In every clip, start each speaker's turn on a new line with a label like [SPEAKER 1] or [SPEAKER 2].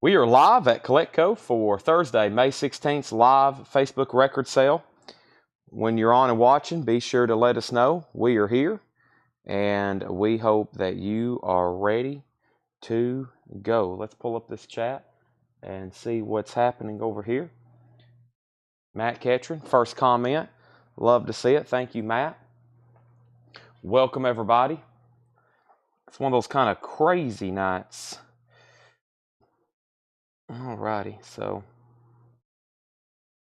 [SPEAKER 1] We are live at CollectCo for Thursday, May 16th, live Facebook record sale. When you're on and watching, be sure to let us know. We are here, and we hope that you are ready to go. Let's pull up this chat and see what's happening over here. Matt Ketron, first comment. Love to see it. Thank you, Matt. Welcome, everybody. It's one of those kind of crazy nights. Alrighty, so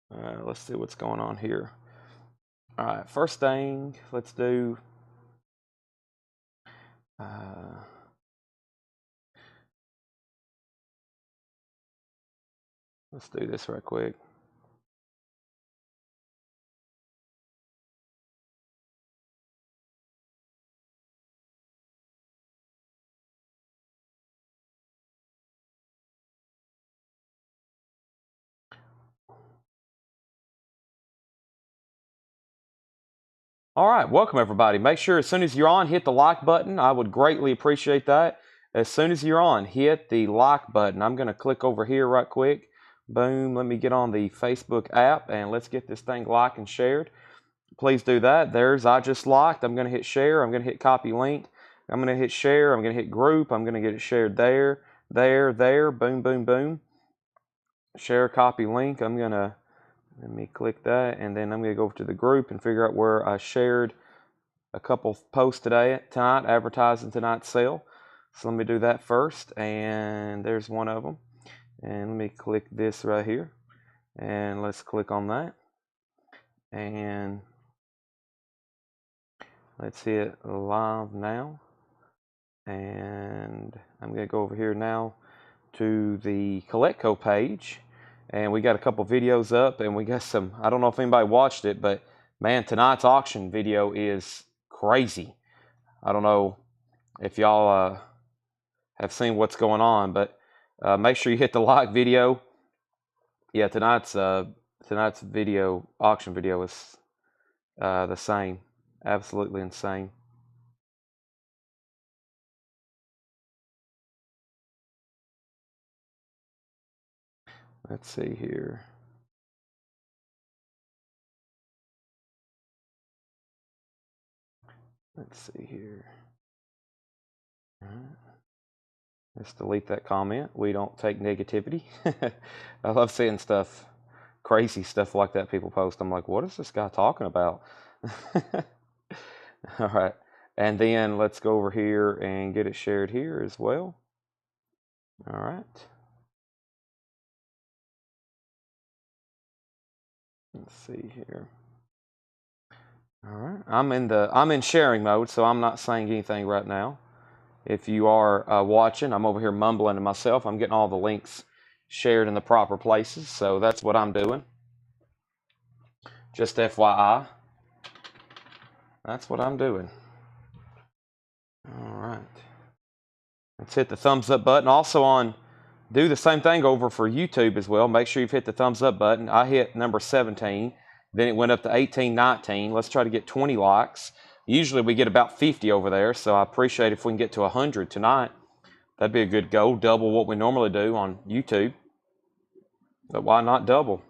[SPEAKER 1] let's see what's going on here. All right, first thing, let's do this right quick. All right, welcome everybody. Make sure as soon as you're on, hit the like button. I would greatly appreciate that. As soon as you're on, hit the like button. I'm going to click over here right quick. Boom, let me get on the Facebook app and let's get this thing liked and shared. Please do that. I just liked. I'm going to hit share. I'm going to hit copy link. I'm going to hit share. I'm going to hit group. I'm going to get it shared there. Boom, boom, boom. Share, copy link. Let me click that, and then I'm going to go over to the group and figure out where I shared a couple posts tonight, advertising tonight's sale. So let me do that first, and there's one of them. And let me click this right here, and let's click on that. And let's hit live now. And I'm going to go over here now to the CollectCo page. And we got a couple videos up, and we got some, I don't know if anybody watched it, but man, tonight's auction video is crazy. I don't know if y'all have seen what's going on, but make sure you hit the like video. Yeah, tonight's video, auction video is the same. Absolutely insane. Let's see here. Let's see here. All right. Let's delete that comment. We don't take negativity. I love seeing stuff, crazy stuff like that people post. I'm like, what is this guy talking about? All right. And then let's go over here and get it shared here as well. All right. Let's see here. All right. I'm in sharing mode, so I'm not saying anything right now. If you are watching, I'm over here mumbling to myself. I'm getting all the links shared in the proper places, so that's what I'm doing. Just FYI. That's what I'm doing. All right. Let's hit the thumbs up button. Also do the same thing over for YouTube as well. Make sure you've hit the thumbs up button. I hit number 17. Then it went up to 18, 19. Let's try to get 20 likes. Usually we get about 50 over there, so I appreciate if we can get to 100 tonight. That'd be a good goal, double what we normally do on YouTube. But why not double?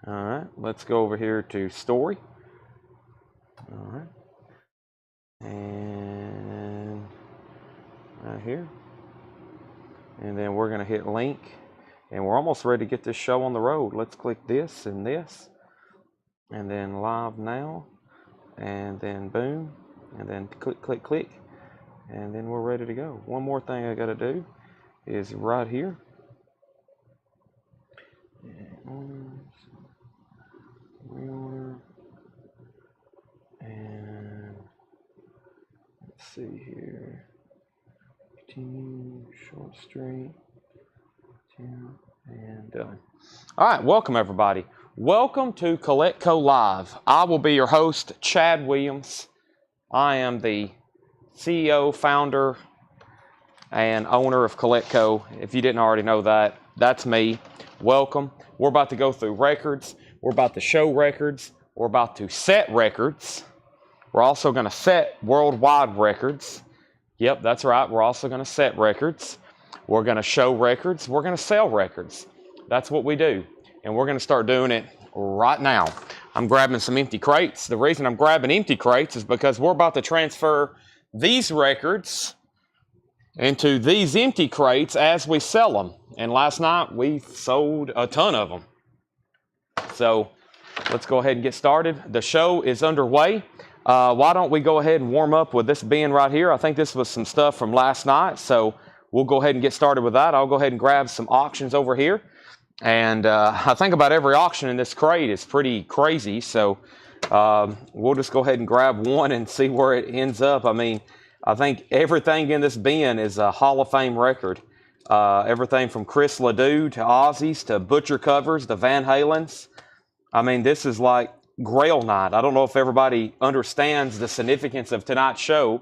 [SPEAKER 1] All right, let's go over here to story. All right. And right here. And then we're going to hit link. And we're almost ready to get this show on the road. Let's click this and this. And then live now. And then boom. And then click, click, click. And then we're ready to go. One more thing I got to do is right here. Reorder. And let's see here. Continue, short string. And done. All right, welcome everybody. Welcome to CollectCo Live. I will be your host, Chad Williams. I am the CEO, founder, and owner of CollectCo. If you didn't already know that, that's me. Welcome. We're about to go through records. We're about to show records. We're about to set records. We're also going to set worldwide records. Yep, that's right. We're also going to set records. We're going to show records. We're going to sell records. That's what we do. And we're going to start doing it right now. I'm grabbing some empty crates. The reason I'm grabbing empty crates is because we're about to transfer these records into these empty crates as we sell them. And last night we sold a ton of them. So let's go ahead and get started. The show is underway. Why don't we go ahead and warm up with this bin right here? I think this was some stuff from last night, so we'll go ahead and get started with that. I'll go ahead and grab some auctions over here. And I think about every auction in this crate is pretty crazy, so we'll just go ahead and grab one and see where it ends up. I mean, I think everything in this bin is a Hall of Fame record. Everything from Chris Ledoux to Ozzy's to Butcher covers to Van Halen's. I mean, this is like Grail night. I don't know if everybody understands the significance of tonight's show.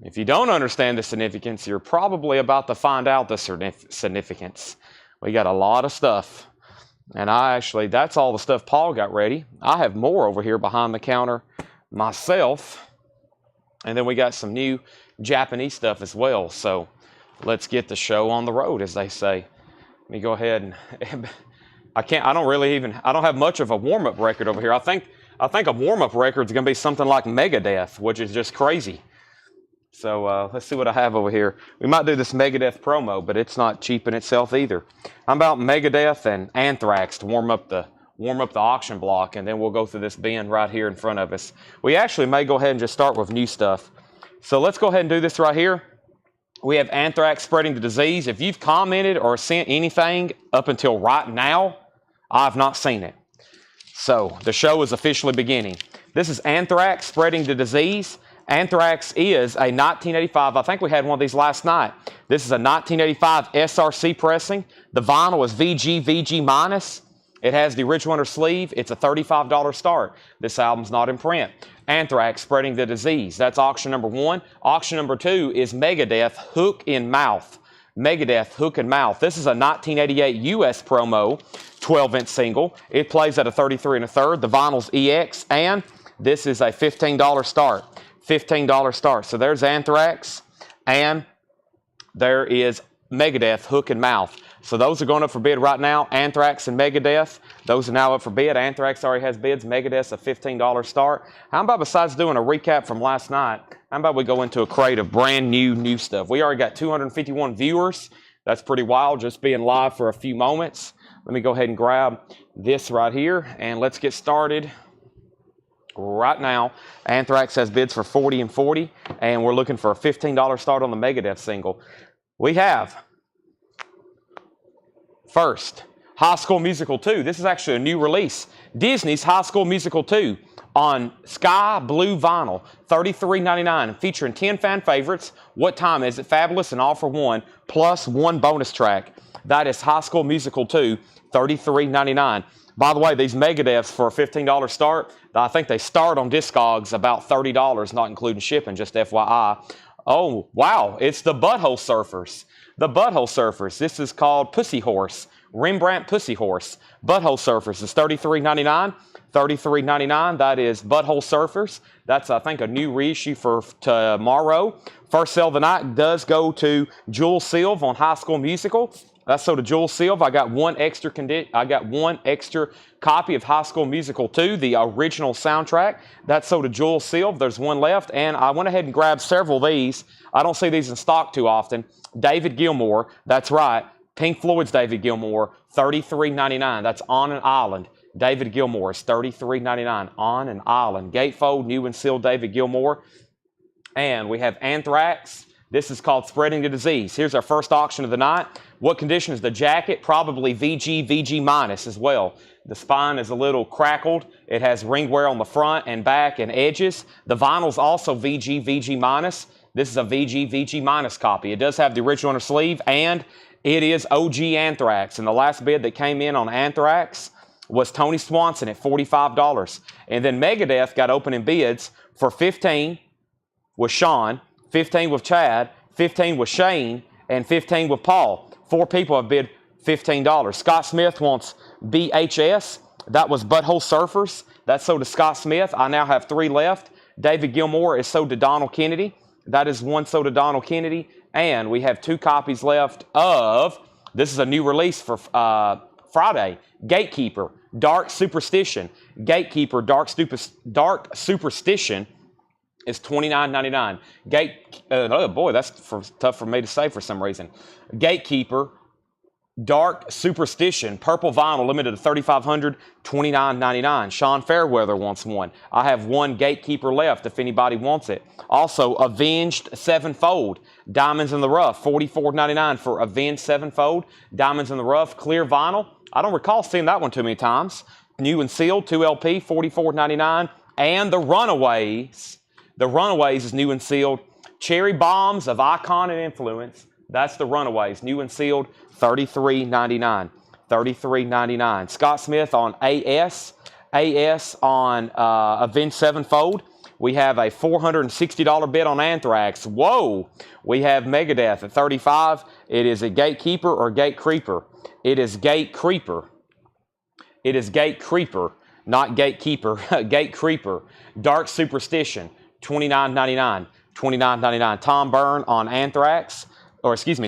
[SPEAKER 1] If you don't understand the significance, you're probably about to find out the significance. We got a lot of stuff. And that's all the stuff Paul got ready. I have more over here behind the counter myself. And then we got some new Japanese stuff as well. So let's get the show on the road, as they say. Let me go ahead and I don't have much of a warm-up record over here. I think a warm-up record is going to be something like Megadeth, which is just crazy. So let's see what I have over here. We might do this Megadeth promo, but it's not cheap in itself either. I'm about Megadeth and Anthrax to warm up the auction block, and then we'll go through this bin right here in front of us. We actually may go ahead and just start with new stuff. So let's go ahead and do this right here. We have Anthrax spreading the disease. If you've commented or sent anything up until right now, I've not seen it. So the show is officially beginning. This is Anthrax spreading the disease. Anthrax is a 1985. I think we had one of these last night. This is a 1985 SRC pressing. The vinyl is VG minus. It has the original inner sleeve. It's a $35 start. This album's not in print. Anthrax spreading the disease. That's auction number 1. Auction number 2 is Megadeth Hook in Mouth. Megadeth Hook and Mouth. This is a 1988 US promo 12-inch single. It plays at a 33 1/3. The vinyl's EX, and this is a $15 start. $15 start. So there's Anthrax, and there is Megadeth Hook and Mouth. So those are going up for bid right now. Anthrax and Megadeth, those are now up for bid. Anthrax already has bids. Megadeth's a $15 start. How about, besides doing a recap from last night, how about we go into a crate of brand new stuff? We already got 251 viewers. That's pretty wild, just being live for a few moments. Let me go ahead and grab this right here, and let's get started right now. Anthrax has bids for 40 and 40, and we're looking for a $15 start on the Megadeth single. We have, first, High School Musical 2. This is actually a new release. Disney's High School Musical 2 on sky blue vinyl, $33.99, featuring 10 fan favorites. What Time Is It? Fabulous and All for One, plus one bonus track. That is High School Musical 2, $33.99. By the way, these Megadeths for a $15 start, I think they start on Discogs about $30, not including shipping, just FYI. Oh, wow, it's the Butthole Surfers. The Butthole Surfers. This is called Pussy Horse. Rembrandt Pussy Horse. Butthole Surfers is $33.99. $33.99. That is Butthole Surfers. That's, I think, a new reissue for tomorrow. First sale of the night does go to Jules Silve on High School Musical. That's so to Jules Silve. I got one extra copy of High School Musical 2, the original soundtrack. That's so to Jules Silve. There's one left, and I went ahead and grabbed several of these. I don't see these in stock too often. David Gilmour. That's right. Pink Floyd's David Gilmour, $33.99. That's On an Island. David Gilmour is $33.99. On an Island. Gatefold, new and sealed David Gilmour. And we have Anthrax. This is called Spreading the Disease. Here's our first auction of the night. What condition is the jacket? Probably VG minus as well. The spine is a little crackled. It has ring wear on the front and back and edges. The vinyl's also VG minus. This is a VG minus copy. It does have the original inner sleeve, and it is OG Anthrax. And the last bid that came in on Anthrax was Tony Swanson at $45. And then Megadeth got opening bids for 15 with Sean, 15 with Chad, 15 with Shane, and 15 with Paul. 4 people have bid $15. Scott Smith wants BHS. That was Butthole Surfers. That's sold to Scott Smith. I now have 3 left. David Gilmour is sold to Donald Kennedy. That is one sold to Donald Kennedy. And we have 2 copies left of, this is a new release for Friday, Gatekeeper, Dark Superstition. Gatekeeper, Dark Superstition is $29.99. Oh boy, that's tough for me to say for some reason. Gatekeeper, Dark Superstition, purple vinyl, limited to 3,500, $29.99. Sean Fairweather wants one. I have one Gatekeeper left if anybody wants it. Also, Avenged Sevenfold, Diamonds in the Rough, $44.99 for Avenged Sevenfold, Diamonds in the Rough, clear vinyl. I don't recall seeing that one too many times. New and sealed, 2 LP, $44.99. And the Runaways. The Runaways is new and sealed. Cherry Bombs of Icon and Influence. That's the Runaways, new and sealed, $33.99. $33.99. Scott Smith on AS. AS on Avenged Sevenfold. We have a $460 bid on Anthrax. Whoa! We have Megadeth at $35. It is a Gatekeeper or Gate Creeper. It is Gate Creeper. It is Gate Creeper, not Gatekeeper. Gate Creeper. Dark Superstition, $29.99. $29.99. Tom Byrne on Anthrax.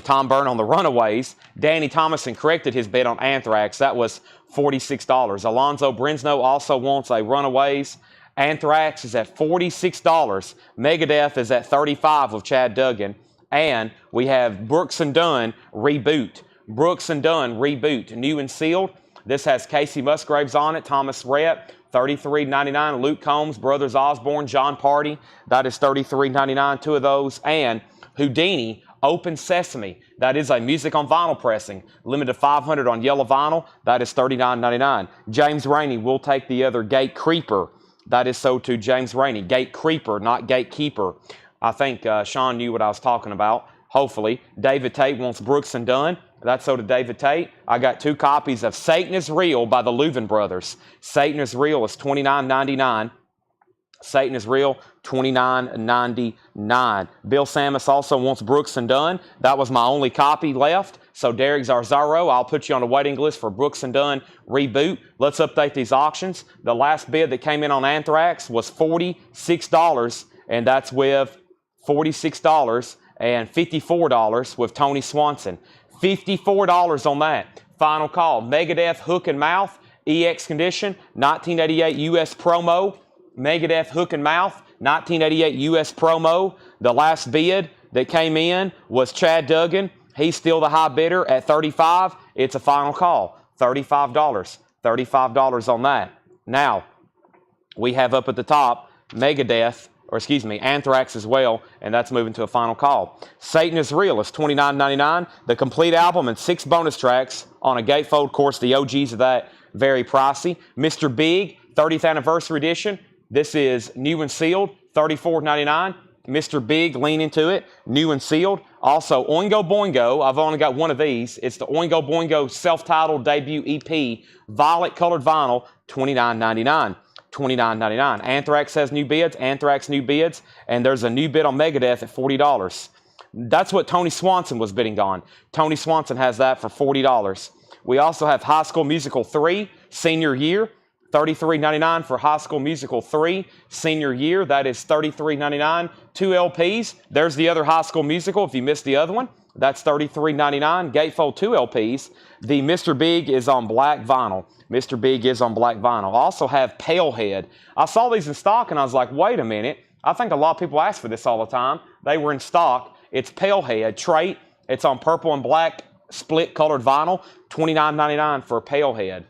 [SPEAKER 1] Tom Byrne on the Runaways. Danny Thomason corrected his bid on Anthrax. That was $46. Alonzo Brinsnow also wants a Runaways. Anthrax is at $46. Megadeth is at $35 with Chad Duggan. And we have Brooks and Dunn Reboot. Brooks and Dunn Reboot, new and sealed. This has Casey Musgraves on it, Thomas Rhett, $33.99. Luke Combs, Brothers Osborne, John Party, that is $33.99, 2 of those. And Houdini, Open Sesame, that is a music on vinyl pressing, limited to 500 on yellow vinyl, that is $39.99. James Rainey will take the other Gate Creeper, that is sold to James Rainey. Gate Creeper, not Gatekeeper. I think Sean knew what I was talking about, hopefully. David Tate wants Brooks and Dunn. That's sold to David Tate. I got 2 copies of Satan is Real by the Leuven Brothers. Satan is Real is $29.99. Satan is Real, $29.99. Bill Samus also wants Brooks and Dunn. That was my only copy left. So Derek Zarzaro, I'll put you on the waiting list for Brooks and Dunn Reboot. Let's update these auctions. The last bid that came in on Anthrax was $46, and that's with $46 and $54 with Tony Swanson. $54 on that. Final call. Megadeth Hook and Mouth, EX Condition, 1988 US promo. Megadeth Hook and Mouth, 1988 US promo. The last bid that came in was Chad Duggan. He's still the high bidder at $35. It's a final call. $35. $35 on that. Now, we have up at the top Anthrax as well, and that's moving to a final call. Satan is Real is $29.99. The complete album and 6 bonus tracks on a gatefold. Of course, the OGs of that, very pricey. Mr. Big, 30th Anniversary Edition. This is new and sealed, $34.99. Mr. Big, lean into it, new and sealed. Also, Oingo Boingo, I've only got one of these. It's the Oingo Boingo self-titled debut EP, violet colored vinyl, $29.99. $29.99. Anthrax has new bids, and there's a new bid on Megadeth at $40. That's what Tony Swanson was bidding on. Tony Swanson has that for $40. We also have High School Musical 3, Senior Year, $33.99 for High School Musical 3, Senior Year. That is $33.99. 2 LPs. There's the other High School Musical if you missed the other one. That's $33.99. Gatefold 2 LPs. The Mr. Big is on black vinyl. Mr. Big is on black vinyl. I also have Palehead. I saw these in stock and I was like, wait a minute. I think a lot of people ask for this all the time. They were in stock. It's Palehead trait. It's on purple and black split colored vinyl. $29.99 for a Palehead.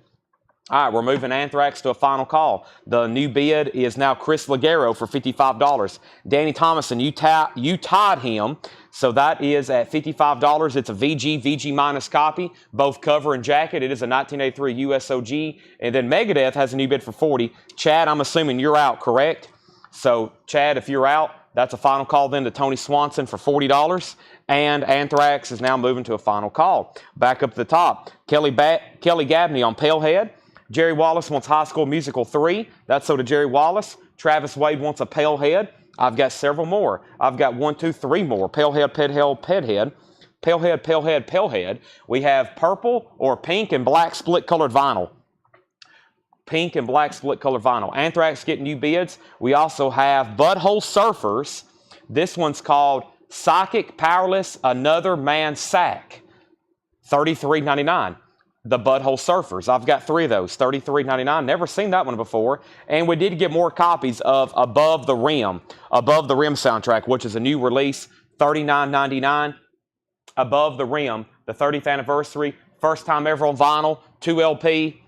[SPEAKER 1] All right, we're moving Anthrax to a final call. The new bid is now Chris Ligero for $55. Danny Thomason, you tied him, so that is at $55. It's a VG minus copy, both cover and jacket. It is a 1983 USOG. And then Megadeth has a new bid for $40. Chad, I'm assuming you're out, correct? So, Chad, if you're out, that's a final call then to Tony Swanson for $40. And Anthrax is now moving to a final call. Back up at the top, Kelly Gabney on Palehead. Jerry Wallace wants High School Musical 3. That's so to Jerry Wallace. Travis Wade wants a Palehead. I've got several more. I've got 1, 2, 3 more. Palehead, Pedhead. Palehead. We have purple or pink and black split colored vinyl. Pink and black split colored vinyl. Anthrax getting new bids. We also have Butthole Surfers. This one's called Psychic Powerless Another Man's Sack. $33.99. The Butthole Surfers. I've got 3 of those. $33.99. Never seen that one before. And we did get more copies of Above the Rim. Above the Rim soundtrack, which is a new release. $39.99. Above the Rim, the 30th anniversary. First time ever on vinyl. 2 LP.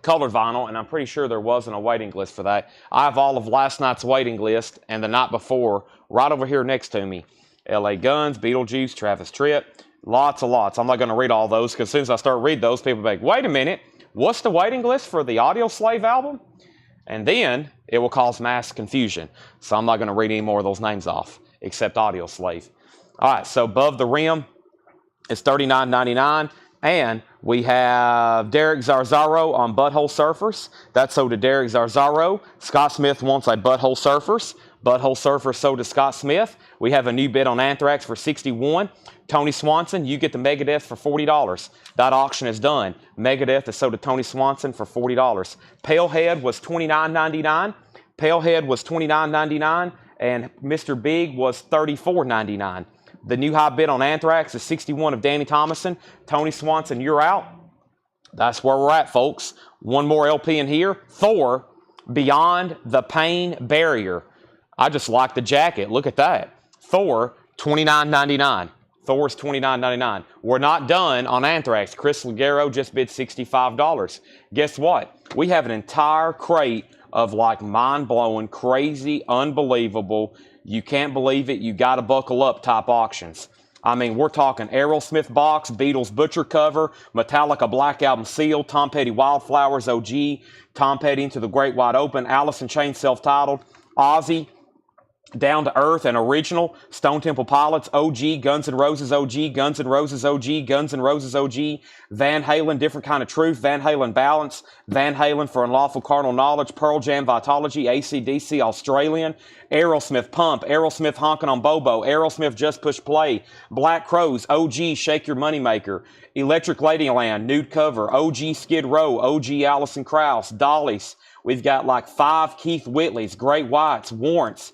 [SPEAKER 1] Colored vinyl. And I'm pretty sure there wasn't a waiting list for that. I have all of last night's waiting list and the night before right over here next to me. LA Guns, Beetlejuice, Travis Tritt. Lots and lots. I'm not going to read all those because as soon as I start reading those, people will be like, wait a minute, what's the waiting list for the Audio Slave album? And then it will cause mass confusion. So I'm not going to read any more of those names off except Audio Slave. All right, so Above the Rim is $39.99. And we have Derek Zarzaro on Butthole Surfers. That's sold to Derek Zarzaro. Scott Smith wants a Butthole Surfers. Butthole Surfers sold to Scott Smith. We have a new bid on Anthrax for $61. Tony Swanson, you get the Megadeth for $40. That auction is done. Megadeth is sold to Tony Swanson for $40. Palehead was $29.99. Palehead was $29.99. And Mr. Big was $34.99. The new high bid on Anthrax is $61 of Danny Thomason. Tony Swanson, you're out. That's where we're at, folks. One more LP in here. Thor, Beyond the Pain Barrier. I just like the jacket. Look at that. Thor, $29.99. Thor's $29.99. We're not done on Anthrax. Chris Ligero just bid $65. Guess what? We have an entire crate of like mind-blowing, crazy, unbelievable, you can't believe it, you got to buckle up type auctions. I mean, we're talking Aerosmith box, Beatles Butcher cover, Metallica Black Album seal, Tom Petty Wildflowers OG, Tom Petty Into the Great Wide Open, Alice in Chains self-titled, Ozzy, Down to Earth and Original, Stone Temple Pilots, OG, Guns N' Roses OG, Guns N' Roses OG, Guns N' Roses OG, Van Halen, Different Kind of Truth, Van Halen Balance, Van Halen for Unlawful Carnal Knowledge, Pearl Jam Vitology, AC/DC Australian, Aerosmith Pump, Aerosmith Honkin' on Bobo, Aerosmith Just Push Play, Black Crows, OG Shake Your Moneymaker, Electric Ladyland, Nude Cover, OG Skid Row, OG Alison Krauss, Dollies. We've got like 5 Keith Whitleys, Great Whites, Warrants,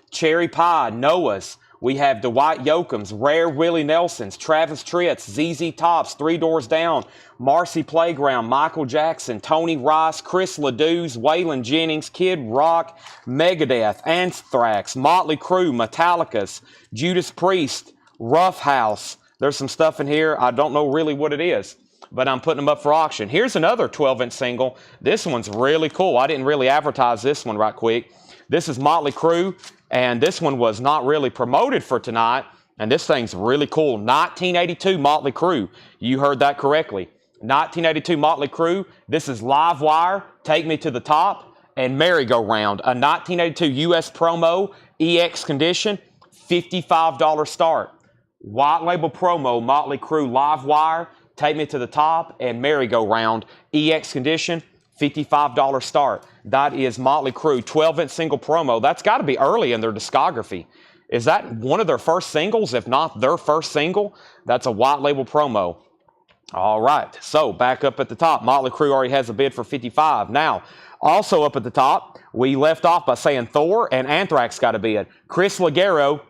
[SPEAKER 1] Cherry Pie, Noah's. We have Dwight Yoakam's, Rare Willie Nelson's, Travis Tritt's, ZZ Top's, Three Doors Down, Marcy Playground, Michael Jackson, Tony Rice, Chris Ledoux's, Waylon Jennings, Kid Rock, Megadeth, Anthrax, Motley Crue, Metallica's, Judas Priest, Rough House. There's some stuff in here. I don't know really what it is, but I'm putting them up for auction. Here's another 12-inch single. This one's really cool. I didn't really advertise this one right quick. This is Motley Crue. And this one was not really promoted for tonight. And this thing's really cool. 1982 Motley Crue. You heard that correctly. 1982 Motley Crue. This is Live Wire, Take Me to the Top, and Merry-Go-Round. A 1982 US promo, EX condition, $55 start. White label promo, Motley Crue Live Wire, Take Me to the Top, and Merry-Go-Round. EX condition, $55 start. That is Motley Crue, 12-inch single promo. That's got to be early in their discography. Is that one of their first singles, if not their first single? That's a white label promo. All right, so back up at the top. Motley Crue already has a bid for $55. Now, also up at the top, we left off by saying Thor and Anthrax got a bid. Chris Ligero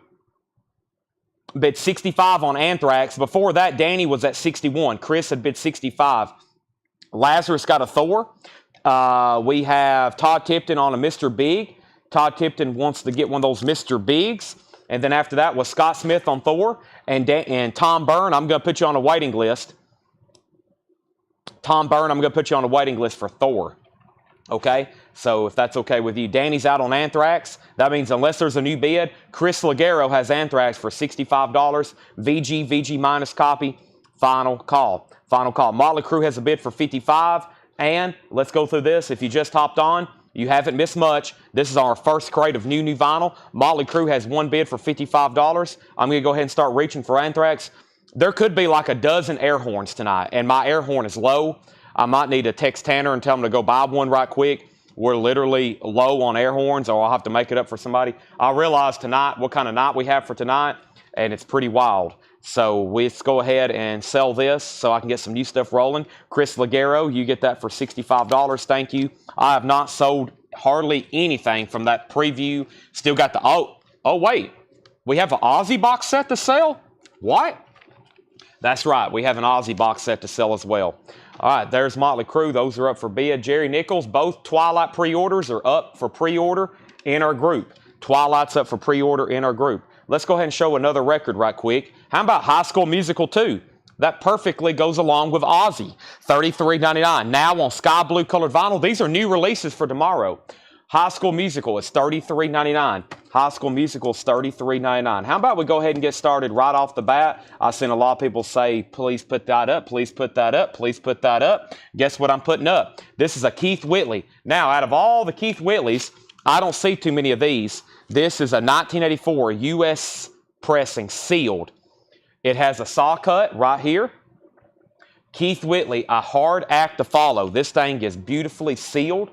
[SPEAKER 1] bid $65 on Anthrax. Before that, Danny was at $61. Chris had bid $65. Lazarus got a Thor. We have Todd Tipton on a Mr. Big. Todd Tipton wants to get one of those Mr. Bigs. And then after that was Scott Smith on Thor. And Tom Byrne, I'm going to put you on a waiting list. Tom Byrne, I'm going to put you on a waiting list for Thor. Okay? So if that's okay with you. Danny's out on Anthrax. That means unless there's a new bid, Chris Ligero has Anthrax for $65. VG minus copy. Final call. Final call. Motley Crue has a bid for $55. And let's go through this. If you just hopped on, you haven't missed much. This is our first crate of new vinyl. Motley Crue has one bid for $55. I'm going to go ahead and start reaching for Anthrax. There could be like a dozen air horns tonight, and my air horn is low. I might need to text Tanner and tell him to go buy one right quick. We're literally low on air horns, or I'll have to make it up for somebody. I realized tonight what kind of night we have for tonight, and it's pretty wild. So let's go ahead and sell this so I can get some new stuff rolling. Chris Ligero, you get that for $65. Thank you. I have not sold hardly anything from that preview. Still got the, oh wait. We have an Aussie box set to sell? What? That's right. We have an Aussie box set to sell as well. All right, there's Motley Crue. Those are up for bid. Jerry Nichols, both Twilight pre-orders are up for pre-order in our group. Twilight's up for pre-order in our group. Let's go ahead and show another record right quick. How about High School Musical 2? That perfectly goes along with Ozzy. $33.99. Now on sky blue colored vinyl. These are new releases for tomorrow. High School Musical is $33.99. High School Musical is $33.99. How about we go ahead and get started right off the bat? I've seen a lot of people say, please put that up, please put that up, please put that up. Guess what I'm putting up? This is a Keith Whitley. Now, out of all the Keith Whitleys, I don't see too many of these. This is a 1984 U.S. pressing, sealed. It has a saw cut right here. Keith Whitley, a hard act to follow. This thing is beautifully sealed.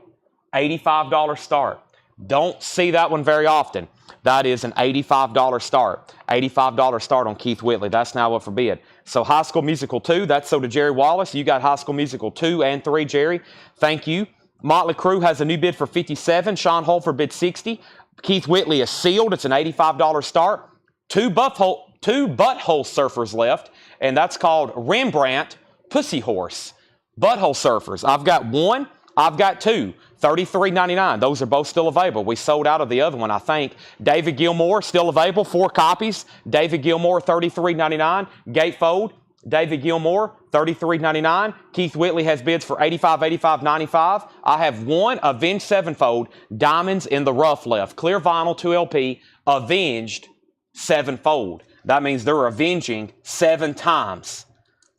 [SPEAKER 1] $85 start. Don't see that one very often. That is an $85 start. $85 start on Keith Whitley. That's now up for bid. So High School Musical 2, that's so to Jerry Wallace. You got High School Musical 2 and 3, Jerry. Thank you. Motley Crue has a new bid for $57. Sean Holford bid $60. Keith Whitley is sealed. It's an $85 start. Two butthole surfers left, and that's called Rembrandt Pussy Horse. Butthole surfers. I've got one. I've got two. $33.99. Those are both still available. We sold out of the other one, I think. David Gilmour, still available. 4 copies. David Gilmour, $33.99. Gatefold. David Gilmour, $33.99. Keith Whitley has bids for $85, $85, $95. I have one Avenged 7-fold, Diamonds in the Rough left. Clear vinyl 2LP, Avenged 7-fold. That means they're avenging 7 times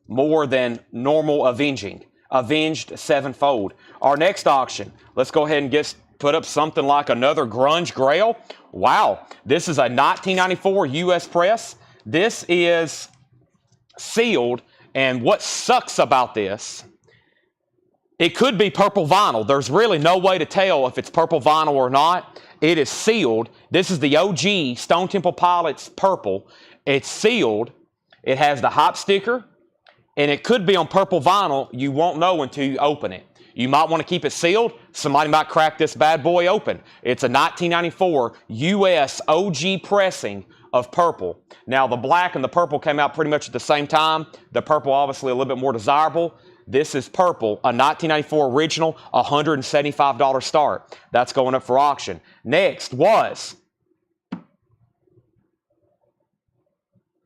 [SPEAKER 1] more than normal avenging. Avenged 7-fold. Our next auction, let's go ahead and put up something like another grunge grail. Wow, this is a 1994 U.S. press. This is sealed, and what sucks about this, it could be purple vinyl. There's really no way to tell if it's purple vinyl or not. It is sealed. This is the OG Stone Temple Pilots purple. It's sealed. It has the hop sticker, and it could be on purple vinyl. You won't know until you open it. You might want to keep it sealed. Somebody might crack this bad boy open. It's a 1994 U.S. OG pressing of purple. Now, the black and the purple came out pretty much at the same time. The purple, obviously, a little bit more desirable. This is purple, a 1994 original, $175 start. That's going up for auction. Next was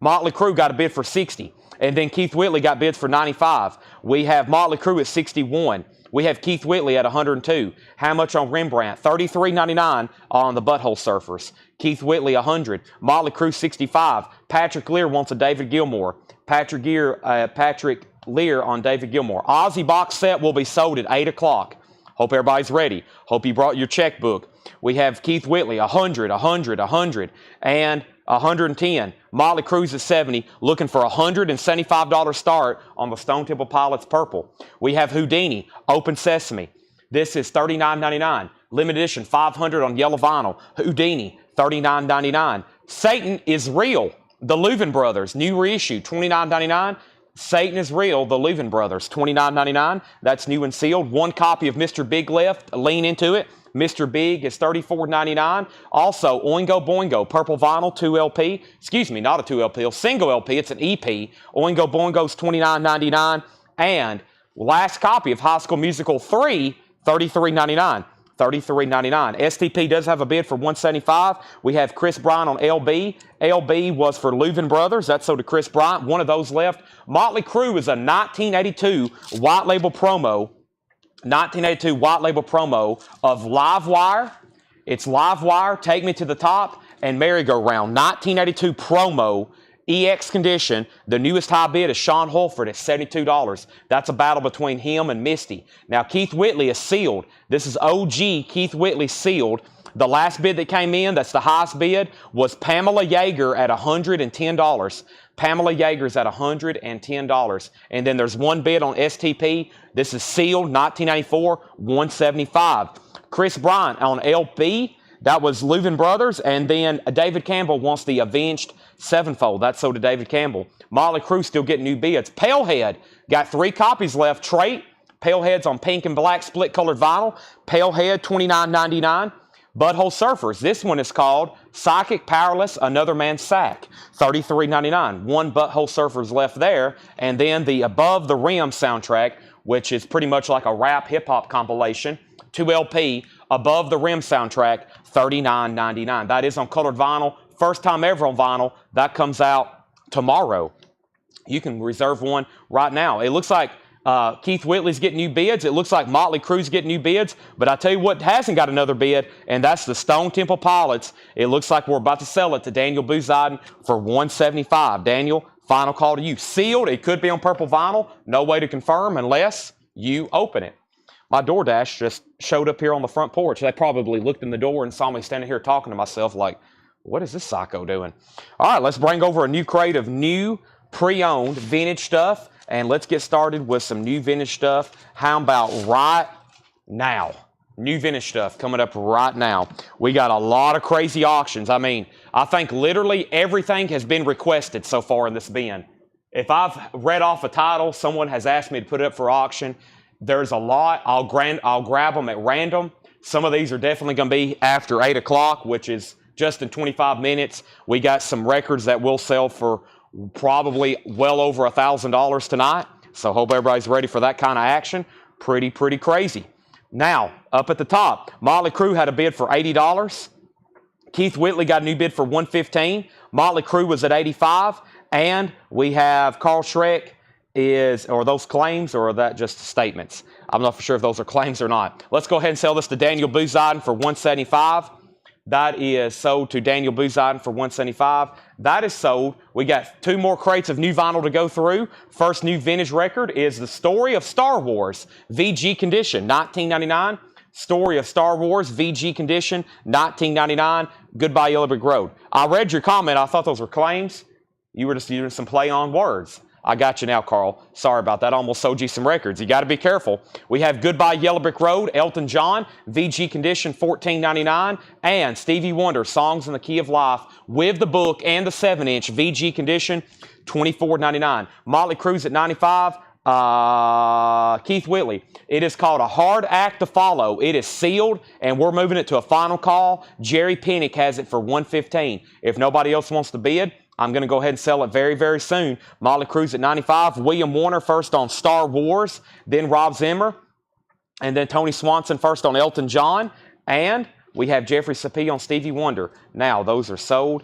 [SPEAKER 1] Motley Crue got a bid for $60. And then Keith Whitley got bids for $95. We have Motley Crue at $61. We have Keith Whitley at $102. How much on Rembrandt? $33.99 on the Butthole Surfers. Keith Whitley, $100. Motley Crue, $65. Patrick Lear wants a David Gilmour. Patrick Lear on David Gilmour. Aussie box set will be sold at 8 o'clock. Hope everybody's ready. Hope you brought your checkbook. We have Keith Whitley, $100, $100, $100, and $110. Motley Crue's at $70, looking for a $175 start on the Stone Temple Pilots purple. We have Houdini, Open Sesame. This is $39.99. Limited edition, 500 on yellow vinyl. Houdini, $39.99. Satan is Real, the Louvin Brothers, new reissue, $29.99. Satan is Real, the Louvin Brothers, $29.99. That's new and sealed. One copy of Mr. Big left. Lean into it. Mr. Big is $34.99. Also, Oingo Boingo, purple vinyl, 2LP. Excuse me, not a 2LP, a single LP. It's an EP. Oingo Boingo's $29.99. And last copy of High School Musical 3, $33.99. $33.99. STP does have a bid for $175. We have Chris Bryant on LB. LB was for Louvin Brothers. That's so to Chris Bryant. One of those left. Motley Crue is a 1982 white label promo. 1982 white label promo of Livewire. It's Livewire, Take Me to the Top, and Merry Go Round. 1982 promo, EX condition. The newest high bid is Sean Holford at $72. That's a battle between him and Misty. Now, Keith Whitley is sealed. This is OG Keith Whitley sealed. The last bid that came in, that's the highest bid, was Pamela Yeager at $110. Pamela Yeager's at $110. And then there's one bid on STP. This is sealed, 1994, $175. Chris Bryant on LB, that was Louvin Brothers. And then David Campbell wants the Avenged 7-fold. That's so to David Campbell. Motley Crue still getting new bids. Palehead got 3 copies left. Trait, Palehead's on pink and black split colored vinyl. Palehead, $29.99. Butthole Surfers. This one is called Psychic Powerless, Another Man's Sack. $33.99. One Butthole Surfers left there. And then the Above the Rim soundtrack, which is pretty much like a rap hip-hop compilation. 2LP, Above the Rim soundtrack, $39.99. That is on colored vinyl. First time ever on vinyl. That comes out tomorrow. You can reserve one right now. It looks like Keith Whitley's getting new bids. It looks like Motley Crue's getting new bids. But I tell you what hasn't got another bid, and that's the Stone Temple Pilots. It looks like we're about to sell it to Daniel Buziden for $175. Daniel, final call to you. Sealed. It could be on purple vinyl. No way to confirm unless you open it. My DoorDash just showed up here on the front porch. They probably looked in the door and saw me standing here talking to myself like, what is this psycho doing? All right, let's bring over a new crate of new pre-owned vintage stuff, and let's get started with some new vintage stuff. How about right now? New vintage stuff coming up right now. We got a lot of crazy auctions. I mean, I think literally everything has been requested so far in this bin. If I've read off a title, someone has asked me to put it up for auction. There's a lot. I'll grab them at random. Some of these are definitely going to be after 8 o'clock, which is just in 25 minutes. We got some records that will sell for probably well over $1,000 tonight. So hope everybody's ready for that kind of action. Pretty crazy. Now, up at the top, Motley Crue had a bid for $80. Keith Whitley got a new bid for $115. Motley Crue was at $85. And we have Carl Schreck are those claims or are that just statements? I'm not for sure if those are claims or not. Let's go ahead and sell this to Daniel Buziden for $175. That is sold to Daniel Buziden for $175. That is sold. We got 2 more crates of new vinyl to go through. First new vintage record is The Story of Star Wars, VG Condition, $19.99. Story of Star Wars, VG Condition, $19.99. Goodbye Yellow Brick Road. I read your comment. I thought those were claims. You were just using some play on words. I got you now, Carl. Sorry about that. I almost sold you some records. You got to be careful. We have Goodbye Yellow Brick Road, Elton John, VG Condition, $14.99. And Stevie Wonder, Songs in the Key of Life, with the book and the 7-inch, VG Condition, $24.99. Motley Crue's at $95. Keith Whitley. It is called A Hard Act to Follow. It is sealed, and we're moving it to a final call. Jerry Pinnick has it for $115. If nobody else wants to bid, I'm going to go ahead and sell it very soon. Motley Crue's at $95. William Warner first on Star Wars, then Rob Zimmer, and then Tony Swanson first on Elton John, and we have Jeffrey Sappi on Stevie Wonder. Now, those are sold,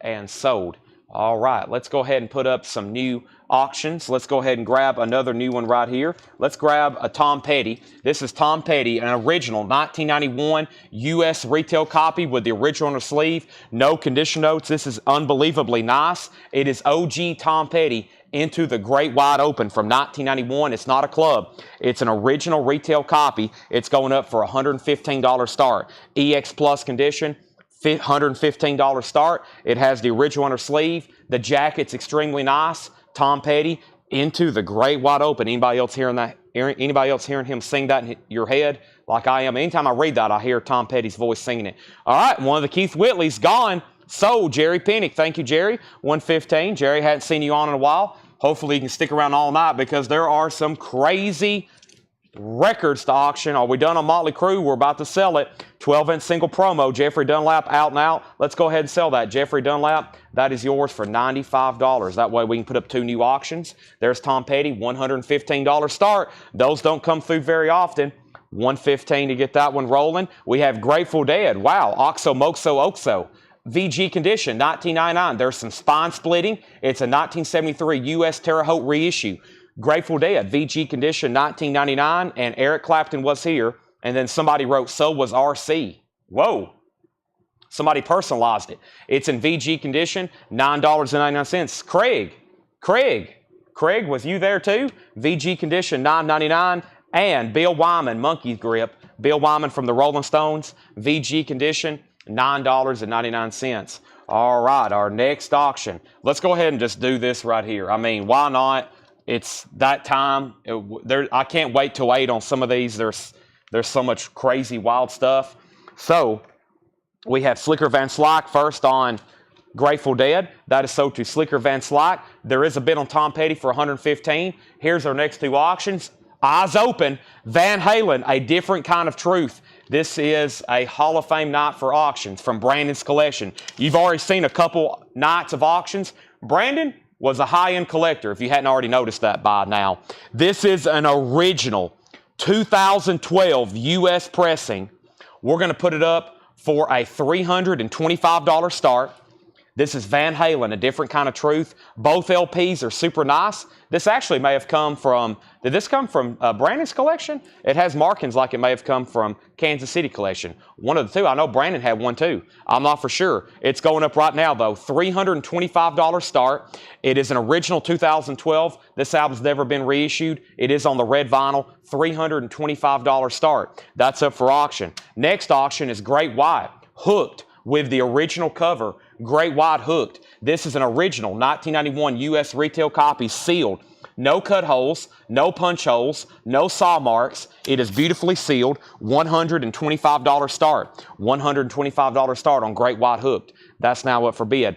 [SPEAKER 1] and sold. All right, let's go ahead and put up some new auctions. Let's go ahead and grab another new one right here. Let's grab a Tom Petty. This is Tom Petty, an original 1991 U.S. retail copy with the original on the sleeve. No condition notes. This is unbelievably nice. It is OG Tom Petty Into the Great Wide Open from 1991. It's not a club. It's an original retail copy. It's going up for $115 start. EX Plus condition. $115 start. It has the original on her sleeve. The jacket's extremely nice. Tom Petty, Into the Great Wide Open. Anybody else hearing that? Anybody else hearing him sing that in your head like I am? Anytime I read that, I hear Tom Petty's voice singing it. All right, one of the Keith Whitley's gone. Sold, Jerry Pinnick. Thank you, Jerry. $115. Jerry, hadn't seen you on in a while. Hopefully you can stick around all night because there are some crazy records to auction. Are we done on Motley Crue? We're about to sell it. 12-inch single promo. Jeffrey Dunlap out and out. Let's go ahead and sell that. Jeffrey Dunlap, that is yours for $95. That way we can put up 2 new auctions. There's Tom Petty, $115 start. Those don't come through very often. $115 to get that one rolling. We have Grateful Dead. Wow. Oxo Moxo Oxo. VG Condition, $19.99. There's some spine splitting. It's a 1973 U.S. Terre Haute reissue. Grateful Dead, VG Condition, $19.99, and Eric Clapton was here, and then somebody wrote, so was RC. Whoa. Somebody personalized it. It's in VG Condition, $9.99. Craig, was you there too? VG Condition, $9.99, and Bill Wyman, Monkey Grip. Bill Wyman from the Rolling Stones, VG Condition, $9.99. All right, our next auction. Let's go ahead and just do this right here. I mean, why not? It's that time. I can't wait till 8 on some of these. There's so much crazy, wild stuff. So we have Slicker Van Slyke first on Grateful Dead. That is sold to Slicker Van Slyke. There is a bid on Tom Petty for $115. Here's our next 2 auctions. Eyes open. Van Halen, A Different Kind of Truth. This is a Hall of Fame night for auctions from Brandon's collection. You've already seen a couple nights of auctions. Brandon was a high-end collector, if you hadn't already noticed that by now. This is an original 2012 U.S. pressing. We're going to put it up for a $325 start. This is Van Halen, A Different Kind of Truth. Both LPs are super nice. This actually may have come from, did this come from Brandon's collection? It has markings like it may have come from Kansas City collection. One of the two. I know Brandon had one too. I'm not for sure. It's going up right now though. $325 start. It is an original 2012. This album's never been reissued. It is on the red vinyl. $325 start. That's up for auction. Next auction is Great White, Hooked, with the original cover, Great White Hooked. This is an original 1991 U.S. retail copy, sealed. No cut holes, no punch holes, no saw marks. It is beautifully sealed. $125 start. $125 start on Great White Hooked. That's now up for bid.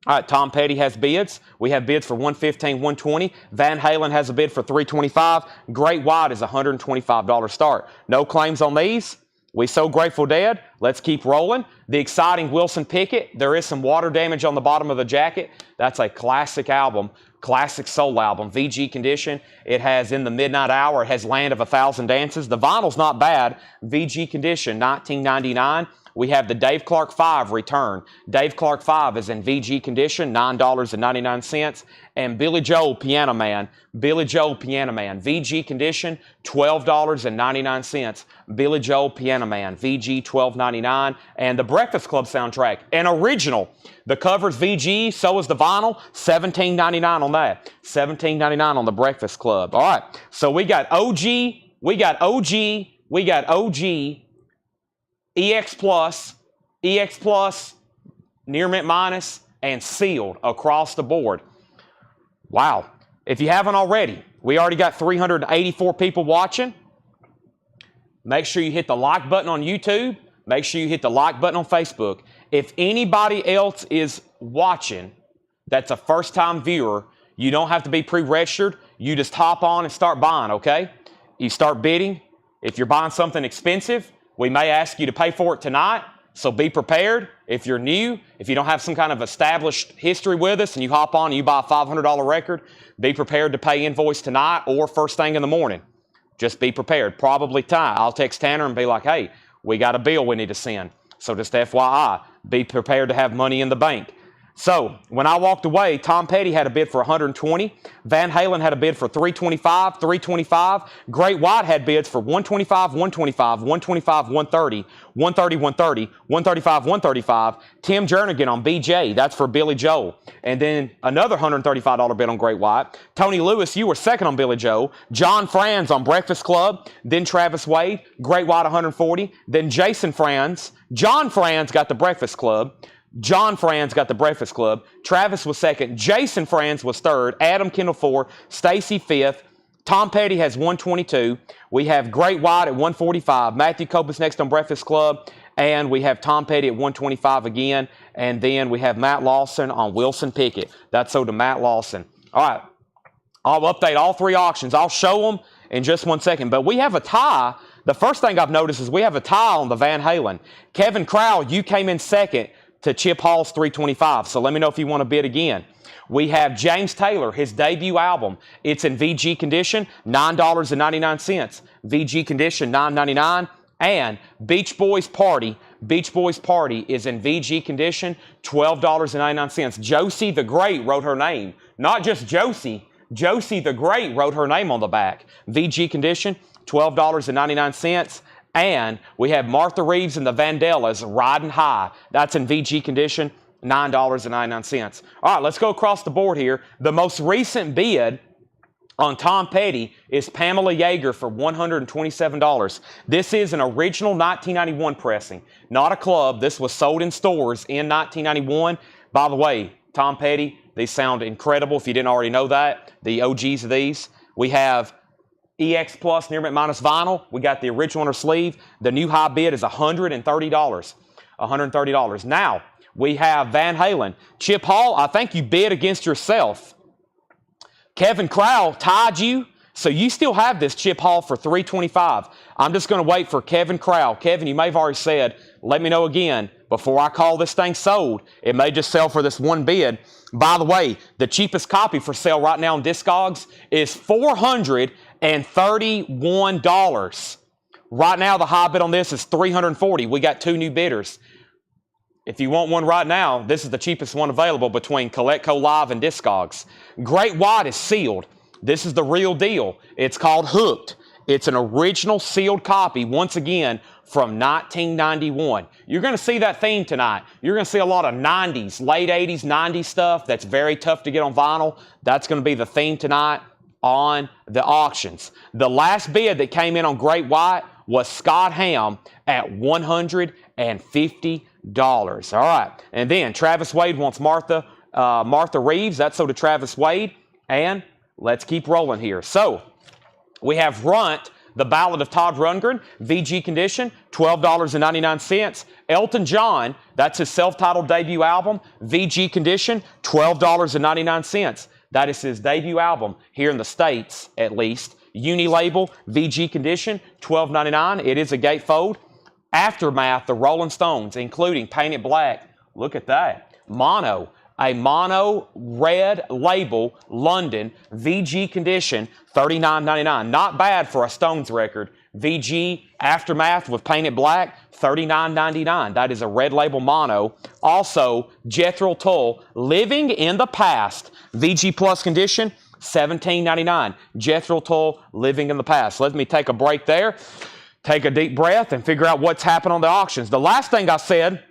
[SPEAKER 1] All right, Tom Petty has bids. We have bids for $115, $120. Van Halen has a bid for $325. Great White is $125 start. No claims on these. We So Grateful Dead. Let's keep rolling. The exciting Wilson Pickett. There is some water damage on the bottom of the jacket. That's a classic album, classic soul album, VG condition. It has In the Midnight Hour. It has Land of a Thousand Dances. The vinyl's not bad. VG condition, 1999. We have the Dave Clark 5 return. Dave Clark 5 is in VG condition, $9.99. And Billy Joel Piano Man. Billy Joel Piano Man, VG condition, $12.99. Billy Joel Piano Man, VG $12.99. And the Breakfast Club soundtrack, an original. The cover's VG, so is the vinyl, $17.99 on that. $17.99 on the Breakfast Club. All right, so we got OG, we got OG, EX Plus, Near Mint Minus, and Sealed across the board. Wow. If you haven't already, we already got 384 people watching. Make sure you hit the like button on YouTube. Make sure you hit the like button on Facebook. If anybody else is watching that's a first-time viewer, you don't have to be pre-registered. You just hop on and start buying, okay? You start bidding. If you're buying something expensive, we may ask you to pay for it tonight, so be prepared. If you're new, if you don't have some kind of established history with us and you hop on and you buy a $500 record, be prepared to pay invoice tonight or first thing in the morning. Just be prepared. Probably tonight. I'll text Tanner and be like, hey, we got a bill we need to send. So just FYI, be prepared to have money in the bank. So when I walked away, Tom Petty had a bid for $120. Van Halen had a bid for $325, $325. Great White had bids for $125, $125, $125, $130, $130, $130, $135, $135. Tim Jernigan on BJ, that's for Billy Joel. And then another $135 bid on Great White. Tony Lewis, you were second on Billy Joel. John Franz on Breakfast Club. Then Travis Wade, Great White $140. Then Jason Franz. John Franz got the Breakfast Club. John Franz got the Breakfast Club. Travis was second. Jason Franz was third. Adam Kendall fourth. Stacy fifth. Tom Petty has 122. We have Great White at 145. Matthew Cope's next on Breakfast Club. And we have Tom Petty at 125 again. And then we have Matt Lawson on Wilson Pickett. That's so to Matt Lawson. All right. I'll update all three auctions. I'll show them in just 1 second. But we have a tie. The first thing I've noticed is we have a tie on the Van Halen. Kevin Crowell, you came in second to Chip Hall's 325. So let me know if you want to bid again. We have James Taylor, his debut album. It's in VG condition, $9.99. VG condition, $9.99. And Beach Boys Party. Beach Boys Party is in VG condition, $12.99. Josie the Great wrote her name. Not just Josie. Josie the Great wrote her name on the back. VG condition, $12.99. And we have Martha Reeves and the Vandellas, Riding High. That's in VG condition, $9.99. All right, let's go across the board here. The most recent bid on Tom Petty is Pamela Yeager for $127. This is an original 1991 pressing, not a club. This was sold in stores in 1991. By the way, Tom Petty, these sound incredible if you didn't already know that. The OGs of these. We have EX Plus Near Mint Minus vinyl. We got the original on her sleeve. The new high bid is $130. $130. Now, we have Van Halen. Chip Hall, I think you bid against yourself. Kevin Crowell tied you So you still have this Chip Hall for $325. I'm just going to wait for Kevin Crowell. Kevin, you may have already said, let me know again before I call this thing sold. It may just sell for this one bid. By the way, the cheapest copy for sale right now on Discogs is $431. Right now, the high bid on this is $340. We got 2 new bidders. If you want one right now, this is the cheapest one available between CollectCo Live and Discogs. Great White is sealed. This is the real deal. It's called Hooked. It's an original sealed copy, once again, from 1991. You're going to see that theme tonight. You're going to see a lot of 90s, late 80s, 90s stuff that's very tough to get on vinyl. That's going to be the theme tonight on the auctions. The last bid that came in on Great White was Scott Ham at $150. All right. And then Travis Wade wants Martha Reeves. That's so to Travis Wade. And let's keep rolling here. So we have Runt, The Ballad of Todd Rundgren, VG condition, $12.99. Elton John, that's his self-titled debut album, VG condition, $12.99. That is his debut album here in the States, at least. Uni-label, VG condition, $12.99. It is a gatefold. Aftermath, the Rolling Stones, including Painted Black. Look at that. Mono, a mono red label, London, VG condition, $39.99. Not bad for a Stones record. VG Aftermath with Painted Black, $39.99. That is a red label mono. Also, Jethro Tull, Living in the Past, VG Plus condition, $17.99. Jethro Tull, Living in the Past. Let me take a break there. Take a deep breath and figure out what's happened on the auctions. The last thing I said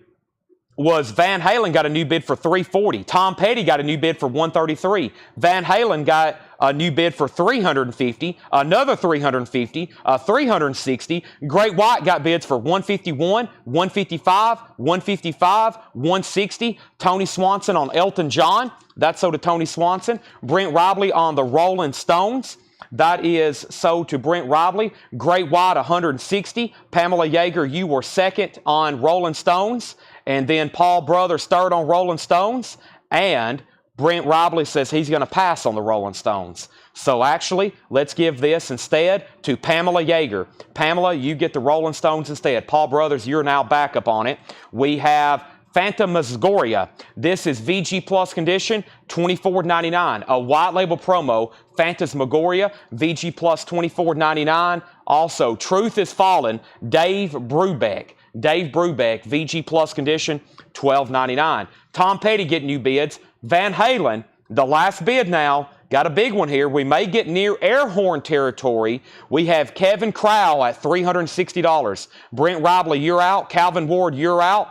[SPEAKER 1] was Van Halen got a new bid for $340. Tom Petty got a new bid for $133. Van Halen got a new bid for $350, another $350, $360. Great White got bids for $151, $155, $155, $160. Tony Swanson on Elton John. That's so to Tony Swanson. Brent Robley on the Rolling Stones. That is sold to Brent Robley. Great White, $160. Pamela Yeager, you were second on Rolling Stones. And then Paul Brothers third on Rolling Stones. And Brent Robley says he's going to pass on the Rolling Stones. So actually, let's give this instead to Pamela Yeager. Pamela, you get the Rolling Stones instead. Paul Brothers, you're now backup on it. We have Phantasmagoria. This is VG Plus condition, $24.99. A white label promo, Phantasmagoria, VG Plus $24.99. Also, Truth is Fallen, Dave Brubeck. Dave Brubeck, VG Plus condition, $12.99. Tom Petty getting new bids. Van Halen, the last bid now. Got a big one here. We may get near air horn territory. We have Kevin Crowell at $360. Brent Robley, you're out. Calvin Ward, you're out.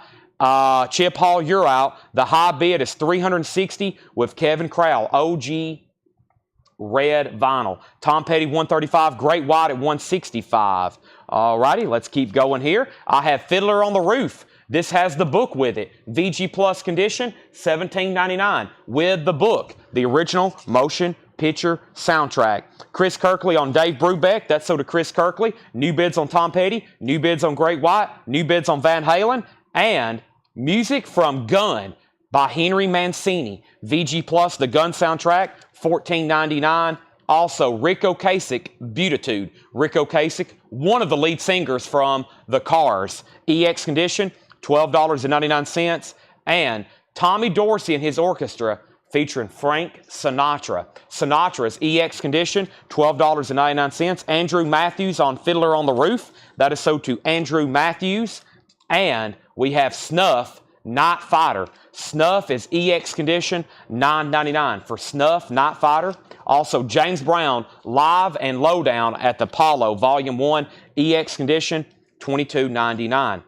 [SPEAKER 1] Chip Hall, you're out. The high bid is $360 with Kevin Crowell, OG red vinyl. Tom Petty, $135. Great White at $165. All righty, let's keep going here. I have Fiddler on the Roof. This has the book with it. VG Plus condition, $17.99 with the book. The original motion picture soundtrack. Chris Kirkley on Dave Brubeck. That's so to Chris Kirkley. New bids on Tom Petty. New bids on Great White. New bids on Van Halen. And music from Gun by Henry Mancini. VG Plus, the Gun soundtrack, $14.99. Also, Rick Ocasek, Beatitude. Rick Ocasek, one of the lead singers from The Cars. EX condition, $12.99. And Tommy Dorsey and his orchestra featuring Frank Sinatra. Sinatra's EX condition, $12.99. Andrew Matthews on Fiddler on the Roof. That is so to Andrew Matthews. And we have Snuff, Night Fighter. Snuff is EX condition, $9.99 for Snuff, Night Fighter. Also, James Brown, Live and Lowdown at the Apollo, Volume 1, EX condition, $22.99.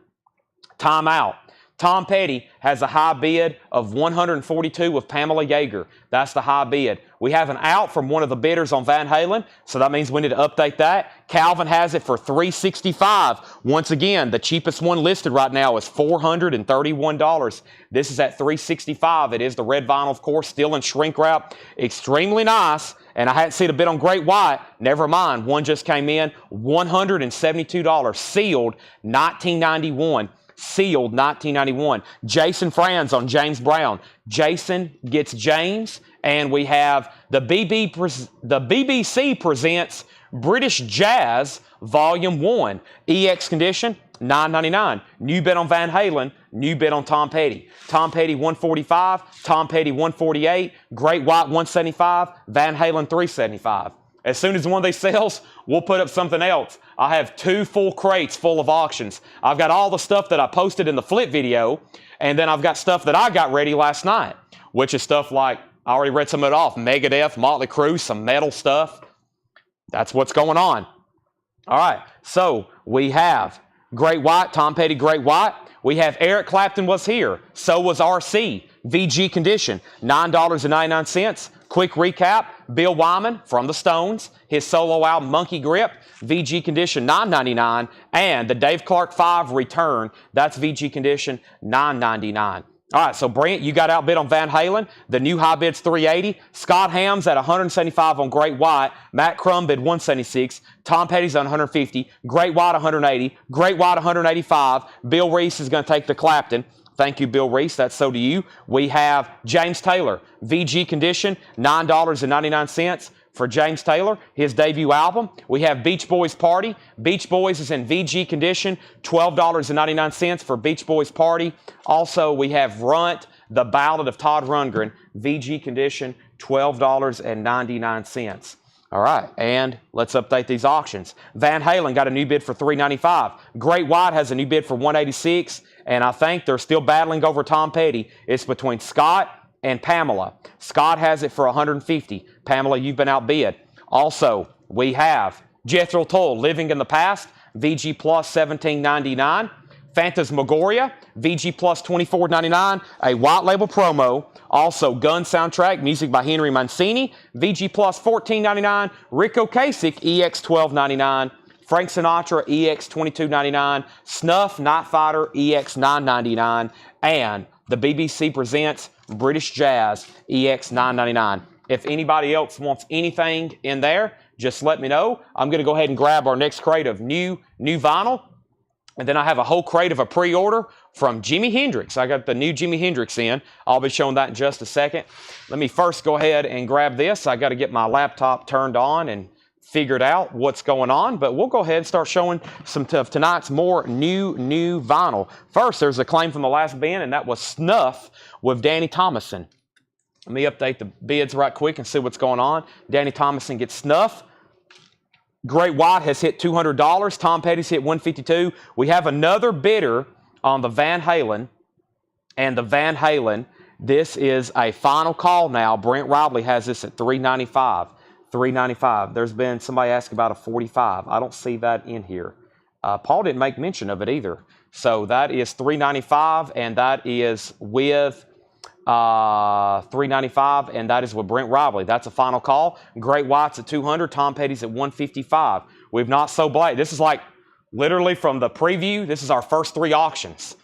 [SPEAKER 1] Time out. Tom Petty has a high bid of $142 with Pamela Yeager. That's the high bid. We have an out from one of the bidders on Van Halen, so that means we need to update that. Calvin has it for $365. Once again, the cheapest one listed right now is $431. This is at $365. It is the red vinyl, of course, still in shrink wrap. Extremely nice. And I hadn't seen a bid on Great White. Never mind. One just came in. $172. Sealed. $19.91. sealed 1991. Jason Franz on James Brown. Jason gets James, and we have the BBC presents British Jazz Volume 1. EX condition, $9.99. New bid on Van Halen, new bid on Tom Petty. Tom Petty 145, Tom Petty 148, Great White 175, Van Halen 375. As soon as one of these sells, we'll put up something else. I have 2 full crates full of auctions. I've got all the stuff that I posted in the flip video, and then I've got stuff that I got ready last night, which is stuff like, I already read some of it off, Megadeth, Motley Crue, some metal stuff. That's what's going on. All right, so we have Great White, Tom Petty, Great White. We have Eric Clapton was here. So was RC. VG condition, $9.99. Quick recap, Bill Wyman from the Stones, his solo album Monkey Grip, VG condition $9.99, and the Dave Clark 5 return, that's VG condition $9.99. All right, so Brent, you got outbid on Van Halen. The new high bid's $380. Scott Hams at $175 on Great White. Matt Crum bid $176. Tom Petty's on $150. Great White $180. Great White $185. Bill Reese is going to take the Clapton. Thank you, Bill Reese. That's so do you. We have James Taylor, VG condition, $9.99 for James Taylor, his debut album. We have Beach Boys Party. Beach Boys is in VG condition, $12.99 for Beach Boys Party. Also, we have Runt, The Ballad of Todd Rundgren, VG condition, $12.99. All right, and let's update these auctions. Van Halen got a new bid for $395. Great White has a new bid for $186, and I think they're still battling over Tom Petty. It's between Scott and Pamela. Scott has it for $150. Pamela, you've been outbid. Also, we have Jethro Tull, Living in the Past, VG plus $17.99. Phantasmagoria, VG plus $24.99, a white label promo. Also, Gun Soundtrack, music by Henry Mancini, VG plus $14.99. Rico Kasich, EX $12.99. Frank Sinatra, EX $22.99. Snuff, Night Fighter, EX $9.99. And the BBC presents British Jazz, EX $9.99. If anybody else wants anything in there, just let me know. I'm going to go ahead and grab our next crate of new vinyl. And then I have a whole crate of a pre-order from Jimi Hendrix. I got the new Jimi Hendrix in. I'll be showing that in just a second. Let me first go ahead and grab this. I got to get my laptop turned on and figured out what's going on. But we'll go ahead and start showing some of tonight's more new vinyl. First, there's a claim from the last bin, and that was Snuff with Danny Thomason. Let me update the bids right quick and see what's going on. Danny Thomason gets Snuff. Great White has hit $200. Tom Petty's hit $152. We have another bidder on the Van Halen. And the Van Halen, this is a final call now. Brent Robley has this at $395. $395. There's been somebody ask about a 45. I don't see that in here. Paul didn't make mention of it either. So that is $395, and that is with $395, and that is with Brent Robley. That's a final call. Great White's at $200. Tom Petty's at $155. We've not sold Blake. This is like literally from the preview. This is our first 3 auctions.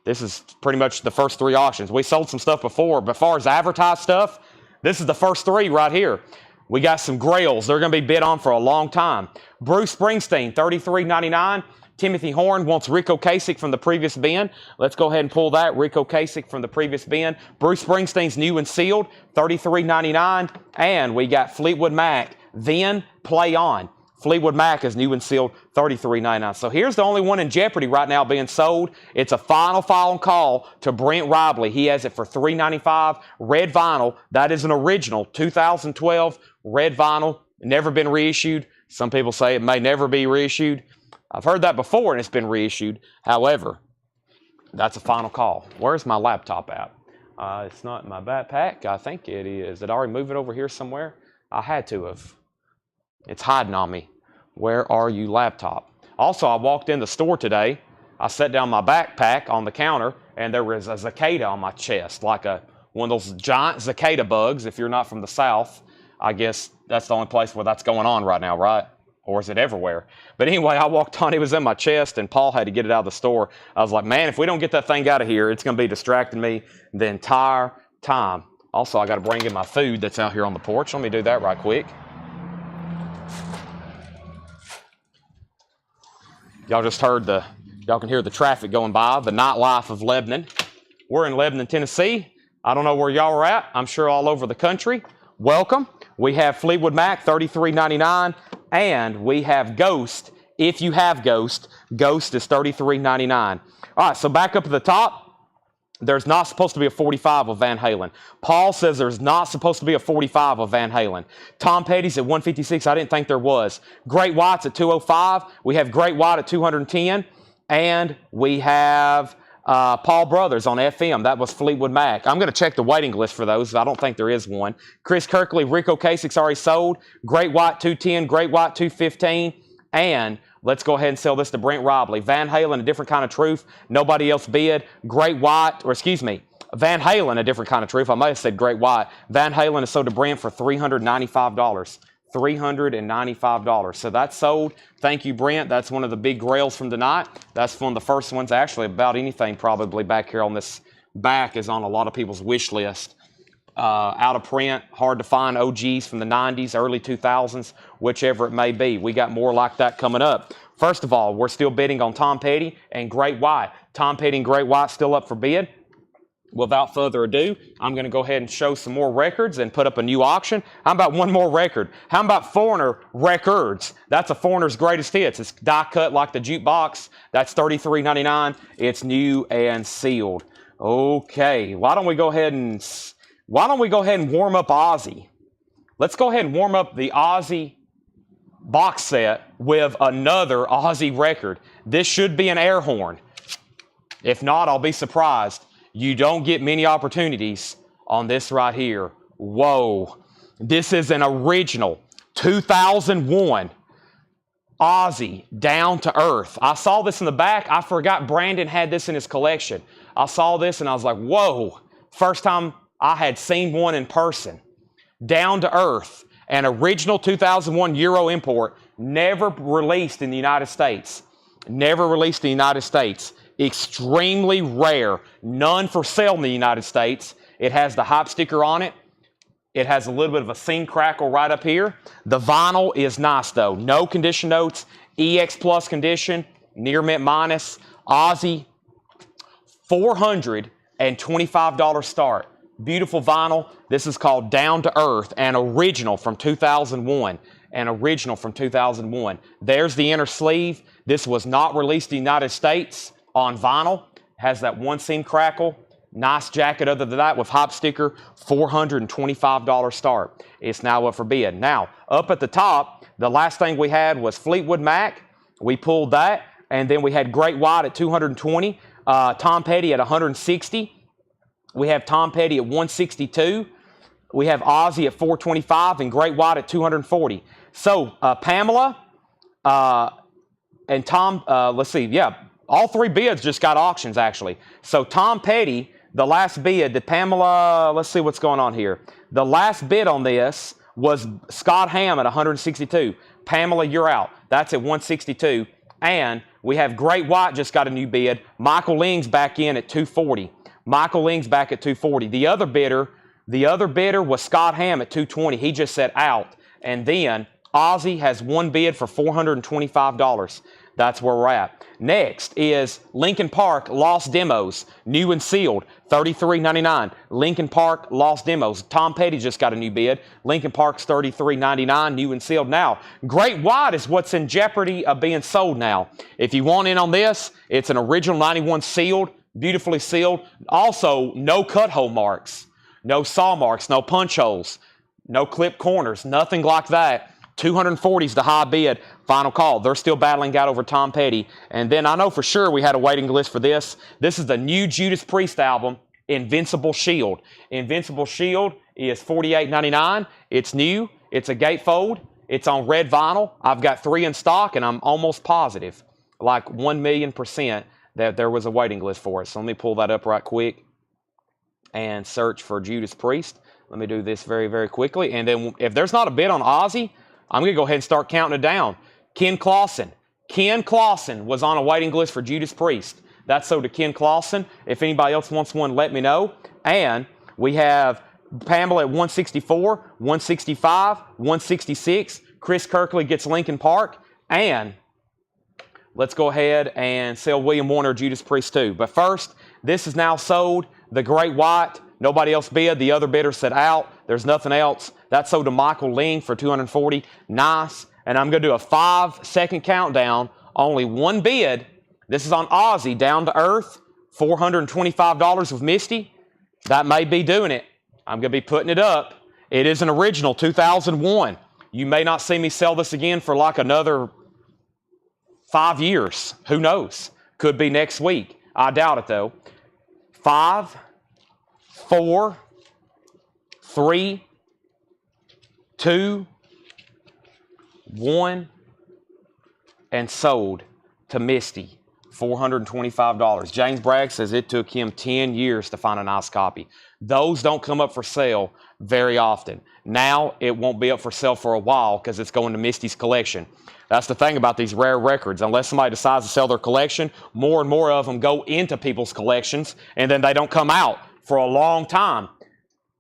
[SPEAKER 1] This is pretty much the first 3 auctions. We sold some stuff before, but as far as advertised stuff, this is the first 3 right here. We got some grails. They're going to be bid on for a long time. Bruce Springsteen, $33.99. Timothy Horn wants Rico Kasich from the previous bin. Let's go ahead and pull that. Rico Kasich from the previous bin. Bruce Springsteen's new and sealed, $33.99. And we got Fleetwood Mac, Then Play On. Fleetwood Mac is new and sealed, $33.99. So here's the only one in jeopardy right now being sold. It's a final call to Brent Robley. He has it for $395. Red vinyl. That is an original 2012 red vinyl. Never been reissued. Some people say it may never be reissued. I've heard that before and it's been reissued. However, that's a final call. Where's my laptop at? It's not in my backpack. I think it is. Did I already move it over here somewhere? I had to have. It's hiding on me. Where are you, laptop? Also, I walked in the store today. I set down my backpack on the counter and there was a cicada on my chest, like one of those giant cicada bugs. If you're not from the South, I guess that's the only place where that's going on right now, right? Or is it everywhere? But anyway, I walked on, it was in my chest, and Paul had to get it out of the store. I was like, man, if we don't get that thing out of here, it's going to be distracting me the entire time. Also, I got to bring in my food that's out here on the porch. Let me do that right quick. Y'all just heard the Y'all can hear the traffic going by, the nightlife of Lebanon. We're in Lebanon, Tennessee. I don't know where y'all are at. I'm sure all over the country. Welcome. We have Fleetwood Mac, $33.99, and we have Ghost. If you have Ghost, Ghost is $33.99. All right, so back up at the top. There's not supposed to be a 45 of Van Halen. Paul says there's not supposed to be a 45 of Van Halen. Tom Petty's at 156. I didn't think there was. Great White's at 205. We have Great White at 210. And we have Paul Brothers on FM. That was Fleetwood Mac. I'm going to check the waiting list for those. I don't think there is one. Chris Kirkley, Rico Kasich's already sold. Great White 210. Great White 215. And let's go ahead and sell this to Brent Robley. Van Halen, A Different Kind of Truth. Nobody else bid. Great White, or excuse me, Van Halen, A Different Kind of Truth. I might have said Great White. Van Halen is sold to Brent for $395. $395. So that's sold. Thank you, Brent. That's one of the big grails from tonight. That's one of the first ones, actually, about anything probably back here on this back is on a lot of people's wish list. Out of print, hard to find OGs from the 90s, early 2000s, whichever it may be. We got more like that coming up. First of all, we're still bidding on Tom Petty and Great White. Tom Petty and Great White still up for bid. Without further ado, I'm going to go ahead and show some more records and put up a new auction. How about one more record? How about Foreigner Records? That's a Foreigner's greatest hits. It's die cut like the jukebox. That's $33.99. It's new and sealed. Okay, why don't we go ahead and warm up Ozzy? Let's go ahead and warm up the Ozzy box set with another Ozzy record. This should be an air horn. If not, I'll be surprised. You don't get many opportunities on this right here. Whoa. This is an original 2001 Ozzy Down to Earth. I saw this in the back. I forgot Brandon had this in his collection. I saw this and I was like, whoa. First time I had seen one in person. Down to Earth. An original 2001 Euro import. Never released in the United States. Never released in the United States. Extremely rare. None for sale in the United States. It has the hype sticker on it. It has a little bit of a seam crackle right up here. The vinyl is nice though. No condition notes. EX Plus condition. Near mint minus. Ozzy. $425 start. Beautiful vinyl. This is called Down to Earth. An original from 2001. An original from 2001. There's the inner sleeve. This was not released in the United States. On vinyl, has that one seam crackle, nice jacket other than that with hop sticker, $425 start. It's now up for bid. Now, up at the top, the last thing we had was Fleetwood Mac. We pulled that, and then we had Great White at 220, Tom Petty at 160. We have Tom Petty at 162. We have Ozzy at 425 and Great White at 240. So, Pamela and Tom, let's see, yeah. All three bids just got auctions, actually. So Tom Petty, the last bid, the Pamela, let's see what's going on here. The last bid on this was Scott Ham at 162. Pamela, you're out. That's at 162. And we have Great White just got a new bid. Michael Ling's back in at 240. Michael Ling's back at 240. The other bidder was Scott Ham at 220. He just said out. And then Ozzy has one bid for $425. That's where we're at. Next is Linkin Park Lost Demos, new and sealed, $33.99. Linkin Park Lost Demos. Tom Petty just got a new bid. Linkin Park's $33.99, new and sealed. Now, Great White is what's in jeopardy of being sold now. If you want in on this, it's an original 91 sealed, beautifully sealed. Also, no cut hole marks, no saw marks, no punch holes, no clip corners, nothing like that. 240 is the high bid. Final call. They're still battling out over Tom Petty. And then I know for sure we had a waiting list for this. This is the new Judas Priest album, Invincible Shield. Invincible Shield is $48.99. It's new. It's a gatefold. It's on red vinyl. I've got 3 in stock, and I'm almost positive, like 1,000,000%, that there was a waiting list for it. So let me pull that up right quick and search for Judas Priest. Let me do this very, very quickly. And then if there's not a bid on Ozzy, I'm going to go ahead and start counting it down. Ken Clausen. Ken Clausen was on a waiting list for Judas Priest. That's sold to Ken Clausen. If anybody else wants one, let me know. And we have Pamela at 164, 165, 166. Chris Kirkley gets Linkin Park. And let's go ahead and sell William Warner, Judas Priest 2. But first, this is now sold. The Great White, nobody else bid. The other bidder said out. There's nothing else. That's sold to Michael Ling for $240. Nice. And I'm going to do a 5-second countdown. Only one bid. This is on Aussie, Down to Earth, $425 with Misty. That may be doing it. I'm going to be putting it up. It is an original, 2001. You may not see me sell this again for like another 5 years. Who knows? Could be next week. I doubt it though. 5, 4, 3, 2, 1, and sold to Misty. $425. James Bragg says it took him 10 years to find a nice copy. Those don't come up for sale very often. Now it won't be up for sale for a while because it's going to Misty's collection. That's the thing about these rare records. Unless somebody decides to sell their collection, more and more of them go into people's collections and then they don't come out for a long time.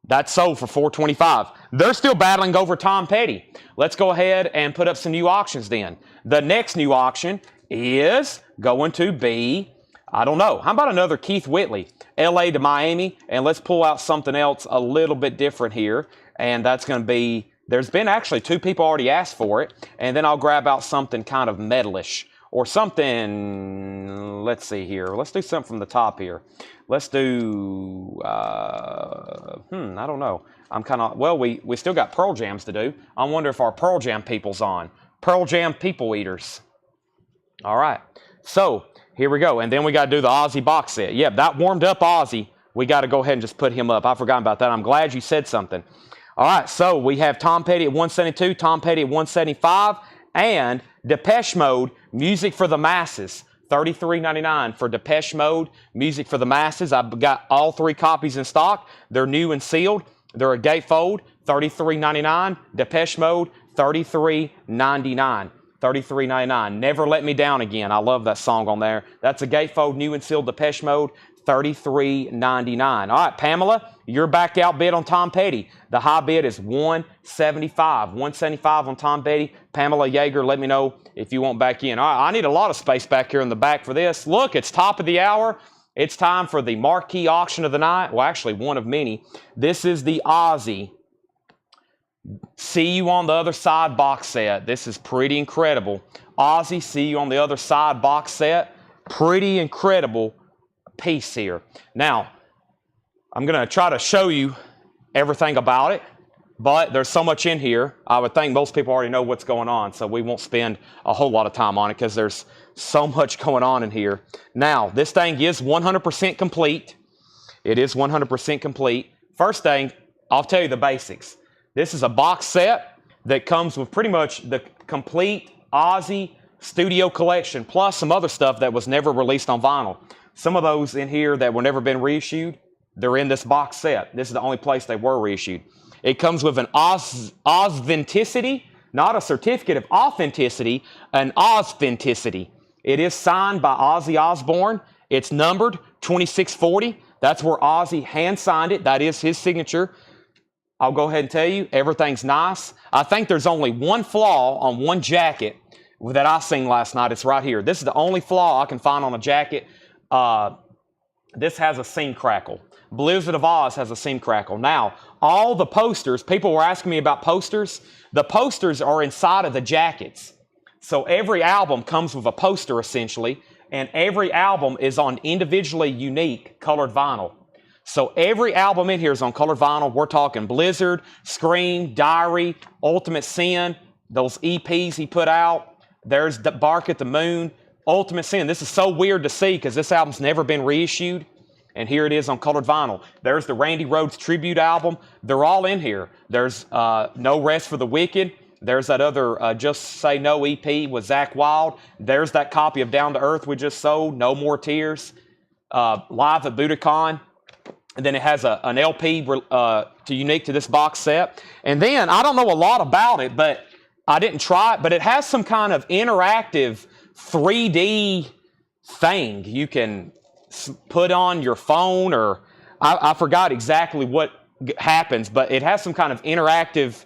[SPEAKER 1] That's sold for $425. They're still battling over Tom Petty. Let's go ahead and put up some new auctions then. The next new auction is going to be, I don't know, how about another Keith Whitley, LA to Miami, and let's pull out something else a little bit different here, and that's going to be, there's been actually 2 people already asked for it, and then I'll grab out something kind of metalish, or something, let's see here, let's do something from the top here. Let's do, I don't know. I'm kind of, well, we still got Pearl Jams to do. I wonder if our Pearl Jam people's on. Pearl Jam people eaters. All right, so here we go. And then we got to do the Ozzy box set. Yep, that warmed up Ozzy. We got to go ahead and just put him up. I forgot about that. I'm glad you said something. All right, so we have Tom Petty at 172, Tom Petty at 175, and Depeche Mode, Music for the Masses, $33.99 for Depeche Mode, Music for the Masses. I've got all 3 copies in stock. They're new and sealed. They're a gatefold, $33.99. Depeche Mode, $33.99. $33.99. Never Let Me Down Again. I love that song on there. That's a gatefold, new and sealed Depeche Mode, $33.99. All right, Pamela, your back out bid on Tom Petty. The high bid is $175. $175 on Tom Petty. Pamela Yeager, let me know if you want back in. All right, I need a lot of space back here in the back for this. Look, it's top of the hour. It's time for the marquee auction of the night. Well, actually, one of many. This is the Ozzy See You on the Other Side box set. This is pretty incredible. Ozzy, See You on the Other Side box set. Pretty incredible piece here. Now, I'm going to try to show you everything about it, but there's so much in here. I would think most people already know what's going on, so we won't spend a whole lot of time on it because there's so much going on in here. Now, this thing is 100% complete. It is 100% complete. First thing, I'll tell you the basics. This is a box set that comes with pretty much the complete Ozzy studio collection, plus some other stuff that was never released on vinyl. Some of those in here that were never been reissued, they're in this box set. This is the only place they were reissued. It comes with an authenticity, not a certificate of authenticity, an authenticity. It is signed by Ozzy Osbourne. It's numbered 2640. That's where Ozzy hand signed it. That is his signature. I'll go ahead and tell you, everything's nice. I think there's only one flaw on one jacket that I seen last night. It's right here. This is the only flaw I can find on a jacket. This has a seam crackle. Blizzard of Oz has a seam crackle. Now, all the posters, people were asking me about posters. The posters are inside of the jackets. So every album comes with a poster essentially, and every album is on individually unique colored vinyl. So every album in here is on colored vinyl. We're talking Blizzard, Scream, Diary, Ultimate Sin, those EPs he put out. There's Bark at the Moon, Ultimate Sin. This is so weird to see because this album's never been reissued. And here it is on colored vinyl. There's the Randy Rhoads tribute album. They're all in here. There's No Rest for the Wicked. There's that other Just Say No EP with Zakk Wylde. There's that copy of Down to Earth we just sold, No More Tears. Live at Budokan. And then it has an LP unique to this box set. And then, I don't know a lot about it, but I didn't try it, but it has some kind of interactive 3D thing you can put on your phone, or I forgot exactly what happens, but it has some kind of interactive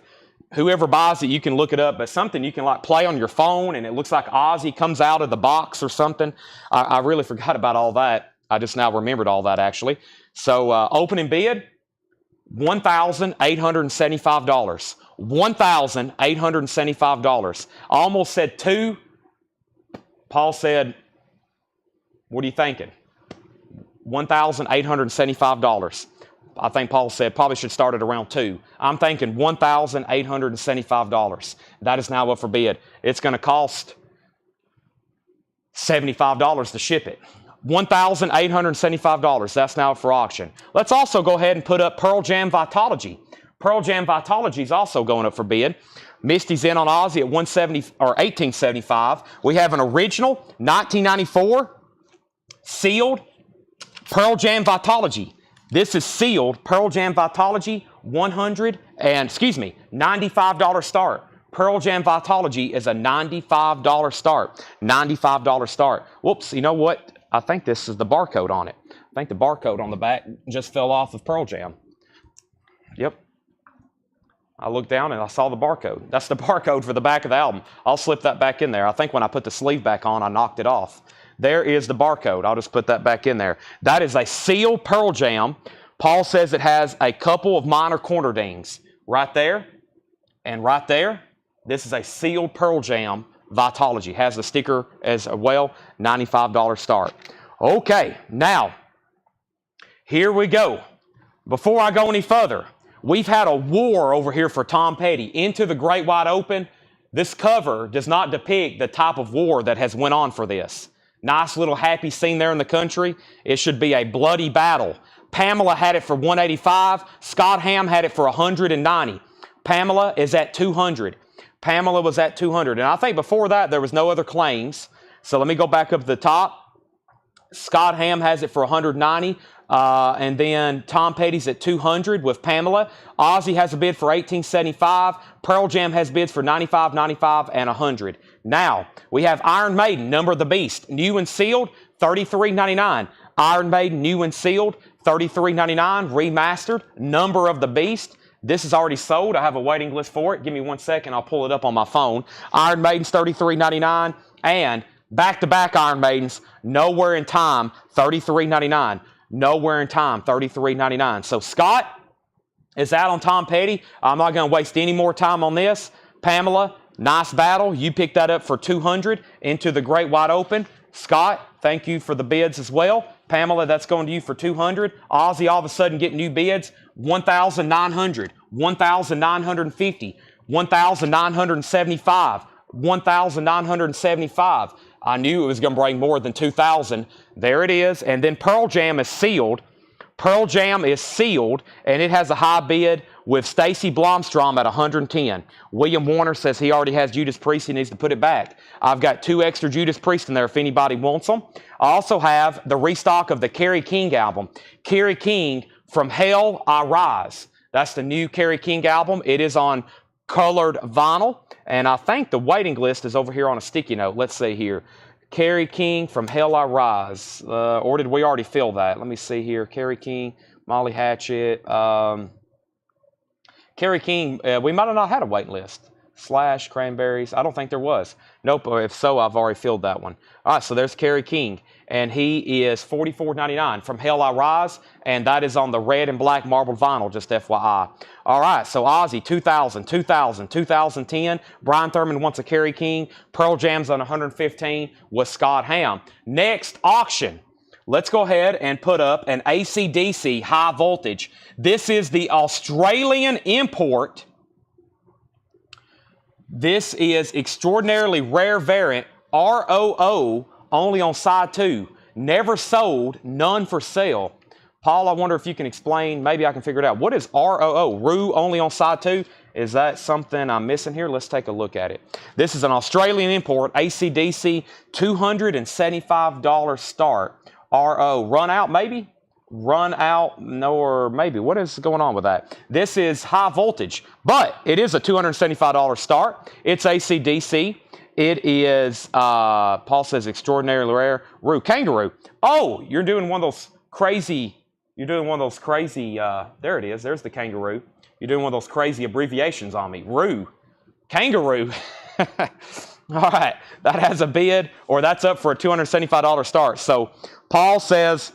[SPEAKER 1] whoever buys it, you can look it up, but something you can like play on your phone and it looks like Ozzy comes out of the box or something. I really forgot about all that. I just now remembered all that actually. So opening bid, $1,875. $1,875. I almost said two. Paul said, what are you thinking? $1,875. I think Paul said probably should start at around two. I'm thinking $1,875. That is now up for bid. It's going to cost $75 to ship it. $1,875. That's now up for auction. Let's also go ahead and put up Pearl Jam Vitology. Pearl Jam Vitology is also going up for bid. Misty's in on Ozzy at $1875. We have an original 1994 sealed Pearl Jam Vitology. This is sealed Pearl Jam Vitology, $95 start. Pearl Jam Vitology is a $95 start. $95 start. Whoops, you know what? I think this is the barcode on it. I think the barcode on the back just fell off of Pearl Jam. Yep. I looked down and I saw the barcode. That's the barcode for the back of the album. I'll slip that back in there. I think when I put the sleeve back on, I knocked it off. There is the barcode. I'll just put that back in there. That is a sealed Pearl Jam. Paul says it has a couple of minor corner dings. Right there and right there. This is a sealed Pearl Jam Vitology. Has the sticker as well. $95 start. Okay, now, here we go. Before I go any further, we've had a war over here for Tom Petty. Into the Great Wide Open. This cover does not depict the type of war that has went on for this. Nice little happy scene there in the country. It should be a bloody battle. Pamela had it for 185. Scott Ham had it for 190. Pamela is at 200. Pamela was at 200. And I think before that there was no other claims. So let me go back up to the top. Scott Ham has it for 190. And then Tom Petty's at 200 with Pamela. Ozzy has a bid for 1875. Pearl Jam has bids for 95, 95, and 100. Now, we have Iron Maiden, Number of the Beast, new and sealed, $33.99. Iron Maiden, new and sealed, $33.99, remastered, Number of the Beast. This is already sold. I have a waiting list for it. Give me 1 second. I'll pull it up on my phone. Iron Maiden's $33.99. And back-to-back Iron Maidens, Nowhere in Time, $33.99. Nowhere in Time, $33.99. So Scott is out on Tom Petty. I'm not going to waste any more time on this. Pamela, nice battle. You picked that up for 200 into the Great Wide Open. Scott, thank you for the bids as well. Pamela, that's going to you for 200. Ozzy all of a sudden getting new bids. 1,900, 1,950, 1,975, 1,975. I knew it was going to bring more than 2,000. There it is. And then Pearl Jam is sealed. Pearl Jam is sealed, and it has a high bid with Stacy Blomstrom at 110. William Warner says he already has Judas Priest. He needs to put it back. I've got 2 extra Judas Priest in there if anybody wants them. I also have the restock of the Kerry King album. Kerry King, From Hell I Rise. That's the new Kerry King album. It is on colored vinyl, and I think the waiting list is over here on a sticky note. Let's see here. Kerry King, From Hell I Rise. Or did we already fill that? Let me see here. Kerry King, Molly Hatchet. Kerry King, we might have not had a waiting list. Slash, Cranberries. I don't think there was. Nope. If so, I've already filled that one. All right, so there's Kerry King. And he is $44.99 From Hell I Rise. And that is on the red and black marbled vinyl, just FYI. All right, so Ozzy, 2000, 2000, 2010. Brian Thurman wants a Kerry King. Pearl Jam's on 115 with Scott Ham. Next auction. Let's go ahead and put up an AC/DC high voltage. This is the Australian import. This is extraordinarily rare variant, ROO, only on side 2. Never sold, none for sale. Paul, I wonder if you can explain, maybe I can figure it out. What is ROO? ROO only on side 2? Is that something I'm missing here? Let's take a look at it. This is an Australian import, AC/DC, $275 start. RO, run out maybe? Run out, no, or maybe. What is going on with that? This is high voltage, but it is a $275 start. It's AC/DC. It is, Paul says, extraordinarily rare. Kangaroo. Oh, you're doing one of those crazy, there it is. There's the kangaroo. You're doing one of those crazy abbreviations on me. Roo. Kangaroo. All right, that has a bid, or that's up for a $275 start. So Paul says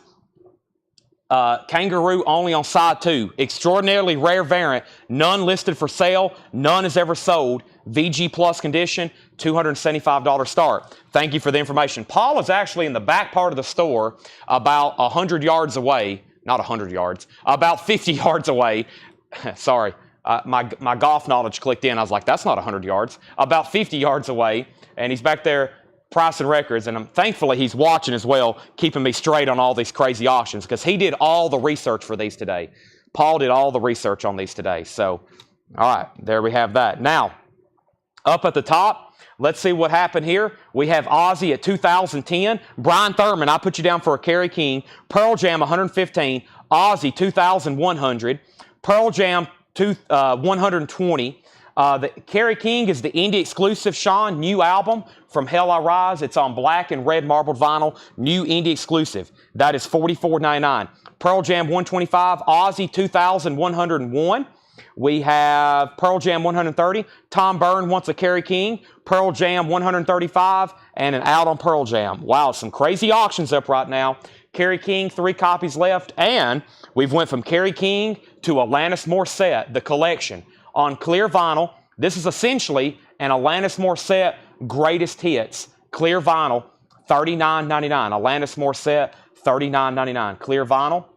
[SPEAKER 1] kangaroo only on side 2. Extraordinarily rare variant. None listed for sale. None is ever sold. VG plus condition. $275 start. Thank you for the information. Paul is actually in the back part of the store, about 100 yards away. Not 100 yards. About 50 yards away. Sorry. My golf knowledge clicked in. I was like, that's not 100 yards. About 50 yards away. And he's back there pricing records. And thankfully, he's watching as well, keeping me straight on all these crazy auctions, because he did all the research for these today. Paul did all the research on these today. So, all right, there we have that. Now, up at the top, let's see what happened here. We have Aussie at 2010. Brian Thurman, I put you down for a Kerry King. Pearl Jam 115. Aussie 2100. Pearl Jam 120. The Kerry King is the indie exclusive, Sean, new album from Hell I Rise. It's on black and red marbled vinyl, new indie exclusive. That is $44.99. Pearl Jam 125, Aussie 2101. We have Pearl Jam 130. Tom Byrne wants a Kerry King. Pearl Jam 135 and an out on Pearl Jam. Wow, some crazy auctions up right now. Kerry King, 3 copies left. And we've went from Kerry King to Alanis Morissette, the collection, on clear vinyl. This is essentially an Alanis Morissette greatest hits. Clear vinyl, $39.99. Alanis Morissette, $39.99. Clear vinyl.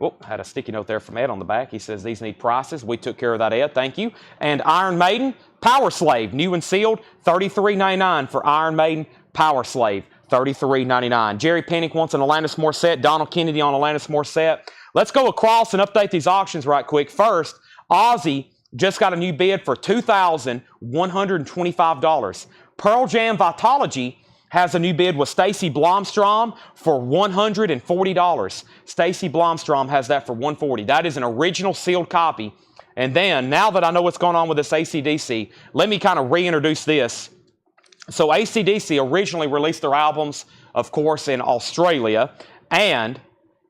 [SPEAKER 1] Oh, had a sticky note there from Ed on the back. He says these need prices. We took care of that, Ed. Thank you. And Iron Maiden, Power Slave, new and sealed, $33.99 for Iron Maiden, Power Slave, $33.99. Jerry Pennick wants an Alanis Morissette. Donald Kennedy on Alanis Morissette. Let's go across and update these auctions right quick. First, Aussie just got a new bid for $2,125. Pearl Jam Vitology has a new bid with Stacy Blomstrom for $140. Stacy Blomstrom has that for $140. That is an original sealed copy. And then, now that I know what's going on with this AC/DC, let me kind of reintroduce this. So AC/DC originally released their albums, of course, in Australia, and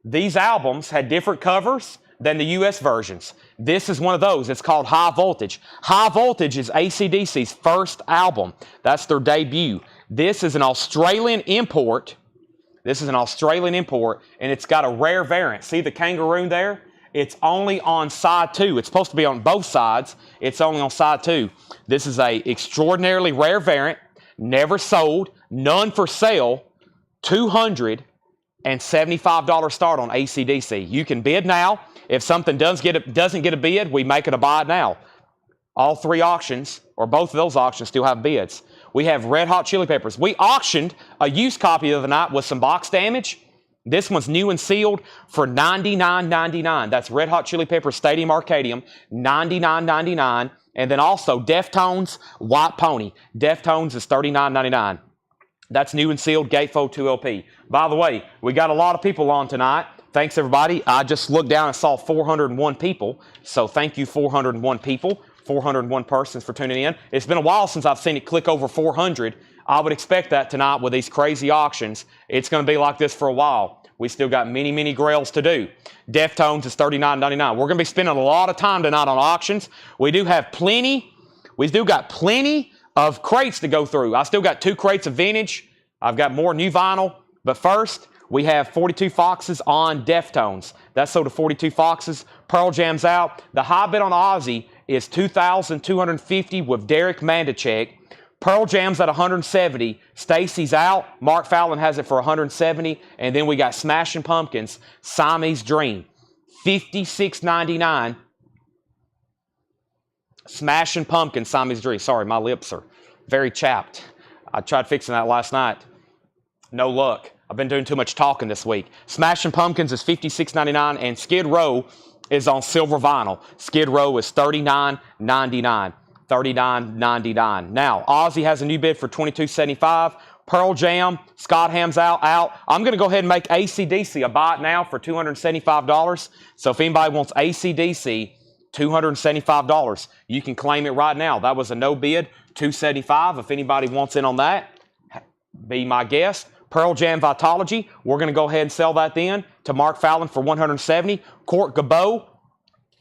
[SPEAKER 1] these albums had different covers than the U.S. versions. This is one of those. It's called High Voltage. High Voltage is AC/DC's first album. That's their debut. This is an Australian import. And it's got a rare variant. See the kangaroo there? It's only on side 2. It's supposed to be on both sides. It's only on side 2. This is a extraordinarily rare variant, never sold, none for sale, $275 start on AC/DC. You can bid now. If something doesn't get a bid, we make it a buy now. All 3 auctions, or both of those auctions, still have bids. We have Red Hot Chili Peppers. We auctioned a used copy the other night with some box damage. This one's new and sealed for $99.99. That's Red Hot Chili Peppers Stadium Arcadium, $99.99. And then also Deftones White Pony. Deftones is $39.99. That's new and sealed Gatefold 2LP. By the way, we got a lot of people on tonight. Thanks, everybody. I just looked down and saw 401 people. So thank you, 401 people, 401 persons for tuning in. It's been a while since I've seen it click over 400. I would expect that tonight with these crazy auctions. It's going to be like this for a while. We still got many, many grails to do. Deftones is $39.99. We're going to be spending a lot of time tonight on auctions. We do got plenty of crates to go through. I still got 2 crates of vintage. I've got more new vinyl. But first, we have 42 Foxes on Deftones. That's sold to 42 Foxes. Pearl Jam's out. The high bid on Aussie is $2,250 with Derek Mandachek. Pearl Jam's at $170. Stacy's out. Mark Fallon has it for $170. And then we got Smashing Pumpkins, Siamese Dream, $56.99. Smashing Pumpkins, Siamese Dream. Sorry, my lips are very chapped. I tried fixing that last night. No luck. I've been doing too much talking this week. Smashing Pumpkins is $56.99, and Skid Row is on silver vinyl. Skid Row is $39.99. $39.99. Now, Aussie has a new bid for $22.75. Pearl Jam, Scott Ham's out. I'm going to go ahead and make AC/DC a buy it now for $275. So if anybody wants AC/DC, $275. You can claim it right now. That was a no bid, $275. If anybody wants in on that, be my guest. Pearl Jam Vitology, we're going to go ahead and sell that then to Mark Fallon for $170. Court Gabot,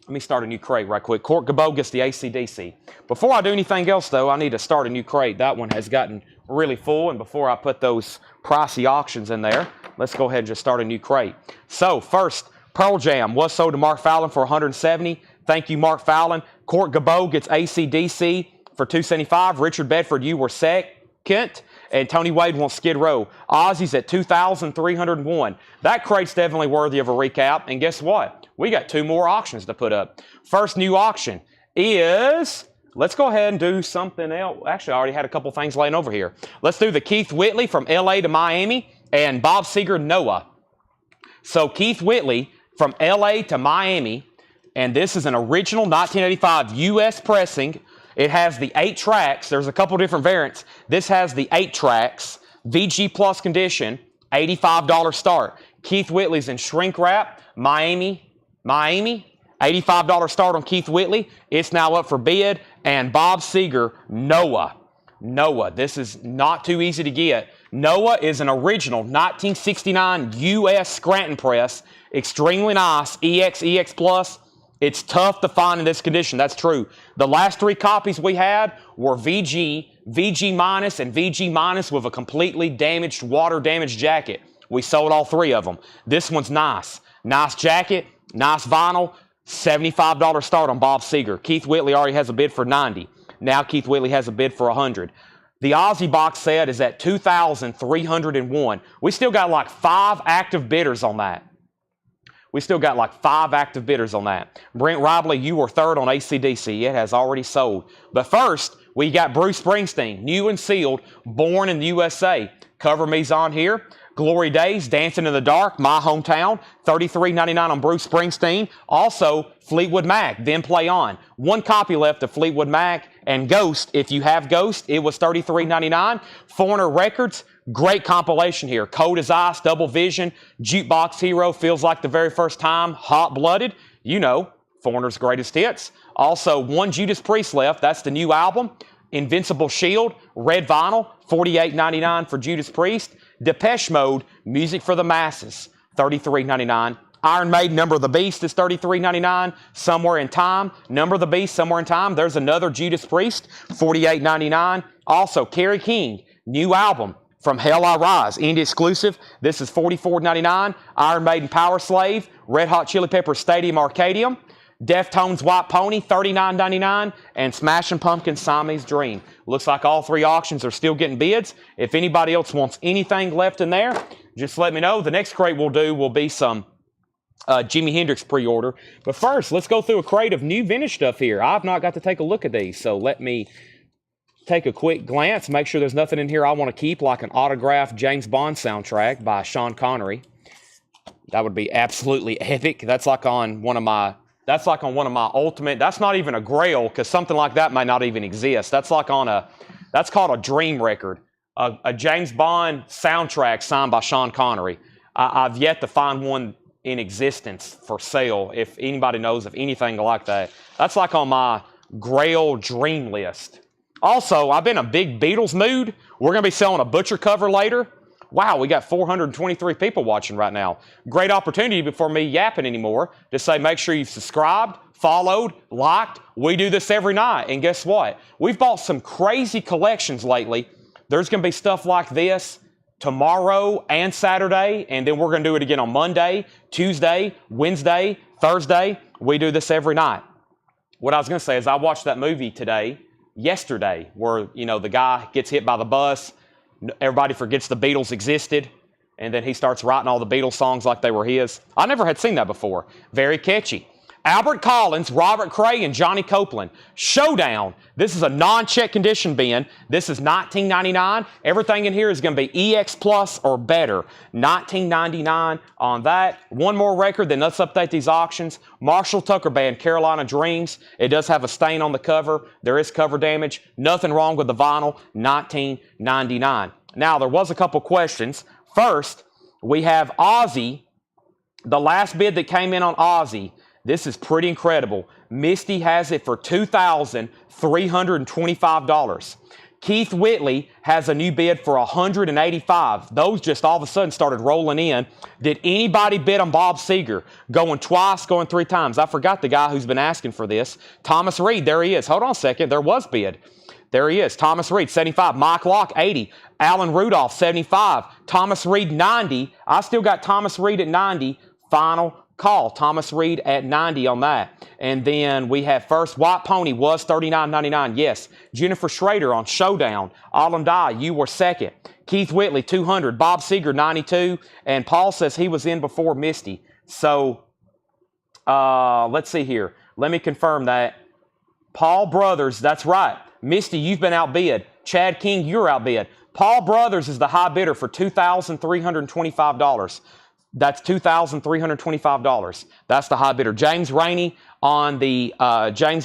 [SPEAKER 1] Let me start a new crate right quick. Court Gabo gets the AC/DC. Before I do anything else, though, I need to start a new crate. That one has gotten really full, and before I put those pricey auctions in there, let's go ahead and just start a new crate. So, first, Pearl Jam was sold to Mark Fallon for $170. Thank you, Mark Fallon. Court Gabo gets AC/DC for $275. Richard Bedford, you were second. And Tony Wade wants Skid Row. Ozzy's at $2,301. That crate's definitely worthy of a recap. And guess what? We got 2 more auctions to put up. First new auction is, let's go ahead and do something else. Actually, I already had a couple things laying over here. Let's do the Keith Whitley from LA to Miami and Bob Seger Noah. So Keith Whitley from LA to Miami, and this is an original 1985 US pressing. It has the 8 tracks. There's a couple different variants. This has the 8 tracks, VG Plus condition, $85 start. Keith Whitley's in shrink wrap, Miami, $85 start on Keith Whitley. It's now up for bid. And Bob Seger, Noah. This is not too easy to get. Noah is an original 1969 US Scranton press, extremely nice, EX Plus. It's tough to find in this condition. That's true. The last 3 copies we had were VG, VG minus, and VG minus with a completely damaged, water-damaged jacket. We sold all 3 of them. This one's nice. Nice jacket, nice vinyl, $75 start on Bob Seger. Keith Whitley already has a bid for $90. Now Keith Whitley has a bid for $100. The Ozzy box set is at $2,301. We still got like 5 active bidders on that. Brent Robley, you were third on AC/DC. It has already sold. But first, we got Bruce Springsteen, new and sealed, born in the USA. Cover me's on here. Glory Days, Dancing in the Dark, My Hometown, $33.99 on Bruce Springsteen. Also, Fleetwood Mac, Then Play On. 1 copy left of Fleetwood Mac. And Ghost, if you have Ghost, it was $33.99. Foreigner Records, great compilation here. Cold as Ice, Double Vision, Jukebox Hero, Feels Like the Very First Time, Hot Blooded, you know, Foreigner's greatest hits. Also, 1 Judas Priest left, that's the new album. Invincible Shield, red vinyl, $48.99 for Judas Priest. Depeche Mode, Music for the Masses, $33.99. Iron Maiden, Number of the Beast is $33.99. Somewhere in Time, Number of the Beast, Somewhere in Time. There's another Judas Priest, $48.99. Also, Kerry King, new album, From Hell I Rise, indie exclusive. This is $44.99. Iron Maiden, Power Slave, Red Hot Chili Peppers Stadium Arcadium. Deftones White Pony, $39.99, and Smashing Pumpkins Siamese Dream. Looks like all 3 auctions are still getting bids. If anybody else wants anything left in there, just let me know. The next crate we'll do will be some Jimi Hendrix pre-order. But first, let's go through a crate of new vintage stuff here. I've not got to take a look at these, so let me take a quick glance, make sure there's nothing in here I want to keep, like an autographed James Bond soundtrack by Sean Connery. That would be absolutely epic. That's like on one of my ultimate, that's not even a grail, because something like that may not even exist. That's like that's called a dream record. A James Bond soundtrack signed by Sean Connery. I've yet to find one in existence for sale. If anybody knows of anything like that, that's like on my grail dream list. Also, I've been in a big Beatles mood. We're going to be selling a butcher cover later. Wow, we got 423 people watching right now. Great opportunity before me yapping anymore to say make sure you've subscribed, followed, liked. We do this every night. And guess what? We've bought some crazy collections lately. There's going to be stuff like this tomorrow and Saturday, and then we're going to do it again on Monday, Tuesday, Wednesday, Thursday. We do this every night. What I was going to say is I watched that movie yesterday, where, you know, the guy gets hit by the bus. Everybody forgets the Beatles existed, and then he starts writing all the Beatles songs like they were his. I never had seen that before. Very catchy. Albert Collins, Robert Cray, and Johnny Copeland. Showdown. This is a non-check condition bin. This is $19.99. Everything in here is going to be EX Plus or better. $19.99 on that. One more record, then let's update these auctions. Marshall Tucker Band, Carolina Dreams. It does have a stain on the cover. There is cover damage. Nothing wrong with the vinyl. $19.99. Now, there was a couple questions. First, we have Ozzy. The last bid that came in on Ozzy, this is pretty incredible. Misty has it for $2,325. Keith Whitley has a new bid for 185. Those just all of a sudden started rolling in. Did anybody bid on Bob Seger? Going twice, going 3 times. I forgot the guy who's been asking for this. Thomas Reed, there he is. Hold on a second. There was bid. There he is. Thomas Reed, 75. Mike Locke, 80. Alan Rudolph, 75. Thomas Reed, 90. I still got Thomas Reed at 90. Final call. Thomas Reed at 90 on that. And then we have first White Pony was $39.99. Yes. Jennifer Schrader on Showdown. Autumn Dye, you were second. Keith Whitley, 200. Bob Seger, 92. And Paul says he was in before Misty. So, let's see here. Let me confirm that. Paul Brothers, that's right. Misty, you've been outbid. Chad King, you're outbid. Paul Brothers is the high bidder for $2,325. That's $2,325. That's the high bidder. James Rainey on the Deftones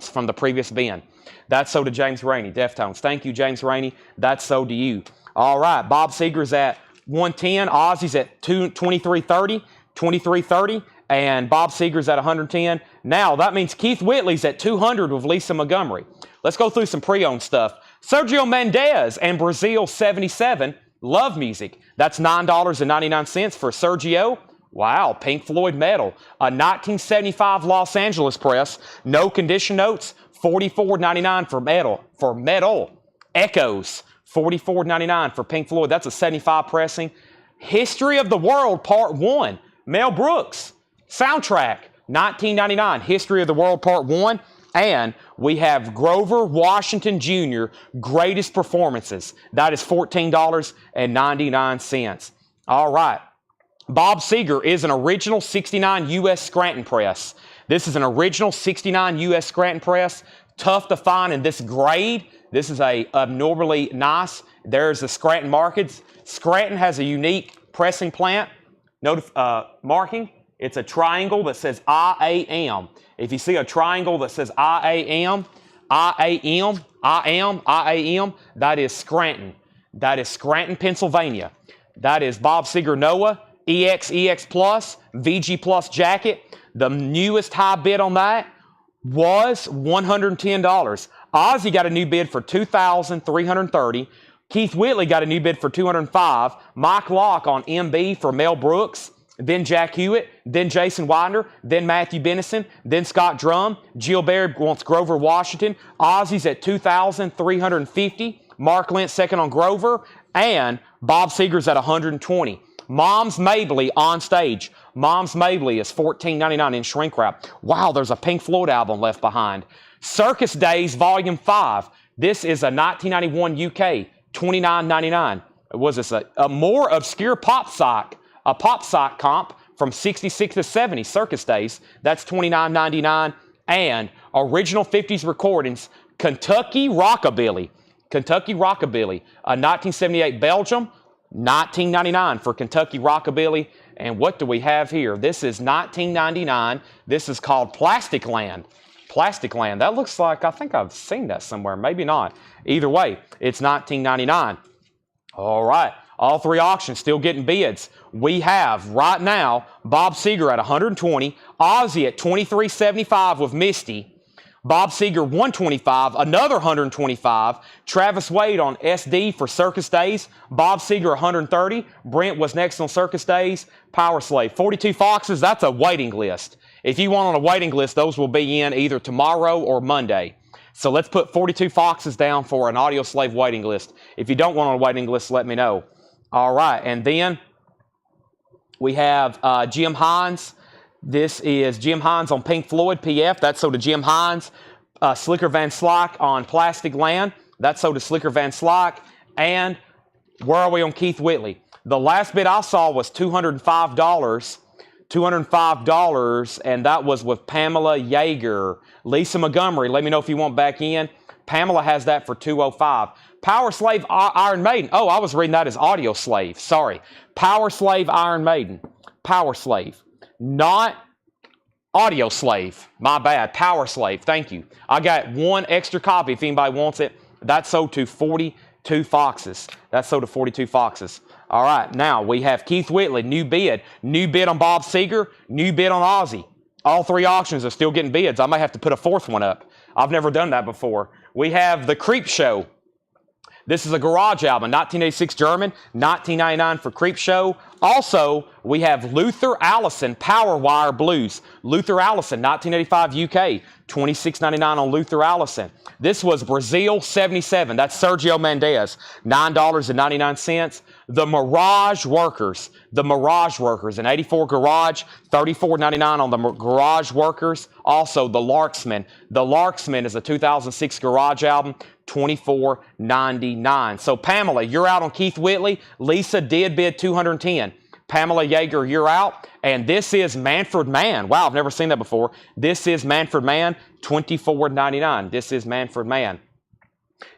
[SPEAKER 1] from the previous bin. That's sold to James Rainey, Deftones. Thank you, James Rainey. That's sold to you. All right, Bob Seger's at 110. Ozzy's at 2330, and Bob Seger's at 110. Now that means Keith Whitley's at 200 with Lisa Montgomery. Let's go through some pre-owned stuff. Sergio Mendes and Brazil 77. Love Music. That's $9.99 for Sergio. Wow, Pink Floyd Metal. A 1975 Los Angeles press. No condition notes. $44.99 for Metal. For Metal. Echoes. $44.99 for Pink Floyd. That's a 75 pressing. History of the World Part 1. Mel Brooks. Soundtrack. $19.99. History of the World Part 1. And we have Grover Washington Jr. Greatest Performances. That is $14.99. All right. Bob Seger is an original 69 U.S. Scranton press. This is an original 69 U.S. Scranton press. Tough to find in this grade. This is a abnormally nice. There's the Scranton markings. Scranton has a unique pressing plant. Marking. It's a triangle that says I-A-M. If you see a triangle that says I-A-M, I-A-M, I-am, I-A-M, that is Scranton. That is Scranton, Pennsylvania. That is Bob Seger Noah, EX Plus, VG Plus jacket. The newest high bid on that was $110. Ozzy got a new bid for $2,330. Keith Whitley got a new bid for $205. Mike Locke on MB for Mel Brooks. Then Jack Hewitt, then Jason Widener, then Matthew Benison, then Scott Drum. Jill Baird wants Grover Washington. Ozzy's at $2,350. Mark Lentz second on Grover. And Bob Seger's at $120. Mom's Mabley on stage. Mom's Mabley is $14.99 in shrink wrap. Wow, there's a Pink Floyd album left behind. Circus Days Volume 5. This is a 1991 UK, $29.99. Was this a more obscure pop sock? A pop sock comp from 66 to 70, Circus Days. That's $29.99. And original 50s recordings, Kentucky Rockabilly. Kentucky Rockabilly. A 1978 Belgium, $19.99 for Kentucky Rockabilly. And what do we have here? This is $19.99. This is called Plastic Land. Plastic Land. That looks like, I think I've seen that somewhere. Maybe not. Either way, it's $19.99. All right. All 3 auctions still getting bids. We have right now Bob Seger at $120, Ozzy at $23.75 with Misty, Bob Seger $125, another $125, Travis Wade on SD for Circus Days, Bob Seger $130, Brent was next on Circus Days, Power Slave 42 Foxes. That's a waiting list. If you want on a waiting list, those will be in either tomorrow or Monday. So let's put 42 Foxes down for an Audio Slave waiting list. If you don't want on a waiting list, let me know. All right, and then we have Jim Hines. This is Jim Hines on Pink Floyd PF. That's sold to Jim Hines. Slicker Van Slyke on Plastic Land. That's sold to Slicker Van Slyke. And where are we on Keith Whitley? The last bid I saw was $205. $205, and that was with Pamela Yeager. Lisa Montgomery, let me know if you want back in. Pamela has that for $205. Power Slave Iron Maiden. Oh, I was reading that as Audio Slave. Sorry. Power Slave Iron Maiden. Power Slave. Not Audio Slave. My bad. Power Slave. Thank you. I got 1 extra copy if anybody wants it. That's sold to 42 Foxes. That's sold to 42 Foxes. All right. Now we have Keith Whitley. New bid. New bid on Bob Seger. New bid on Ozzy. All three auctions are still getting bids. I may have to put a fourth one up. I've never done that before. We have The Creep Show. This is a garage album, 1986 German, $19.99 for Creep Show. Also, we have Luther Allison, Power Wire Blues. Luther Allison, 1985 UK, $26.99 on Luther Allison. This was Brazil 77. That's Sergio Mendes, $9.99. The Mirage Workers. The Mirage Workers, an 84 Garage, $34.99 on the Garage Workers. Also, The Larksman. The Larksman is a 2006 Garage album, $24.99. So, Pamela, you're out on Keith Whitley. Lisa did bid $210. Pamela Yeager, you're out. And this is Manfred Mann. Wow, I've never seen that before. This is Manfred Mann, $24.99. This is Manfred Mann.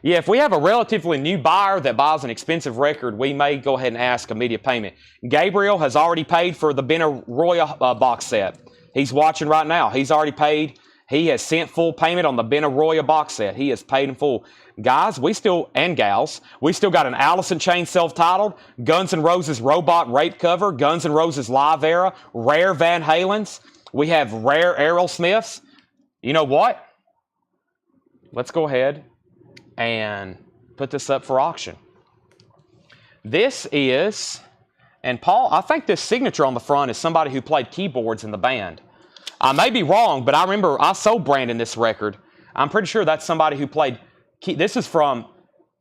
[SPEAKER 1] Yeah, if we have a relatively new buyer that buys an expensive record, we may go ahead and ask immediate payment. Gabriel has already paid for the Benaroya box set. He's watching right now. He's already paid. He has sent full payment on the Benaroya box set. He has paid in full. Guys, and gals, we still got an Alice in Chains self-titled, Guns N' Roses Robot Rape cover, Guns N' Roses Live Era, Rare Van Halen's. We have Rare Aerosmiths. You know what? Let's go ahead and put this up for auction. This is, and Paul, I think this signature on the front is somebody who played keyboards in the band. I may be wrong, but I remember I sold Brandon this record. I'm pretty sure that's somebody who played this is from,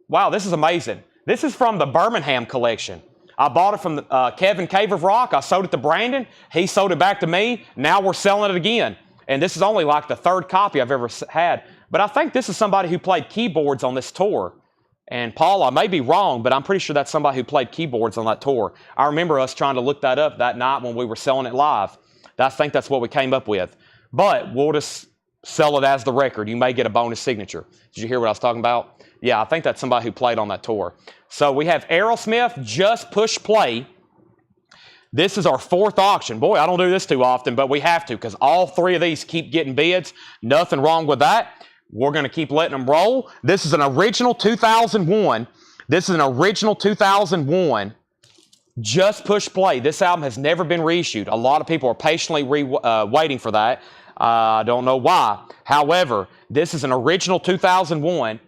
[SPEAKER 1] wow, this is amazing. This is from the Birmingham collection. I bought it from Kevin Cave of Rock. I sold it to Brandon. He sold it back to me. Now we're selling it again. And this is only like the third copy I've ever had. But I think this is somebody who played keyboards on this tour. And Paul, I may be wrong, but I'm pretty sure that's somebody who played keyboards on that tour. I remember us trying to look that up that night when we were selling it live. I think that's what we came up with. But we'll just sell it as the record. You may get a bonus signature. Did you hear what I was talking about? Yeah, I think that's somebody who played on that tour. So we have Aerosmith, Just Push Play. This is our fourth auction. Boy, I don't do this too often, but we have to because all three of these keep getting bids. Nothing wrong with that. We're going to keep letting them roll. This is an original 2001. This is an original 2001 Just Push Play. This album has never been reissued. A lot of people are patiently waiting for that. I don't know why. However, this is an original 2001,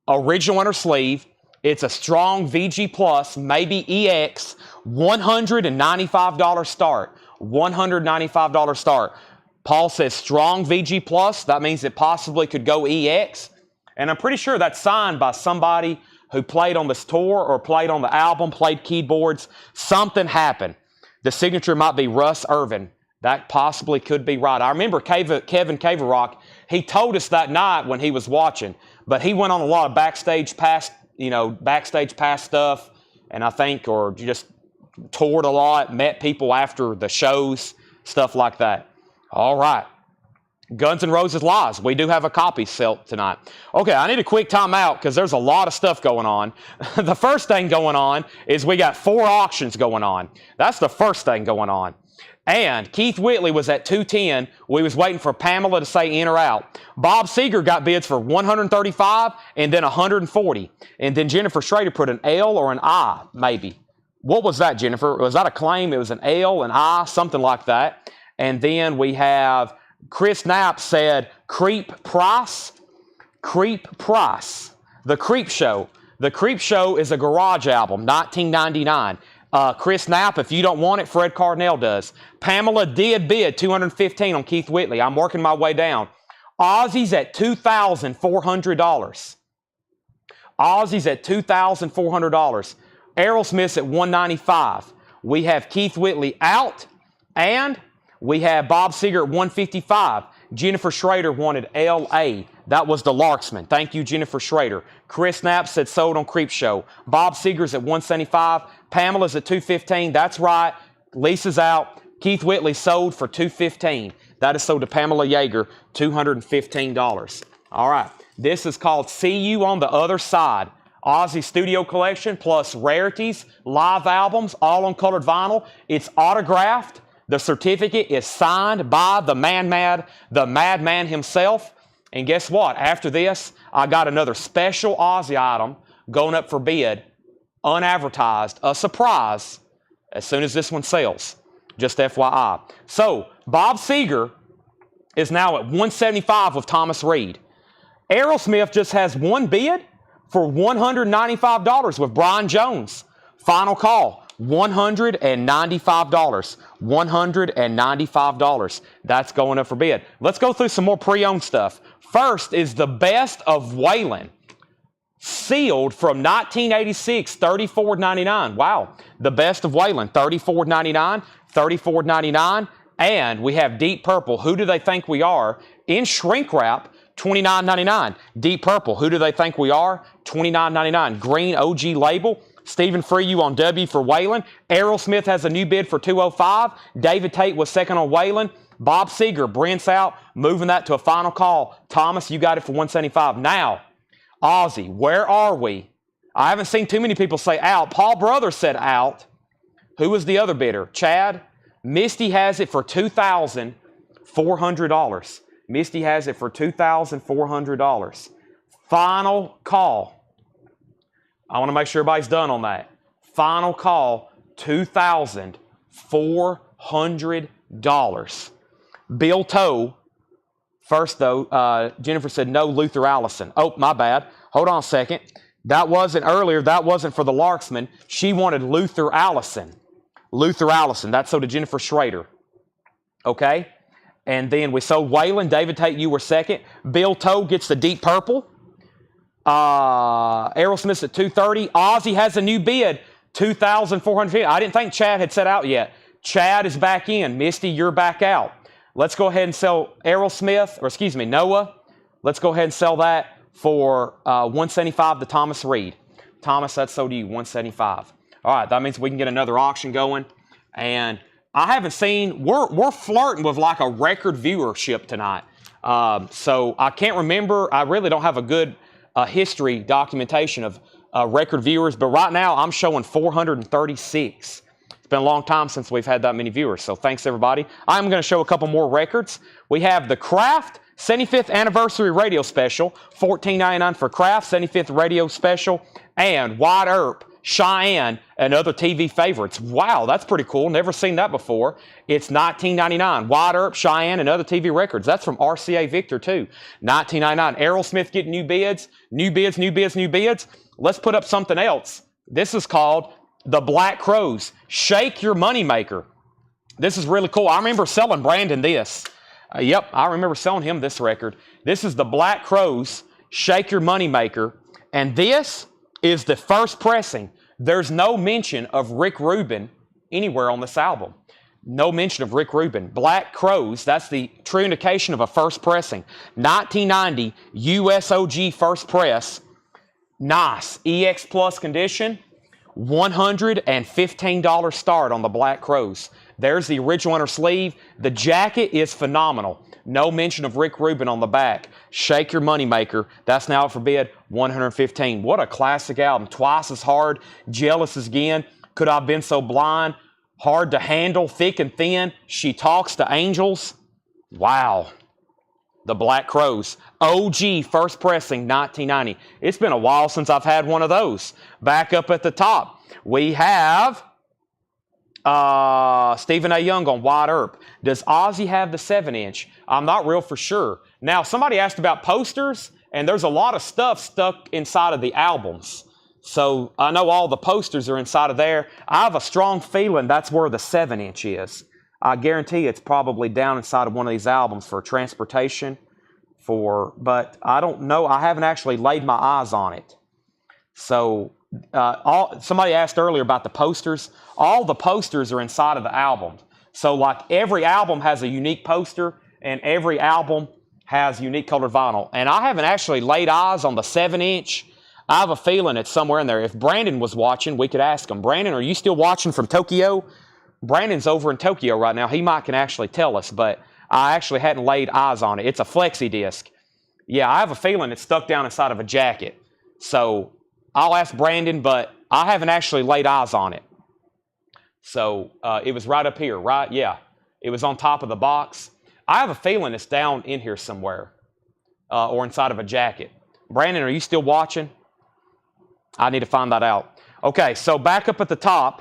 [SPEAKER 1] original inner sleeve. It's a strong VG Plus, maybe EX, $195 start. $195 start. Paul says strong VG Plus. That means it possibly could go EX. And I'm pretty sure that's signed by somebody who played on this tour or played on the album, played keyboards. Something happened. The signature might be Russ Irvin. That possibly could be right. I remember Kevin Caverock, he told us that night when he was watching, but he went on a lot of backstage pass stuff, and I think, or just toured a lot, met people after the shows, stuff like that. All right. Guns N' Roses Lies. We do have a copy sold tonight. Okay, I need a quick timeout because there's a lot of stuff going on. The first thing going on is we got 4 auctions going on. That's the first thing going on. And Keith Whitley was at 210. We was waiting for Pamela to say in or out. Bob Seger got bids for 135 and then 140. And then Jennifer Schrader put an L or an I, maybe. What was that, Jennifer? Was that a claim? It was an L, an I, something like that. And then we have Chris Knapp said Creep Price. Creep Price. The Creep Show. The Creep Show is a garage album, 1999. Chris Knapp, if you don't want it, Fred Cardinal does. Pamela did bid $215 on Keith Whitley. I'm working my way down. Ozzy's at $2,400. Ozzy's at $2,400. Aerosmith's at $195. We have Keith Whitley out, and we have Bob Seger at $155. Jennifer Schrader wanted L.A. That was the Larksman. Thank you, Jennifer Schrader. Chris Knapp said sold on Creep Show. Bob Seger's at $175. Pamela's at $215. That's right. Lisa's out. Keith Whitley sold for $215. That is sold to Pamela Yeager, $215. All right. This is called See You on the Other Side. Ozzy Studio Collection plus rarities, live albums, all on colored vinyl. It's autographed. The certificate is signed by the madman himself. And guess what? After this, I got another special Ozzy item going up for bid, unadvertised, a surprise, as soon as this one sells. Just FYI. So, Bob Seger is now at $175 with Thomas Reed. Aerosmith just has one bid for $195 with Brian Jones. Final call, $195. $195. That's going up for bid. Let's go through some more pre-owned stuff. First is the best of Waylon. Sealed from 1986, $34.99. Wow. The best of Waylon, $34.99, $34.99. And we have Deep Purple. Who do they think we are? In shrink wrap, $29.99. Deep Purple. Who do they think we are? $29.99. Green OG label. Stephen Freyu on W for Waylon. Aerosmith has a new bid for $205. David Tate was second on Waylon. Bob Seeger, Brent's out, moving that to a final call. Thomas, you got it for $175. Now, Ozzy, where are we? I haven't seen too many people say out. Paul Brothers said out. Who was the other bidder? Chad? Misty has it for $2,400. Misty has it for $2,400. Final call. I want to make sure everybody's done on that. Final call, $2,400. Bill Toe. First, though, Jennifer said no, Luther Allison. Oh, my bad. Hold on a second. That wasn't earlier. That wasn't for the Larksman. She wanted Luther Allison. Luther Allison. That's so to Jennifer Schrader. Okay? And then we sold Waylon. David Tate, you were second. Bill Toe gets the Deep Purple. Aerosmith's at $230. Ozzy has a new bid, $2,450. I didn't think Chad had set out yet. Chad is back in. Misty, you're back out. Let's go ahead and sell Aerosmith, or excuse me, Noah. Let's go ahead and sell that for $175 to Thomas Reed. Thomas, that's sold to you, $175. All right, that means we can get another auction going. And I haven't seen, we're flirting with like a record viewership tonight. So I can't remember, I really don't have a good history documentation of record viewers, but right now I'm showing 436. It's been a long time since we've had that many viewers, so thanks everybody. I'm going to show a couple more records. We have the Kraft 75th Anniversary Radio Special, $14.99 for Kraft 75th Radio Special, and Wide Earp, Cheyenne, and other TV favorites. Wow, that's pretty cool. Never seen that before. It's $19.99. Wide Earp, Cheyenne, and other TV records. That's from RCA Victor, too. $19.99. Aerosmith getting new bids. New bids, new bids, new bids. Let's put up something else. This is called the Black Crows. Shake Your Moneymaker. This is really cool. I remember selling Brandon this. Yep, I remember selling him this record. This is the Black Crows. Shake Your Moneymaker. And this is the first pressing. There's no mention of Rick Rubin anywhere on this album. No mention of Rick Rubin. Black Crows, that's the true indication of a first pressing. 1990 USOG first press. Nice. EX Plus condition. $115 start on the Black Crows. There's the original inner sleeve. The jacket is phenomenal. No mention of Rick Rubin on the back. Shake Your Moneymaker. That's now up for bid, $115. What a classic album. Twice as Hard. Jealous Again. Could I Have Been So Blind. Hard to Handle. Thick and Thin. She Talks to Angels. Wow. The Black Crows. OG first pressing, 1990. It's been a while since I've had one of those. Back up at the top, we have Stephen A. Young on Wide Earp. Does Ozzy have the 7-inch? I'm not real for sure. Now, somebody asked about posters, and there's a lot of stuff stuck inside of the albums. So I know all the posters are inside of there. I have a strong feeling that's where the 7-inch is. I guarantee it's probably down inside of one of these albums for transportation, but I don't know. I haven't actually laid my eyes on it. So somebody asked earlier about the posters. All the posters are inside of the album. So like every album has a unique poster, and every album has unique colored vinyl. And I haven't actually laid eyes on the 7-inch. I have a feeling it's somewhere in there. If Brandon was watching, we could ask him. Brandon, are you still watching from Tokyo? Brandon's over in Tokyo right now. He can actually tell us, but I actually hadn't laid eyes on it. It's a flexi disc. Yeah, I have a feeling it's stuck down inside of a jacket. So I'll ask Brandon, but I haven't actually laid eyes on it. So it was right up here, right? Yeah, it was on top of the box. I have a feeling it's down in here somewhere or inside of a jacket. Brandon, are you still watching? I need to find that out. Okay, so back up at the top,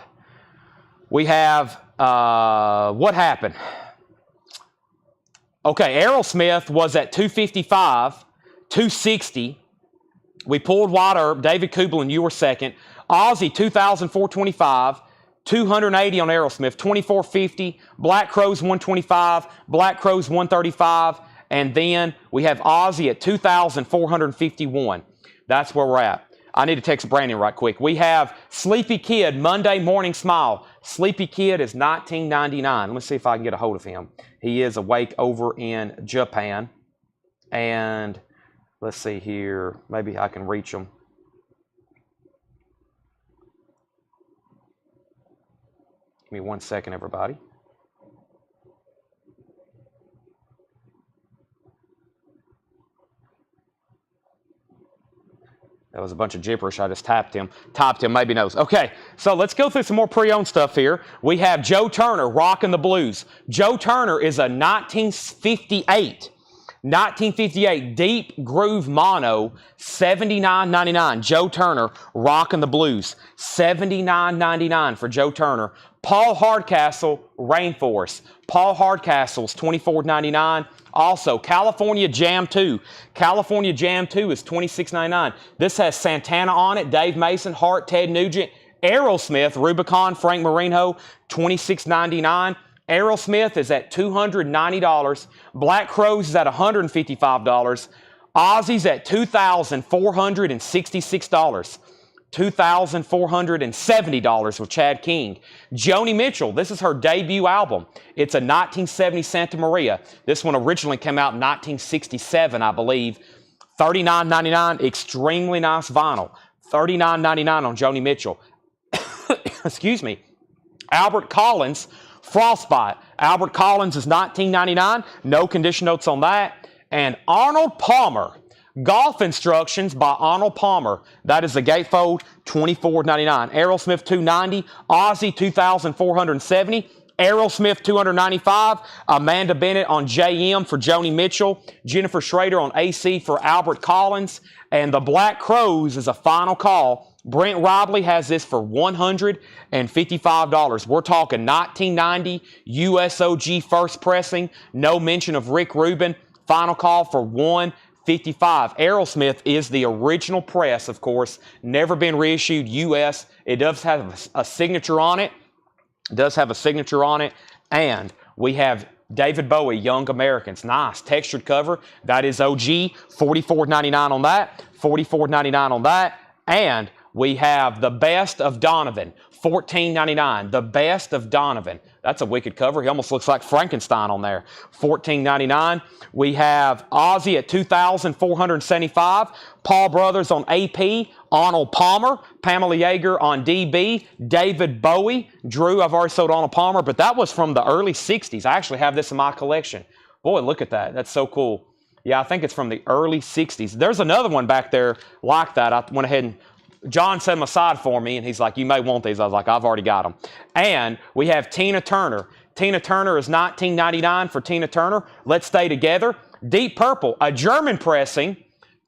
[SPEAKER 1] we have what happened. Okay, Aerosmith was at 255, 260. We pulled Wyatt Earp. David Kubelin, you were second. Ozzy, 2,425. 280 on Aerosmith, 2450. Black Crowes, 125. Black Crowes, 135. And then we have Ozzy at 2,451. That's where we're at. I need to text Brandon right quick. We have Sleepy Kid, Monday Morning Smile. Sleepy Kid is $19.99. Let me see if I can get a hold of him. He is awake over in Japan. And let's see here. Maybe I can reach him. Give me 1 second, everybody. That was a bunch of gibberish. I just typed him, maybe knows. Okay, so let's go through some more pre-owned stuff here. We have Joe Turner, Rockin' the Blues. Joe Turner is a 1958 Deep Groove Mono, $79.99. Joe Turner, Rockin' the Blues, $79.99 for Joe Turner. Paul Hardcastle, Rainforest. Paul Hardcastle's $24.99. Also, California Jam 2. California Jam 2 is $26.99. This has Santana on it, Dave Mason, Hart, Ted Nugent. Aerosmith, Rubicon, Frank Marino, $26.99. Aerosmith is at $290. Black Crowes is at $155. Ozzy's at $2,466. $2,470 with Chad King. Joni Mitchell, this is her debut album. It's a 1970 Santa Maria. This one originally came out in 1967, I believe. $39.99, extremely nice vinyl. $39.99 on Joni Mitchell. Excuse me. Albert Collins, Frostbite. Albert Collins is $19.99. No condition notes on that. And Arnold Palmer, Golf Instructions by Arnold Palmer. That is the gatefold, $24.99. Aerosmith, $290. Ozzy, $2,470. Aerosmith, $295. Amanda Bennett on JM for Joni Mitchell. Jennifer Schrader on AC for Albert Collins. And the Black Crowes is a final call. Brent Robley has this for $155. We're talking 1990 USOG first pressing. No mention of Rick Rubin. Final call for $155. Aerosmith is the original press, of course. Never been reissued US. It does have a signature on it. And we have David Bowie, Young Americans. Nice textured cover. That is OG. $44.99 on that. $44.99 on that. And we have The Best of Donovan. $14.99. The Best of Donovan. That's a wicked cover. He almost looks like Frankenstein on there. $14.99. We have Ozzy at $2,475. Paul Brothers on AP. Arnold Palmer. Pamela Yeager on DB. David Bowie. Drew, I've already sold Arnold Palmer, but that was from the early 60s. I actually have this in my collection. Boy, look at that. That's so cool. Yeah, I think it's from the early 60s. There's another one back there like that. I went ahead and John set them aside for me, and he's like, you may want these. I was like, I've already got them. And we have Tina Turner. Tina Turner is $19.99 for Tina Turner. Let's Stay Together. Deep Purple, a German pressing,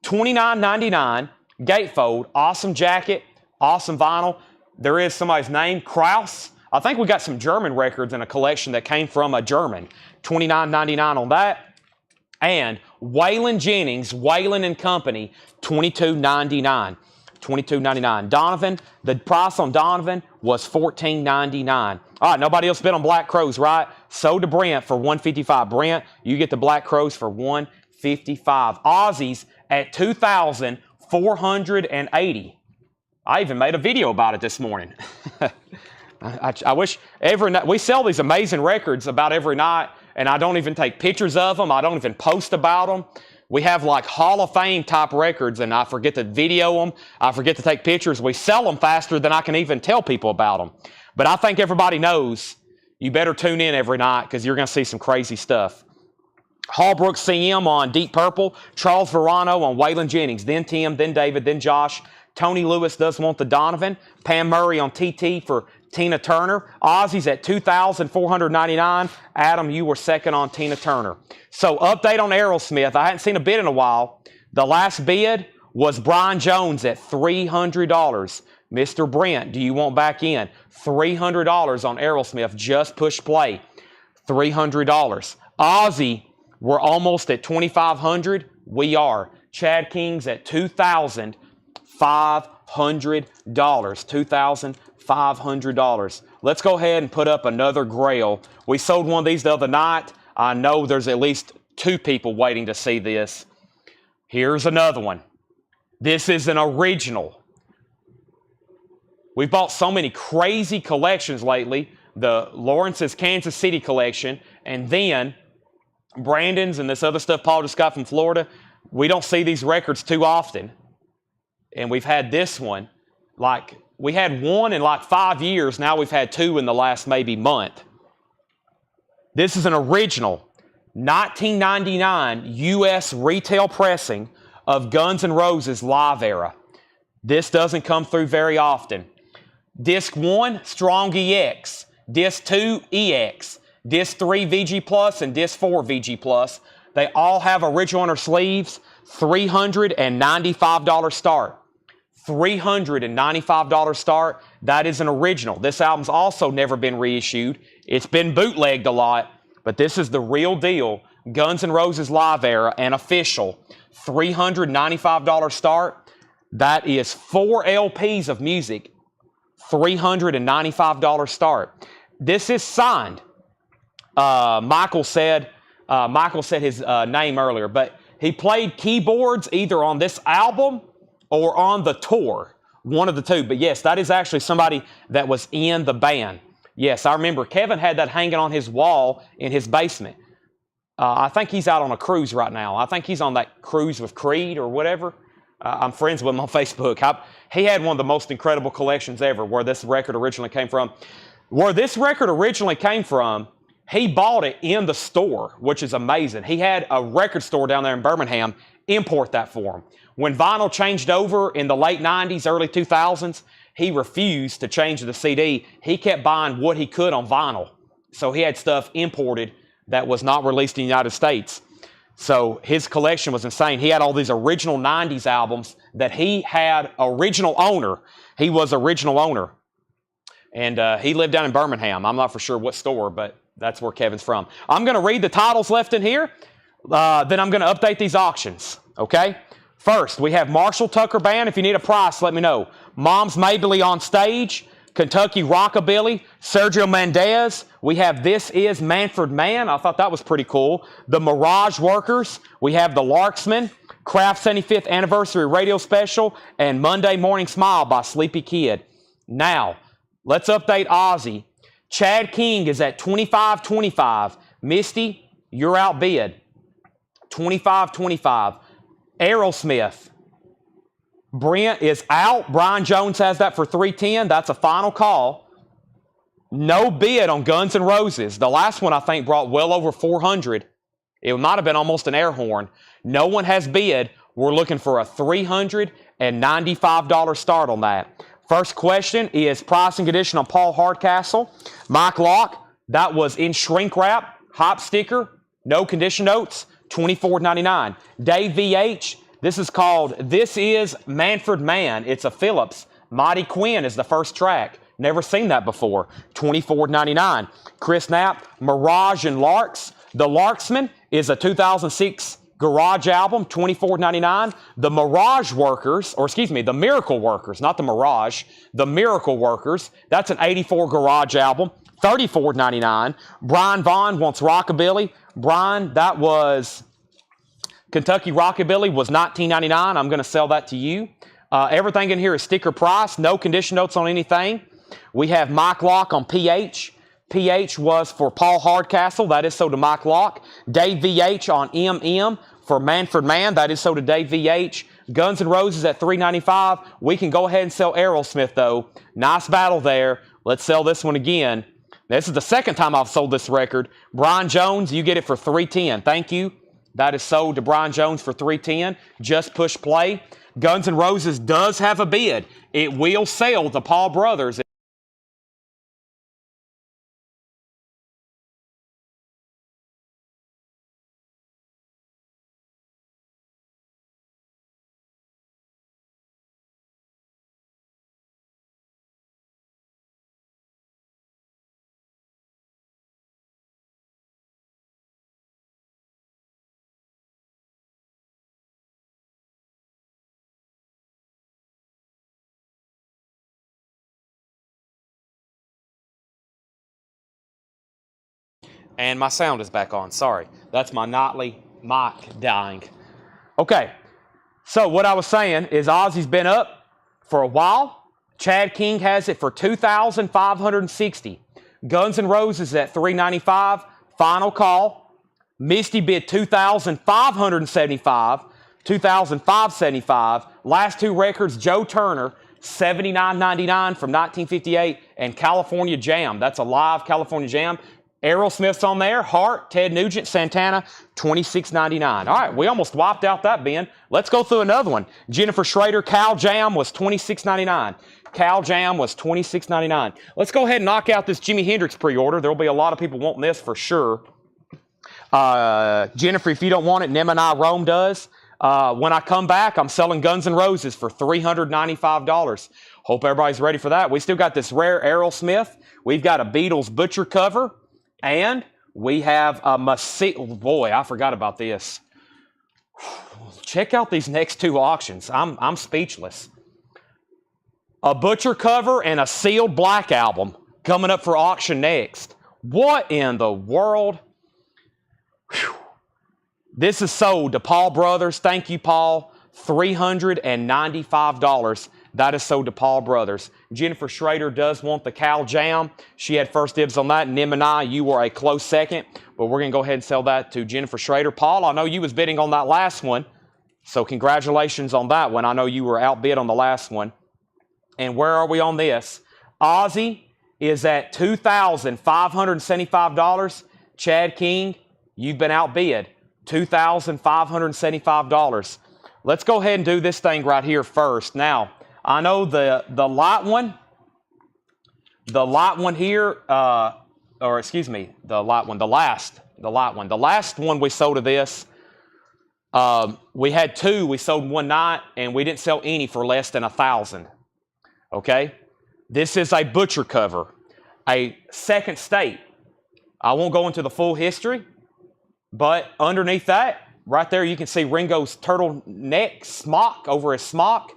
[SPEAKER 1] $29.99. Gatefold, awesome jacket, awesome vinyl. There is somebody's name, Kraus. I think we got some German records in a collection that came from a German. $29.99 on that. And Waylon Jennings, Waylon and Company, $22.99. $22.99. Donovan, the price on Donovan was $14.99. All right, nobody else bid on Black Crowes, right? Sold to Brent for $155. Brent, you get the Black Crowes for $155. Aussies at $2,480. I even made a video about it this morning. I wish every night, we sell these amazing records about every night, and I don't even take pictures of them. I don't even post about them. We have like Hall of Fame type records, and I forget to video them. I forget to take pictures. We sell them faster than I can even tell people about them. But I think everybody knows you better tune in every night because you're going to see some crazy stuff. Hallbrook CM on Deep Purple. Charles Verano on Waylon Jennings. Then Tim, then David, then Josh. Tony Lewis does want the Donovan. Pam Murray on TT for Tina Turner. Ozzy's at $2,499. Adam, you were second on Tina Turner. So update on Aerosmith. I hadn't seen a bid in a while. The last bid was Brian Jones at $300. Mr. Brent, do you want back in? $300 on Aerosmith. Just push play. $300. Ozzy We're almost at 2,500. We are. Chad King's at $2,500. $2,500. Let's go ahead and put up another grail. We sold one of these the other night. I know there's at least 2 people waiting to see this. Here's another one. This is an original. We've bought so many crazy collections lately. The Lawrence's Kansas City collection, and then Brandon's and this other stuff Paul just got from Florida. We don't see these records too often. And we've had this one. Like, we had one in like 5 years. Now we've had 2 in the last maybe month. This is an original 1999 U.S. retail pressing of Guns N' Roses Live Era. This doesn't come through very often. Disc 1, Strong EX. Disc 2, EX. Disc 3, VG Plus, and Disc 4, VG Plus. They all have original on their sleeves. $395 start. $395 start. That is an original. This album's also never been reissued. It's been bootlegged a lot, but this is the real deal. Guns N' Roses Live Era and official. $395 start. That is 4 LPs of music. $395 start. This is signed. Michael said his name earlier, but he played keyboards either on this album or on the tour. One of the two. But yes, that is actually somebody that was in the band. Yes, I remember Kevin had that hanging on his wall in his basement. I think he's out on a cruise right now. I think he's on that cruise with Creed or whatever. I'm friends with him on Facebook. He had one of the most incredible collections ever, where this record originally came from. Where this record originally came from, he bought it in the store, which is amazing. He had a record store down there in Birmingham import that for him. When vinyl changed over in the late 90s, early 2000s, he refused to change the CD. He kept buying what he could on vinyl. So he had stuff imported that was not released in the United States. So his collection was insane. He had all these original 90s albums that he had original owner. He was original owner. And he lived down in Birmingham. I'm not for sure what store, but that's where Kevin's from. I'm going to read the titles left in here. Then I'm going to update these auctions. Okay? First, we have Marshall Tucker Band. If you need a price, let me know. Mom's Mabley on Stage. Kentucky Rockabilly, Sergio Mendez. We have This Is Manfred Mann. I thought that was pretty cool. The Mirage Workers. We have The Larksmen, Kraft 75th Anniversary Radio Special, and Monday Morning Smile by Sleepy Kid. Now, let's update Ozzy. Chad King is at $25.25. Misty, you're outbid. $25.25. Aerosmith. Brent is out. Brian Jones has that for $310. That's a final call. No bid on Guns N' Roses. The last one, I think, brought well over $400. It might have been almost an air horn. No one has bid. We're looking for a $395 start on that. First question is price and condition on Paul Hardcastle. Mike Locke, that was in shrink wrap, hop sticker, no condition notes, $24.99. Dave VH, this is called This Is Manfred Mann. It's a Phillips. Mighty Quinn is the first track. Never seen that before. $24.99. Chris Knapp, Mirage and Larks. The Larksman is a 2006 garage album, $24.99. The Mirage Workers, the Miracle Workers, not the Mirage. The Miracle Workers, that's an 84 garage album, $34.99. Brian Vaughn wants Rockabilly. Brian, that was Kentucky Rockabilly was $19.99. I'm going to sell that to you. Everything in here is sticker price. No condition notes on anything. We have Mike Locke on PH. PH was for Paul Hardcastle. That is so to Mike Locke. Dave VH on MM for Manfred Mann. That is so to Dave VH. Guns N' Roses at $395. We can go ahead and sell Aerosmith, though. Nice battle there. Let's sell this one again. This is the second time I've sold this record. Brian Jones, you get it for $310. Thank you. That is sold to Brian Jones for $310. Just push play. Guns N' Roses does have a bid. It will sell to Paul Brothers. And my sound is back on. Sorry. That's my nightly mic dying. Okay. So what I was saying is Ozzy's been up for a while. Chad King has it for $2,560. Guns N' Roses at $395. Final call. Misty bid $2,575. $2,575. Last two records, Joe Turner, $79.99 from 1958, and California Jam. That's a live California Jam. Aerosmith's on there. Hart, Ted Nugent, Santana, $26.99. All right, we almost wiped out that bin. Let's go through another one. Jennifer Schrader, Cal Jam was $26.99. Cal Jam was $26.99. Let's go ahead and knock out this Jimi Hendrix pre-order. There'll be a lot of people wanting this for sure. Jennifer, if you don't want it, Nem and I Rome does. When I come back, I'm selling Guns N' Roses for $395. Hope everybody's ready for that. We still got this rare Aerosmith. We've got a Beatles Butcher cover. And we have a boy, I forgot about this. Check out these next two auctions. I'm speechless. A Butcher cover and a sealed Black album coming up for auction next. What in the world? Whew. This is sold to Paul Brothers. Thank you, Paul. $395. That is sold to Paul Brothers. Jennifer Schrader does want the Cal Jam. She had first dibs on that. Nem and I, you were a close second. But we're going to go ahead and sell that to Jennifer Schrader. Paul, I know you was bidding on that last one. So congratulations on that one. I know you were outbid on the last one. And where are we on this? Ozzy is at $2,575. Chad King, you've been outbid. $2,575. Let's go ahead and do this thing right here first. Now, I know the light one here, the last one we sold of this, we had two, we sold one night, and we didn't sell any for less than $1,000. Okay? This is a Butcher cover, a second state. I won't go into the full history, but underneath that, right there, you can see Ringo's turtleneck smock over his smock.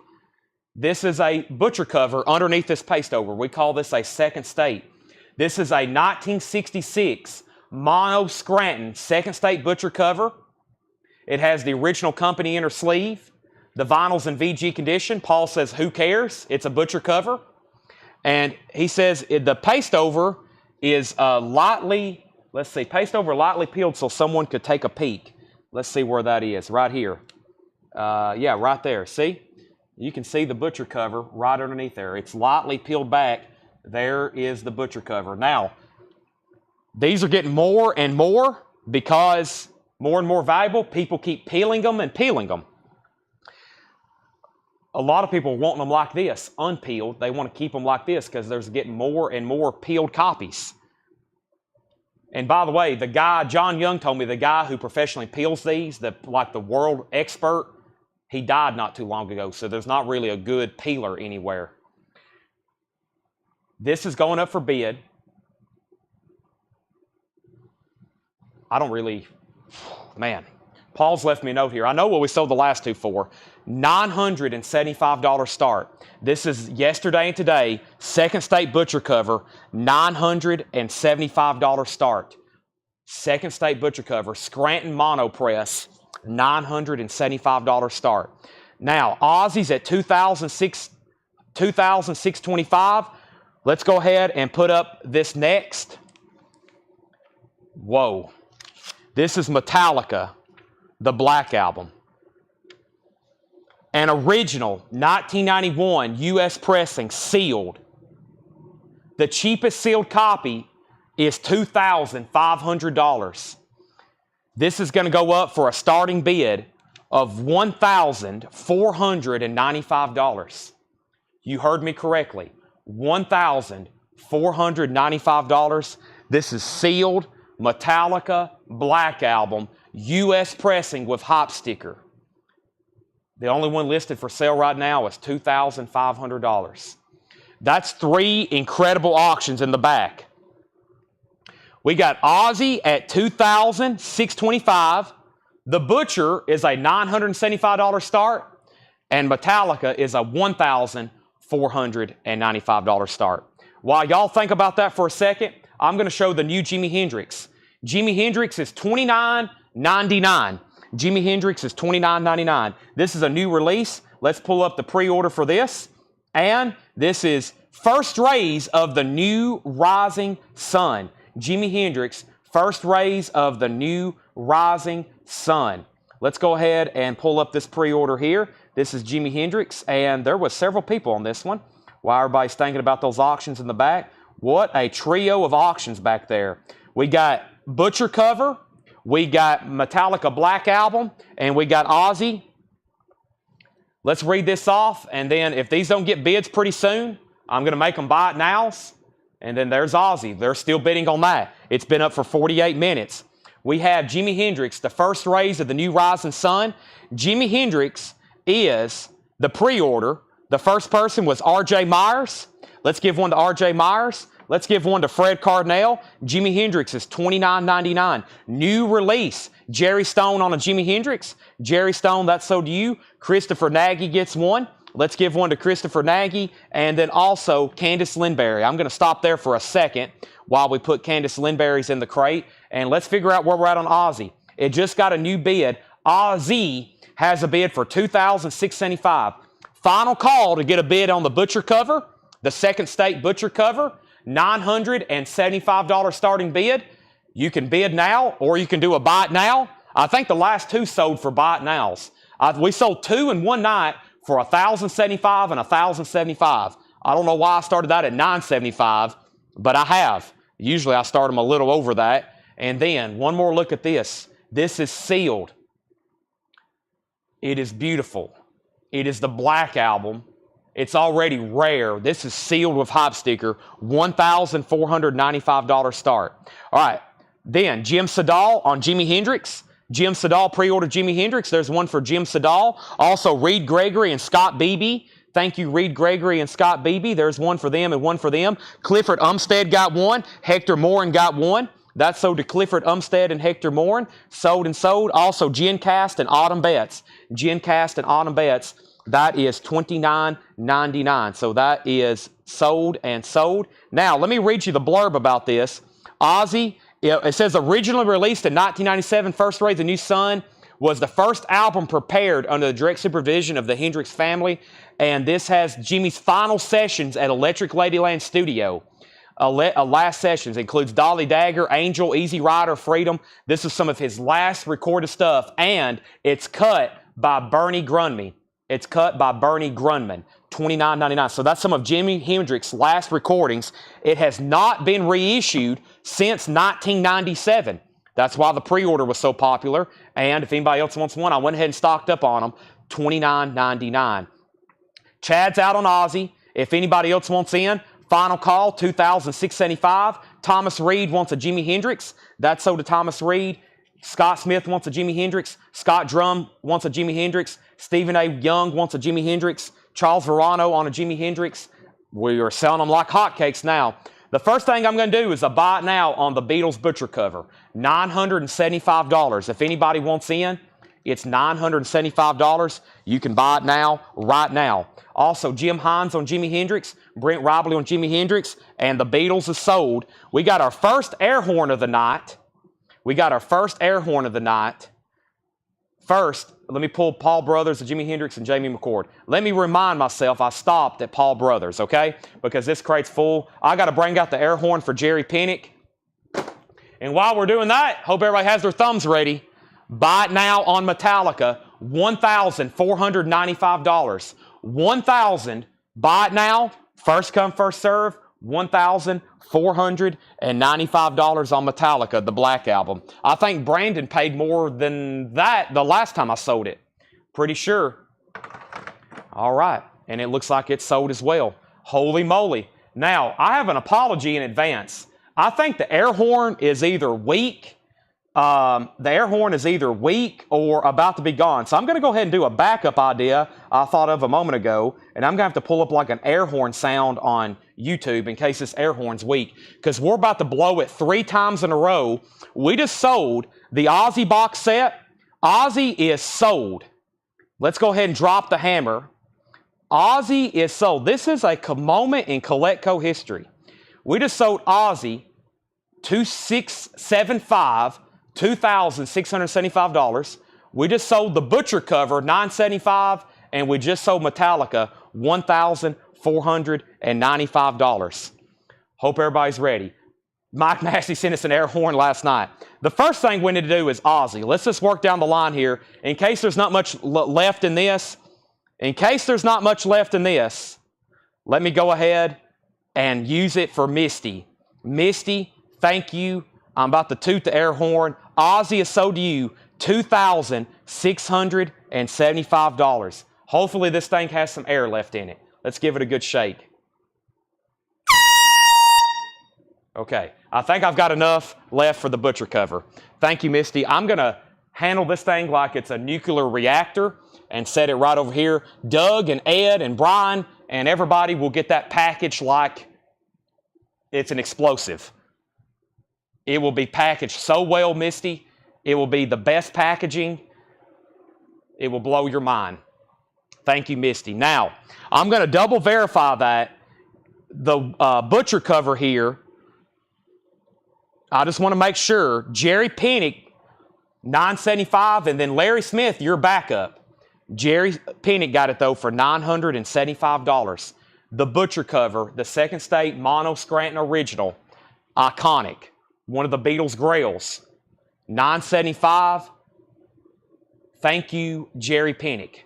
[SPEAKER 1] This is a Butcher cover underneath this paste over. We call this a second state. This is a 1966 Mono Scranton second state Butcher cover. It has the original company inner sleeve. The vinyl's in VG condition. Paul says, who cares? It's a Butcher cover. And he says the paste over is lightly, let's see, paste over lightly peeled so someone could take a peek. Let's see where that is, right here. Yeah, right there, see? You can see the Butcher cover right underneath there. It's lightly peeled back. There is the Butcher cover. Now, these are getting more and more because more and more valuable. People keep peeling them and peeling them. A lot of people want them like this, unpeeled. They want to keep them like this because there's getting more and more peeled copies. And by the way, the guy, John Young told me, the guy who professionally peels these, like the world expert, he died not too long ago, so there's not really a good peeler anywhere. This is going up for bid. I don't really, man. Paul's left me a note here. I know what we sold the last two for. $975 start. This is yesterday and today, second state Butcher cover, $975 start. Second state Butcher cover, Scranton Mono Press, $975 start. Now, Ozzy's at $2,625. Let's go ahead and put up this next. Whoa. This is Metallica, the Black Album. An original 1991 U.S. pressing, sealed. The cheapest sealed copy is $2,500. This is going to go up for a starting bid of $1,495. You heard me correctly. $1,495. This is sealed Metallica Black Album, U.S. pressing with hop sticker. The only one listed for sale right now is $2,500. That's three incredible auctions in the back. We got Ozzy at $2,625. The Butcher is a $975 start. And Metallica is a $1,495 start. While y'all think about that for a second, I'm going to show the new Jimi Hendrix. Jimi Hendrix is $29.99. Jimi Hendrix is $29.99. This is a new release. Let's pull up the pre-order for this. And this is First Rays of the New Rising Sun. Jimi Hendrix, First Rays of the New Rising Sun. Let's go ahead and pull up this pre-order here. This is Jimi Hendrix, and there was several people on this one. While everybody's thinking about those auctions in the back, what a trio of auctions back there. We got Butcher cover, we got Metallica Black Album, and we got Ozzy. Let's read this off, and then if these don't get bids pretty soon, I'm going to make them buy it nows. And then there's Ozzy. They're still bidding on that. It's been up for 48 minutes. We have Jimi Hendrix, the First Rays of the New Rising Sun. Jimi Hendrix is the pre-order. The first person was R.J. Myers. Let's give one to R.J. Myers. Let's give one to Fred Cardinal. Jimi Hendrix is $29.99. New release. Jerry Stone on a Jimi Hendrix. Jerry Stone, that's so to you. Christopher Nagy gets one. Let's give one to Christopher Nagy, and then also Candice Lindberry. I'm going to stop there for a second while we put Candice Lindberry's in the crate, and let's figure out where we're at on Ozzy. It just got a new bid. Ozzy has a bid for $2,675. Final call to get a bid on the Butcher cover, the Second State Butcher cover, $975 starting bid. You can bid now, or you can do a buy it now. I think the last two sold for buy it nows. We sold two in one night for $1,075 and $1,075. I don't know why I started that at $975, but I have. Usually I start them a little over that. And then one more look at this. This is sealed. It is beautiful. It is the Black Album. It's already rare. This is sealed with hype sticker. $1,495 start. All right. Then Jim Sedal on Jimi Hendrix. Jim Sedal pre-ordered Jimi Hendrix. There's one for Jim Sedal. Also, Reed Gregory and Scott Beebe. Thank you, Reed Gregory and Scott Beebe. There's one for them and one for them. Clifford Umstead got one. Hector Morin got one. That's sold to Clifford Umstead and Hector Morin. Sold and sold. Also, Jen Cast and Autumn Betts. Jen Cast and Autumn Betts. That is $29.99. So that is sold and sold. Now, let me read you the blurb about this. Ozzy. It says originally released in 1997, First Rays of the New Sun was the first album prepared under the direct supervision of the Hendrix family, and this has Jimmy's final sessions at Electric Ladyland Studio. Last sessions includes Dolly Dagger, Angel, Easy Rider, Freedom. This is some of his last recorded stuff, and it's cut by Bernie Grundman. It's cut by Bernie Grundman. $29.99. So that's some of Jimi Hendrix's last recordings. It has not been reissued since 1997. That's why the pre-order was so popular. And if anybody else wants one, I went ahead and stocked up on them. $29.99. Chad's out on Ozzy. If anybody else wants in, final call, $2,675. Thomas Reed wants a Jimi Hendrix. That's sold to Thomas Reed. Scott Smith wants a Jimi Hendrix. Scott Drum wants a Jimi Hendrix. Stephen A. Young wants a Jimi Hendrix. Charles Verano on a Jimi Hendrix. We are selling them like hotcakes now. The first thing I'm going to do is a buy it now on the Beatles Butcher cover. $975. If anybody wants in, it's $975. You can buy it now, right now. Also, Jim Hines on Jimi Hendrix, Brent Robley on Jimi Hendrix, and the Beatles is sold. We got our first air horn of the night. First, let me pull Paul Brothers, Jimi Hendrix, and Jamie McCord. Let me remind myself I stopped at Paul Brothers, okay? Because this crate's full. I got to bring out the air horn for Jerry Pinnick. And while we're doing that, hope everybody has their thumbs ready. Buy it now on Metallica, $1,495. $1,000. Buy it now. First come, first serve. $1,495 on Metallica, the Black Album. I think Brandon paid more than that the last time I sold it. Pretty sure. All right. And it looks like it's sold as well. Holy moly. Now, I have an apology in advance. I think the air horn is either weak. Or about to be gone. So I'm going to go ahead and do a backup idea I thought of a moment ago. And I'm going to have to pull up like an air horn sound on YouTube in case this air horn's weak. Because we're about to blow it 3 times in a row. We just sold the Ozzy box set. Ozzy is sold. Let's go ahead and drop the hammer. Ozzy is sold. This is a moment in Coletco history. We just sold Ozzy 2675, $2,675. We just sold the butcher cover, $975, and we just sold Metallica, $1,495. Hope everybody's ready. Mike Massey sent us an air horn last night. The first thing we need to do is Aussie. Let's just work down the line here. In case there's not much left in this, let me go ahead and use it for Misty. Misty, thank you. I'm about to toot the air horn. Aussie is sold to you $2,675. Hopefully this thing has some air left in it. Let's give it a good shake. Okay, I think I've got enough left for the butcher cover. Thank you, Misty. I'm going to handle this thing like it's a nuclear reactor and set it right over here. Doug and Ed and Brian and everybody will get that package like it's an explosive. It will be packaged so well, Misty. It will be the best packaging. It will blow your mind. Thank you, Misty. Now, I'm going to double verify that the butcher cover here, I just want to make sure. Jerry Pennick, $975, and then Larry Smith, your backup. Jerry Pennick got it, though, for $975. The butcher cover, the Second State Mono Scranton Original, iconic. One of the Beatles' grails. $975. Thank you, Jerry Pennick.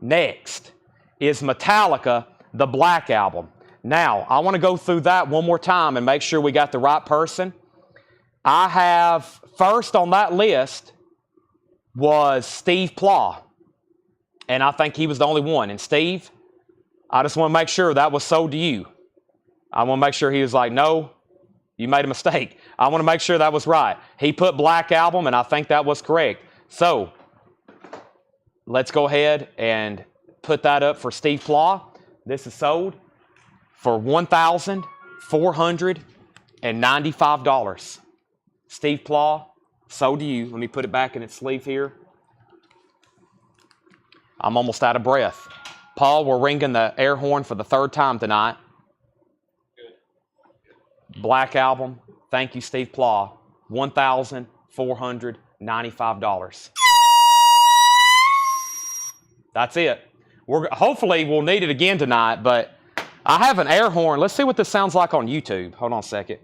[SPEAKER 1] Next is Metallica, the Black Album. Now, I want to go through that one more time and make sure we got the right person. I have, first on that list was Steve Plah. And I think he was the only one. And Steve, I just want to make sure that was sold to you. I want to make sure he was like, no, you made a mistake. I want to make sure that was right. He put Black Album, and I think that was correct. So, let's go ahead and put that up for Steve Plah. This is sold for $1,495. Steve Plah, sold to you. Let me put it back in its sleeve here. I'm almost out of breath. Paul, we're ringing the air horn for the third time tonight. Good. Black Album. Thank you, Steve Plah. $1,495. That's it. Hopefully we'll need it again tonight, but I have an air horn. Let's see what this sounds like on YouTube. Hold on a second.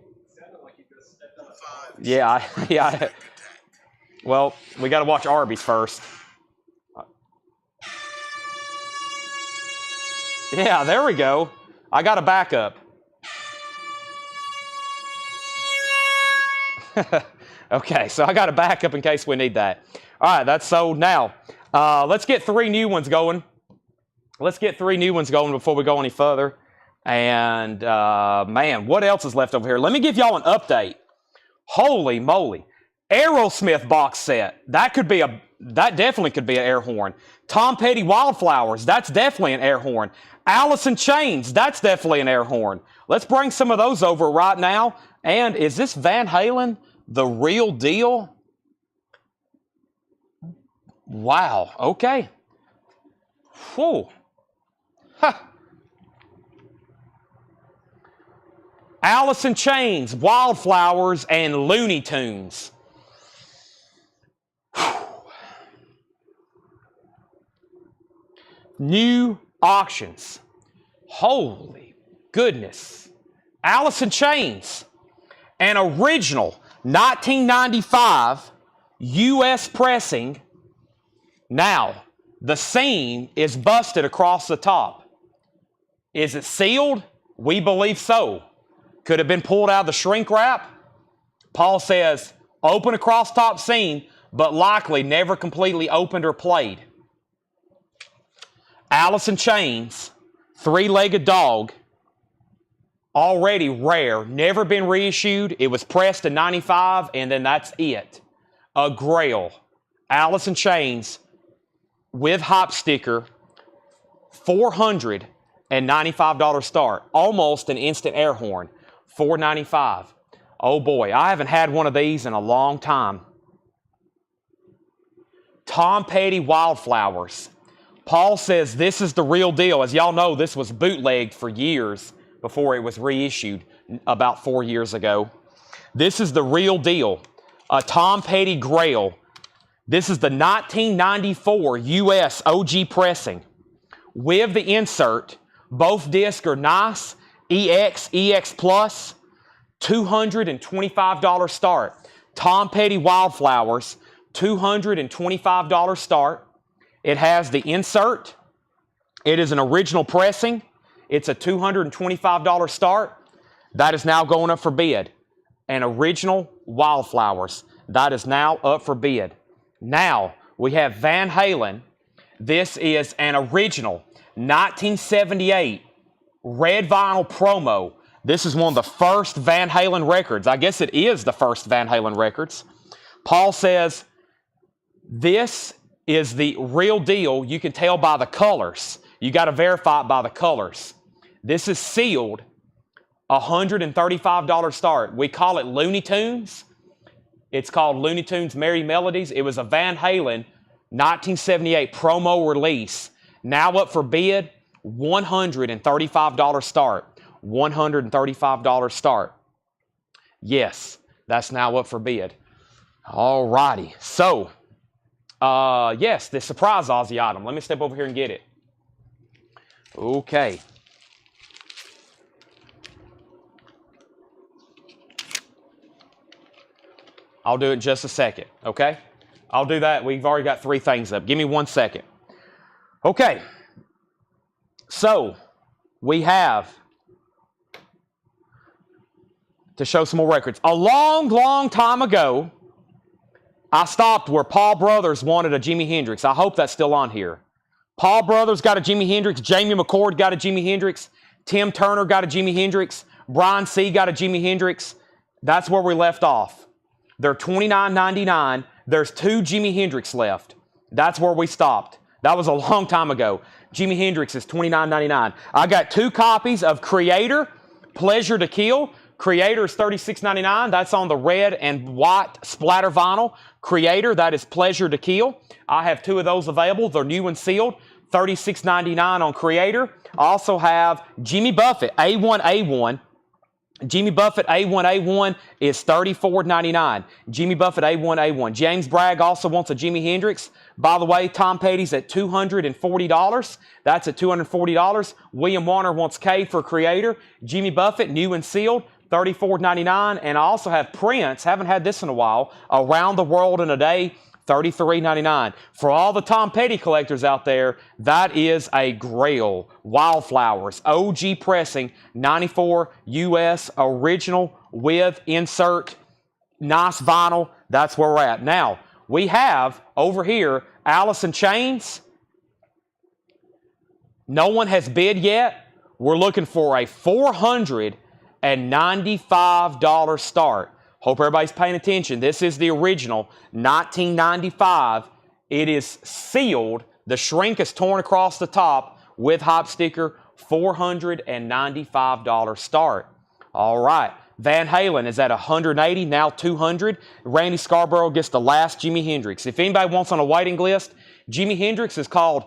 [SPEAKER 1] Yeah. Well, we got to watch Arby's first. Yeah, there we go. I got a backup. Okay, so I got a backup in case we need that. All right, that's sold now. Let's get 3 new ones going. Let's get 3 new ones going before we go any further. And, man, what else is left over here? Let me give y'all an update. Holy moly. Aerosmith box set. That definitely could be an air horn. Tom Petty Wildflowers. That's definitely an air horn. Alice in Chains. That's definitely an air horn. Let's bring some of those over right now. And is this Van Halen the real deal? Wow. Okay. Whew. Huh. Alice in Chains, Wildflowers, and Looney Tunes. New auctions. Holy goodness. Alice in Chains. An original 1995 U.S. pressing. Now, the seam is busted across the top. Is it sealed? We believe so. Could have been pulled out of the shrink wrap. Paul says, open across top seam, but likely never completely opened or played. Alice in Chains, 3-legged dog, already rare, never been reissued. It was pressed in 95, and then that's it. A grail. Alice in Chains with hop sticker, $495 start. Almost an instant air horn. $495. Oh boy, I haven't had one of these in a long time. Tom Petty Wildflowers. Paul says this is the real deal. As y'all know, this was bootlegged for years before it was reissued about 4 years ago. This is the real deal, a Tom Petty Grail. This is the 1994 US OG pressing with the insert. Both discs are nice, EX, EX Plus, $225 start. Tom Petty Wildflowers, $225 start. It has the insert. It is an original pressing. It's a $225 start. That is now going up for bid. An original Wildflowers. That is now up for bid. Now, we have Van Halen. This is an original 1978 red vinyl promo. This is one of the first Van Halen records. I guess it is the first Van Halen records. Paul says, this is the real deal. You can tell by the colors. You got to verify it by the colors. This is sealed, $135 start. We call it Looney Tunes. It's called Looney Tunes Merry Melodies. It was a Van Halen 1978 promo release. Now up for bid, $135 start. $135 start. Yes, that's now up for bid. All righty. So, yes, the surprise Aussie item. Let me step over here and get it. Okay. I'll do it in just a second, okay? I'll do that. We've already got 3 things up. Give me 1 second. Okay. So, we have to show some more records. A long, long time ago, I stopped where Paul Brothers wanted a Jimi Hendrix. I hope that's still on here. Paul Brothers got a Jimi Hendrix. Jamie McCord got a Jimi Hendrix. Tim Turner got a Jimi Hendrix. Brian C. got a Jimi Hendrix. That's where we left off. They're $29.99. There's 2 Jimi Hendrix left. That's where we stopped. That was a long time ago. Jimi Hendrix is $29.99. I got 2 copies of Creator, Pleasure to Kill. Creator is $36.99. That's on the red and white splatter vinyl. Creator, that is Pleasure to Kill. I have 2 of those available. They're new and sealed. $36.99 on Creator. I also have Jimmy Buffett, A1A1. Jimmy Buffett A1A1 is $34.99. Jimmy Buffett A1A1. James Bragg also wants a Jimi Hendrix. By the way, Tom Petty's at $240. That's at $240. William Warner wants K for Creator. Jimmy Buffett, new and sealed, $34.99. And I also have Prince, haven't had this in a while, Around the World in a Day, $33.99. For all the Tom Petty collectors out there, that is a Grail. Wildflowers, OG pressing, 94 US original with insert, nice vinyl. That's where we're at. Now, we have over here Alice in Chains. No one has bid yet. We're looking for a $495 start. Hope everybody's paying attention. This is the original, 1995. It is sealed. The shrink is torn across the top with hop sticker, $495 start. All right. Van Halen is at $180, now $200. Randy Scarborough gets the last Jimi Hendrix. If anybody wants on a waiting list, Jimi Hendrix is called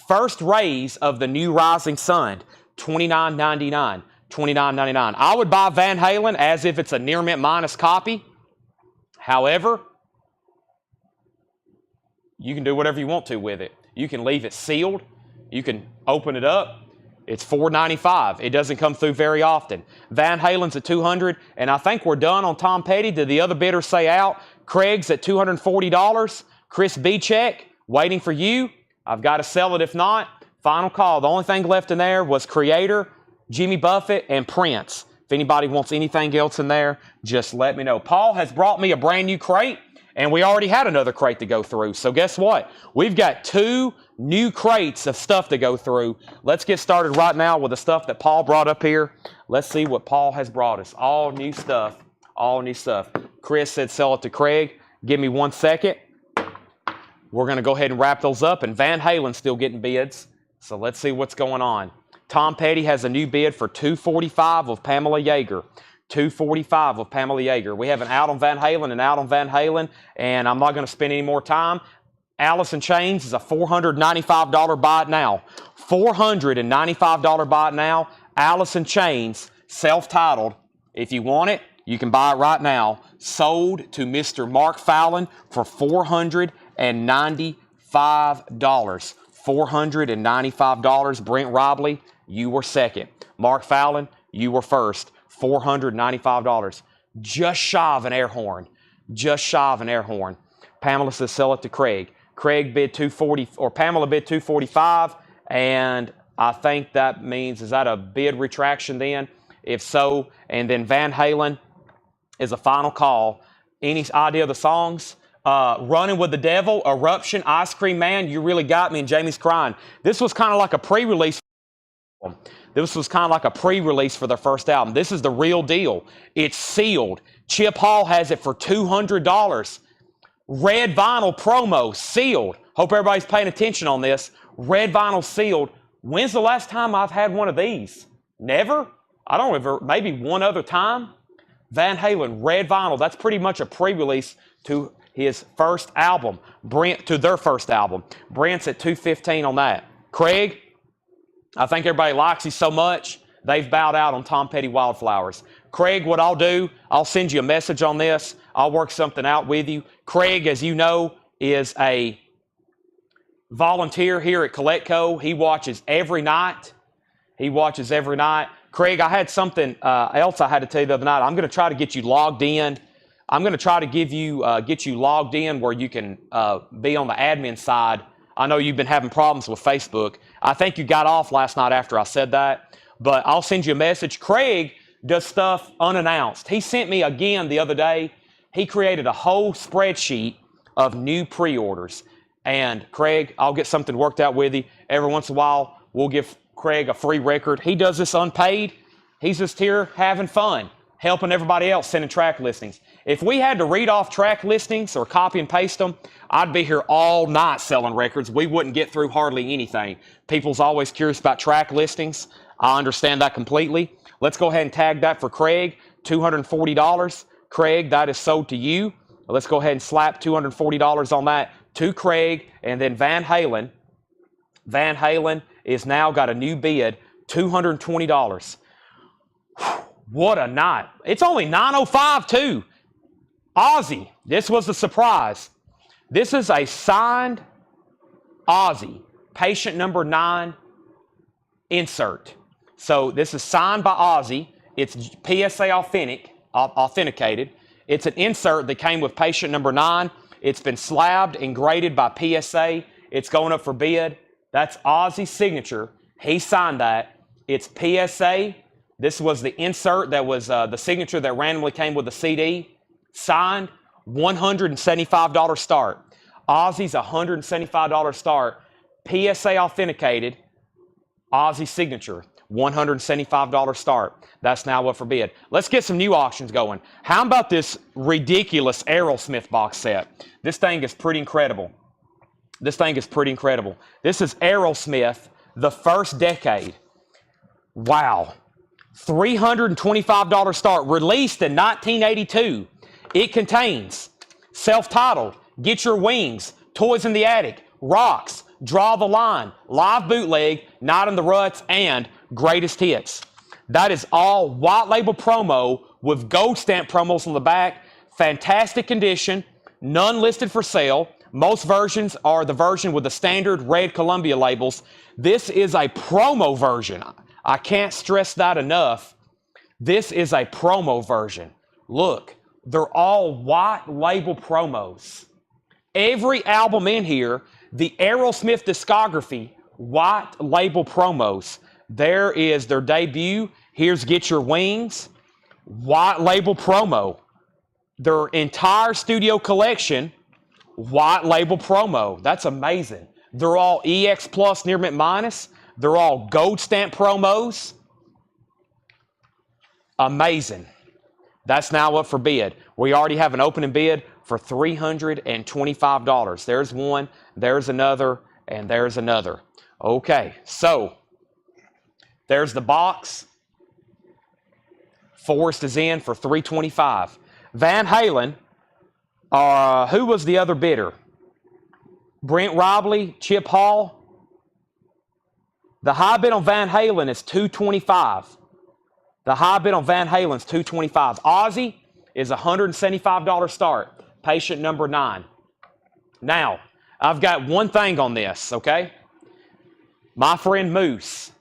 [SPEAKER 1] First Rays of the New Rising Sun, $29.99. $29.99. I would buy Van Halen as if it's a near mint minus copy. However, you can do whatever you want to with it. You can leave it sealed. You can open it up. It's $4.95. It doesn't come through very often. Van Halen's at $200, and I think we're done on Tom Petty. Did the other bidders say out? Craig's at $240. Chris B. Check, waiting for you. I've got to sell it if not. Final call. The only thing left in there was Creator, Jimmy Buffett, and Prince. If anybody wants anything else in there, just let me know. Paul has brought me a brand new crate, and we already had another crate to go through. So guess what? We've got 2 new crates of stuff to go through. Let's get started right now with the stuff that Paul brought up here. Let's see what Paul has brought us. All new stuff. All new stuff. Chris said sell it to Craig. Give me 1 second. We're going to go ahead and wrap those up, and Van Halen's still getting bids. So let's see what's going on. Tom Petty has a new bid for $245 of Pamela Yeager. $245 of Pamela Yeager. We have an out on Van Halen and out on Van Halen, and I'm not going to spend any more time. Alice in Chains is a $495 buy it now. $495 buy it now. Alice in Chains, self-titled. If you want it, you can buy it right now. Sold to Mr. Mark Fallon for $495. $495. Brent Robley, you were second. Mark Fallon, you were first. $495. Just shy of an air horn. Just shy of an air horn. Pamela says sell it to Craig. Craig bid 240, or Pamela bid 245, and I think that means, is that a bid retraction then? If so, and then Van Halen is a final call. Any idea of the songs? Running with the Devil, Eruption, Ice Cream Man, You Really Got Me, and Jamie's Crying. This was kind of like a pre-release. This was kind of like a pre-release for their first album. This is the real deal. It's sealed. Chip Hall has it for $200. Red vinyl promo, sealed. Hope everybody's paying attention on this. Red vinyl sealed. When's the last time I've had one of these? Never? I don't ever, maybe one other time. Van Halen, red vinyl. That's pretty much a pre-release to his first album. To their first album. Brent's at $215 on that. Craig, I think everybody likes you so much, they've bowed out on Tom Petty Wildflowers. Craig, what I'll do, I'll send you a message on this. I'll work something out with you. Craig, as you know, is a volunteer here at Collectco. He watches every night. He watches every night. Craig, I had something else I had to tell you the other night. I'm going to try to get you logged in. I'm going to try to get you logged in where you can be on the admin side. I know you've been having problems with Facebook. I think you got off last night after I said that, but I'll send you a message. Craig does stuff unannounced. He sent me again the other day. He created a whole spreadsheet of new pre-orders. And Craig, I'll get something worked out with you. Every once in a while, we'll give Craig a free record. He does this unpaid. He's just here having fun, helping everybody else sending track listings. If we had to read off track listings or copy and paste them, I'd be here all night selling records. We wouldn't get through hardly anything. People's always curious about track listings. I understand that completely. Let's go ahead and tag that for Craig, $240. Craig, that is sold to you. Let's go ahead and slap $240 on that to Craig, and then Van Halen. Van Halen is now got a new bid, $220. What a night. It's only $905 too. Ozzy, this was the surprise. This is a signed Ozzy, patient number 9 insert. So this is signed by Ozzy. It's PSA authenticated. It's an insert that came with patient number 9. It's been slabbed and graded by PSA. It's going up for bid. That's Ozzy's signature. He signed that. It's PSA. This was the insert that was the signature that randomly came with the CD. Signed, $175 start. Ozzy's $175 start. PSA authenticated. Ozzy signature, $175 start. That's now up for bid. Let's get some new auctions going. How about this ridiculous Aerosmith box set? This thing is pretty incredible. This thing is pretty incredible. This is Aerosmith, the first decade. Wow. $325 start, released in 1982. It contains self-titled, Get Your Wings, Toys in the Attic, Rocks, Draw the Line, Live Bootleg, Night in the Ruts, and Greatest Hits. That is all white label promo with gold stamp promos on the back. Fantastic condition, none listed for sale. Most versions are the version with the standard red Columbia labels. This is a promo version. I can't stress that enough. This is a promo version. Look, they're all white label promos. Every album in here, the Aerosmith discography, white label promos. There is their debut. Here's Get Your Wings, white label promo. Their entire studio collection, white label promo. That's amazing. They're all EX Plus near mint minus. They're all gold stamp promos. Amazing. That's now up for bid. We already have an opening bid for $325. There's one, there's another, and there's another. Okay, so there's the box. Forrest is in for $325. Van Halen, who was the other bidder? Brent Robley, Chip Hall. The high bid on Van Halen is $225. The high bid on Van Halen's $225. Ozzy is $175 start. Patient number 9. Now, I've got one thing on this, okay? My friend Moose,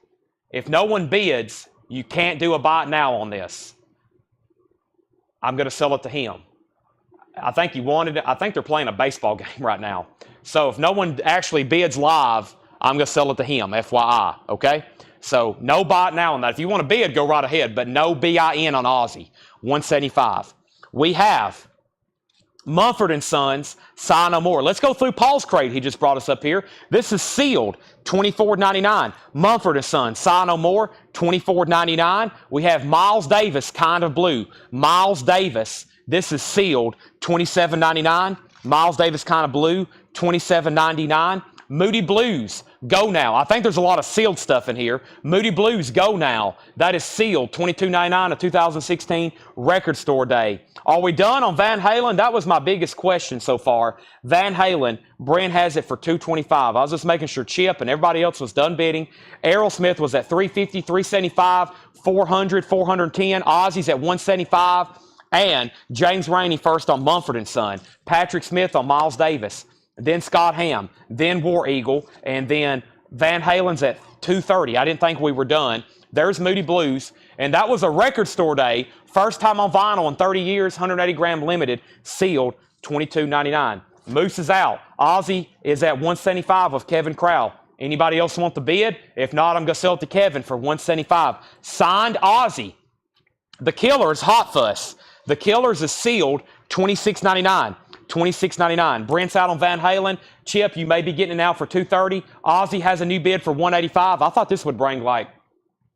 [SPEAKER 1] if no one bids, you can't do a buy it now on this. I'm going to sell it to him. I think he wanted it. I think they're playing a baseball game right now. So if no one actually bids live, I'm going to sell it to him, FYI, okay? So no buy it now on that. If you want to bid, go right ahead, but no BIN on Ozzy, $175. We have Mumford & Sons, Sigh No More. Let's go through Paul's crate he just brought us up here. This is sealed, $24.99. Mumford & Sons, Sigh No More, $24.99. We have Miles Davis, Kind of Blue. Miles Davis, this is sealed, $27.99. Miles Davis, Kind of Blue, $27.99. Moody Blues, Go Now. I think there's a lot of sealed stuff in here. Moody Blues, Go Now. That is sealed, $22.99 of 2016 Record Store Day. Are we done on Van Halen? That was my biggest question so far. Van Halen, Brent has it for $225. I was just making sure Chip and everybody else was done bidding. Aerosmith was at $350, $375, $400, $410. Ozzy's at $175. And James Rainey first on Mumford & Son. Patrick Smith on Miles Davis. Then Scott Hamm. Then War Eagle. And then Van Halen's at $230. I didn't think we were done. There's Moody Blues. And that was a Record Store Day. First time on vinyl in 30 years. 180 gram limited. Sealed. $22.99. Moose is out. Ozzy is at $175 with Kevin Crowell. Anybody else want the bid? If not, I'm going to sell it to Kevin for $175. Signed Ozzy. The Killers, Hot Fuss. The Killers is sealed, $26.99. $26.99. Brent's out on Van Halen. Chip, you may be getting it now for $230. Ozzy has a new bid for $185. I thought this would bring like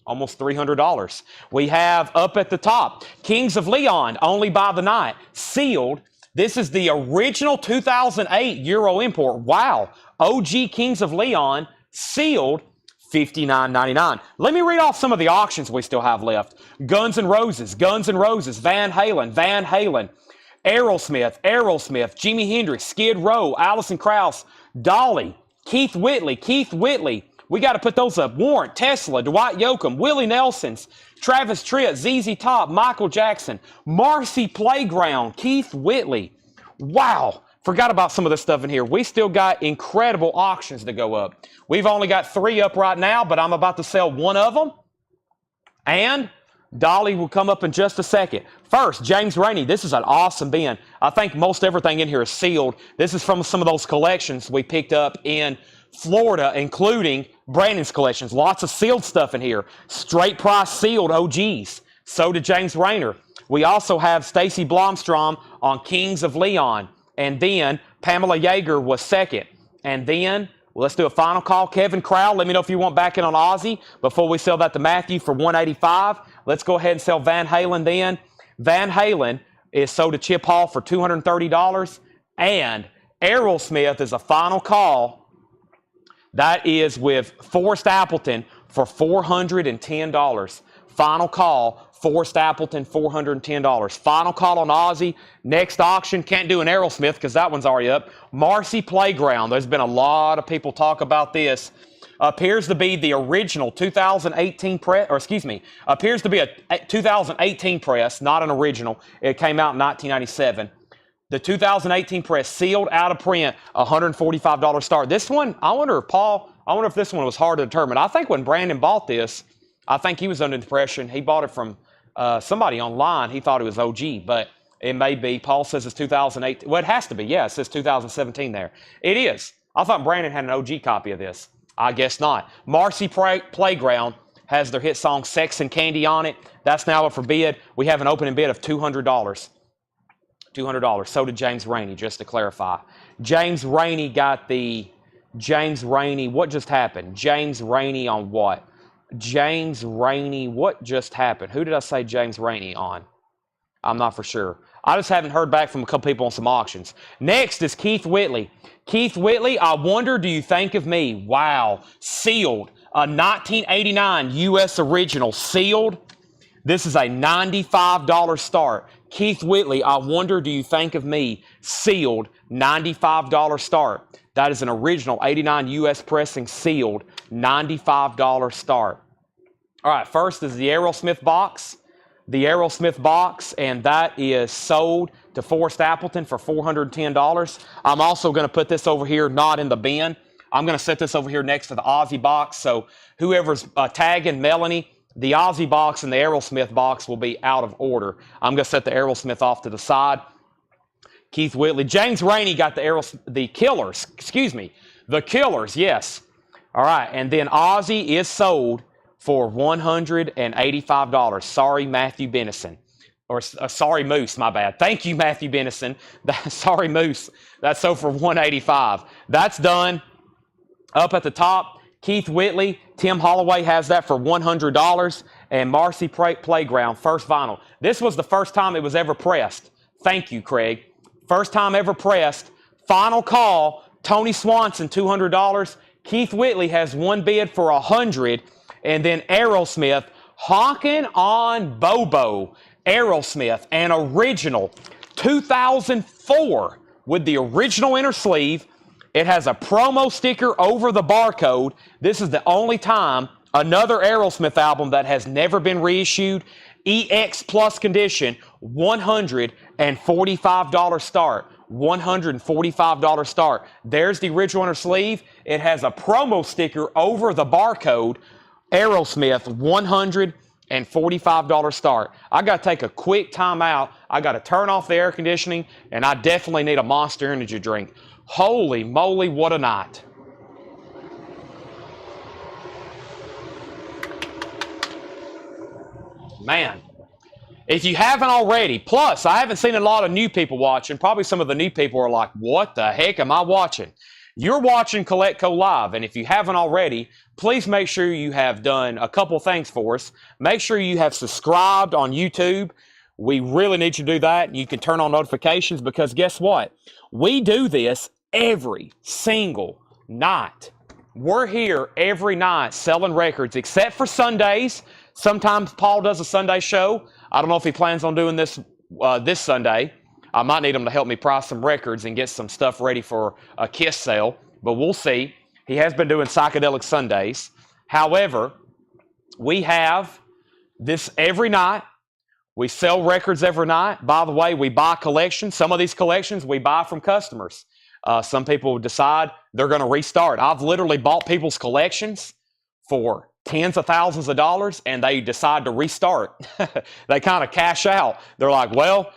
[SPEAKER 1] almost $300. We have up at the top, Kings of Leon, Only by the Night, sealed. This is the original 2008 Euro import. Wow. OG Kings of Leon, sealed, $59.99. Let me read off some of the auctions we still have left. Guns N' Roses, Van Halen, Aerosmith, Jimi Hendrix, Skid Row, Alison Krauss, Dolly, Keith Whitley. We got to put those up. Warrant, Tesla, Dwight Yoakam, Willie Nelson's, Travis Tritt, ZZ Top, Michael Jackson, Marcy Playground, Keith Whitley. Wow. Forgot about some of this stuff in here. We still got incredible auctions to go up. We've only got 3 up right now, but I'm about to sell one of them. And Dolly will come up in just a second. First, James Rainey. This is an awesome bin. I think most everything in here is sealed. This is from some of those collections we picked up in Florida, including Brandon's collections. Lots of sealed stuff in here. Straight price sealed OGs. So did James Rayner. We also have Stacy Blomstrom on Kings of Leon. And then Pamela Yeager was second. And then, let's do a final call. Kevin Crowell, let me know if you want back in on Ozzy before we sell that to Matthew for $185. Let's go ahead and sell Van Halen then. Van Halen is sold to Chip Hall for $230. And Aerosmith is a final call. That is with Forrest Appleton for $410. Final call. Forrest Appleton, $410. Final call on Ozzy. Next auction, can't do an Aerosmith because that one's already up. Marcy Playground. There's been a lot of people talk about this. Appears to be the original 2018 press, appears to be a 2018 press, not an original. It came out in 1997. The 2018 press, sealed, out of print, $145 start. This one, I wonder if this one was hard to determine. I think when Brandon bought this, I think he was under the impression, he bought it from somebody online. He thought it was OG, but it may be. Paul says it's 2018. Well, it has to be. Yeah, it says 2017 there. It is. I thought Brandon had an OG copy of this. I guess not. Marcy Playground has their hit song Sex and Candy on it. That's now up for bid. We have an opening bid of $200. $200. So did James Rainey, just to clarify. James Rainey got the... what just happened? James Rainey on what? James Rainey, what just happened? Who did I say James Rainey on? I'm not for sure. I just haven't heard back from a couple people on some auctions. Next is Keith Whitley. Keith Whitley, I Wonder Do You Think of Me? Wow. Sealed. A 1989 U.S. original. Sealed. This is a $95 start. Keith Whitley, I Wonder Do You Think of Me? Sealed. $95 start. That is an original 89 US pressing sealed $95 start. All right, first is the Aerosmith box. The Aerosmith box, and that is sold to Forrest Appleton for $410. I'm also going to put this over here, not in the bin. I'm going to set this over here next to the Aussie box. So whoever's tagging Melanie, the Aussie box and the Aerosmith box will be out of order. I'm going to set the Aerosmith off to the side. Keith Whitley. James Rainey got the Killers. Excuse me. The Killers, yes. All right, and then Ozzy is sold for $185. Sorry, Matthew Benison. Or sorry, Moose, my bad. Thank you, Matthew Benison. Sorry, Moose. That's sold for $185. That's done. Up at the top, Keith Whitley. Tim Holloway has that for $100. And Marcy Playground, first vinyl. This was the first time it was ever pressed. Thank you, Craig. First time ever pressed. Final call, Tony Swanson, $200. Keith Whitley has one bid for $100. And then Aerosmith, honking on Bobo. Aerosmith, an original 2004 with the original inner sleeve. It has a promo sticker over the barcode. This is the only time another Aerosmith album that has never been reissued. EX Plus condition, $145 start. $145 start. There's the original inner sleeve. It has a promo sticker over the barcode. Aerosmith, $145 start. I got to take a quick time out. I got to turn off the air conditioning, and I definitely need a Monster Energy drink. Holy moly, what a night. Man, if you haven't already, plus I haven't seen a lot of new people watching. Probably some of the new people are like, what the heck am I watching? You're watching CollectCo Live, and if you haven't already, please make sure you have done a couple things for us. Make sure you have subscribed on YouTube. We really need you to do that. You can turn on notifications because guess what? We do this every single night. We're here every night selling records, except for Sundays. Sometimes Paul does a Sunday show. I don't know if he plans on doing this this Sunday. I might need him to help me price some records and get some stuff ready for a Kiss sale, but we'll see. He has been doing Psychedelic Sundays. However, we have this every night. We sell records every night. By the way, we buy collections. Some of these collections we buy from customers. Some people decide they're going to restart. I've literally bought people's collections for tens of thousands of dollars, and they decide to restart. They kind of cash out. They're like, well,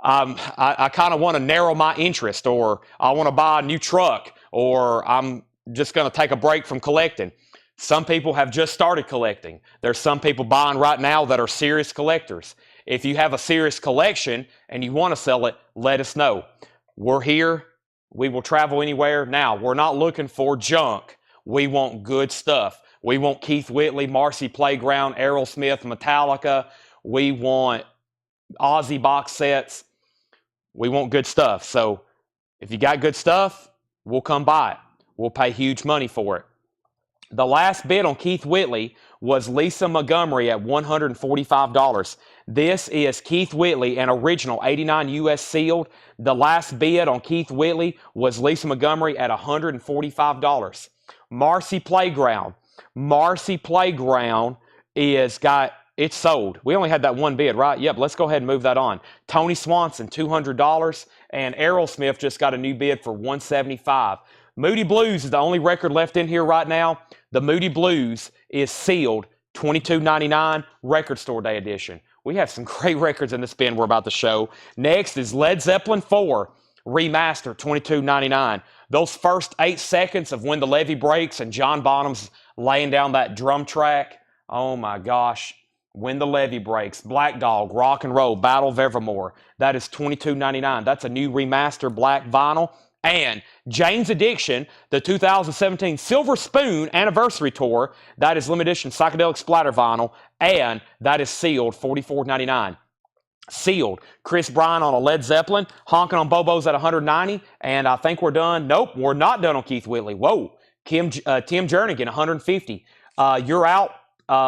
[SPEAKER 1] I kind of want to narrow my interest, or I want to buy a new truck, or I'm just going to take a break from collecting. Some people have just started collecting. There's some people buying right now that are serious collectors. If you have a serious collection and you want to sell it, let us know. We're here. We will travel anywhere. Now, we're not looking for junk. We want good stuff. We want Keith Whitley, Marcy Playground, Aerosmith, Metallica. We want Ozzy box sets. We want good stuff. So if you got good stuff, we'll come buy it. We'll pay huge money for it. The last bid on Keith Whitley was Lisa Montgomery at $145. This is Keith Whitley, an original 89 US sealed. The last bid on Keith Whitley was Lisa Montgomery at $145. Marcy Playground. Marcy Playground it's sold. We only had that one bid, right? Yep, let's go ahead and move that on. Tony Swanson, $200. And Aerosmith just got a new bid for $175. Moody Blues is the only record left in here right now. The Moody Blues is sealed, $22.99, Record Store Day edition. We have some great records in this bin we're about to show. Next is Led Zeppelin 4 Remastered, $22.99. Those first 8 seconds of When the Levee Breaks and John Bonham's laying down that drum track, oh my gosh. When the Levee Breaks, Black Dog, Rock and Roll, Battle of Evermore. That is $22.99. That's a new remastered black vinyl. And Jane's Addiction, the 2017 Silver Spoon Anniversary Tour, that is limited edition psychedelic splatter vinyl, and that is sealed, $44.99. Sealed. Chris Bryan on a Led Zeppelin, honking on Bobos at $190, and I think we're done. Nope, we're not done on Keith Whitley. Whoa. Tim Jernigan, $150. You're out,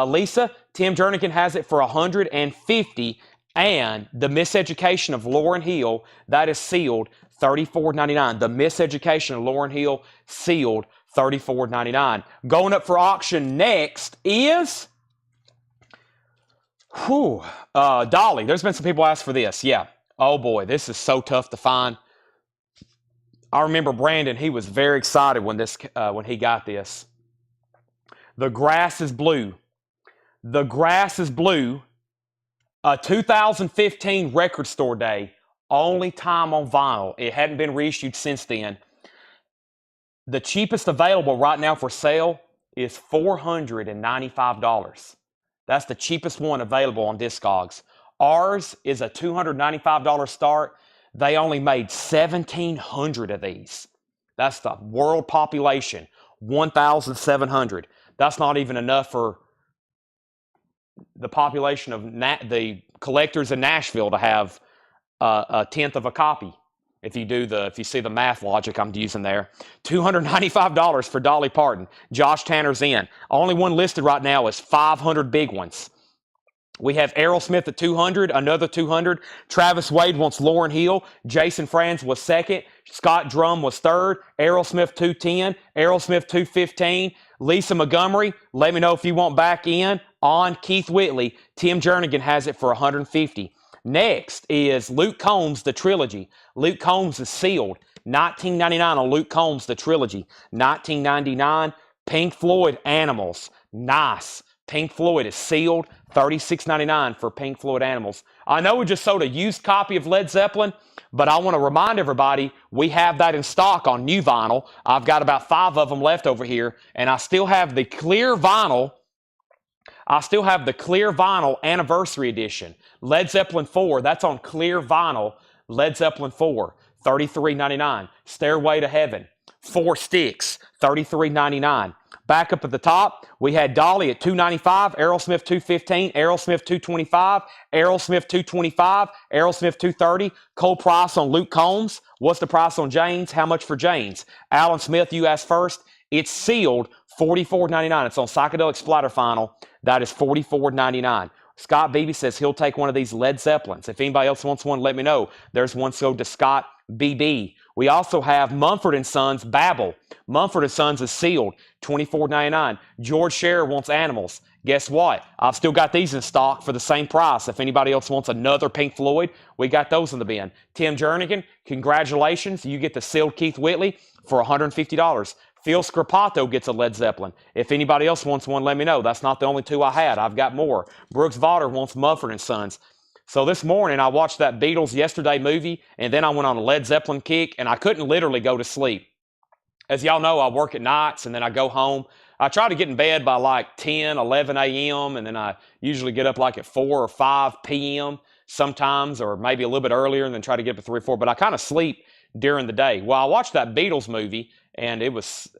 [SPEAKER 1] Lisa. Tim Jernigan has it for $150, and The Miseducation of Lauryn Hill, that is sealed, $34.99. The Miseducation of Lauryn Hill, sealed, $34.99. Going up for auction next is Dolly. There's been some people ask for this. Yeah. Oh boy, this is so tough to find. I remember Brandon, he was very excited when he got this. The Grass is Blue. The Grass is Blue. A 2015 Record Store Day. Only time on vinyl. It hadn't been reissued since then. The cheapest available right now for sale is $495. That's the cheapest one available on Discogs. Ours is a $295 start. They only made 1,700 of these. That's the world population, 1,700. That's not even enough for the population of the collectors in Nashville to have a tenth of a copy. If you see the math logic I'm using there. $295 for Dolly Parton. Josh Tanner's in. Only one listed right now is 500 big ones. We have Aerosmith at 200, another 200. Travis Wade wants Lauryn Hill. Jason Franz was second. Scott Drum was third. Aerosmith 210. Aerosmith 215. Lisa Montgomery, let me know if you want back in on Keith Whitley. Tim Jernigan has it for 150. Next is Luke Combs, the trilogy. Luke Combs is sealed. $19.99 on Luke Combs, the trilogy. $19.99. Pink Floyd, Animals. Nice. Pink Floyd is sealed. $36.99 for Pink Floyd Animals. I know we just sold a used copy of Led Zeppelin, but I want to remind everybody we have that in stock on new vinyl. I've got about 5 of them left over here, and I still have the clear vinyl. Anniversary edition. Led Zeppelin 4, that's on clear vinyl. Led Zeppelin 4, $33.99. Stairway to Heaven, 4 sticks, $33.99. Back up at the top, we had Dolly at $295, Aerosmith $215, Aerosmith $225, Aerosmith $225, Aerosmith $230. Cold price on Luke Combs. What's the price on Jane's? How much for Jane's? Alan Smith, you asked first. It's sealed, $44.99. It's on Psychedelic Splatter Vinyl. That is $44.99. Scott Beebe says he'll take one of these Led Zeppelins. If anybody else wants one, let me know. There's one sold to Scott BB. We also have Mumford & Sons Babel. Mumford & Sons is sealed, $24.99. George Scherer wants Animals. Guess what? I've still got these in stock for the same price. If anybody else wants another Pink Floyd, we got those in the bin. Tim Jernigan, congratulations. You get the sealed Keith Whitley for $150. Phil Scripato gets a Led Zeppelin. If anybody else wants one, let me know. That's not the only 2 I had. I've got more. Brooks Votter wants Mumford & Sons. So this morning, I watched that Beatles Yesterday movie, and then I went on a Led Zeppelin kick, and I couldn't literally go to sleep. As y'all know, I work at nights, and then I go home. I try to get in bed by like 10, 11 a.m., and then I usually get up like at 4 or 5 p.m. sometimes, or maybe a little bit earlier, and then try to get up at 3 or 4. But I kind of sleep during the day. Well, I watched that Beatles movie, and it was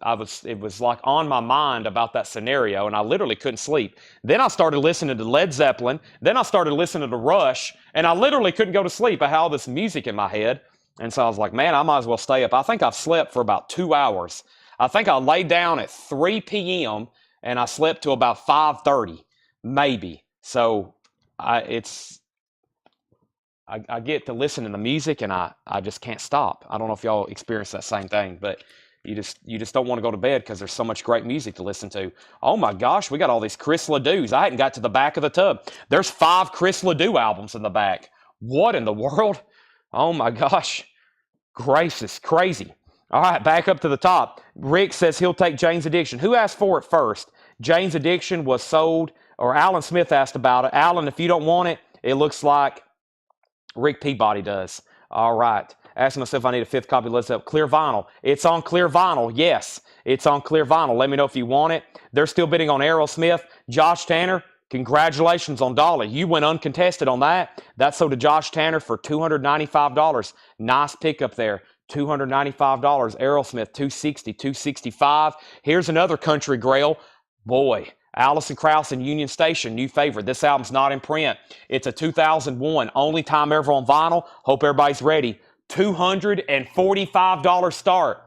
[SPEAKER 1] like on my mind about that scenario, and I literally couldn't sleep. Then I started listening to Led Zeppelin. Then I started listening to Rush, and I literally couldn't go to sleep. I had all this music in my head, and so I was like, man, I might as well stay up. I think I've slept for about 2 hours. I think I laid down at 3 p.m., and I slept till about 5:30, maybe. So I get to listen to the music, and I just can't stop. I don't know if y'all experience that same thing, but you just don't want to go to bed because there's so much great music to listen to. Oh my gosh, we got all these Chris Ledoux. I hadn't got to the back of the tub. There's 5 Chris Ledoux albums in the back. What in the world? Oh my gosh. Gracious, crazy. All right, back up to the top. Rick says he'll take Jane's Addiction. Who asked for it first? Jane's Addiction was sold, or Alan Smith asked about it. Alan, if you don't want it, it looks like Rick Peabody does. All right. Asking myself if I need a 5th copy. Let's up. Clear vinyl. It's on clear vinyl. Yes, it's on clear vinyl. Let me know if you want it. They're still bidding on Aerosmith. Josh Tanner, congratulations on Dolly. You went uncontested on that. That sold to Josh Tanner for $295. Nice pickup there. $295. Aerosmith, $260, $265. Here's another country grail. Boy, Allison Krauss and Union Station, new favorite. This album's not in print. It's a 2001, only time ever on vinyl. Hope everybody's ready. $245 start.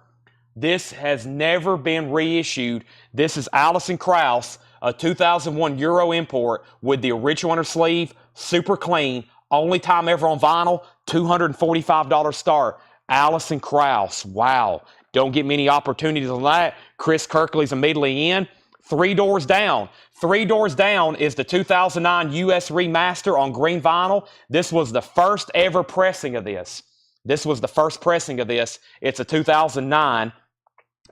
[SPEAKER 1] This has never been reissued. This is Allison Krauss, a 2001 Euro import with the original inner sleeve, super clean, only time ever on vinyl, $245 start. Allison Krauss. Wow. Don't get many opportunities on that. Chris Kirkley's immediately in. 3 doors down. 3 doors down is the 2009 US Remaster on green vinyl. This was the first ever pressing of this. This was the first pressing of this. It's a 2009.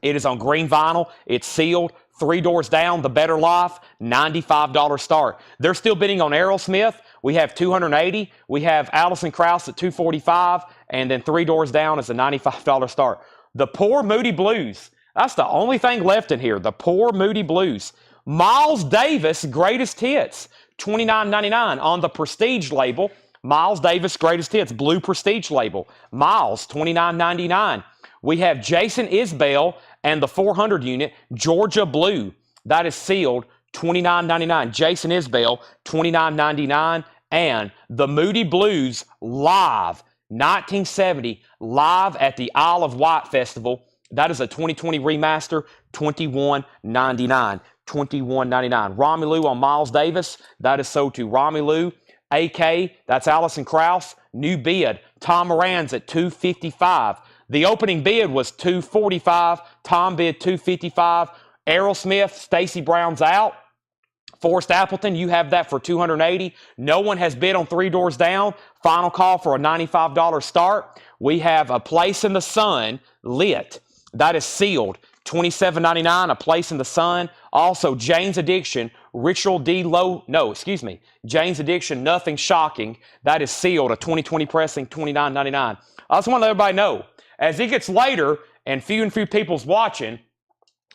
[SPEAKER 1] It is on green vinyl. It's sealed. 3 doors down, The Better Life, $95 start. They're still bidding on Aerosmith. We have $280. We have Allison Krauss at $245. And then 3 doors down is a $95 start. The Poor Moody Blues. That's the only thing left in here. The Poor Moody Blues. Miles Davis Greatest Hits, $29.99 on the Prestige label. Miles Davis Greatest Hits, blue Prestige label. Miles, $29.99. We have Jason Isbell and the 400 unit, Georgia Blue. That is sealed, $29.99. Jason Isbell, $29.99. And the Moody Blues live, 1970, live at the Isle of Wight Festival. That is a 2020 remaster, $21.99. $21.99. Romelu on Miles Davis. That is sold to Romelu. AK, that's Allison Krauss. New bid. Tom Moran's at $255. The opening bid was $245. Tom bid $255. Aerosmith, Stacey Brown's out. Forrest Appleton, you have that for $280. No one has bid on 3 doors down. Final call for a $95 start. We have A Place in the Sun, lit. That is sealed. $27.99, A Place in the Sun. Also, Jane's Addiction, Jane's Addiction, Nothing Shocking. That is sealed, a 2020 pressing, $29.99. I just want to let everybody know, as it gets later and few people's watching,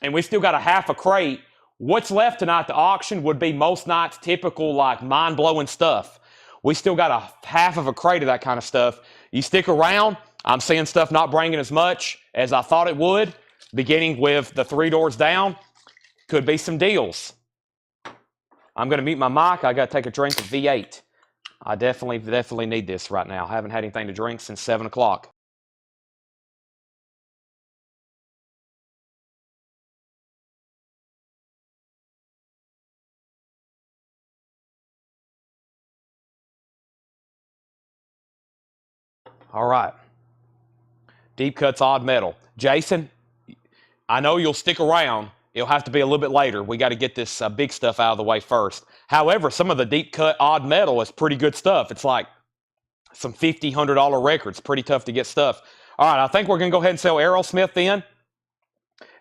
[SPEAKER 1] and we still got a half a crate, what's left tonight at the auction would be most nights typical, like, mind-blowing stuff. We still got a half of a crate of that kind of stuff. You stick around. I'm seeing stuff not bringing as much as I thought it would, beginning with the 3 doors down. Could be some deals. I'm going to mute my mic. I got to take a drink of V8. I definitely need this right now. I haven't had anything to drink since 7 o'clock. All right. Deep Cuts Odd Metal. Jason, I know you'll stick around. It'll have to be a little bit later. We got to get this big stuff out of the way first. However, some of the Deep Cut Odd Metal is pretty good stuff. It's like some $50, $100 records. Pretty tough to get stuff. All right, I think we're going to go ahead and sell Aerosmith then.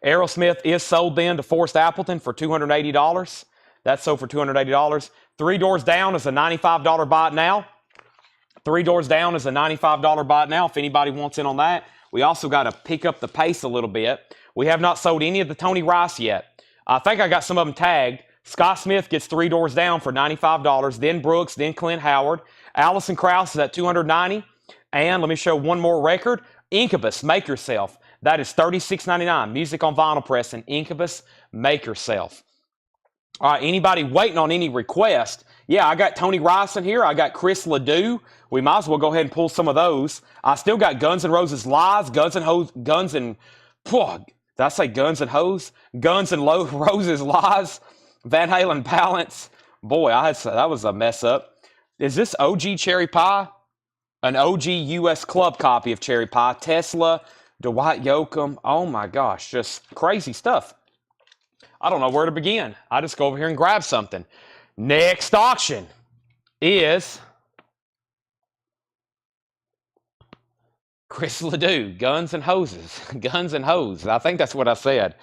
[SPEAKER 1] Aerosmith is sold then to Forrest Appleton for $280. That's sold for $280. 3 doors down is a $95 buy it now. 3 doors down is a $95 buy it now if anybody wants in on that. We also got to pick up the pace a little bit. We have not sold any of the Tony Rice yet. I think I got some of them tagged. Scott Smith gets 3 doors down for $95. Then Brooks, then Clint Howard. Allison Krauss is at $290. And let me show one more record. Incubus, Make Yourself. That is $36.99. Music on vinyl pressing. Incubus, Make Yourself. All right, anybody waiting on any request? Yeah, I got Tony Rice in here. I got Chris Ledoux. We might as well go ahead and pull some of those. I still got Guns N' Roses Lies, Guns N' Roses Lies, Van Halen Balance. Boy, that was a mess up. Is this OG Cherry Pie? An OG US Club copy of Cherry Pie. Tesla, Dwight Yoakam. Oh my gosh, just crazy stuff. I don't know where to begin. I just go over here and grab something. Next auction is Chris Ledoux, Guns and Hoses. Guns and Hose. I think that's what I said.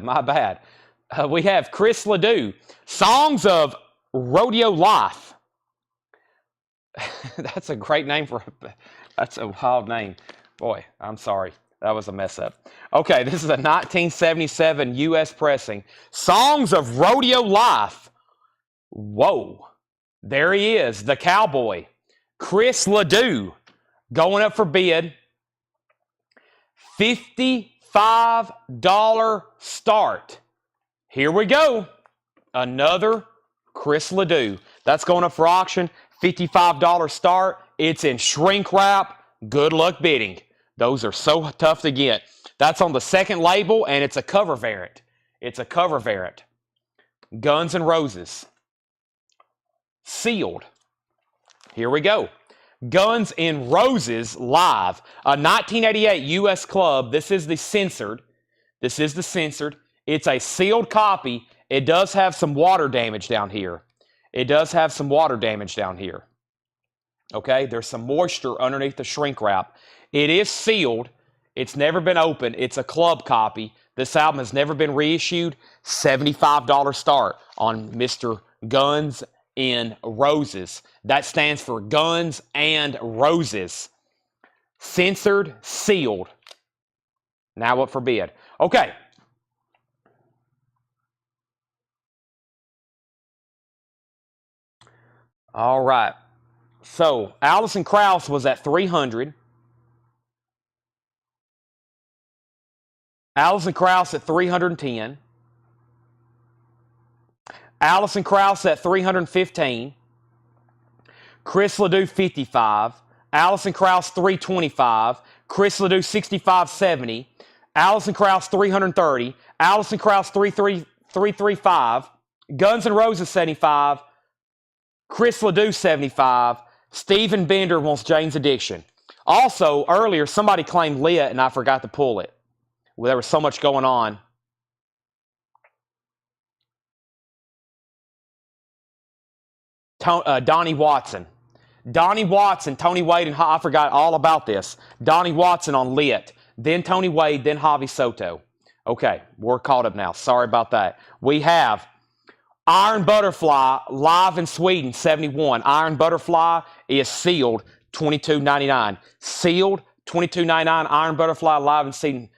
[SPEAKER 1] My bad. We have Chris Ledoux, Songs of Rodeo Life. That's a great name that's a wild name. Boy, I'm sorry. That was a mess up. Okay, this is a 1977 U.S. pressing. Songs of Rodeo Life. Whoa. There he is, the cowboy. Chris Ledoux, going up for bid. $55 start. Here we go. Another Chris Ledoux. That's going up for auction. $55 start. It's in shrink wrap. Good luck bidding. Those are so tough to get. That's on the second label, and it's a cover variant. It's a cover variant. Guns N' Roses. Sealed. Here we go. Guns N' Roses live. A 1988 U.S. club. This is the censored. This is the censored. It's a sealed copy. It does have some water damage down here. It does have some water damage down here. Okay, there's some moisture underneath the shrink wrap. It is sealed. It's never been opened. It's a club copy. This album has never been reissued. $75 start on Mr. Guns N' Roses. That stands for Guns and Roses. Censored, sealed. Now what forbid. Okay. All right. So Alison Krauss was at 300. Alison Krauss at 310. Alison Krauss at 315. Chris Ledoux 55. Alison Krauss 325. Chris Ledoux 65.70. Alison Krauss 330. Alison Krauss 335. Guns N' Roses 75. Chris Ledoux 75. Stephen Bender wants Jane's Addiction. Also, earlier, somebody claimed Lit and I forgot to pull it. Well, there was so much going on. Donnie Watson. Donnie Watson, Tony Wade, and I forgot all about this. Donnie Watson on Lit. Then Tony Wade, then Javi Soto. Okay, we're caught up now. Sorry about that. We have Iron Butterfly live in Sweden, 71. Iron Butterfly is sealed, $22.99. Sealed, $22.99. Iron Butterfly live in Sweden.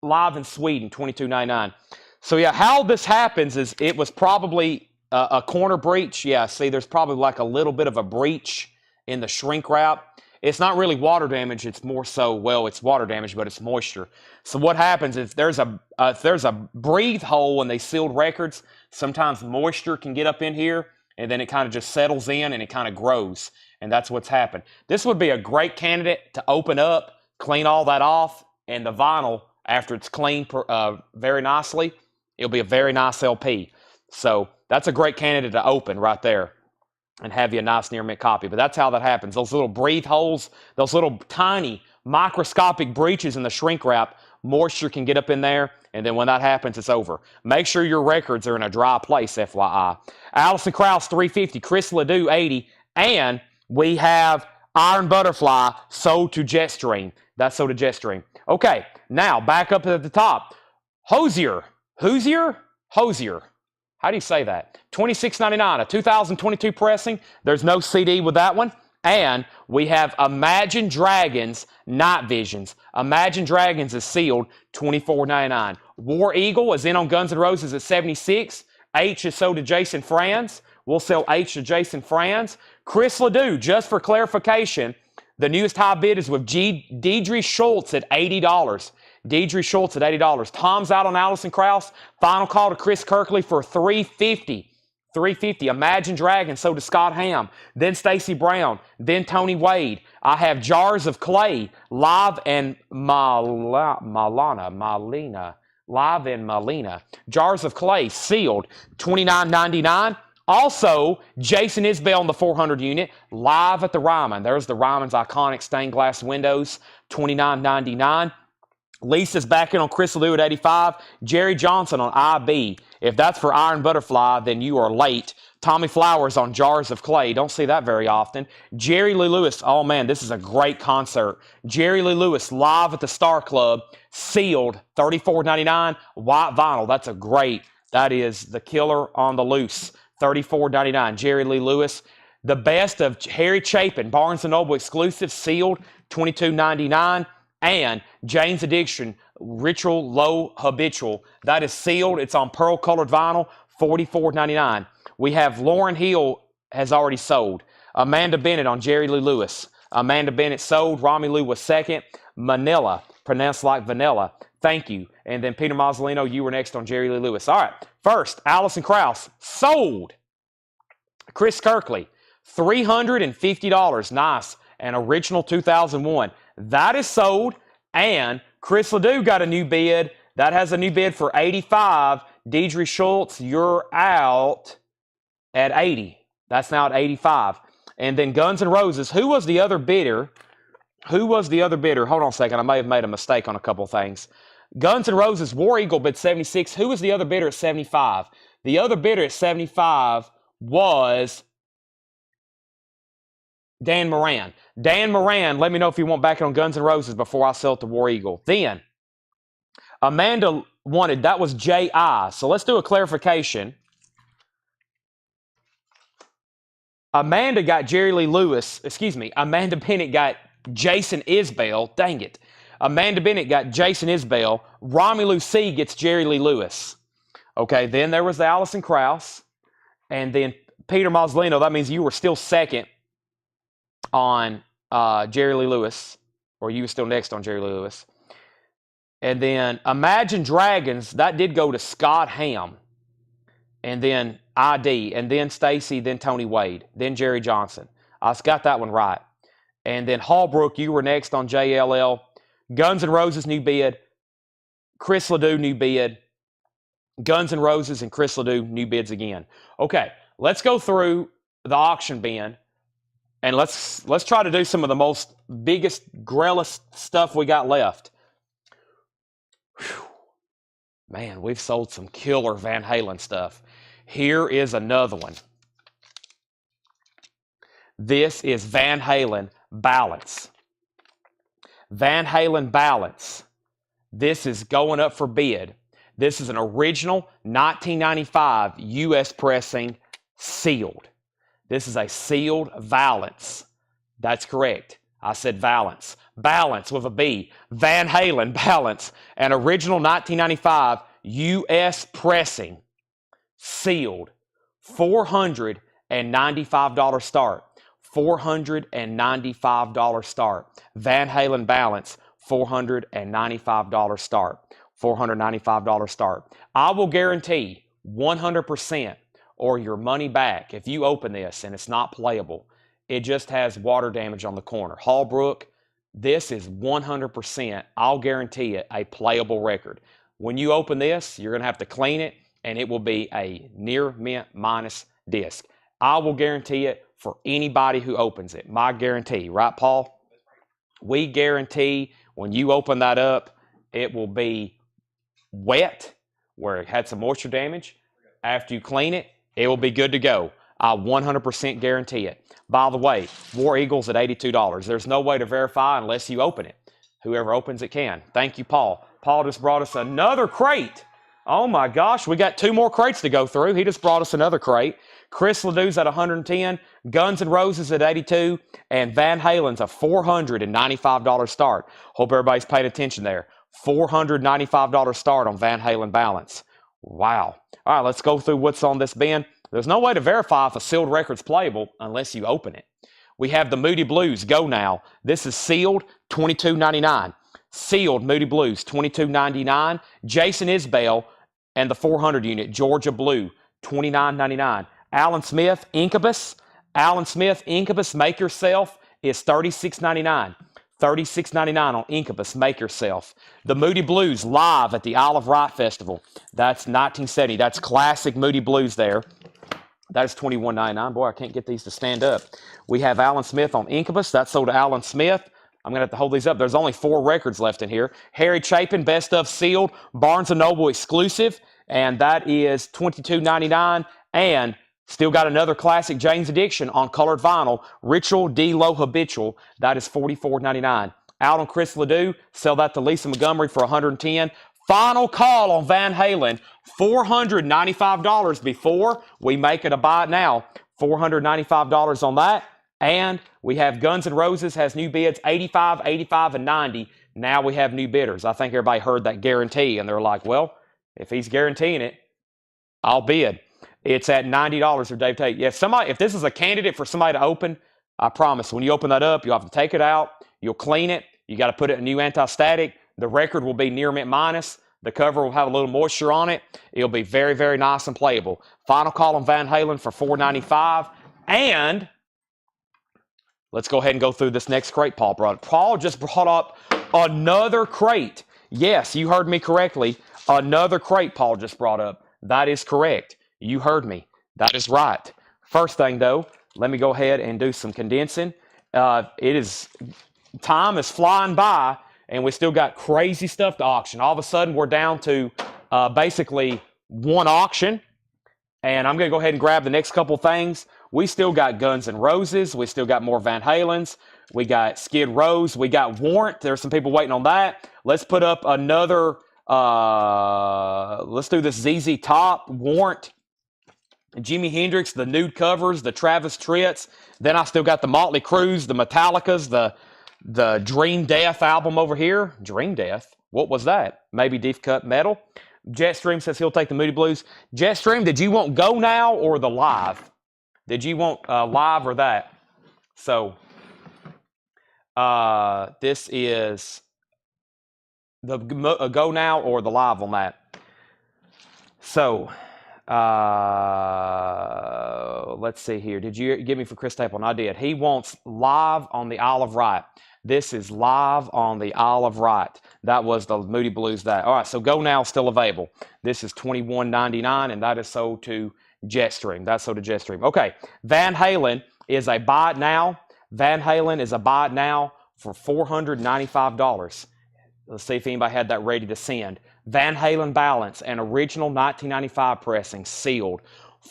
[SPEAKER 1] Live in Sweden, $22.99. So yeah, how this happens is it was probably a corner breach. Yeah, see, there's probably like a little bit of a breach in the shrink wrap. It's not really water damage. It's more so, well, it's water damage, but it's moisture. So what happens is if there's a breathe hole when they sealed records, sometimes moisture can get up in here, and then it kind of just settles in and it kind of grows. And that's what's happened. This would be a great candidate to open up, clean all that off, and the vinyl, after it's cleaned very nicely, it'll be a very nice LP. So that's a great candidate to open right there and have you a nice near mint copy. But that's how that happens. Those little breathe holes, those little tiny microscopic breaches in the shrink wrap, moisture can get up in there, and then when that happens, it's over. Make sure your records are in a dry place, FYI. Alison Krauss, 350. Chris Ledoux, 80. And we have Iron Butterfly sold to Jetstream. That's sold to Jetstream. Okay, now back up at the top. Hosier. How do you say that? $26.99, a 2022 pressing. There's no CD with that one. And we have Imagine Dragons Night Visions. Imagine Dragons is sealed, $24.99. War Eagle is in on Guns N' Roses at 76. H is sold to Jason Franz. We'll sell H to Jason Franz. Chris Ledoux, just for clarification, the newest high bid is with Deidre Schultz at $80. Deidre Schultz at $80. Tom's out on Alison Krauss. Final call to Chris Kirkley for $350. $350. Imagine Dragons sold to Scott Ham. Then Stacey Brown. Then Tony Wade. I have Jars of Clay live and Malina. Live in Malina. Jars of Clay sealed, $29.99. Also, Jason Isbell on the 400 unit, live at the Ryman. There's the Ryman's iconic stained glass windows, $29.99. Lisa's back in on Chris Ledoux at 85. Jerry Johnson on IB. If that's for Iron Butterfly, then you are late. Tommy Flowers on Jars of Clay. Don't see that very often. Jerry Lee Lewis. Oh, man, this is a great concert. Jerry Lee Lewis live at the Star Club. Sealed, $34.99. White vinyl. That's a great. That is the killer on the loose. $34.99. Jerry Lee Lewis. The best of Harry Chapin. Barnes & Noble exclusive. Sealed, $22.99. And Jane's Addiction, Ritual Low Habitual. That is sealed. It's on pearl-colored vinyl, $44.99. We have Lauryn Hill has already sold. Amanda Bennett on Jerry Lee Lewis. Amanda Bennett sold. Rami Lou was second. Manila, pronounced like vanilla. Thank you. And then Peter Mazzolino, you were next on Jerry Lee Lewis. All right. First, Alison Krauss, sold. Chris Kirkley, $350. Nice. An original 2001. That is sold, and Chris Ledoux got a new bid. That has a new bid for $85. Deidre Schultz, you're out at $80. That's now at $85. And then Guns N' Roses. Who was the other bidder? Who was the other bidder? Hold on a second. I may have made a mistake on a couple things. Guns N' Roses, War Eagle bid 76. Who was the other bidder at 75? The other bidder at 75 was Dan Moran. Dan Moran, let me know if you want back on Guns N' Roses before I sell it to War Eagle. Then, Amanda wanted, that was J.I. So let's do a clarification. Amanda got Jerry Lee Lewis. Excuse me. Amanda Bennett got Jason Isbell. Dang it. Amanda Bennett got Jason Isbell. Romelu C gets Jerry Lee Lewis. Okay, then there was the Allison Krauss. And then Peter Mazzolino. That means you were still second on Jerry Lee Lewis. Or you were still next on Jerry Lee Lewis. And then Imagine Dragons. That did go to Scott Ham. And then ID. And then Stacy. Then Tony Wade. Then Jerry Johnson. I got that one right. And then Hallbrook, you were next on JLL. Guns N' Roses, new bid. Chris Ledoux, new bid. Guns N' Roses and Chris Ledoux, new bids again. Okay, let's go through the auction bin. And let's try to do some of the biggest, grellest stuff we got left. Whew. Man, we've sold some killer Van Halen stuff. Here is another one. This is Van Halen Balance. Van Halen Balance. This is going up for bid. This is an original 1995 U.S. pressing sealed. This is a sealed Valance. That's correct. I said Valance. Balance with a B. Van Halen Balance. An original 1995 U.S. pressing sealed. $495 start. $495 start. Van Halen Balance, $495 start. $495 start. I will guarantee 100% or your money back if you open this and it's not playable. It just has water damage on the corner. Hallbrook, this is 100%, I'll guarantee it, a playable record. When you open this, you're going to have to clean it, and it will be a near mint minus disc. I will guarantee it for anybody who opens it. My guarantee, right, Paul? We guarantee when you open that up, it will be wet where it had some moisture damage. After you clean it, it will be good to go. I 100% guarantee it. By the way, War Eagle's at $82. There's no way to verify unless you open it. Whoever opens it can. Thank you, Paul. Paul just brought us another crate. Oh my gosh, we got 2 more crates to go through. He just brought us another crate. Chris Ledoux's at 110, Guns N' Roses at 82, and Van Halen's a $495 start. Hope everybody's paying attention there. $495 start on Van Halen Balance. Wow. All right, let's go through what's on this bin. There's no way to verify if a sealed record's playable unless you open it. We have the Moody Blues Go Now. This is sealed, $22.99. Sealed Moody Blues, $22.99. Jason Isbell and the 400 unit, Georgia Blue, $29.99. Alan Smith Incubus. Alan Smith Incubus Make Yourself is $36.99. $36.99 on Incubus Make Yourself. The Moody Blues live at the Isle of Wight Festival. That's 1970. That's classic Moody Blues there. That is $21.99. Boy, I can't get these to stand up. We have Alan Smith on Incubus. That's sold to Alan Smith. I'm going to have to hold these up. There's only 4 records left in here. Harry Chapin, Best of Sealed, Barnes & Noble exclusive, and that is $22.99. And still got another classic Jane's Addiction on colored vinyl, Ritual D Low Habitual. That is $44.99. Out on Chris Ledoux, sell that to Lisa Montgomery for $110. Final call on Van Halen, $495 before we make it a buy it now. $495 on that. And we have Guns N' Roses has new bids, 85, 85, and 90. Now we have new bidders. I think everybody heard that guarantee, and they're like, well, if he's guaranteeing it, I'll bid. It's at $90 for Dave Tate. Yeah, if this is a candidate for somebody to open, I promise, when you open that up, you'll have to take it out. You'll clean it. You got to put it in new anti-static. The record will be near mint minus. The cover will have a little moisture on it. It'll be very, very nice and playable. Final call on Van Halen for $495. And let's go ahead and go through this next crate Paul brought up. Paul just brought up another crate. Yes, you heard me correctly. Another crate Paul just brought up. That is correct. You heard me. That is right. First thing, though, Let me go ahead and do some condensing. Time is flying by, and we still got crazy stuff to auction. All of a sudden, we're down to basically one auction, and I'm going to go ahead and grab the next couple things. We still got Guns N' Roses. We still got more Van Halens. We got Skid Rows. We got Warrant. There's some people waiting on that. Let's put up another, let's do this ZZ Top, Warrant, Jimi Hendrix, the nude covers, the Travis Tritts. Then I still got the Motley Crues, the Metallicas, the Dream Death album over here. Dream Death? What was that? Maybe Deep Cut Metal. Jetstream says he'll take the Moody Blues. Jetstream, did you want Go Now or the Live? Did you want Live or that? So this is the Go Now or the Live on that. So let's see here. Did you give me for Chris Stapleton? I did. He wants Live on the Isle of Wight. This is Live on the Isle of Wight. That was the Moody Blues. That. All right, so Go Now is still available. This is $21.99, and that is sold to Jetstream. That's sold to Jetstream. Okay, Van Halen is a buy it now. Van Halen is a buy it now for $495. Let's see if anybody had that ready to send. Van Halen Balance, an original 1995 pressing, sealed,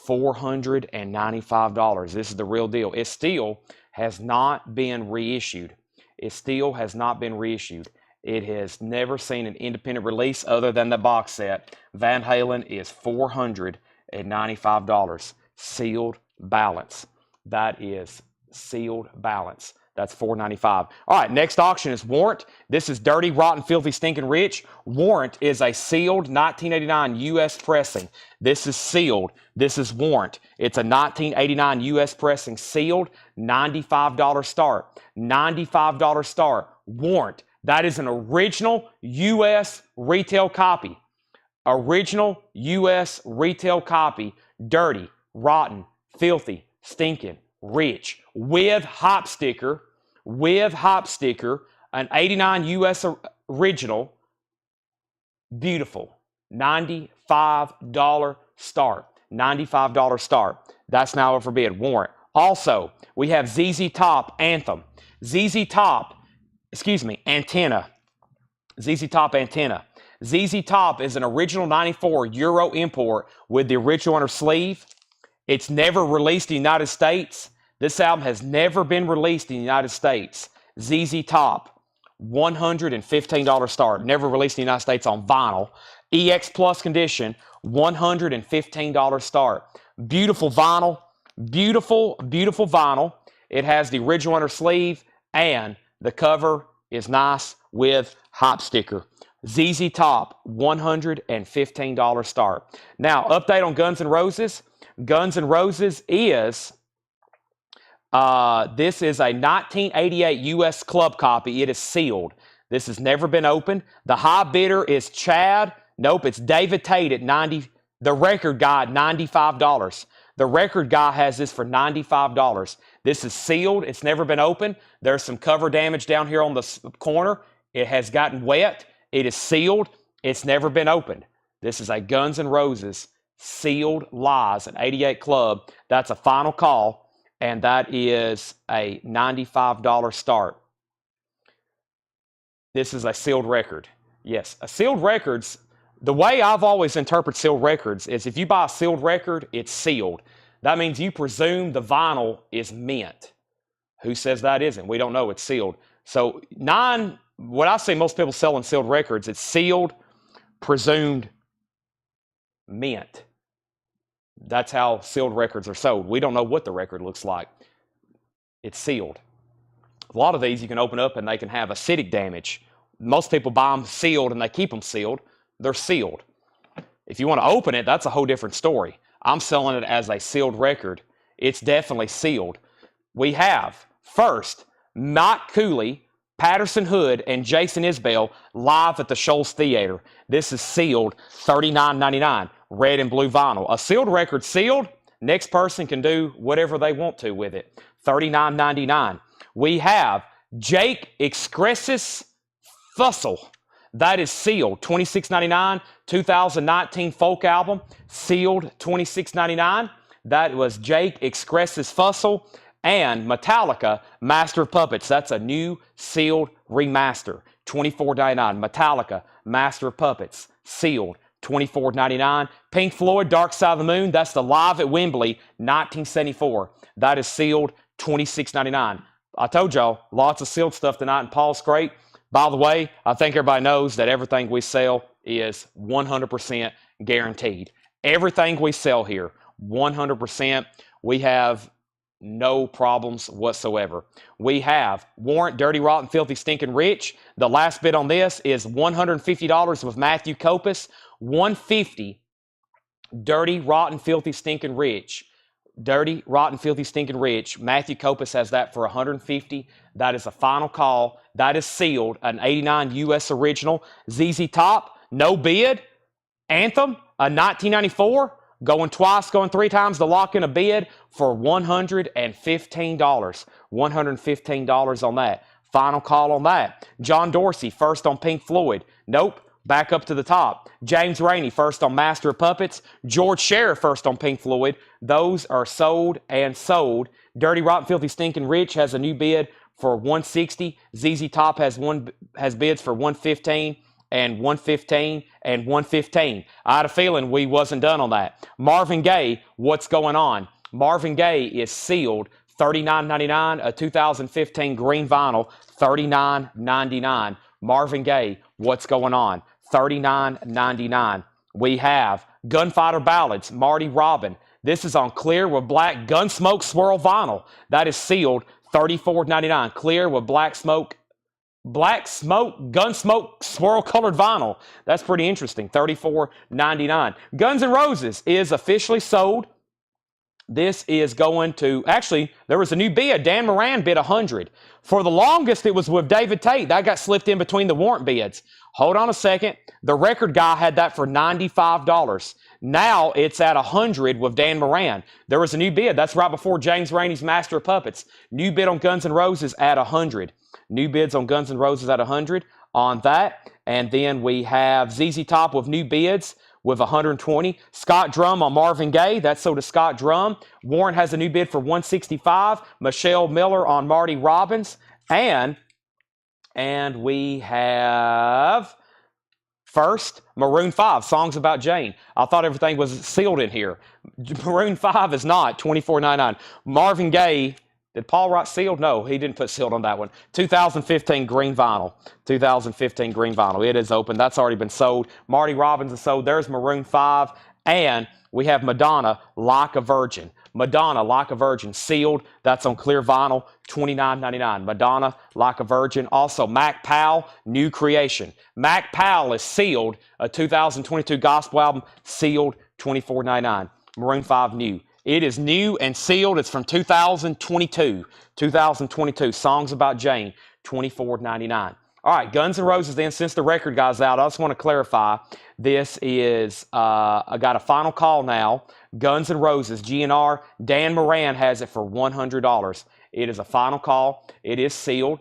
[SPEAKER 1] $495. This is the real deal. It still has not been reissued. It still has not been reissued. It has never seen an independent release other than the box set. Van Halen is $495. Sealed Balance. That is sealed Balance. That's $495. All right, next auction is Warrant. This is Dirty, Rotten, Filthy, Stinking Rich. Warrant is a sealed 1989 U.S. pressing. This is sealed. This is Warrant. It's a 1989 U.S. pressing, sealed, $95 start. $95 start. Warrant. That is an original U.S. retail copy. Original U.S. retail copy. Dirty, Rotten, Filthy, Stinking Rich, with hop sticker, an 89 U.S. original, beautiful, $95 start, $95 start. That's now a forbid. Warrant. Also, we have ZZ Top Anthem, Antenna, ZZ Top Antenna. ZZ Top is an original 94 Euro import with the original on her sleeve. It's never released in the United States. This album has never been released in the United States. ZZ Top, $115 start. Never released in the United States on vinyl. EX Plus condition, $115 start. Beautiful vinyl. Beautiful, beautiful vinyl. It has the original on her sleeve, and the cover is nice with hop sticker. ZZ Top, $115 start. Now, update on Guns N' Roses. Guns N' Roses is... this is a 1988 U.S. club copy. It is sealed. This has never been opened. The high bidder is Chad. Nope, it's David Tate at $90. The record guy at $95. The record guy has this for $95. This is sealed. It's never been opened. There's some cover damage down here on the corner. It has gotten wet. It is sealed. It's never been opened. This is a Guns N' Roses sealed Lies, an 88 club. That's a final call. And that is a $95 start. This is a sealed record. Yes, a sealed records, the way I've always interpreted sealed records is if you buy a sealed record, it's sealed. That means you presume the vinyl is mint. Who says that isn't? We don't know. It's sealed. So what I see most people selling sealed records, it's sealed, presumed mint. That's how sealed records are sold. We don't know what the record looks like. It's sealed. A lot of these you can open up and they can have acidic damage. Most people buy them sealed and they keep them sealed. They're sealed. If you want to open it, that's a whole different story. I'm selling it as a sealed record. It's definitely sealed. We have, first, Mike Cooley, Patterson Hood, and Jason Isbell live at the Shoals Theater. This is sealed, $39.99. Red and blue vinyl. A sealed record sealed. Next person can do whatever they want to with it. $39.99. We have Jake Excressis Fussell. That is sealed. $26.99. 2019 folk album. Sealed. $26.99. That was Jake Express's Fussel and Metallica Master of Puppets. That's a new sealed remaster. $24.99. Metallica Master of Puppets sealed. $24.99. Pink Floyd Dark Side of the Moon. That's the Live at Wembley 1974. That is sealed. $26.99. I told y'all, lots of sealed stuff tonight in Paul's Crate. By the way, I think everybody knows that everything we sell is 100% guaranteed. Everything we sell here, 100%. We have no problems whatsoever. We have Warrant Dirty, Rotten, Filthy, Stinking Rich. The last bid on this is $150 with Matthew Copus. $150 Dirty, Rotten, Filthy, Stinking Rich. Dirty, Rotten, Filthy, Stinking Rich. Matthew Copus has that for $150. That is a final call. That is sealed. An 89 U.S. original. ZZ Top, no bid. Anthem, a 1994. Going twice, going three times to lock in a bid for $115. $115 on that. Final call on that. John Dorsey, first on Pink Floyd. Nope. Back up to the top. James Rainey, first on Master of Puppets. George Sheriff, first on Pink Floyd. Those are sold and sold. Dirty, Rotten, Filthy, Stinking Rich has a new bid for $160. ZZ Top has bids for $115 and $115 and $115. I had a feeling we wasn't done on that. Marvin Gaye, What's Going On? Marvin Gaye is sealed. $39.99, a 2015 green vinyl. $39.99. Marvin Gaye, What's Going On? $39.99. We have Gunfighter Ballads, Marty Robbin. This is on clear with black Gunsmoke Swirl vinyl. That is sealed. $34.99. Clear with Gunsmoke Swirl colored vinyl. That's pretty interesting. $34.99. Guns N' Roses is officially sold. This is going to, actually, there was a new bid. Dan Moran bid $100. For the longest, it was with David Tate. That got slipped in between the warrant bids. Hold on a second. The record guy had that for $95. Now it's at $100 with Dan Moran. There was a new bid. That's right before James Rainey's Master of Puppets. New bid on Guns N' Roses at $100. New bids on Guns N' Roses at $100 on that. And then we have ZZ Top with new bids with $120. Scott Drum on Marvin Gaye. That's sold to Scott Drum. Warren has a new bid for $165. Michelle Miller on Marty Robbins. And we have first, Maroon 5, Songs About Jane. I thought everything was sealed in here. Maroon 5 is not, $24.99. Marvin Gaye, did Paul write sealed? No, he didn't put sealed on that one. 2015 green vinyl. 2015 green vinyl. It is open. That's already been sold. Marty Robbins is sold. There's Maroon 5. And we have Madonna, Like a Virgin. Madonna, Like a Virgin, sealed. That's on clear vinyl, $29.99. Madonna, Like a Virgin. Also, Mac Powell, New Creation. Mac Powell is sealed. A 2022 gospel album, sealed, $24.99. Maroon 5, new. It is new and sealed. It's from 2022. 2022. Songs About Jane, $24.99. All right, Guns N' Roses then, since the record guy's out, I just want to clarify. This is, I got a final call now. Guns N' Roses, GNR, Dan Moran has it for $100. It is a final call. It is sealed.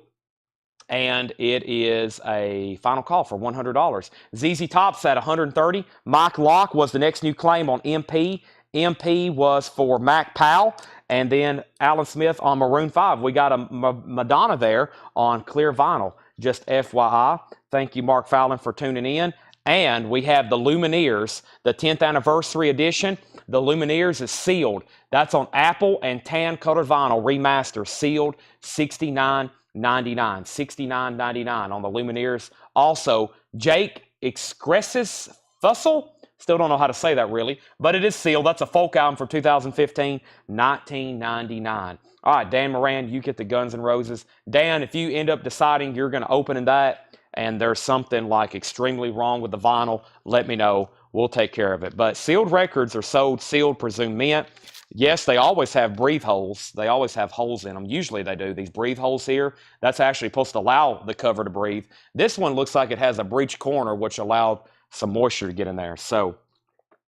[SPEAKER 1] And it is a final call for $100. ZZ Top's at $130. Mike Locke was the next new claim on MP. MP was for Mac Powell, and then Alan Smith on Maroon 5. We got a Madonna there on clear vinyl, just FYI. Thank you, Mark Fallon, for tuning in. And we have the Lumineers, the 10th anniversary edition. The Lumineers is sealed. That's on Apple and tan colored vinyl, remaster, sealed, $69.99. $69.99 on the Lumineers. Also, Jake Expresses Fussel. Still don't know how to say that really, but it is sealed. That's a folk album from 2015, $19.99. All right, Dan Moran, you get the Guns N' Roses. Dan, if you end up deciding you're going to open in that and there's something like extremely wrong with the vinyl, let me know. We'll take care of it. But sealed records are sold sealed, presumed mint. Yes, they always have breathe holes. They always have holes in them. Usually they do. These breathe holes here, that's actually supposed to allow the cover to breathe. This one looks like it has a breech corner, which allowed some moisture to get in there. So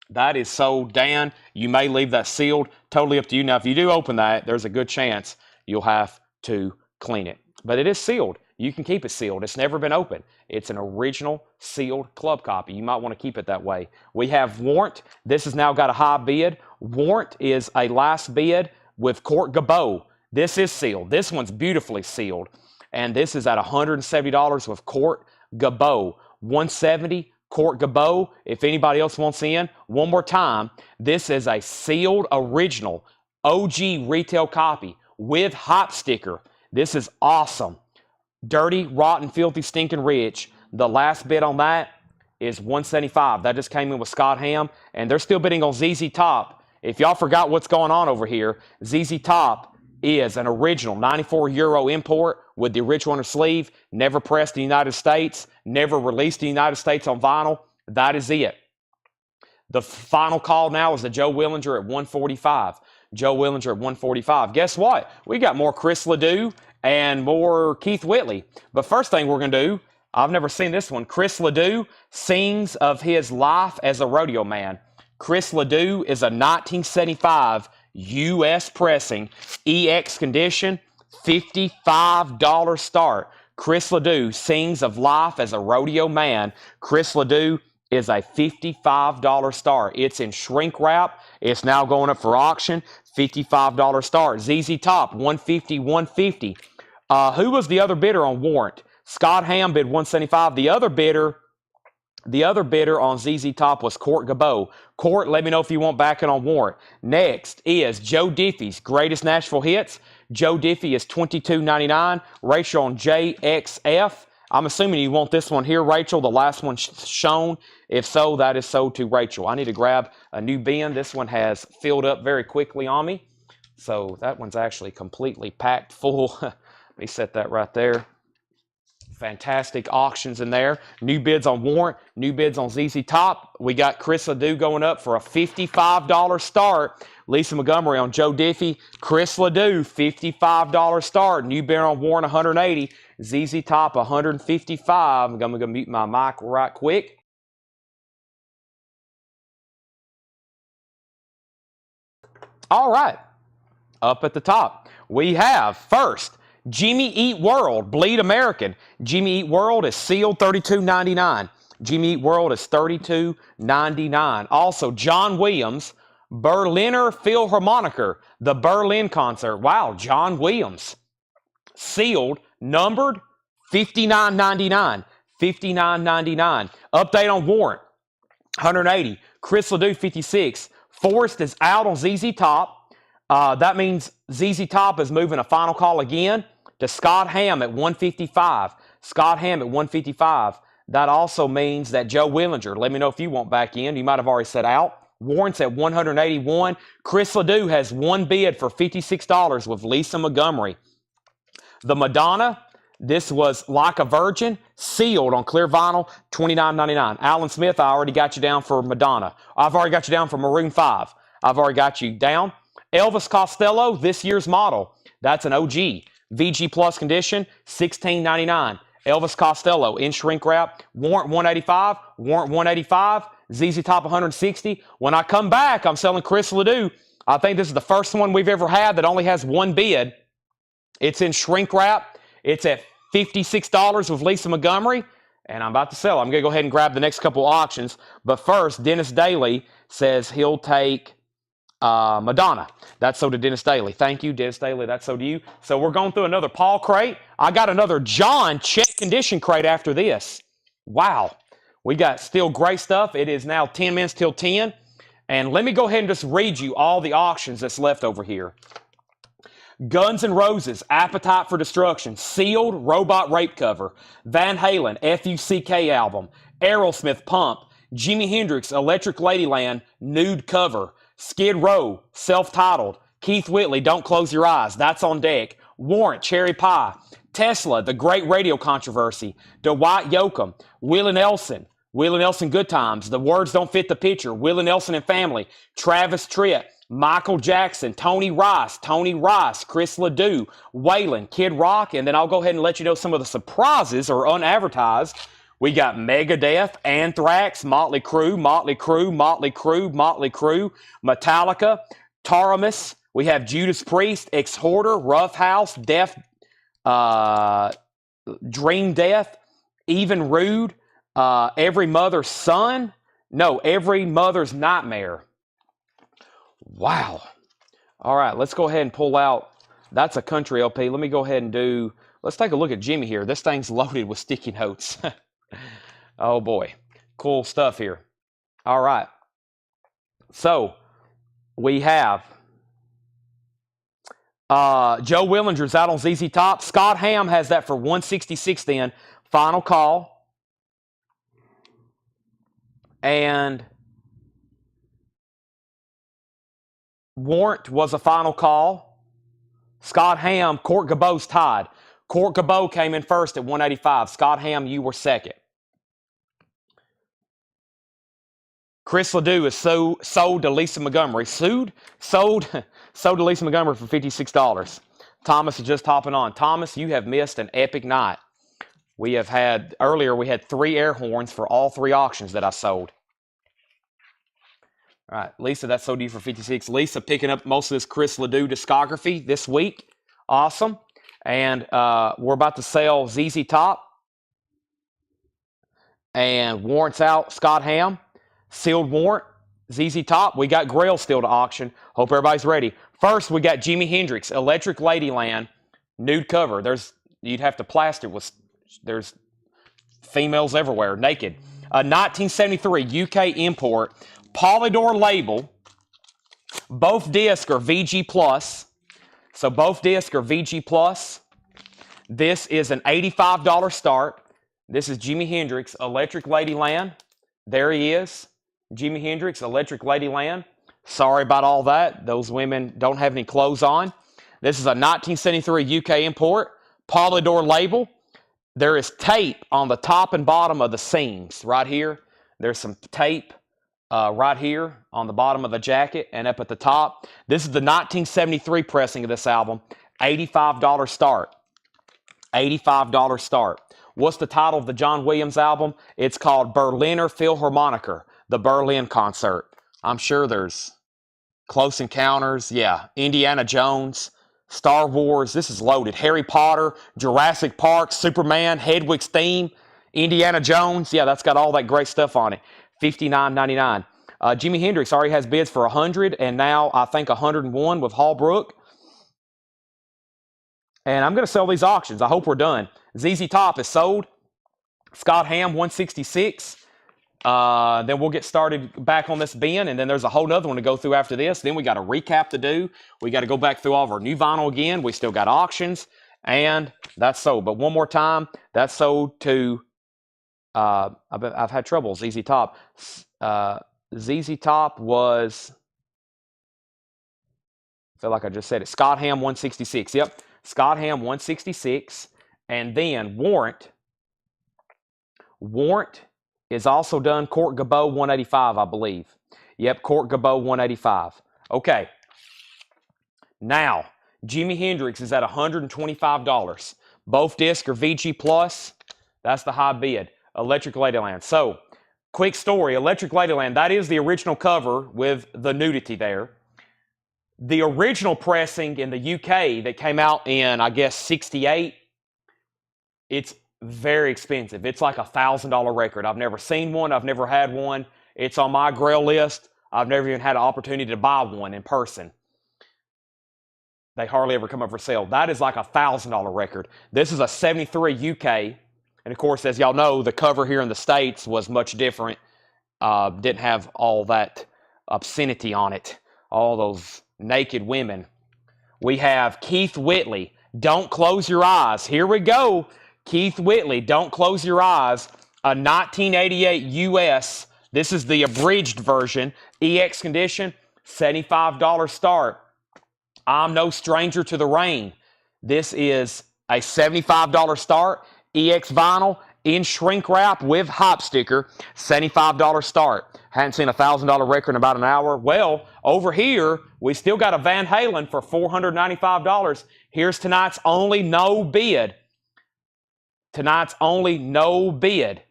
[SPEAKER 1] that is sold. Dan, you may leave that sealed. Totally up to you. Now, if you do open that, there's a good chance you'll have to clean it. But it is sealed. you can keep it sealed. It's never been opened. It's an original sealed club copy. You might want to keep it that way. We have Warrant. This has now got a high bid. Warrant is a last bid with Court Gabot. This is sealed. This one's beautifully sealed. And this is at $170 with Court Gabot. $170 Court Gabot. If anybody else wants in, one more time, this is a sealed original OG retail copy with hop sticker. This is awesome. Dirty, rotten, filthy, stinking rich. The last bid on that is $175. That just came in with Scott Ham, and they're still bidding on ZZ Top. If y'all forgot what's going on over here, ZZ Top is an original 94 euro import with the original on the sleeve, never pressed in the United States, never released in the United States on vinyl. That is it. The final call now is the Joe Willinger at 145. Joe Willinger at 145. Guess what? We got more Chris Ledoux and more Keith Whitley. But first thing we're going to do, I've never seen this one. Chris Ledoux sings of his life as a rodeo man. Chris Ledoux is a 1975 U.S. pressing, EX condition, $55 start. Chris Ledoux sings of life as a rodeo man. Chris Ledoux is a $55 start. It's in shrink wrap. It's now going up for auction. $55 start. ZZ Top, $150, $150. Who was the other bidder on Warrant? Scott Ham bid $175. The other bidder on ZZ Top was Court Gabot. Court, let me know if you want backing on Warrant. Next is Joe Diffie's Greatest Nashville Hits. Joe Diffie is $22.99. Rachel on JXF. I'm assuming you want this one here, Rachel, the last one shown. If so, that is so to Rachel. I need to grab a new bin. This one has filled up very quickly on me. So that one's actually completely packed full. Let me set that right there. Fantastic auctions in there. New bids on Warrant, new bids on ZZ Top. We got Chris Ledoux going up for a $55 start. Lisa Montgomery on Joe Diffie. Chris Ledoux, $55 start. New bid on Warrant, $180. ZZ Top, $155. I'm going to mute my mic right quick. All right. Up at the top, we have first, Jimmy Eat World, Bleed American. Jimmy Eat World is sealed, $32.99. Jimmy Eat World is $32.99. Also, John Williams, Berliner Philharmoniker, the Berlin concert. Wow, John Williams. Sealed, numbered, $59.99. $59.99. Update on Warrant, $180. Chris Ledoux, $56. Forrest is out on ZZ Top. That means ZZ Top is moving a final call again to Scott Ham at $155. Scott Ham at $155. That also means that Joe Willinger, let me know if you want back in. You might have already said out. Warrants at $181. Chris Ledoux has one bid for $56 with Lisa Montgomery. The Madonna, this was Like a Virgin, sealed on clear vinyl, $29.99. Alan Smith, I already got you down for Madonna. I've already got you down for Maroon 5. I've already got you down. Elvis Costello, this year's model. That's an OG. VG Plus condition, $16.99. Elvis Costello in shrink wrap. Warrant $185. Warrant $185. ZZ Top $160. When I come back, I'm selling Chris Ledoux. I think this is the first one we've ever had that only has one bid. It's in shrink wrap. It's at $56 with Lisa Montgomery, and I'm about to sell. I'm going to go ahead and grab the next couple auctions. But first, Dennis Daly says he'll take Madonna. That's so to Dennis Daly. Thank you, Dennis Daly. That's so to you. So we're going through another Paul crate. I got another John check condition crate after this. Wow. We got still great stuff. It is now 10 minutes till 10. And let me go ahead and just read you all the auctions that's left over here. Guns N' Roses, Appetite for Destruction, sealed robot rape cover. Van Halen, F-U-C-K album. Aerosmith, Pump. Jimi Hendrix, Electric Ladyland, nude cover. Skid Row, self-titled. Keith Whitley, Don't Close Your Eyes. That's on deck. Warrant, Cherry Pie. Tesla, The Great Radio Controversy. Dwight Yoakam. Willie Nelson, Good Times. The Words Don't Fit the Picture. Willie Nelson and Family. Travis Tritt. Michael Jackson. Tony Rice. Chris Ledoux. Waylon. Kid Rock. And then I'll go ahead and let you know some of the surprises or unadvertised. We got Megadeth, Anthrax, Motley Crue, Metallica, Taramis. We have Judas Priest, Exhorter, Rough House, Dream Death, Even Rude, Every Mother's Son. No, Every Mother's Nightmare. Wow. All right, let's go ahead and pull out. That's a country LP. Let me go ahead and do, let's take a look at Jimmy here. This thing's loaded with sticky notes. Oh boy, cool stuff here. All right. So we have Joe Willinger's out on ZZ Top. Scott Ham has that for 166 then. Final call. And Warrant was a final call. Scott Ham, Court Gabot's tied. Court Gabot came in first at 185. Scott Ham, you were second. Chris Ledoux is sold to Lisa Montgomery. Sold to Lisa Montgomery for $56. Thomas is just hopping on. Thomas, you have missed an epic night. We have had, earlier we had 3 air horns for all 3 auctions that I sold. All right, Lisa, that's sold to you for $56. Lisa picking up most of this Chris Ledoux discography this week. Awesome. And we're about to sell ZZ Top. And Warrant's out, Scott Ham. Sealed Warrant, ZZ Top. We got grails still to auction. Hope everybody's ready. First, we got Jimi Hendrix, Electric Ladyland, nude cover. You'd have to plaster with, there's females everywhere, naked. 1973 UK import, Polydor label. Both discs are VG+. So both discs are VG+. This is an $85 start. This is Jimi Hendrix, Electric Ladyland. There he is. Jimi Hendrix, Electric Ladyland. Sorry about all that. Those women don't have any clothes on. This is a 1973 UK import. Polydor label. There is tape on the top and bottom of the seams right here. There's some tape right here on the bottom of the jacket and up at the top. This is the 1973 pressing of this album. $85 start. $85 start. What's the title of the John Williams album? It's called Berliner Philharmoniker, the Berlin Concert. I'm sure there's Close Encounters, yeah, Indiana Jones, Star Wars, this is loaded. Harry Potter, Jurassic Park, Superman, Hedwig's Theme, Indiana Jones, yeah, that's got all that great stuff on it. $59.99. Jimi Hendrix already has bids for 100 and now I think 101 with Hallbrook. And I'm going to sell these auctions. I hope we're done. ZZ Top is sold. Scott Ham, 166. Then we'll get started back on this bin, and then there's a whole nother one to go through after this. Then we got a recap to do. We got to go back through all of our new vinyl again. We still got auctions, and that's sold. But one more time, that's sold to, I've had trouble, ZZ Top. ZZ Top was, I feel like I just said it, Scott Ham, 166. Yep. Scott Ham, 166, and then Warrant is also done. Court Gabot, 185, I believe. Yep, Court Gabot, 185. Okay. Now, Jimi Hendrix is at $125. Both discs are VG+. That's the high bid. Electric Ladyland. So, quick story. Electric Ladyland, that is the original cover with the nudity there. The original pressing in the UK that came out in, I guess, 68, it's very expensive. It's like $1,000 record. I've never seen one. I've never had one. It's on my grail list. I've never even had an opportunity to buy one in person. They hardly ever come up for sale. That is like $1,000 record. This is a 73 UK. And of course, as y'all know, the cover here in the States was much different. Didn't have all that obscenity on it. All those naked women. We have Keith Whitley, Don't Close Your Eyes. Here we go. Keith Whitley, Don't Close Your Eyes, a 1988 US. This is the abridged version. EX condition, $75 start. I'm No Stranger to the Rain. This is a $75 start. EX vinyl in shrink wrap with hop sticker, $75 start. Hadn't seen a $1,000 record in about an hour. Well, over here, we still got a Van Halen for $495. Here's tonight's only no bid. Tonight's only no bid.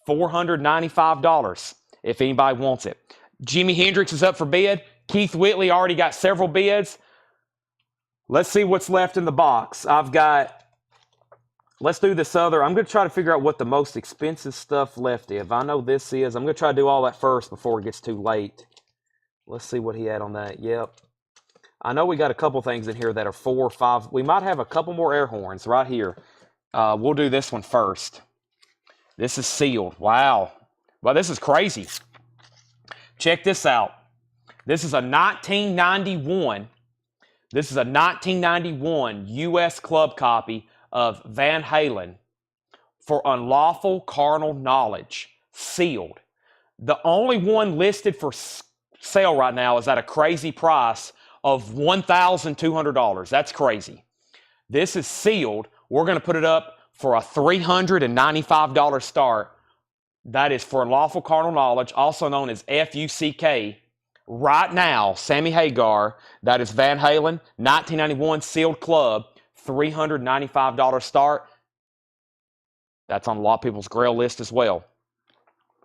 [SPEAKER 1] $495 if anybody wants it. Jimi Hendrix is up for bid. Keith Whitley already got several bids. Let's see what's left in the box. I've got Let's do this other. I'm going to try to figure out what the most expensive stuff left is. I know this is. I'm going to try to do all that first before it gets too late. Let's see what he had on that. Yep. I know we got a couple things in here that are 4 or 5. We might have a couple more air horns right here. We'll do this one first. This is sealed. Wow. Well, this is crazy. Check this out. This is a 1991. This is a 1991 U.S. club copy of Van Halen for unlawful carnal knowledge, sealed. The only one listed for sale right now is at a crazy price of $1,200. That's crazy. This is sealed. We're going to put it up for a $395 start. That is for unlawful carnal knowledge, also known as FUCK. Right now, Sammy Hagar, that is Van Halen, 1991 sealed club, $395 start. That's on a lot of people's grail list as well.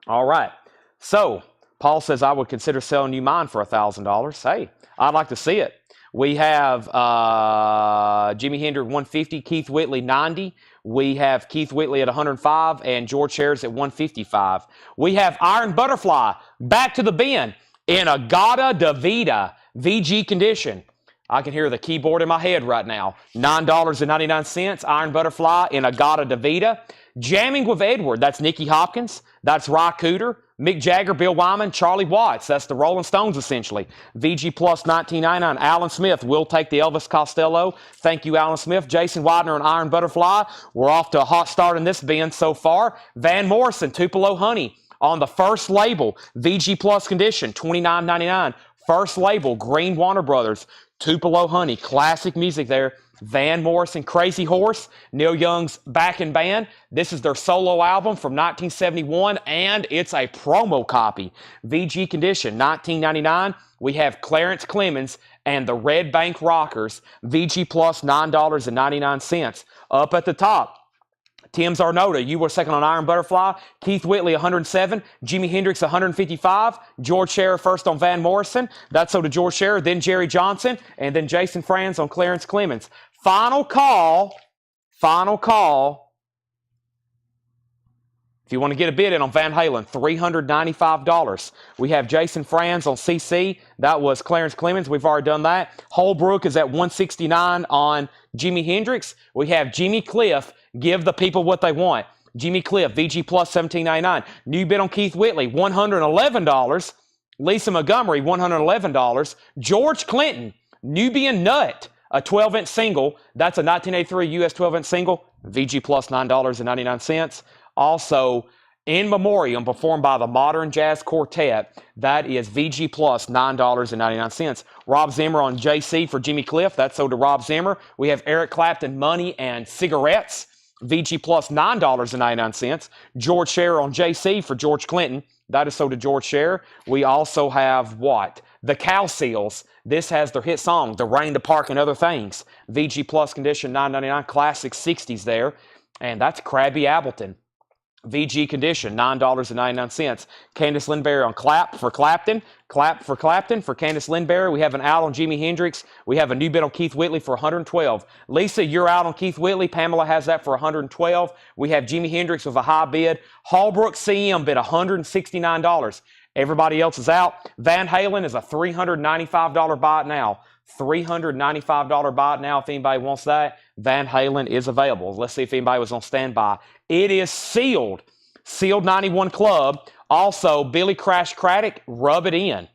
[SPEAKER 1] All right. So, Paul says, I would consider selling you mine for $1,000. Hey, I'd like to see it. We have Jimi Hendrix 150, Keith Whitley 90. We have Keith Whitley at 105 and George Sharris at 155. We have Iron Butterfly back to the bin in Agata Davida VG condition. I can hear the keyboard in my head right now. $9.99, Iron Butterfly in Agata Davida. Jamming with Edward, that's Nicky Hopkins. That's Ry Cooder, Mick Jagger, Bill Wyman, Charlie Watts. That's the Rolling Stones, essentially. VG Plus $19.99. Alan Smith will take the Elvis Costello. Thank you, Alan Smith. Jason Widener and Iron Butterfly. We're off to a hot start in this bin so far. Van Morrison, Tupelo Honey on the first label. VG Plus condition, $29.99. First label, Green Warner Brothers. Tupelo Honey, classic music there. Van Morrison, Crazy Horse, Neil Young's backing band. This is their solo album from 1971, and it's a promo copy. VG condition, $19.99. We have Clarence Clemens and the Red Bank Rockers, VG Plus, $9.99. Up at the top, Tim Zarnota, you were second on Iron Butterfly. Keith Whitley, 107. Jimi Hendrix, 155. George Sharris first on Van Morrison. That's so to George Sharris, then Jerry Johnson, and then Jason Franz on Clarence Clemens. Final call. Final call. If you want to get a bid in on Van Halen, $395. We have Jason Franz on CC. That was Clarence Clemens. We've already done that. Holbrook is at $169 on Jimi Hendrix. We have Jimmy Cliff. Give the people what they want. Jimmy Cliff, VG Plus, $17.99. New bid on Keith Whitley, $111. Lisa Montgomery, $111. George Clinton, Nubian Nut, a 12-inch single. That's a 1983 U.S. 12-inch single. VG Plus, $9.99. Also, In Memoriam, performed by the Modern Jazz Quartet. That is VG Plus, $9.99. Rob Zimmer on JC for Jimmy Cliff. That's sold to Rob Zimmer. We have Eric Clapton, Money and Cigarettes. VG Plus, $9.99. George Scher on JC for George Clinton. That is sold to George Scher. We also have what? The Cow Seals. This has their hit song, The Rain, the Park, and Other Things. VG Plus condition, $9.99. Classic 60s there. And that's Krabby Appleton. VG condition, $9.99. Candice Lindberry on Clap for Clapton. Clap for Clapton for Candice Lindberry. We have an out on Jimi Hendrix. We have a new bid on Keith Whitley for $112. Lisa, you're out on Keith Whitley. Pamela has that for $112. We have Jimi Hendrix with a high bid. Hallbrook CM bid $169. Everybody else is out. Van Halen is a $395 buy it now. $395 buy it now if anybody wants that. Van Halen is available. Let's see if anybody was on standby. It is sealed. Sealed 91 Club. Also, Billy Crash Craddock, Rub It In.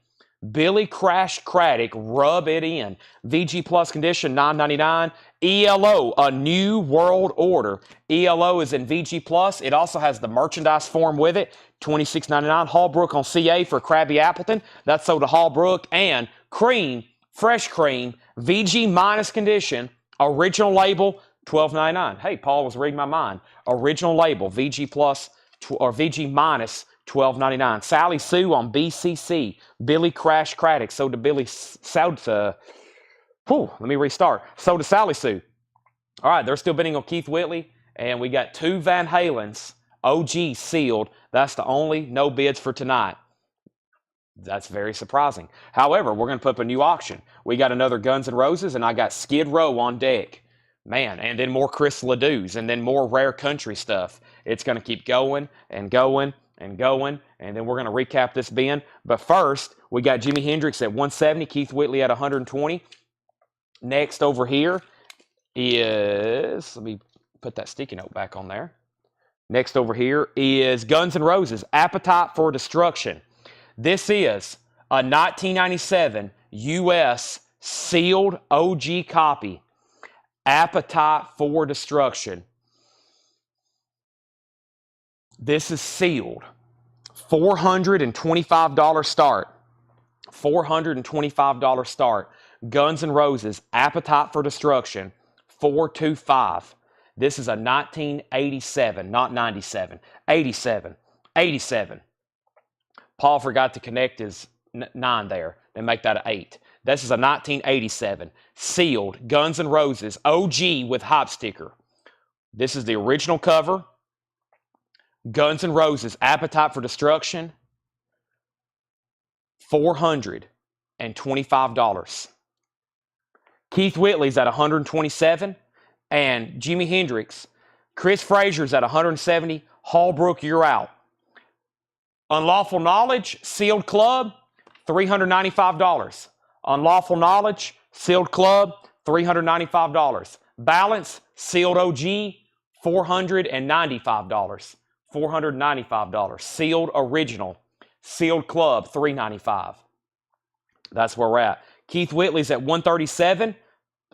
[SPEAKER 1] Billy Crash Craddock, Rub It In. VG Plus condition, $9.99. ELO, A New World Order. ELO is in VG Plus. It also has the merchandise form with it, $26.99. Hallbrook on CA for Krabby Appleton. That's sold to Hallbrook. And Cream, Fresh Cream, VG minus condition, original label, $12.99. Hey, Paul was reading my mind. Original label, VG Plus or VG minus, $12.99. Sally Sue on BCC. Billy Crash Craddock. Sold to Billy. Sold to. Let me restart. Sold to Sally Sue. All right, they're still bidding on Keith Whitley, and we got 2 Van Halens, OG sealed. That's the only no bids for tonight. That's very surprising. However, we're going to put up a new auction. We got another Guns N' Roses, and I got Skid Row on deck. Man, and then more Chris Ledoux's, and then more rare country stuff. It's going to keep going and going and going, and then we're going to recap this bin. But first, we got Jimi Hendrix at 170, Keith Whitley at 120. Next over here is, let me put that sticky note back on there. Next over here is Guns N' Roses, Appetite for Destruction. This is a 1997 U.S. sealed OG copy. Appetite for Destruction. This is sealed. $425 start. $425 start. Guns N' Roses, Appetite for Destruction, $425. This is a 1987, not 97. 87. 87. Paul forgot to connect his 9 there. Then make that an 8. This is a 1987. Sealed. Guns N' Roses. OG with hop sticker. This is the original cover. Guns N' Roses. Appetite for Destruction. $425. Keith Whitley's at $127. And Jimi Hendrix. Chris Frazier's at $170. Hallbrook, you're out. Unlawful Knowledge, Sealed Club, $395. Unlawful Knowledge, Sealed Club, $395. Balance, Sealed OG, $495. $495. Sealed Original, Sealed Club, $395. That's where we're at. Keith Whitley's at $137.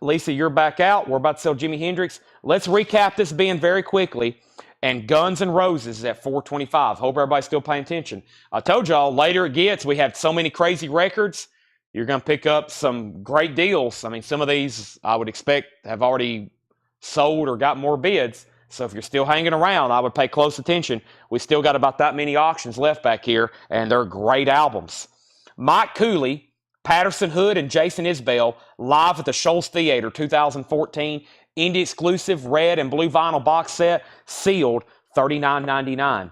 [SPEAKER 1] Lisa, you're back out. We're about to sell Jimi Hendrix. Let's recap this bin very quickly. And Guns N' Roses is at $425. Hope everybody's still paying attention. I told y'all, later it gets, we have so many crazy records. You're going to pick up some great deals. I mean, some of these I would expect have already sold or got more bids. So if you're still hanging around, I would pay close attention. We still got about that many auctions left back here, and they're great albums. Mike Cooley, Patterson Hood, and Jason Isbell live at the Shoals Theater 2014. Indie exclusive red and blue vinyl box set, sealed, $39.99.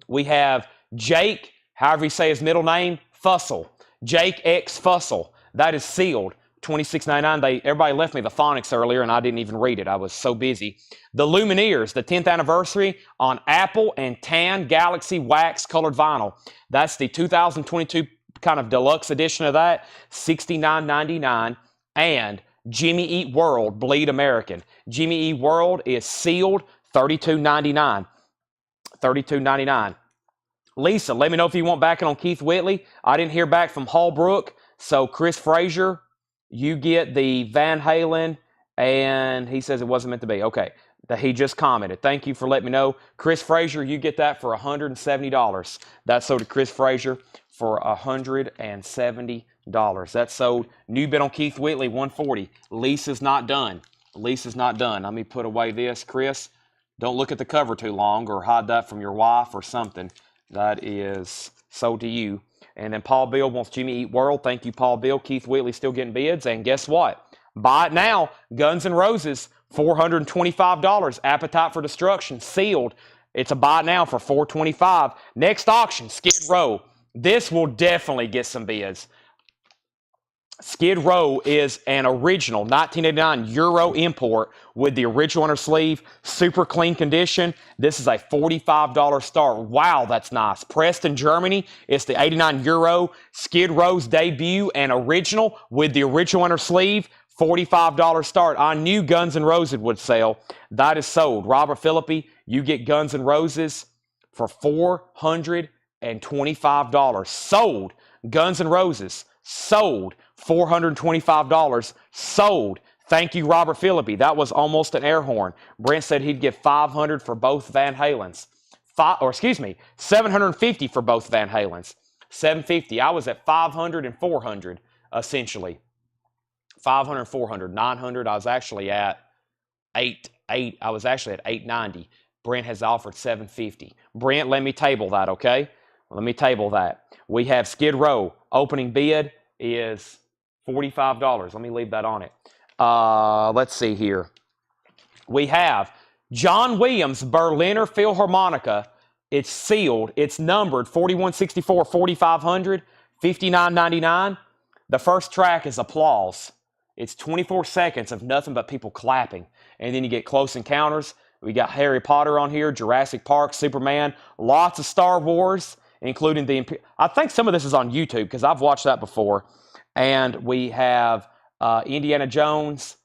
[SPEAKER 1] We have Jake, however you say his middle name, Fussell. Jake X Fussell. That is sealed, $26.99. Everybody left me the phonics earlier, and I didn't even read it. I was so busy. The Lumineers, the 10th anniversary on Apple and Tan Galaxy wax colored vinyl. That's the 2022 kind of deluxe edition of that, $69.99. And Jimmy Eat World, Bleed American. Jimmy Eat World is sealed, $32.99. $32.99. Lisa, let me know if you want backing on Keith Whitley. I didn't hear back from Hallbrook, so Chris Frazier, you get the Van Halen, and he says it wasn't meant to be. Okay, he just commented. Thank you for letting me know. Chris Frazier, you get that for $170. That's sold to Chris Frazier for $170. That's sold. New bid on Keith Whitley, $140. Lisa's not done. Lisa's not done. Let me put away this, Chris. Don't look at the cover too long or hide that from your wife or something. That is sold to you. And then Paul Bill wants Jimmy Eat World. Thank you, Paul Bill. Keith Whitley still getting bids. And guess what? Buy it now. Guns N' Roses, $425. Appetite for Destruction, sealed. It's a buy it now for $425. Next auction, Skid Row. This will definitely get some bids. Skid Row is an original 1989 Euro import with the original inner sleeve, super clean condition. This is a $45 start. Wow, that's nice. Pressed in Germany. It's the 89 Euro Skid Row's debut and original with the original inner sleeve. $45 start. I knew Guns N' Roses would sell. That is sold. Robert Philippi, you get Guns N' Roses for $425. Sold. Guns N' Roses. Sold. $425. Sold. Thank you, Robert Philippi. That was almost an air horn. Brent said he'd give $500 for both Van Halens. $750 for both Van Halens. $750. I was at $500 and $400, essentially. $500, $400, $900. I was actually at I was actually at $890. Brent has offered $750. Brent, let me table that, okay? Let me table that. We have Skid Row. Opening bid is $45. Let me leave that on it. Let's see here. We have John Williams Berliner Philharmonica. It's sealed. It's numbered 4164 4500, $59.99. The first track is Applause. It's 24 seconds of nothing but people clapping. And then you get Close Encounters. We got Harry Potter on here, Jurassic Park, Superman, lots of Star Wars, including I think some of this is on YouTube because I've watched that before. And we have Indiana Jones.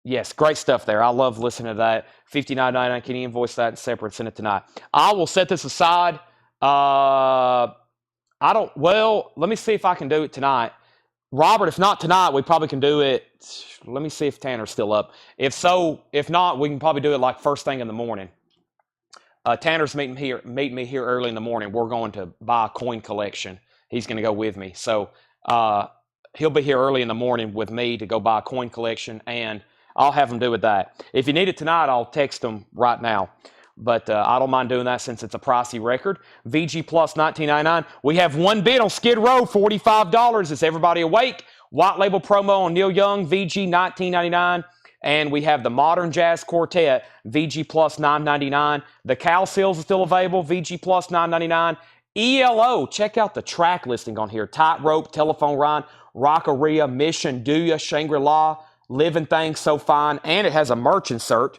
[SPEAKER 1] Yes, great stuff there. I love listening to that. $59.99. Can you invoice that separate? Send it tonight. I will set this aside. Let me see if I can do it tonight. Robert, if not tonight, we probably can do it. Let me see if Tanner's still up. If not, we can probably do it like first thing in the morning. Tanner's meeting me here early in the morning. We're going to buy a coin collection. He's going to go with me. So he'll be here early in the morning with me to go buy a coin collection, and I'll have him do with that. If you need it tonight, I'll text him right now. But I don't mind doing that since it's a pricey record. VG Plus $19.99. We have one bid on Skid Row, $45. Is everybody awake? White label promo on Neil Young, VG $19.99. And we have the Modern Jazz Quartet, VG Plus $9.99. The Cal Seals is still available, VG Plus $9.99. ELO, check out the track listing on here. Tightrope, Telephone Rhyme, Rockaria, Mission, Do Ya, Shangri-La, Living Things So Fine, and it has a merch insert.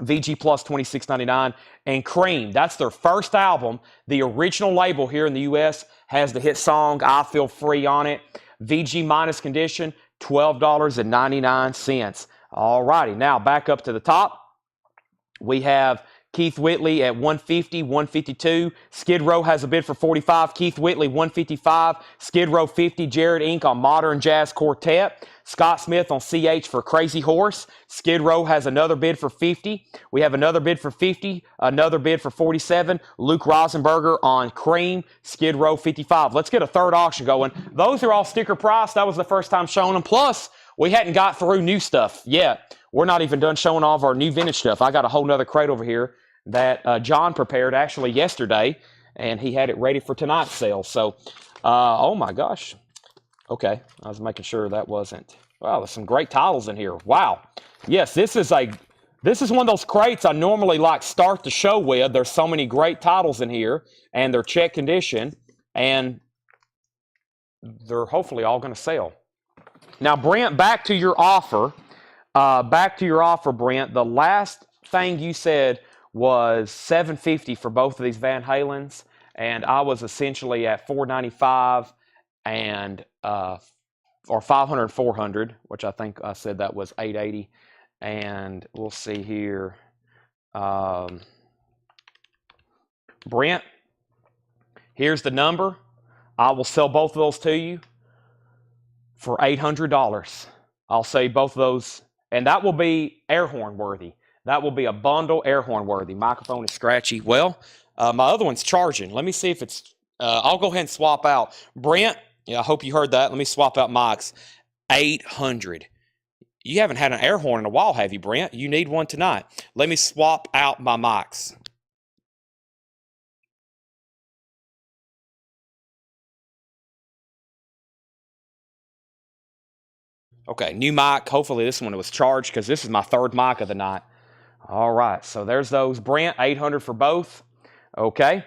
[SPEAKER 1] VG Plus $26.99. And Cream, that's their first album. The original label here in the U.S. has the hit song I Feel Free on it. VG minus condition, $12.99. All righty, now back up to the top. We have Keith Whitley at $150, $152. Skid Row has a bid for $45. Keith Whitley, $155. Skid Row, $50. Jared Inc. on Modern Jazz Quartet. Scott Smith on CH for Crazy Horse. Skid Row has another bid for $50. We have another bid for $50. Another bid for $47. Luke Rosenberger on Cream. Skid Row, $55. Let's get a third auction going. Those are all sticker price. That was the first time showing them. Plus, we hadn't got through new stuff yet. We're not even done showing all of our new vintage stuff. I got a whole nother crate over here that John prepared actually yesterday, and he had it ready for tonight's sale. So, oh my gosh. Okay, I was making sure that wasn't. Wow, there's some great titles in here. Wow. Yes, this is one of those crates I normally like start the show with. There's so many great titles in here, and they're check condition, and they're hopefully all going to sell. Now, Brent, back to your offer. Brent. The last thing you said was $750 for both of these Van Halens, and I was essentially at $495 and or $500, $400, which I think I said that was $880. And we'll see here. Brent, here's the number. I will sell both of those to you for $800. I'll say both of those, and that will be air horn worthy. That will be a bundle air horn worthy. Microphone is scratchy. Well, my other one's charging. Let me see if it's, I'll go ahead and swap out. Brent, yeah, I hope you heard that. Let me swap out mics. $800. You haven't had an air horn in a while, have you, Brent? You need one tonight. Let me swap out my mics. Okay, new mic. Hopefully this one was charged because this is my third mic of the night. All right, so there's those. Brent, $800 for both. Okay.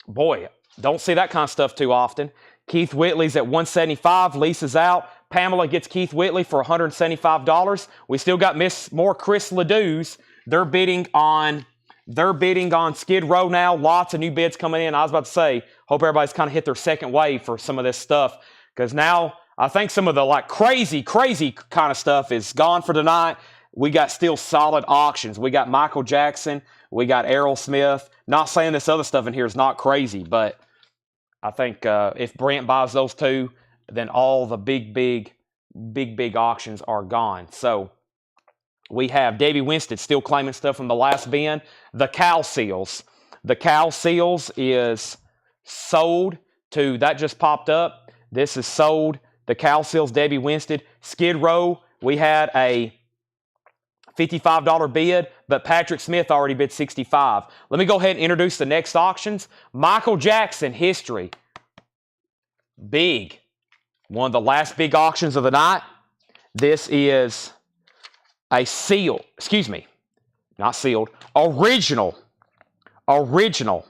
[SPEAKER 1] Boy, don't see that kind of stuff too often. Keith Whitley's at $175. Lisa's out. Pamela gets Keith Whitley for $175. We still got more Chris Ledoux's. They're bidding on Skid Row now. Lots of new bids coming in. I was about to say, hope everybody's kind of hit their second wave for some of this stuff, because now I think some of the like crazy kind of stuff is gone for tonight. We got still solid auctions. We got Michael Jackson. We got Errol Smith. Not saying this other stuff in here is not crazy, but I think if Brent buys those two, then all the big auctions are gone. So we have Davey Winstead still claiming stuff from the last bin. The Cal Seals. The Cal Seals is sold to, that just popped up. This is sold. The Cal Seals, Davey Winstead. Skid Row, we had a $55 bid, but Patrick Smith already bid $65. Let me go ahead and introduce the next auctions. Michael Jackson history. Big. One of the last big auctions of the night. This is a original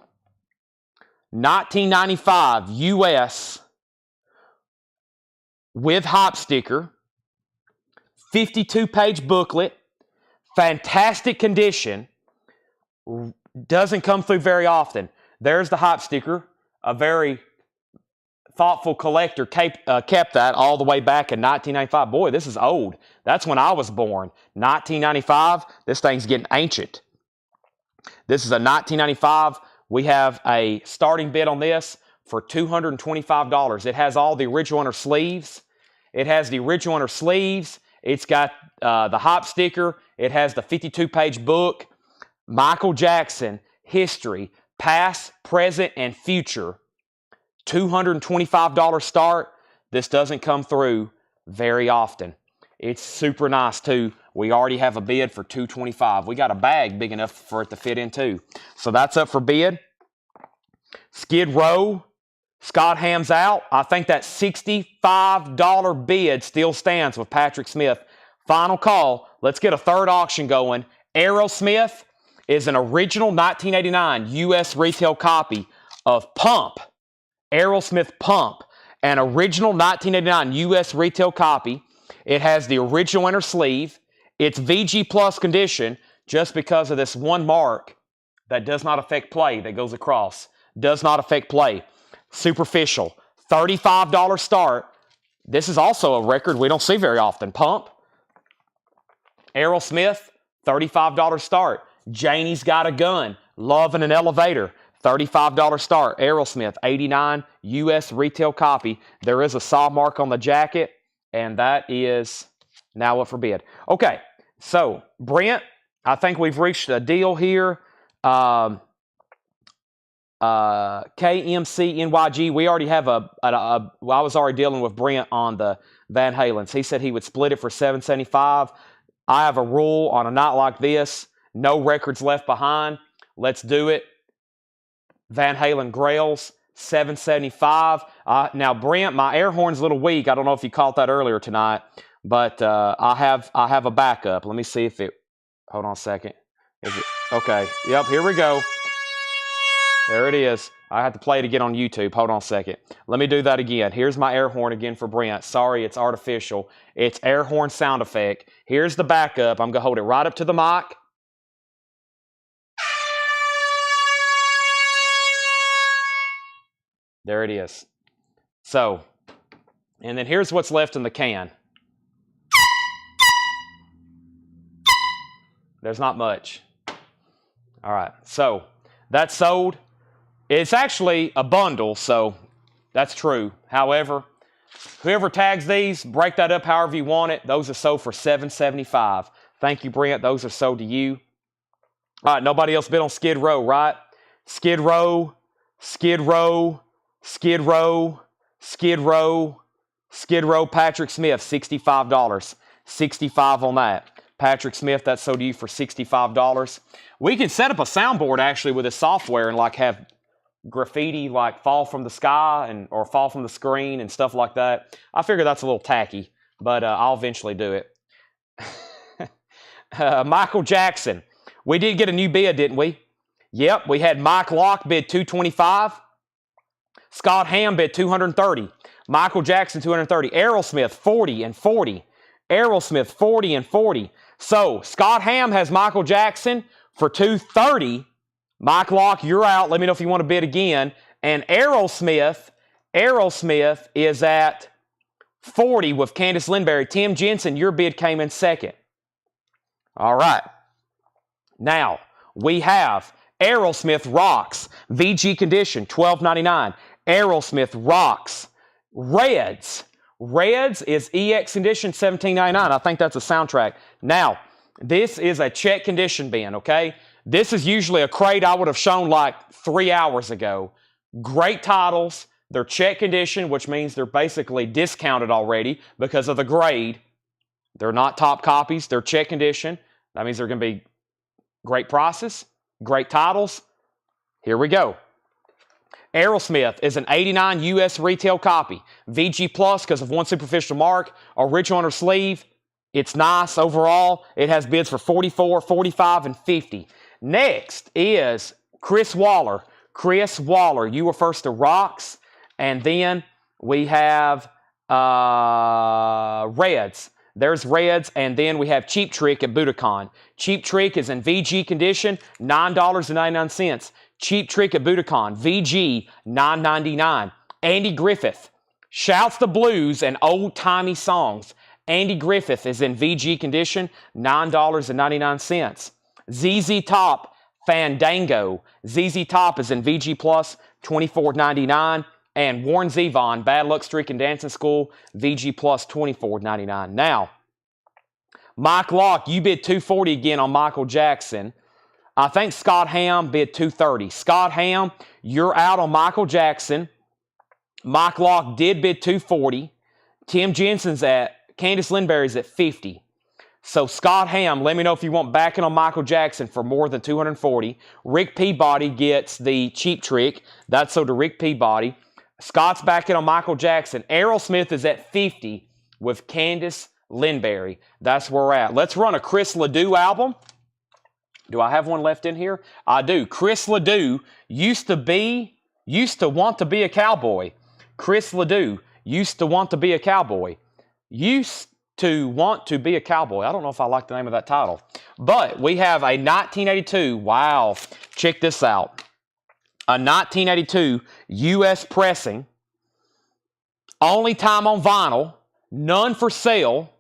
[SPEAKER 1] 1995 US with hop sticker 52-page booklet, fantastic condition, doesn't come through very often. There's the hype sticker. A very thoughtful collector kept that all the way back in 1995. Boy, this is old. That's when I was born. 1995, this thing's getting ancient. This is a 1995. We have a starting bid on this for $225. It has all the original inner sleeves. It has the original inner sleeves. It's got the hype sticker. It has the 52-page book. Michael Jackson, history, past, present, and future. $225 start. This doesn't come through very often. It's super nice too. We already have a bid for $225. We got a bag big enough for it to fit in too. So that's up for bid. Skid Row, Scott Ham's out. I think that $65 bid still stands with Patrick Smith. Final call. Let's get a third auction going. Aerosmith is an original 1989 U.S. retail copy of Pump. Aerosmith Pump, an original 1989 U.S. retail copy. It has the original inner sleeve. It's VG Plus condition just because of this one mark that does not affect play that goes across. Does not affect play. Superficial. $35 start. This is also a record we don't see very often. Pump. Aerosmith, $35 start. Janie's Got a Gun. Love in an Elevator. $35 start. Aerosmith, 89 U.S. retail copy. There is a saw mark on the jacket, and that is now up for bid. Okay, so Brent, I think we've reached a deal here. KMCNYG, we already have well, I was already dealing with Brent on the Van Halens. He said he would split it for $775. I have a rule on a night like this, no records left behind. Let's do it. Van Halen Grails, $775. Now, Brent, my air horn's a little weak. I don't know if you caught that earlier tonight, but I have a backup. Let me see if it. Hold on a second. Is it okay? Yep. Here we go. There it is. I have to play it again on YouTube. Hold on a second. Let me do that again. Here's my air horn again for Brent. Sorry, it's artificial. It's air horn sound effect. Here's the backup. I'm gonna hold it right up to the mic. There it is. So, and then here's what's left in the can. There's not much. All right, so that's sold. It's actually a bundle, so that's true. However, whoever tags these, break that up however you want it. Those are sold for $775. Thank you, Brent. Those are sold to you. All right, nobody else bid on Skid Row, right? Skid Row, Skid Row, Skid Row, Skid Row, Skid Row, Patrick Smith, $65. $65 on that. Patrick Smith, that's sold to you for $65. We can set up a soundboard actually with this software and like have graffiti like fall from the sky or fall from the screen and stuff like that. I figure that's a little tacky, but I'll eventually do it. Michael Jackson. We did get a new bid, didn't we? Yep, we had Mike Locke bid $225. Scott Ham bid $230. Michael Jackson $230. Aerosmith $40 and $40. Aerosmith $40 and $40. So Scott Ham has Michael Jackson for $230. Mike Locke, you're out. Let me know if you want to bid again. And Aerosmith is at $40 with Candace Lindberry. Tim Jensen, your bid came in second. All right. Now, we have Aerosmith Rocks, VG condition, $12.99. Aerosmith Rocks. Reds is EX condition, $17.99. I think that's a soundtrack. Now, this is a check condition bin, okay? This is usually a crate I would have shown like 3 hours ago. Great titles. They're check condition, which means they're basically discounted already because of the grade. They're not top copies. They're check condition. That means they're going to be great prices, great titles. Here we go. Aerosmith is an 89 U.S. retail copy. VG Plus because of one superficial mark. Original under sleeve. It's nice overall. It has bids for $44, $45, and $50. Next is Chris Waller. Chris Waller, you were first to Rocks. And then we have Reds. There's Reds, and then we have Cheap Trick at Budokan. Cheap Trick is in VG condition, $9.99. Cheap Trick at Budokan, VG, $9.99. Andy Griffith, Shouts the Blues and Old-Timey Songs. Andy Griffith is in VG condition, $9.99. ZZ Top, Fandango. ZZ Top is in VG Plus, $24.99. And Warren Zevon, Bad Luck Streak and Dancing School, VG Plus, $24.99. Now, Mike Locke, you bid $240 again on Michael Jackson. I think Scott Ham bid $230. Scott Ham, you're out on Michael Jackson. Mike Locke did bid $240. Tim Jensen's at, Candace Lindberry's at $50. So Scott Ham, let me know if you want backing on Michael Jackson for more than $240. Rick Peabody gets the Cheap Trick. That's so to Rick Peabody. Scott's backing on Michael Jackson. Aerosmith is at $50 with Candace Lindberry. That's where we're at. Let's run a Chris Ledoux album. Do I have one left in here? I do. Chris Ledoux used to want to be a cowboy. Chris Ledoux used to want to be a cowboy. Used to want to be a cowboy. I don't know if I like the name of that title. But we have a 1982. Wow. Check this out. A 1982 U.S. pressing. Only time on vinyl. None for sale.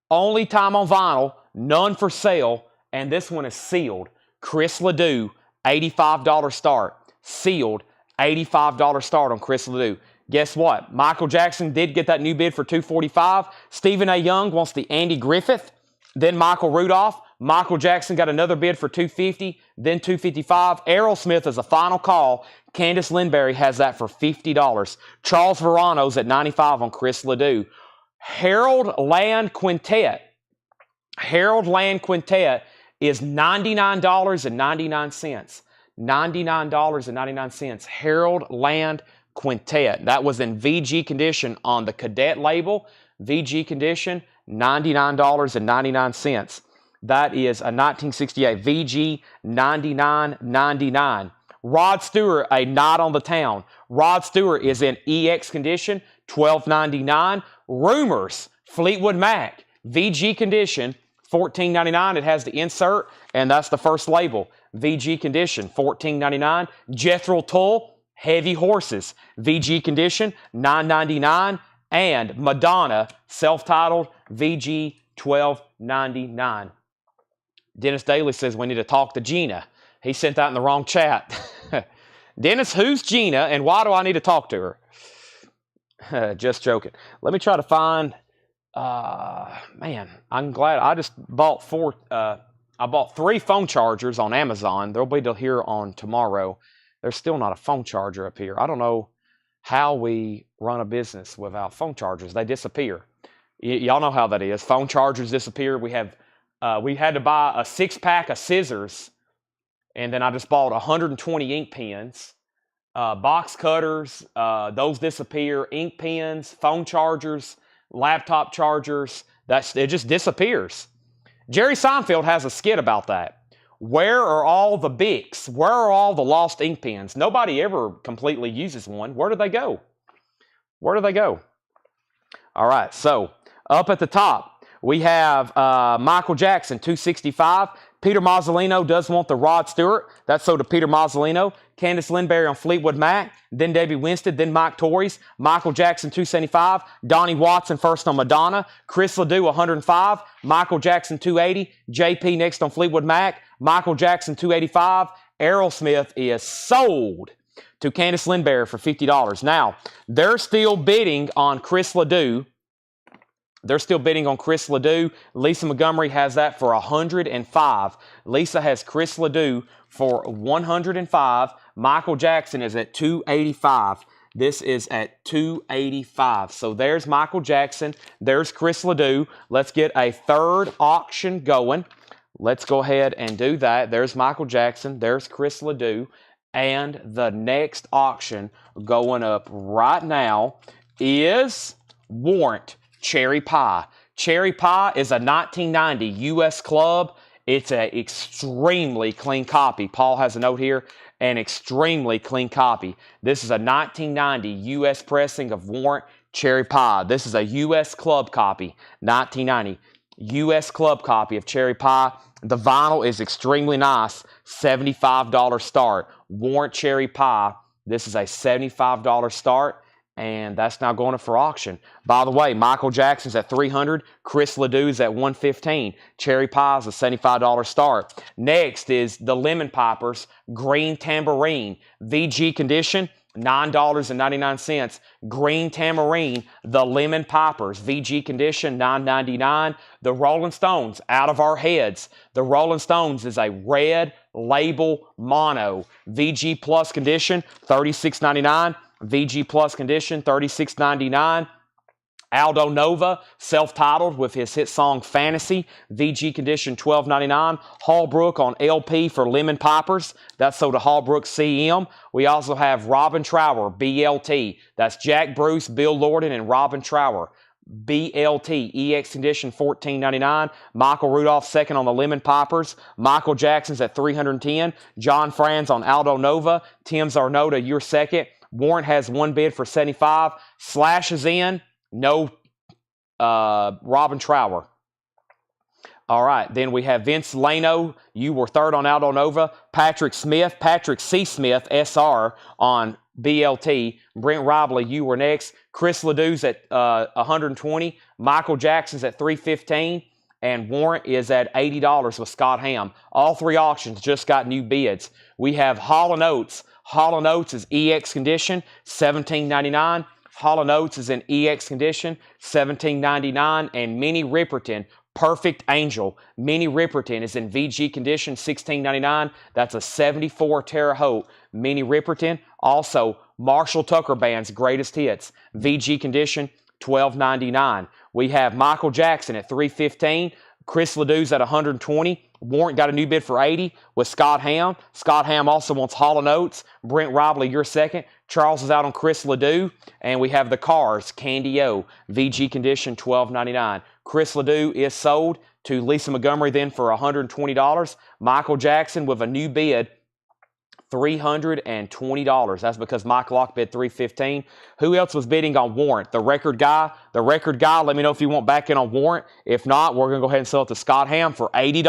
[SPEAKER 1] Only time on vinyl. None for sale. And this one is sealed. Chris Ledoux, $85 start. Sealed, $85 start on Chris Ledoux. Guess what? Michael Jackson did get that new bid for $245. Stephen A. Young wants the Andy Griffith. Then Michael Rudolph. Michael Jackson got another bid for $250, then $255. Aerosmith is a final call. Candace Lindberry has that for $50. Charles Verano's at $95 on Chris Ledoux. Harold Land Quintet. Harold Land Quintet is $99.99. $99.99. Harold Land Quintet. That was in VG condition on the Cadet label. VG condition, $99.99. That is a 1968 VG, $99.99. Rod Stewart, A Night on the Town. Rod Stewart is in EX condition, $12.99. Rumors, Fleetwood Mac, VG condition, $14.99. It has the insert, and that's the first label. VG condition, $14.99. Jethro Tull, Heavy Horses, VG condition, $9.99. And Madonna, self-titled, VG, $12.99. Dennis Daly says we need to talk to Gina. He sent that in the wrong chat. Dennis, who's Gina, and why do I need to talk to her? Just joking. Let me try to find... man, I'm glad I just bought I bought 3 phone chargers on Amazon. They'll be here on tomorrow. There's still not a phone charger up here. I don't know how we run a business without phone chargers. They disappear. Y'all know how that is. Phone chargers disappear. We had to buy a 6-pack of scissors, and then I just bought 120 ink pens, box cutters. Those disappear. Ink pens, phone chargers, laptop chargers. It just disappears. Jerry Seinfeld has a skit about that. Where are all the Bics? Where are all the lost ink pens? Nobody ever completely uses one. Where do they go? Where do they go? All right, so up at the top, we have Michael Jackson, $265. Peter Mazzolino does want the Rod Stewart. That's so to Peter Mazzolino. Candace Lindberry on Fleetwood Mac. Then Debbie Winstead. Then Mike Torres. Michael Jackson, $275. Donnie Watson first on Madonna. Chris Ledoux, $105. Michael Jackson, $280. JP next on Fleetwood Mac. Michael Jackson, $285. Aerosmith is sold to Candace Lindberry for $50. Now, they're still bidding on Chris Ledoux. They're still bidding on Chris Ledoux. Lisa Montgomery has that for $105. Lisa has Chris Ledoux for $105. Michael Jackson is at $285. This is at $285. So there's Michael Jackson. There's Chris Ledoux. Let's get a third auction going. Let's go ahead and do that. There's Michael Jackson. There's Chris Ledoux. And the next auction going up right now is Warrant Cherry Pie. Cherry Pie is a 1990 U.S. club. It's an extremely clean copy. Paul has a note here, an extremely clean copy. This is a 1990 U.S. pressing of Warrant Cherry Pie. This is a U.S. Club copy, 1990. U.S. Club copy of Cherry Pie. The vinyl is extremely nice, $75 start. Warrant Cherry Pie. This is a $75 start, and that's now going up for auction. By the way, Michael Jackson's at $300. Chris Ledoux at $115. Cherry Pie is a $75 start. Next is the Lemon Poppers Green Tambourine. VG condition, $9.99. Green Tambourine, the Lemon Poppers, VG condition, $9.99. The Rolling Stones, Out of Our Heads. The Rolling Stones is a red label mono. VG plus condition, $36.99. VG plus condition, $36.99. Aldo Nova, self-titled with his hit song Fantasy, VG condition $12.99. Hallbrook on LP for Lemon Poppers. That's sold to Hallbrook CM. We also have Robin Trower, BLT. That's Jack Bruce, Bill Lorden, and Robin Trower. BLT, EX condition $14.99. Michael Rudolph second on the Lemon Poppers. Michael Jackson's at $310. John Franz on Aldo Nova. Tim Zarnota, you're second. Warrant has one bid for $75. Slash is in. No Robin Trower. All right, then we have Vince Lano. You were third on Aldo Nova. Patrick Smith, Patrick C. Smith, SR on BLT. Brent Robley, you were next. Chris Ledoux at 120. Michael Jackson's at $315. And Warrant is at $80 with Scott Ham. All three auctions just got new bids. We have Hall & Oates. Hall & Oates is EX condition, $17.99. Hall & Oates is in EX condition, $17.99. And Minnie Riperton, Perfect Angel. Minnie Riperton is in VG condition, $16.99. That's a 74 Terre Haute. Minnie Riperton. Also, Marshall Tucker Band's Greatest Hits. VG condition, $12.99. We have Michael Jackson at $315. Chris Ledoux at $120. Warrant got a new bid for $80 with Scott Ham. Scott Ham also wants Hall & Oates. Brent Robley, you're second. Charles is out on Chris Ledoux. And we have the Cars, Candy O. VG condition, $12.99. Chris Ledoux is sold to Lisa Montgomery then for $120. Michael Jackson with a new bid, $320. That's because Mike Locke bid $315. Who else was bidding on Warrant? The Record Guy. The Record Guy, let me know if you want back in on Warrant. If not, we're going to go ahead and sell it to Scott Ham for $80.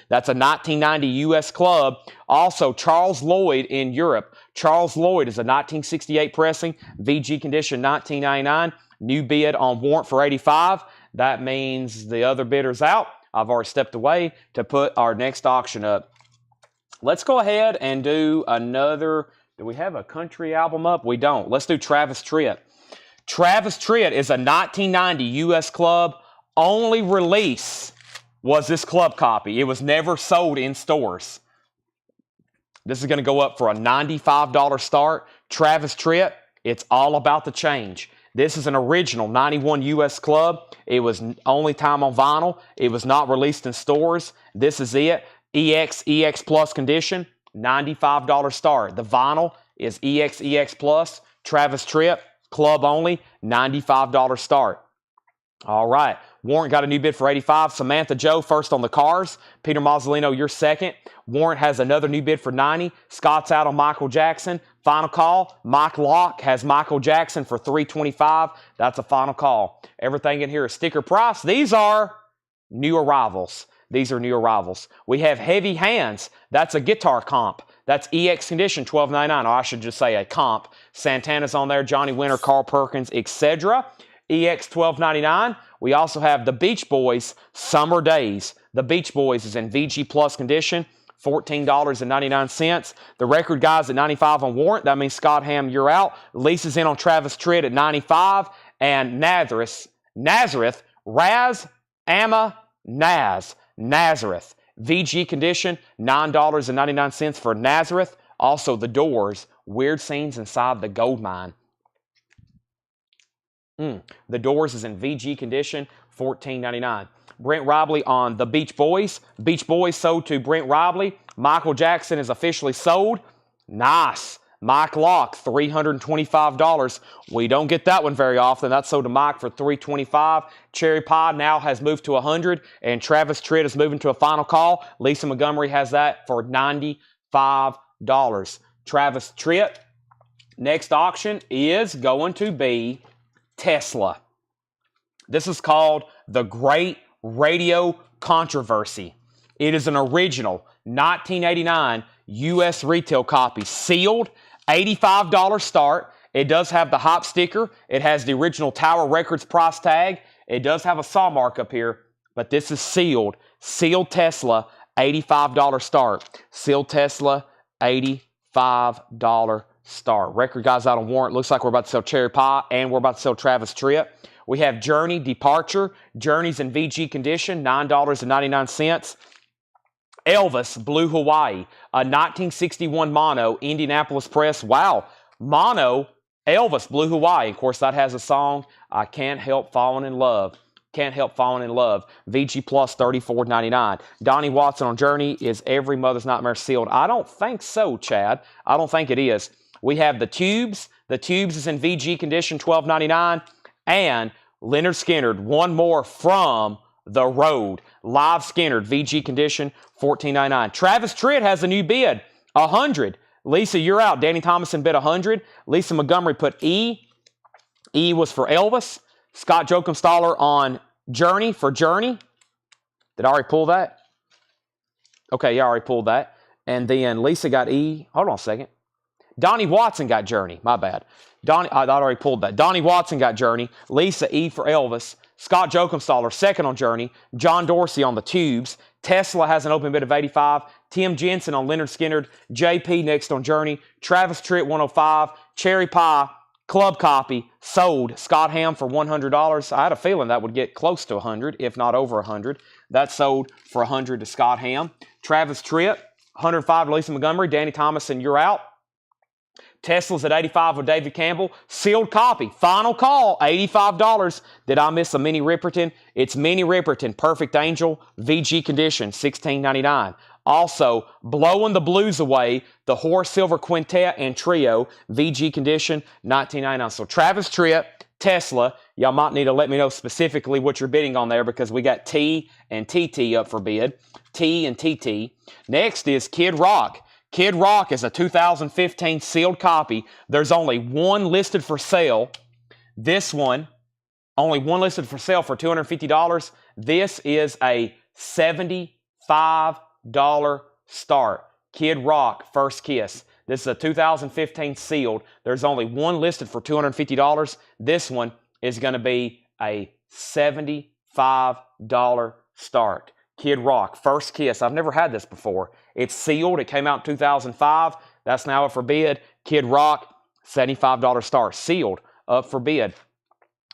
[SPEAKER 1] That's a 1990 U.S. Club. Also, Charles Lloyd in Europe. Charles Lloyd is a 1968 pressing. VG condition, $19.99. New bid on Warrant for $85. That means the other bidder's out. I've already stepped away to put our next auction up. Let's go ahead and do another. Do we have a country album up? We don't. Let's do Travis Tritt. Travis Tritt is a 1990 U.S. Club. Only release was this club copy. It was never sold in stores. This is going to go up for a $95 start. Travis Tritt, it's all about the change. This is an original 91 U.S. Club. It was only time on vinyl. It was not released in stores. This is it. EX Plus condition, $95 start. The vinyl is EX Plus. Travis Tritt, club only, $95 start. All right. Warrant got a new bid for $85. Samantha Joe first on the Cars. Peter Mazzolino, you're second. Warrant has another new bid for $90. Scott's out on Michael Jackson. Final call. Mike Locke has Michael Jackson for $325. That's a final call. Everything in here is sticker price. These are new arrivals. These are new arrivals. We have Heavy Hands. That's a guitar comp. That's EX condition, $12.99. Or I should just say a comp. Santana's on there, Johnny Winter, Carl Perkins, etc. EX $12.99. We also have the Beach Boys, Summer Days. The Beach Boys is in VG Plus condition, $14.99. The Record Guys at $95 on Warrant. That means Scott Ham, you're out. Lisa's in on Travis Tritt at $95. And Nazareth, Raz, Amma, Nazareth. VG condition, $9.99 for Nazareth. Also, The Doors, Weird Scenes Inside the Gold Mine. The Doors is in VG condition, $14.99. Brent Robley on the Beach Boys. Beach Boys sold to Brent Robley. Michael Jackson is officially sold. Nice. Mike Locke, $325. We don't get that one very often. That's sold to Mike for $325. Cherry Pie now has moved to $100, and Travis Tritt is moving to a final call. Lisa Montgomery has that for $95. Travis Tritt. Next auction is going to be Tesla. This is called the Great Radio Controversy. It is an original 1989 U.S. retail copy, sealed, $85 start. It does have the hop sticker. It has the original Tower Records price tag. It does have a saw mark up here, but this is sealed. Sealed Tesla, $85 start. Sealed Tesla, $85 start. Record guys out on warrant. Looks like we're about to sell Cherry Pie and we're about to sell Travis Tritt. We have Journey Departure. Journey's in VG condition, $9.99. Elvis Blue Hawaii, a 1961 mono, Indianapolis Press. Wow, mono, Elvis Blue Hawaii. Of course, that has a song, I Can't Help Falling in Love. Can't Help Falling in Love. VG Plus, $34.99. Donnie Watson on Journey is Every Mother's Nightmare sealed. I don't think so, Chad. I don't think it is. We have the Tubes. The Tubes is in VG condition, $12.99. And Leonard Skinner, one more from The Road. Live Skinner, VG condition, $14.99. Travis Tritt has a new bid, 100. Lisa, you're out. Danny Thomason bid 100. Lisa Montgomery put E. E was for Elvis. Scott Jokumstaller on Journey for Journey. Did I already pull that? Okay, yeah, I already pulled that. And then Lisa got E. Hold on a second. Donnie Watson got Journey. My bad. I already pulled that. Donnie Watson got Journey. Lisa E for Elvis. Scott Jokumstaller second on Journey. John Dorsey on the Tubes. Tesla has an open bid of 85. Tim Jensen on Leonard Skinner. JP next on Journey. Travis Tritt 105. Cherry Pie club copy sold. Scott Ham for $100. I had a feeling that would get close to 100, if not over 100. That sold for 100 to Scott Ham. Travis Tritt 105 to Lisa Montgomery. Danny Thomason, you're out. Tesla's at 85 with David Campbell. Sealed copy. Final call, $85. Did I miss a Minnie Riperton? It's Minnie Riperton, Perfect Angel, VG condition, $16.99. Also, Blowing the Blues Away, the Horace Silver Quintet and Trio, VG condition, $19.99. So Travis Tritt, Tesla, y'all might need to let me know specifically what you're bidding on there because we got T and TT up for bid. T and TT. Next is Kid Rock. Kid Rock is a 2015 sealed copy. There's only one listed for sale. This one, only one listed for sale for $250. This is a $75 start. Kid Rock, First Kiss. This is a 2015 sealed. There's only one listed for $250. This one is going to be a $75 start. Kid Rock, First Kiss. I've never had this before. It's sealed. It came out in 2005. That's now up for bid. Kid Rock, $75 start. Sealed, up for bid.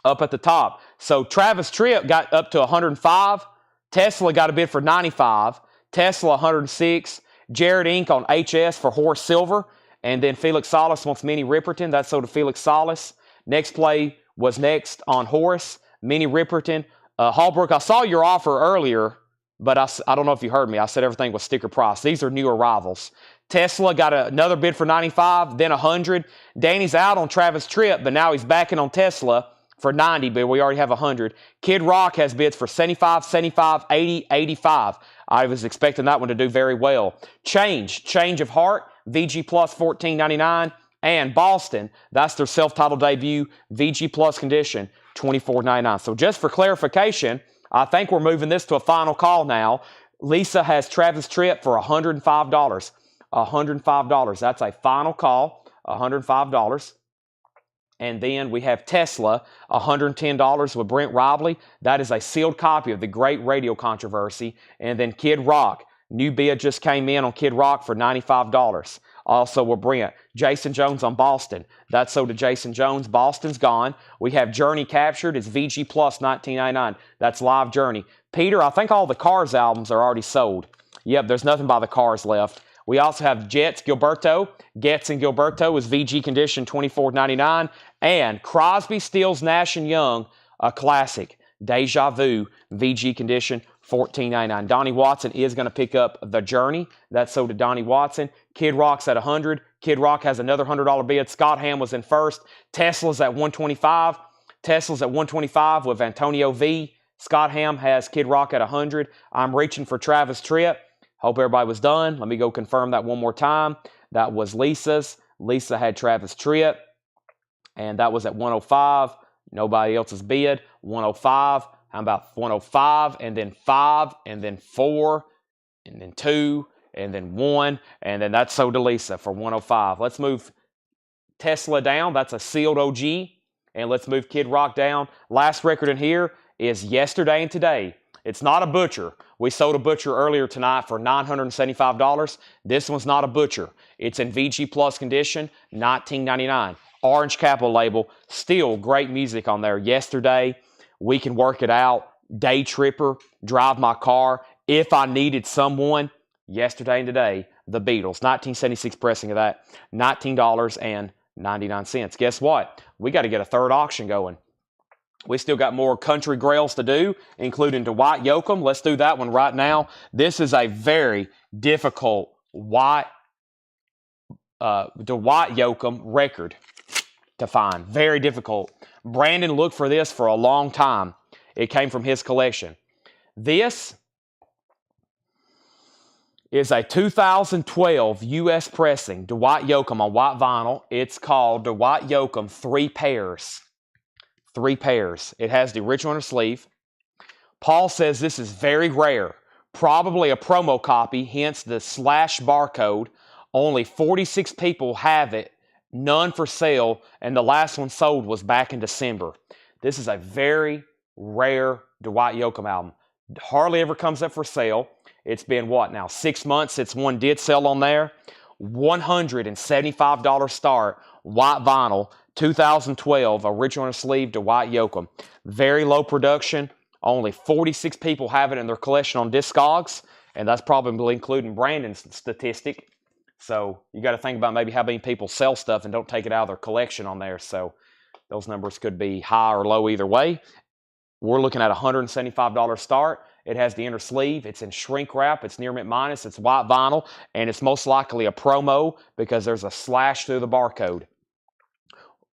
[SPEAKER 1] Up at the top. So Travis Tritt got up to 105. Tesla got a bid for 95. Tesla, 106. Jared Inc. on HS for Horace Silver. And then Felix Salas wants Minnie Riperton. That's sold to Felix Salas. Next play was next on Horace. Minnie Riperton. Hallbrook, I saw your offer earlier. But I don't know if you heard me. I said everything was sticker price. These are new arrivals. Tesla got another bid for 95, then 100. Danny's out on Travis Tritt, but now he's backing on Tesla for 90, but we already have 100. Kid Rock has bids for 75, 75, 80, 85. I was expecting that one to do very well. Change of Heart, VG Plus $14.99. And Boston, that's their self-titled debut, VG Plus condition, $24.99. So just for clarification, I think we're moving this to a final call now. Lisa has Travis Tritt for $105. $105. That's a final call, $105. And then we have Tesla, $110 with Brent Robley. That is a sealed copy of the Great Radio Controversy. And then Kid Rock. New bid just came in on Kid Rock for $95. Also with Brent. Jason Jones on Boston. That's sold to Jason Jones. Boston's gone. We have Journey captured. It's VG Plus $19.99. That's live Journey. Peter, I think all the Cars albums are already sold. Yep, there's nothing by the Cars left. We also have Jets Gilberto. Getz and Gilberto is VG condition $24.99. And Crosby, Stills, Nash & Young, a classic. Deja Vu, VG condition $14.99. Donnie Watson is going to pick up The Journey. That's sold to Donnie Watson. Kid Rock's at 100. Kid Rock has another $100 bid. Scott Ham was in first. Tesla's at 125. Tesla's at 125 with Antonio V. Scott Ham has Kid Rock at 100. I'm reaching for Travis Tritt. Hope everybody was done. Let me go confirm that one more time. That was Lisa's. Lisa had Travis Tritt, and that was at 105. Nobody else's bid. 105. How about 105 and then 5 and then 4 and then 2 and then 1 and then that's sold to Lisa for 105. Let's move Tesla down. That's a sealed OG. And let's move Kid Rock down. Last record in here is yesterday and today. It's not a butcher. We sold a butcher earlier tonight for $975. This one's not a butcher. It's in VG Plus condition, $19.99. Orange capital label, still great music on there. Yesterday, We Can Work It Out, Day Tripper, Drive My Car, If I Needed Someone, Yesterday and Today, The Beatles, 1976 pressing of that, $19.99. Guess what? We got to get a third auction going. We still got more country grails to do, including Dwight Yoakam. Let's do that one right now. This is a very difficult Dwight Yoakam record to find. Very difficult. Brandon looked for this for a long time. It came from his collection. This is a 2012 U.S. pressing Dwight Yoakam on white vinyl. It's called Dwight Yoakam 3 Pairs. 3 pairs. It has the original on the sleeve. Paul says this is very rare. Probably a promo copy, hence the / barcode. Only 46 people have it. None for sale. And the last one sold was back in December. This is a very rare Dwight Yoakam album. Hardly ever comes up for sale. It's been, what now, 6 months since one did sell on there. $175 start, white vinyl, 2012, original sleeve, Dwight Yoakam. Very low production. Only 46 people have it in their collection on Discogs, and that's probably including Brandon's statistic. So you got to think about maybe how many people sell stuff and don't take it out of their collection on there. So those numbers could be high or low either way. We're looking at $175 start. It has the inner sleeve. It's in shrink wrap. It's near mint minus. It's white vinyl. And it's most likely a promo because there's a slash through the barcode.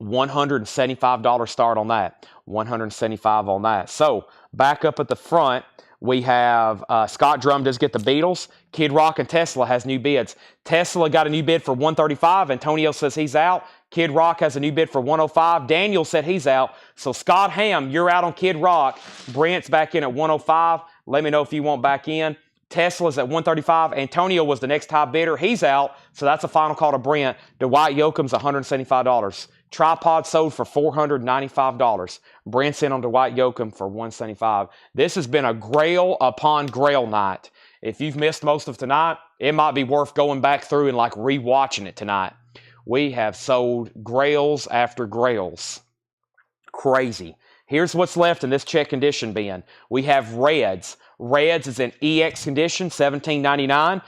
[SPEAKER 1] $175 start on that. $175 on that. So back up at the front, we have Scott Drum does get the Beatles. Kid Rock and Tesla has new bids. Tesla got a new bid for $135. Antonio says he's out. Kid Rock has a new bid for $105. Daniel said he's out. So Scott Ham, you're out on Kid Rock. Brent's back in at $105. Let me know if you want back in. Tesla's at $135. Antonio was the next top bidder. He's out. So that's a final call to Brent. Dwight Yoakam's $175. Tripod sold for $495. Brent's in on Dwight Yoakam for $175. This has been a grail upon grail night. If you've missed most of tonight, it might be worth going back through and like rewatching it tonight. We have sold grails after grails. Crazy. Here's what's left in this check condition bin. We have Reds. Reds is in EX condition, $17.99.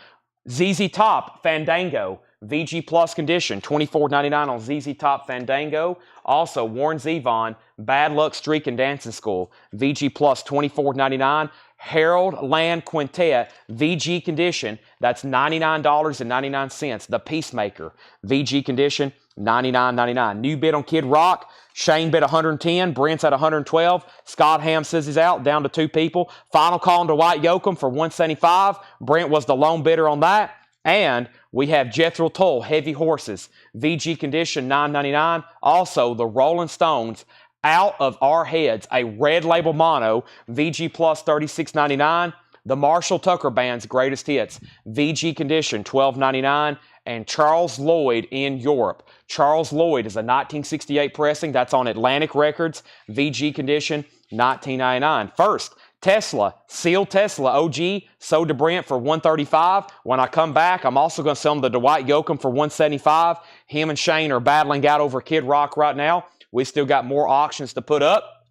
[SPEAKER 1] ZZ Top, Fandango, VG Plus condition, $24.99 on ZZ Top Fandango. Also, Warren Zevon, Bad Luck Streak and Dancing School, VG Plus, $24.99. Harold Land Quintet, VG condition, that's $99.99. The Peacemaker, VG condition, $99.99. New bid on Kid Rock, Shane bid $110, Brent's at $112. Scott Ham says he's out, down to 2 people. Final call on Dwight Yoakam for $175. Brent was the lone bidder on that. And we have Jethro Tull, Heavy Horses, VG condition, $9.99. Also, the Rolling Stones, Out of Our Heads, a red label mono, VG Plus, $36.99. The Marshall Tucker Band's Greatest Hits, VG condition, $12.99. And Charles Lloyd in Europe. Charles Lloyd is a 1968 pressing. That's on Atlantic Records, VG condition, $19.99. First, Tesla, sealed Tesla OG, sold to Brent for $135. When I come back, I'm also going to sell him the Dwight Yoakam for $175. Him and Shane are battling out over Kid Rock right now. We still got more auctions to put up.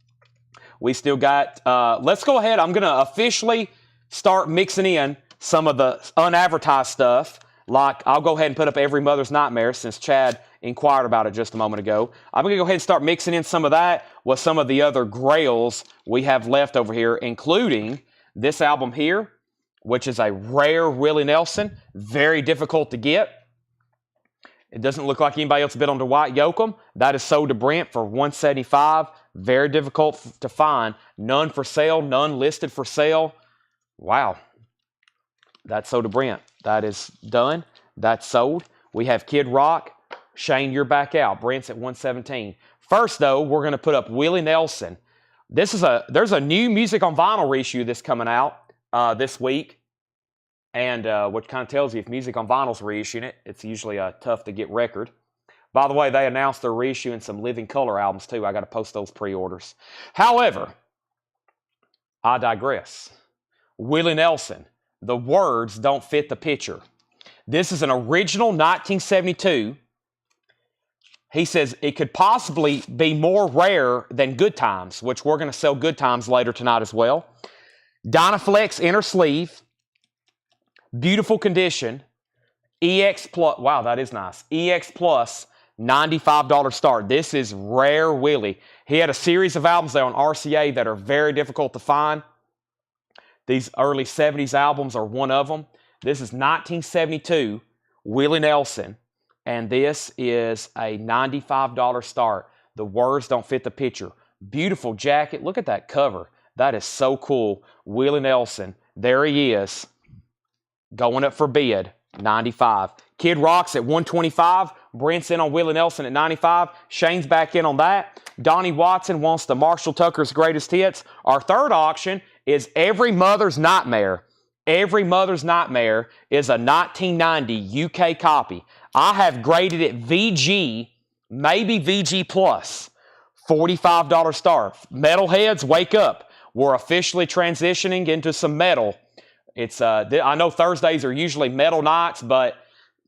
[SPEAKER 1] We still got, let's go ahead. I'm going to officially start mixing in some of the unadvertised stuff. Like, I'll go ahead and put up Every Mother's Nightmare since Chad inquired about it just a moment ago. I'm going to go ahead and start mixing in some of that with some of the other grails we have left over here, including this album here, which is a rare Willie Nelson. Very difficult to get. It doesn't look like anybody else bid on Dwight Yoakam. That is sold to Brent for $175. Very difficult to find. None for sale. None listed for sale. Wow. That's sold to Brent. That is done. That's sold. We have Kid Rock. Shane, you're back out. Brent's at $117. First, though, we're going to put up Willie Nelson. There's a new music on vinyl reissue that's coming out this week, and which kind of tells you if music on vinyl's reissuing it, it's usually a tough to get record. By the way, they announced they're reissuing some Living Color albums too. I got to post those pre-orders. However, I digress. Willie Nelson, the words don't fit the picture. This is an original 1972. He says it could possibly be more rare than Good Times, which we're going to sell Good Times later tonight as well. Dynaflex inner sleeve. Beautiful condition. EX Plus. Wow, that is nice. EX Plus, $95 start. This is rare Willie. He had a series of albums there on RCA that are very difficult to find. These early 70s albums are one of them. This is 1972, Willie Nelson, and this is a $95 start. The words don't fit the picture. Beautiful jacket. Look at that cover. That is so cool. Willie Nelson, there he is, going up for bid, $95. Kid Rock's at $125. Brent's in on Willie Nelson at $95. Shane's back in on that. Donnie Watson wants the Marshall Tucker's Greatest Hits. Our third auction is Every Mother's Nightmare. Every Mother's Nightmare is a 1990 UK copy. I have graded it VG, maybe VG Plus. $45 start. Metalheads, wake up. We're officially transitioning into some metal. It's I know Thursdays are usually metal nights, but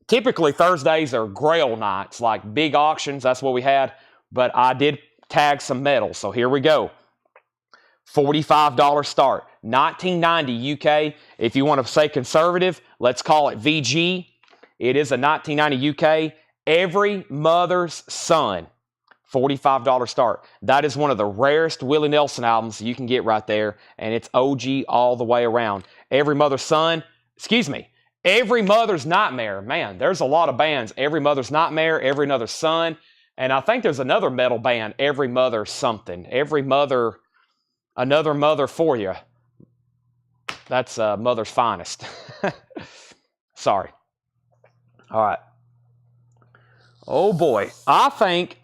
[SPEAKER 1] typically Thursdays are grail nights, like big auctions. That's what we had. But I did tag some metal, so here we go. $45 start. 1990 UK. If you want to say conservative, let's call it VG. It is a 1990 UK. Every Mother's Son. $45 start. That is one of the rarest Willie Nelson albums you can get right there, and it's OG all the way around. Every Mother's Son, Every Mother's Nightmare. Man, there's a lot of bands. Every Mother's Nightmare, Every Mother's Son, and I think there's another metal band, Every Mother something. Every Mother, another mother for you. That's Mother's Finest. Sorry. All right. Oh boy, I think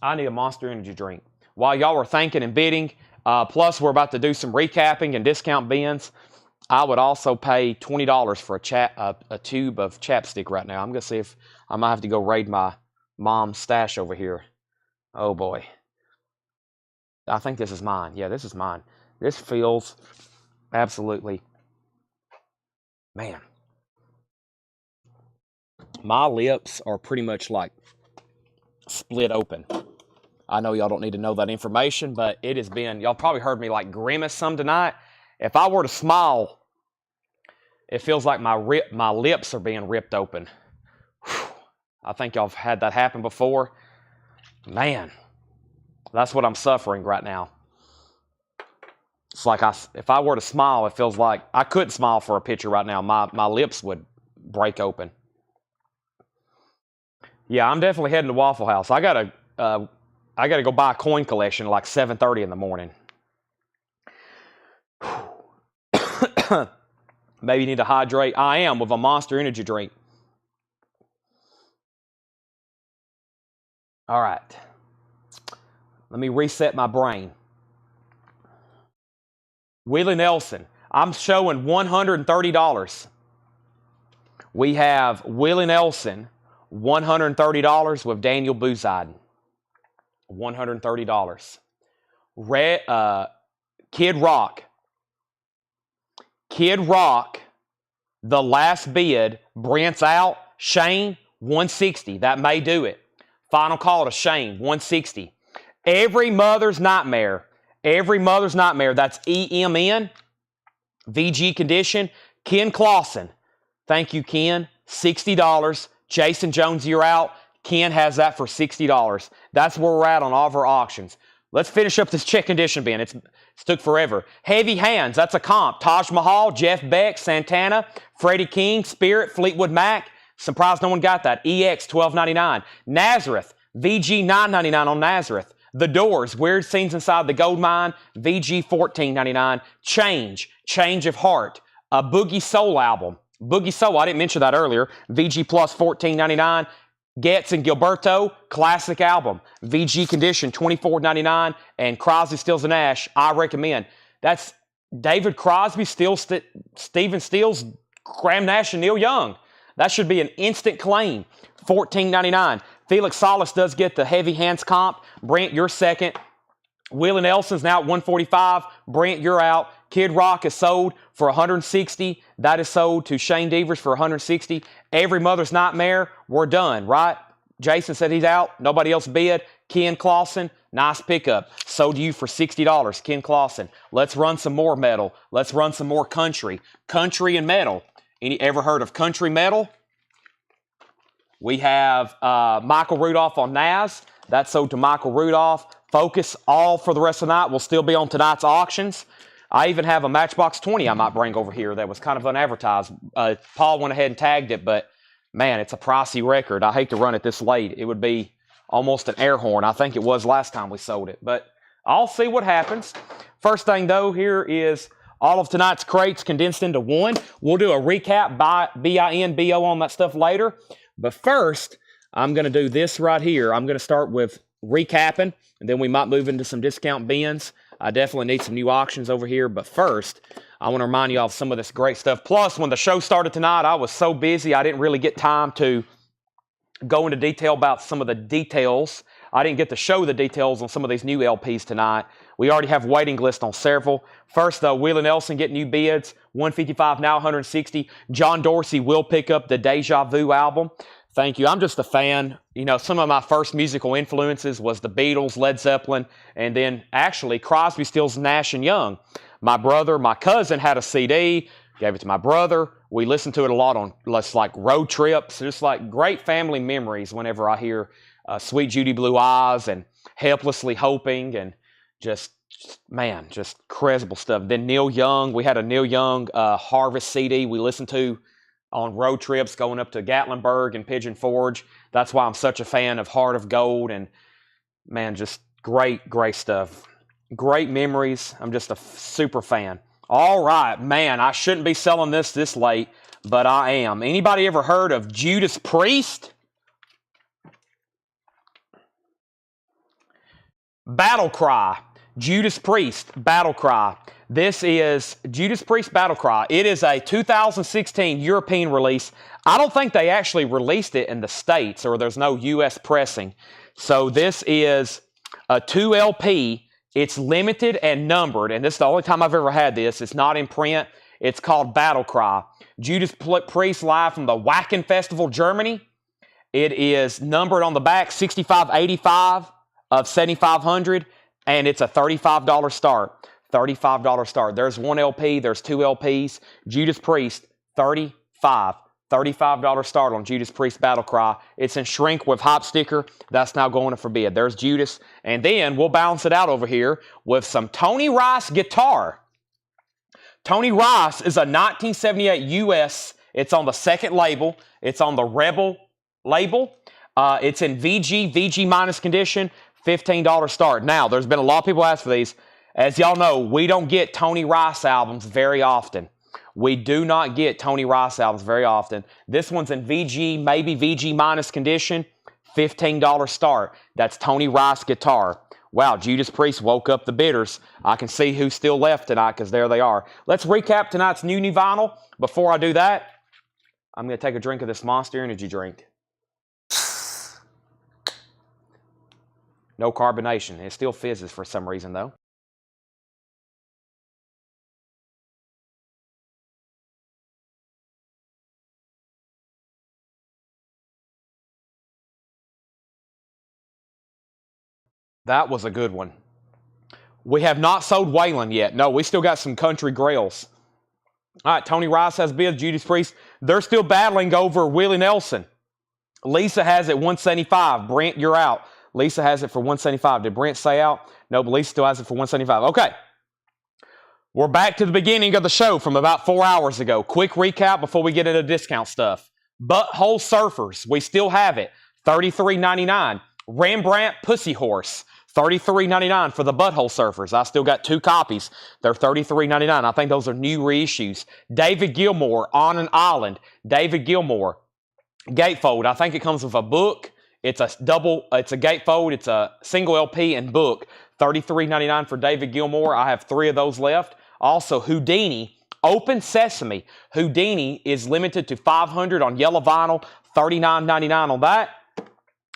[SPEAKER 1] I need a Monster Energy drink. While y'all are thinking and bidding, plus we're about to do some recapping and discount bins, I would also pay $20 for a tube of chapstick right now. I'm going to see if I might have to go raid my mom's stash over here. Oh boy. I think this is mine. Yeah, this is mine. This feels absolutely, man. My lips are pretty much like split open. I know y'all don't need to know that information, but it has been, y'all probably heard me like grimace some tonight. If I were to smile, it feels like my lips are being ripped open. Whew. I think y'all have had that happen before. Man, that's what I'm suffering right now. It's like if I were to smile, it feels like I couldn't smile for a picture right now. My lips would break open. Yeah, I'm definitely heading to Waffle House. I gotta go buy a coin collection at like 7:30 in the morning. Maybe you need to hydrate. I am with a Monster Energy drink. All right. Let me reset my brain. Willie Nelson. I'm showing $130. We have Willie Nelson, $130 with Daniel Booziden. $130. Kid Rock. Kid Rock, the last bid. Brent's out. Shane, $160. That may do it. Final call to Shane, $160. Every Mother's Nightmare. Every Mother's Nightmare. That's EMN. VG condition. Ken Clausen. Thank you, Ken. $60. Jason Jones, you're out. Ken has that for $60. That's where we're at on all of our auctions. Let's finish up this check condition bin. It's took forever. Heavy Hands, that's a comp. Taj Mahal, Jeff Beck, Santana, Freddie King, Spirit, Fleetwood Mac. Surprised no one got that. EX, $12.99. Nazareth, VG, $9.99 on Nazareth. The Doors, Weird Scenes Inside the Gold Mine, VG, $14.99. Change of Heart, a Boogie Soul album. Boogie Soul, I didn't mention that earlier. VG Plus, $14.99. Getz and Gilberto, classic album. VG Condition, $24.99, and Crosby, Stills, and Nash, I recommend. That's David Crosby, Stephen Stills, Graham Nash, and Neil Young. That should be an instant claim. $14.99. Felix Salas does get the heavy hands comp. Brent, you're second. Willie Nelson's now at $145. Brent, you're out. Kid Rock is sold for $160. That is sold to Shane Devers for $160. Every Mother's Nightmare, we're done, right? Jason said he's out. Nobody else bid. Ken Clausen, nice pickup. Sold to you for $60. Ken Clausen. Let's run some more metal. Let's run some more country. Country and metal. Ever heard of country metal? We have Michael Rudolph on Naz. That's sold to Michael Rudolph. Focus all for the rest of the night will still be on tonight's auctions. I even have a Matchbox 20 I might bring over here that was kind of unadvertised. Paul went ahead and tagged it, but man, it's a pricey record. I hate to run it this late. It would be almost an air horn. I think it was last time we sold it, but I'll see what happens. First thing though, here is all of tonight's crates condensed into one. We'll do a recap by BINBO on that stuff later. But first, I'm going to do this right here. I'm going to start with recapping, and then we might move into some discount bins. I definitely need some new auctions over here. But first, I want to remind you all of some of this great stuff. Plus, when the show started tonight, I was so busy, I didn't really get time to go into detail about some of the details. I didn't get to show the details on some of these new LPs tonight. We already have waiting list on several. First, though, Willie Nelson getting new bids. $155, now $160. John Dorsey will pick up the Deja Vu album. Thank you. I'm just a fan. You know, some of my first musical influences was the Beatles, Led Zeppelin, and then actually Crosby, Stills, Nash, and Young. My cousin had a CD, gave it to my brother. We listened to it a lot on like road trips, just like great family memories whenever I hear Sweet Judy Blue Eyes and Helplessly Hoping and just incredible stuff. Then Neil Young, we had a Neil Young Harvest CD we listened to on road trips going up to Gatlinburg and Pigeon Forge. That's why I'm such a fan of Heart of Gold, and man, just great stuff. Great memories. I'm just a super fan. All right, man, I shouldn't be selling this late, but I am. Anybody ever heard of Judas Priest? Battle Cry. Judas Priest, Battle Cry. This is Judas Priest Battle Cry. It is a 2016 European release. I don't think they actually released it in the States, or there's no U.S. pressing. So this is a 2 LP. It's limited and numbered, and this is the only time I've ever had this. It's not in print. It's called Battle Cry. Judas Priest live from the Wacken Festival, Germany. It is numbered on the back, 6585 of 7500, and it's a $35 start. $35 start. There's 1 LP, there's 2 LPs. Judas Priest, $35 start on Judas Priest Battle Cry. It's in shrink with hop sticker. That's now going to forbid. There's Judas. And then we'll balance it out over here with some Tony Rice guitar. Tony Rice is a 1978 US. It's on the second label. It's on the Rebel label. It's in VG minus condition. $15 start. Now, there's been a lot of people ask for these. As y'all know, we don't get Tony Rice albums very often. We do not get Tony Rice albums very often. This one's in VG, maybe VG minus condition. $15 start. That's Tony Rice guitar. Wow, Judas Priest woke up the bidders. I can see who's still left tonight because there they are. Let's recap tonight's new vinyl. Before I do that, I'm going to take a drink of this Monster Energy drink. No carbonation. It still fizzes for some reason, though. That was a good one. We have not sold Waylon yet. No, we still got some country grails. All right, Tony Rice has bids, Judas Priest. They're still battling over Willie Nelson. Lisa has it $175. Brent, you're out. Lisa has it for $175. Did Brent say out? No, but Lisa still has it for $175. Okay. We're back to the beginning of the show from about 4 hours ago. Quick recap before we get into discount stuff. Butthole Surfers, we still have it. $33.99. Rembrandt Pussy Horse, $33.99 for the Butthole Surfers. I still got 2 copies. They're $33.99. I think those are new reissues. David Gilmour, On an Island. David Gilmour, Gatefold. I think it comes with a book. It's a gatefold. It's a single LP and book. $33.99 for David Gilmour. I have 3 of those left. Also, Houdini. Open Sesame. Houdini is limited to 500 on yellow vinyl. $39.99 on that.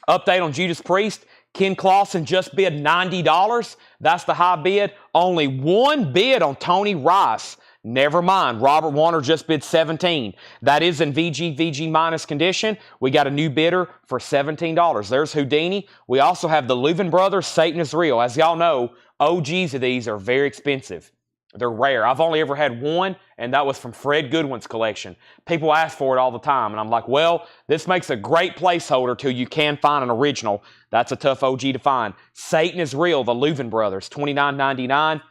[SPEAKER 1] Update on Judas Priest. Ken Clausen just bid $90. That's the high bid. Only 1 bid on Tony Rice. Never mind. Robert Warner just bid $17. That is in VG minus condition. We got a new bidder for $17. There's Houdini. We also have the Louvin Brothers, Satan is Real. As y'all know, OGs of these are very expensive. They're rare. I've only ever had one, and that was from Fred Goodwin's collection. People ask for it all the time, and I'm like, well, this makes a great placeholder till you can find an original. That's a tough OG to find. Satan is Real, the Louvin Brothers, $29.99.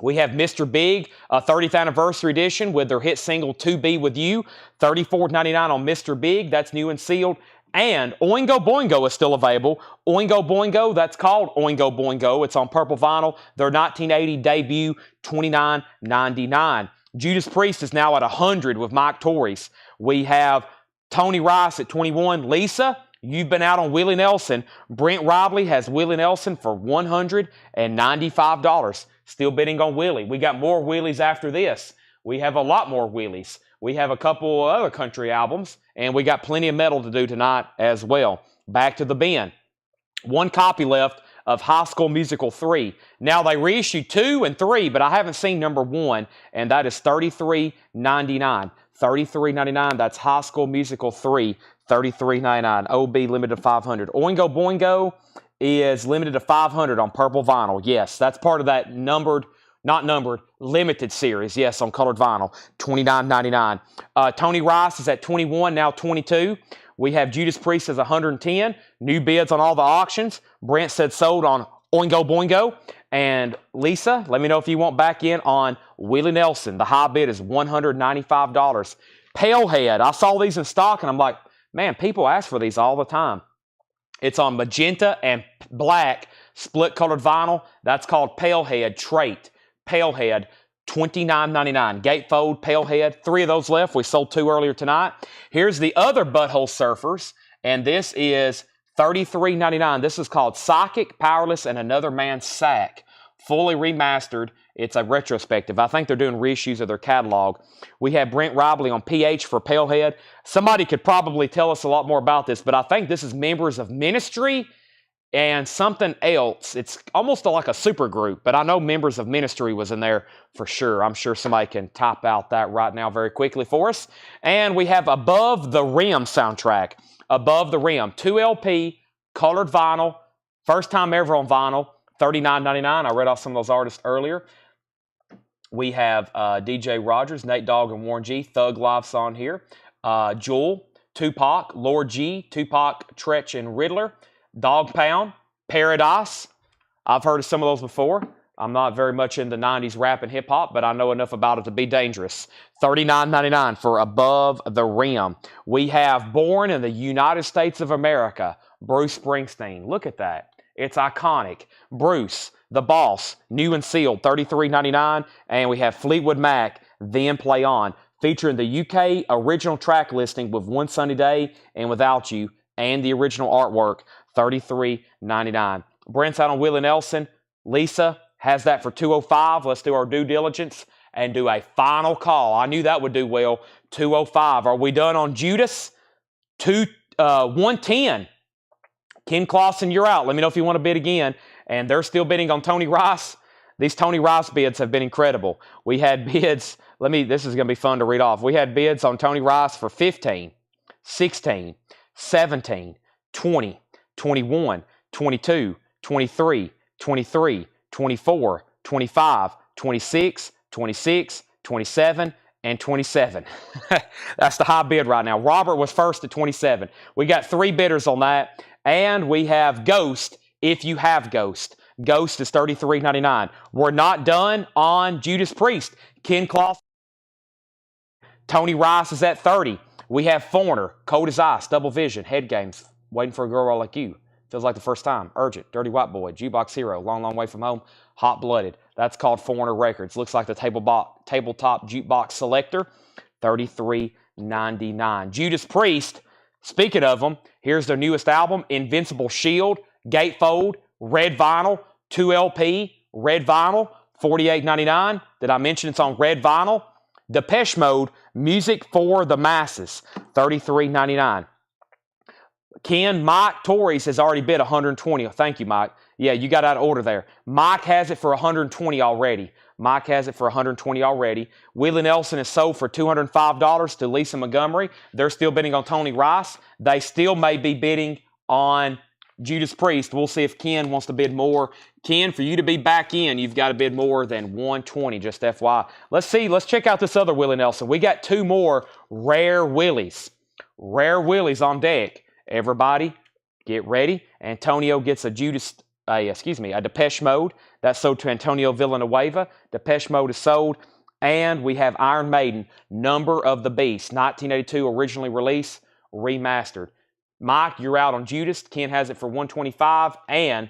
[SPEAKER 1] We have Mr. Big, a 30th anniversary edition with their hit single To Be With You, $34.99 on Mr. Big. That's new and sealed. And Oingo Boingo is still available. Oingo Boingo, that's called Oingo Boingo. It's on purple vinyl. Their 1980 debut, $29.99. Judas Priest is now at 100 with Mike Torres. We have Tony Rice at 21. Lisa, you've been out on Willie Nelson. Brent Robley has Willie Nelson for $195. Still bidding on Willie. We got more Willies after this. We have a lot more Willies. We have a couple other country albums, and we got plenty of metal to do tonight as well. Back to the bin. 1 copy left of High School Musical 3. Now, they reissued 2 and 3, but I haven't seen number 1, and that is $33.99. $33.99, that's High School Musical 3, $33.99. OB limited to 500. Oingo Boingo is limited to 500 on purple vinyl. Yes, that's part of that limited series. Yes, on colored vinyl, $29.99. Tony Rice is at 21, now 22. We have Judas Priest as 110. New bids on all the auctions. Brent said sold on Oingo Boingo. And Lisa, let me know if you want back in on Willie Nelson. The high bid is $195. Palehead, I saw these in stock, and I'm like, man, people ask for these all the time. It's on magenta and black split colored vinyl. That's called Palehead Trait. Palehead, $29.99. Gatefold, Palehead, 3 of those left. We sold 2 earlier tonight. Here's the other Butthole Surfers, and this is $33.99. This is called Psychic, Powerless, and Another Man's Sack. Fully remastered. It's a retrospective. I think they're doing reissues of their catalog. We have Brent Robley on PH for Palehead. Somebody could probably tell us a lot more about this, but I think this is Members of Ministry and something else. It's almost like a super group, but I know Members of Ministry was in there for sure. I'm sure somebody can type out that right now very quickly for us. And we have Above the Rim soundtrack. Above the Rim, 2 LP, colored vinyl, first time ever on vinyl, $39.99. I read off some of those artists earlier. We have DJ Rogers, Nate Dogg, and Warren G. Thug Life's on here. Jewel, Tupac, Lord G, Tupac, Tretch, and Riddler. Dog Pound, Paradise. I've heard of some of those before. I'm not very much into 90s rap and hip-hop, but I know enough about it to be dangerous. $39.99 for Above the Rim. We have Born in the United States of America, Bruce Springsteen. Look at that. It's iconic. Bruce, The Boss, new and sealed, $33.99. And we have Fleetwood Mac, Then Play On, featuring the UK original track listing with One Sunny Day and Without You, and the original artwork, $33.99. Brent's out on Willie Nelson. Lisa has that for $205. Let's do our due diligence and do a final call. I knew that would do well. $205. Are we done on Judas? 110. Ken Clausen, you're out. Let me know if you want to bid again. And they're still bidding on Tony Rice. These Tony Rice bids have been incredible. We had bids. This is going to be fun to read off. We had bids on Tony Rice for 15, 16, 17, 20, 21, 22, 23, 23, 24, 25, 26, 26, 27, and 27. That's the high bid right now. Robert was first at 27. We got 3 bidders on that. And we have Ghost, if you have Ghost. Ghost is $33.99. We're not done on Judas Priest. Ken Clausen. Tony Rice is at 30. We have Foreigner, Cold as Ice, Double Vision, Head Games, Waiting for a Girl Like You, Feels Like the First Time, Urgent, Dirty White Boy, Jukebox Hero, Long, Long Way From Home, Hot Blooded. That's called Foreigner Records. Looks like the tabletop jukebox selector, $33.99. Judas Priest, Speaking of them, here's their newest album, Invincible Shield, Gatefold, red vinyl, 2LP, red vinyl, $48.99. Did I mention it's on red vinyl? Depeche Mode, Music for the Masses, $33.99. Mike Torres has already bid $120. Thank you, Mike. Yeah, you got out of order there. Mike has it for $120 already. Mike has it for $120 already. Willie Nelson is sold for $205 to Lisa Montgomery. They're still bidding on Tony Rice. They still may be bidding on Judas Priest. We'll see if Ken wants to bid more. Ken, for you to be back in, you've got to bid more than $120, just FYI. Let's see. Let's check out this other Willie Nelson. We got two more rare Willies. Rare Willies on deck. Everybody, get ready. Antonio gets a Depeche Mode. That's sold to Antonio Villanueva. Depeche Mode is sold. And we have Iron Maiden, Number of the Beast, 1982 originally released, remastered. Mike, you're out on Judas. Ken has it for $125. And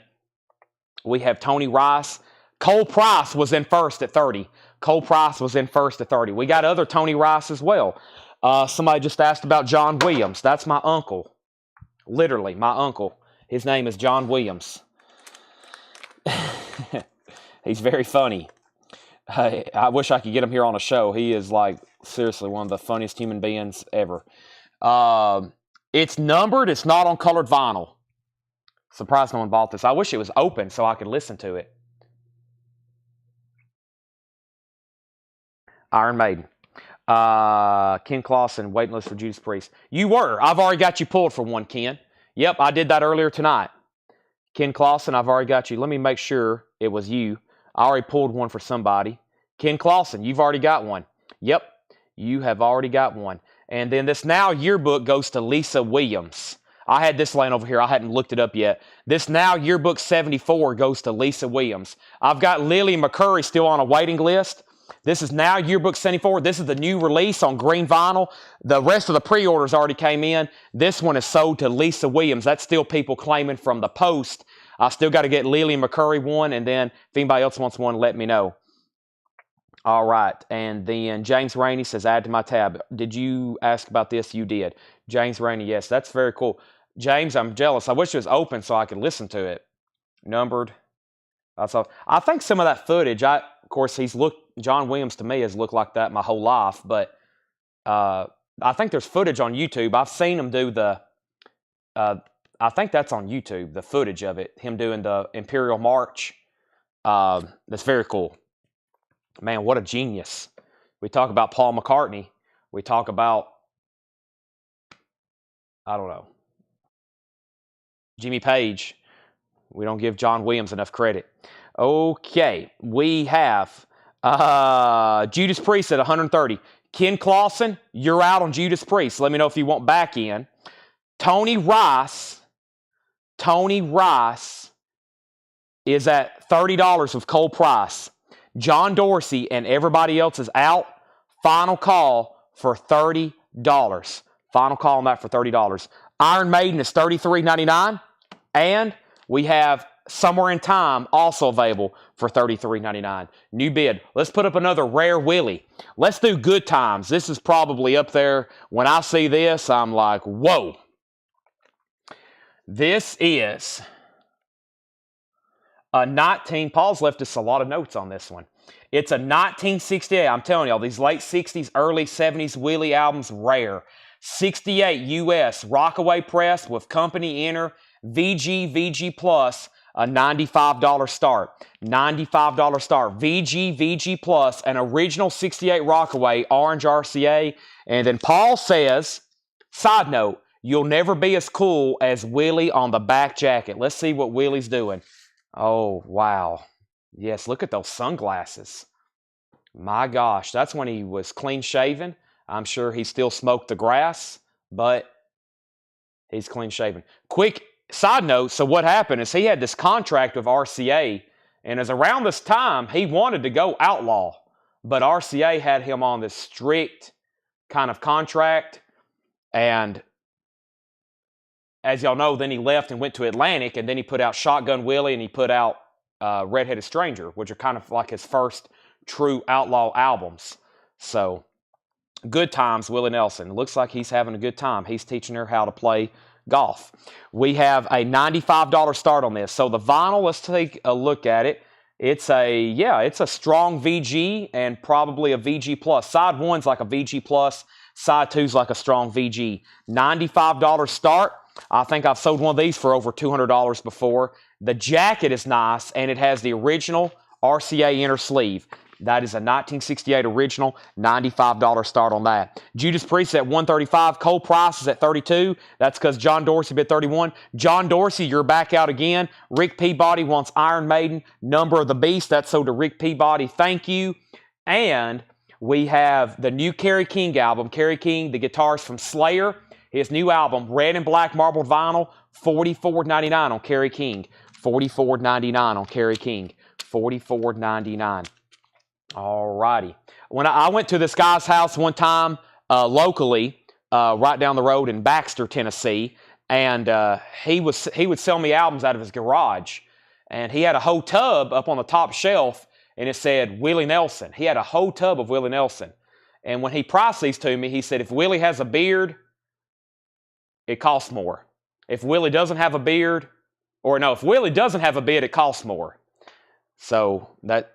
[SPEAKER 1] we have Tony Rice. Cole Price was in first at $30. Cole Price was in first at $30. We got other Tony Rice as well. Somebody just asked about John Williams. That's my uncle. Literally, my uncle. His name is John Williams. He's very funny. I wish I could get him here on a show. He is, like, seriously one of the funniest human beings ever. It's numbered. It's not on colored vinyl. Surprised no one bought this. I wish it was open so I could listen to it. Iron Maiden. Ken Clausen, waiting list for Judas Priest. You were. I've already got you pulled for one, Ken. Yep, I did that earlier tonight. Ken Clausen, I've already got you. Let me make sure it was you. I already pulled one for somebody. Ken Clausen, you've already got one. Yep, you have already got one. And then this Now Yearbook goes to Lisa Williams. I had this laying over here. I hadn't looked it up yet. This Now Yearbook 74 goes to Lisa Williams. I've got Lily McCurry still on a waiting list. This is Now Yearbook 74. This is the new release on green vinyl. The rest of the pre-orders already came in. This one is sold to Lisa Williams. That's still people claiming from the post. I still got to get Lily McCurry one, and then if anybody else wants one, let me know. All right, and then James Rainey says, add to my tab. Did you ask about this? You did. James Rainey, yes, that's very cool. James, I'm jealous. I wish it was open so I could listen to it. Numbered. I think some of that footage, of course, John Williams to me has looked like that my whole life, but I think there's footage on YouTube. I've seen him do I think that's on YouTube, the footage of it, him doing the Imperial March. That's very cool. Man, what a genius. We talk about Paul McCartney. We talk about, I don't know, Jimmy Page. We don't give John Williams enough credit. Okay, we have Judas Priest at 130. Ken Clausen, you're out on Judas Priest. Let me know if you want back in. Tony Rice is at $30 of Cole Price. John Dorsey and everybody else is out. Final call for $30. Final call on that for $30. Iron Maiden is $33.99. And we have Somewhere in Time also available for $33.99. New bid. Let's put up another Rare Willie. Let's do Good Times. This is probably up there. When I see this, I'm like, whoa. This is a 19. Paul's left us a lot of notes on this one. It's a 1968. I'm telling y'all, these late 60s, early 70s Willie albums, rare. 68 US, Rockaway Press with company inner, VG Plus, a $95 start. $95 start. VG Plus, an original 68 Rockaway, orange RCA. And then Paul says, side note, you'll never be as cool as Willie on the back jacket. Let's see what Willie's doing. Oh, wow. Yes, look at those sunglasses. My gosh, that's when he was clean shaven. I'm sure he still smoked the grass, but he's clean shaven. Quick side note, so what happened is he had this contract with RCA, and as around this time, he wanted to go outlaw, but RCA had him on this strict kind of contract, and as y'all know, then he left and went to Atlantic, and then he put out Shotgun Willie, and he put out Red-Headed Stranger, which are kind of like his first true outlaw albums. So Good times, Willie Nelson. Looks like he's having a good time. He's teaching her how to play golf. We have a $95 start on this. So the vinyl, let's take a look at it. It's a strong VG and probably a VG plus. Side 1's like a VG plus. Side 2's like a strong VG. $95 start. I think I've sold one of these for over $200 before. The jacket is nice, and it has the original RCA inner sleeve. That is a 1968 original, $95 start on that. Judas Priest at $135. Cole Price is at $32. That's because John Dorsey bid $31. John Dorsey, you're back out again. Rick Peabody wants Iron Maiden, Number of the Beast. That's sold to Rick Peabody. Thank you. And we have the new Kerry King album. Kerry King, the guitarist from Slayer. His new album, red and black marbled vinyl, $44.99 on Kerry King. $44.99 on Kerry King. $44.99. All righty. When I went to this guy's house one time locally, right down the road in Baxter, Tennessee, and he would sell me albums out of his garage. And he had a whole tub up on the top shelf, and it said Willie Nelson. He had a whole tub of Willie Nelson. And when he priced these to me, he said, if Willie has a beard, it costs more. If Willie doesn't have a beard, if Willie doesn't have a beard, it costs more. So that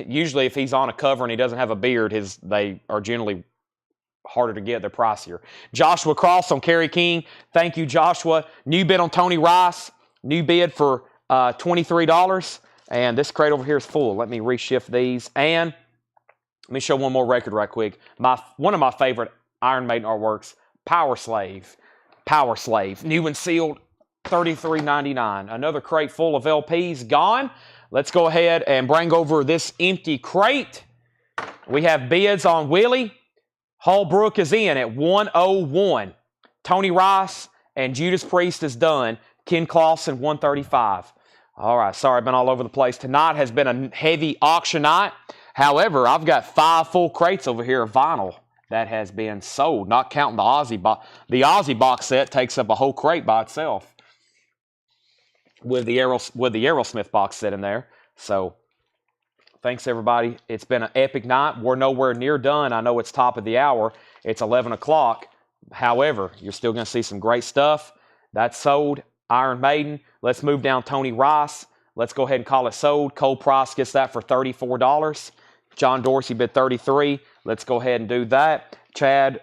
[SPEAKER 1] usually if he's on a cover and he doesn't have a beard, they are generally harder to get. They're pricier. Joshua Cross on Kerry King. Thank you, Joshua. New bid on Tony Rice. New bid for $23. And this crate over here is full. Let me reshift these. And let me show one more record right quick. One of my favorite Iron Maiden artworks, Power Slave. Power Slave. New and sealed, $33.99. Another crate full of LPs gone. Let's go ahead and bring over this empty crate. We have bids on Willie. Holbrook is in at $101. Tony Rice and Judas Priest is done. Ken Clausen, $135. All right, sorry, I've been all over the place. Tonight has been a heavy auction night. However, I've got 5 full crates over here of vinyl that has been sold, not counting the Ozzy box. The Ozzy box set takes up a whole crate by itself with the Aerosmith box set in there. So thanks, everybody. It's been an epic night. We're nowhere near done. I know it's top of the hour. It's 11 o'clock. However, you're still going to see some great stuff. That's sold. Iron Maiden. Let's move down Tony Rice. Let's go ahead and call it sold. Cole Price gets that for $34. John Dorsey bid $33. Let's go ahead and do that. Chad,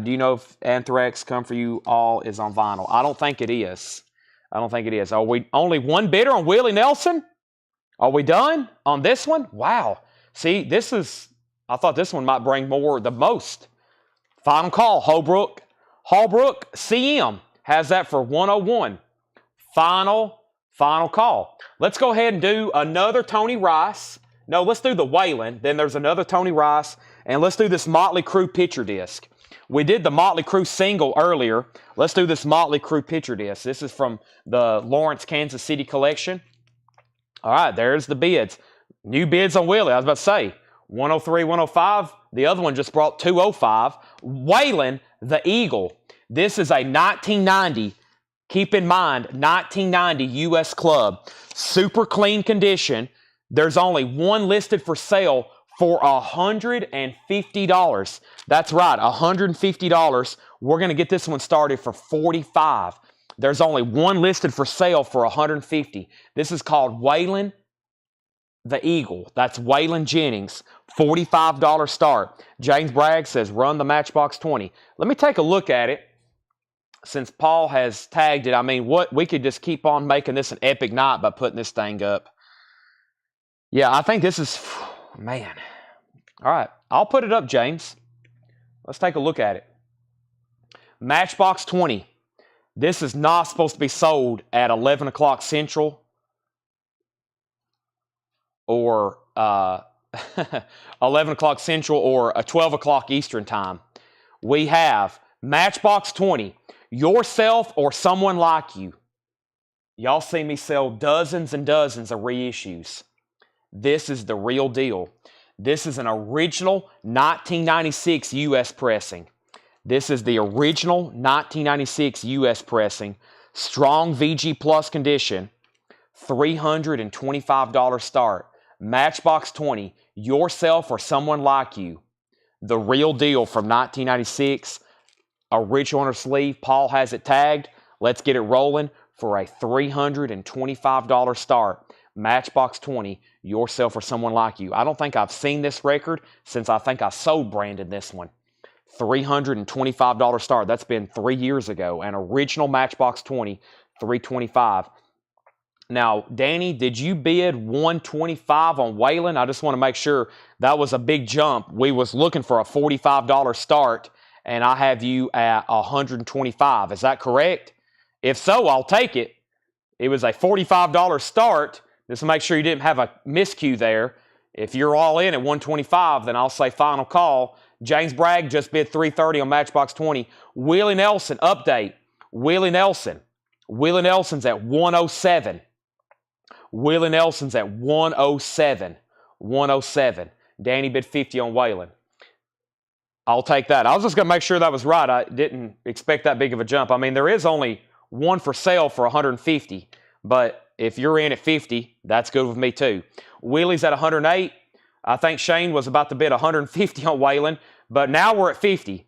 [SPEAKER 1] do you know if Anthrax Come For You All is on vinyl? I don't think it is. I don't think it is. Are we only one bidder on Willie Nelson? Are we done on this one? Wow. See, I thought this one might bring the most. Final call, Holbrook. Holbrook CM has that for $101. Final call. Let's go ahead and do another Tony Rice. No, let's do the Waylon. Then there's another Tony Rice. And let's do this Motley Crue picture disc. We did the Motley Crue single earlier. Let's do this Motley Crue picture disc. This is from the Lawrence, Kansas City collection. All right, there's the bids. New bids on Willie. I was about to say, 103, 105. The other one just brought 205. Waylon, the Eagle. This is a 1990, keep in mind, 1990 U.S. Club. Super clean condition. There's only one listed for sale for $150. That's right, $150. We're going to get this one started for $45. There's only one listed for sale for $150. This is called Waylon the Eagle. That's Waylon Jennings. $45 start. James Bragg says, run the Matchbox 20. Let me take a look at it. Since Paul has tagged it, I mean, we could just keep on making this an epic night by putting this thing up. Yeah, I think this is, man. All right, I'll put it up, James. Let's take a look at it. Matchbox 20. This is not supposed to be sold at 11 o'clock Central or 11 o'clock Central or 12 o'clock Eastern time. We have Matchbox 20. Yourself or someone like you. Y'all see me sell dozens and dozens of reissues. This is the real deal. This is an original 1996 U.S. pressing. This is the original 1996 U.S. pressing. Strong VG Plus condition. $325 start. Matchbox 20. Yourself or someone like you. The real deal from 1996. Original on her sleeve. Paul has it tagged. Let's get it rolling for a $325 start. Matchbox 20, yourself or someone like you. I don't think I've seen this record since I think I sold Brandon this one. $325 start. That's been 3 years ago. An original Matchbox 20, $325. Now, Danny, did you bid $125 on Waylon? I just want to make sure that was a big jump. We was looking for a $45 start, and I have you at $125. Is that correct? If so, I'll take it. It was a $45 start. Just to make sure you didn't have a miscue there. If you're all in at $125, then I'll say final call. James Bragg just bid $330 on Matchbox 20. Willie Nelson, update. Willie Nelson's at $107. Willie Nelson's at $107. $107. Danny bid $50 on Waylon. I'll take that. I was just going to make sure that was right. I didn't expect that big of a jump. I mean, there is only one for sale for $150, but if you're in at $50, that's good with me too. Willie's at $108. I think Shane was about to bid $150 on Waylon, but now we're at $50.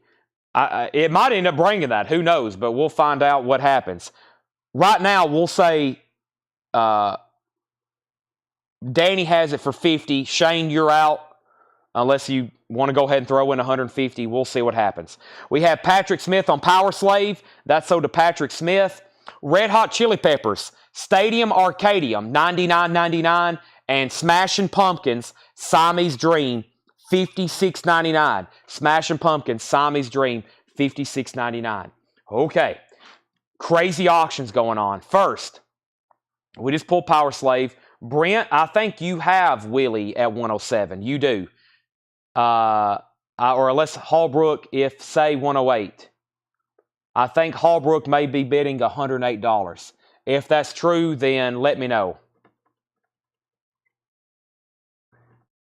[SPEAKER 1] It might end up bringing that. Who knows? But we'll find out what happens. Right now, we'll say Danny has it for $50. Shane, you're out. Unless you want to go ahead and throw in $150, we'll see what happens. We have Patrick Smith on Power Slave. That's sold to Patrick Smith. Red Hot Chili Peppers, Stadium Arcadium, $99.99. And Smashing Pumpkins, Siamese Dream, $56.99. Smashing Pumpkins, Siamese Dream, $56.99. Okay, crazy auctions going on. First, we just pulled Power Slave. Brent, I think you have Willie at 107. You do. Or unless Hallbrook, if say 108. I think Hallbrook may be bidding $108. If that's true, then let me know.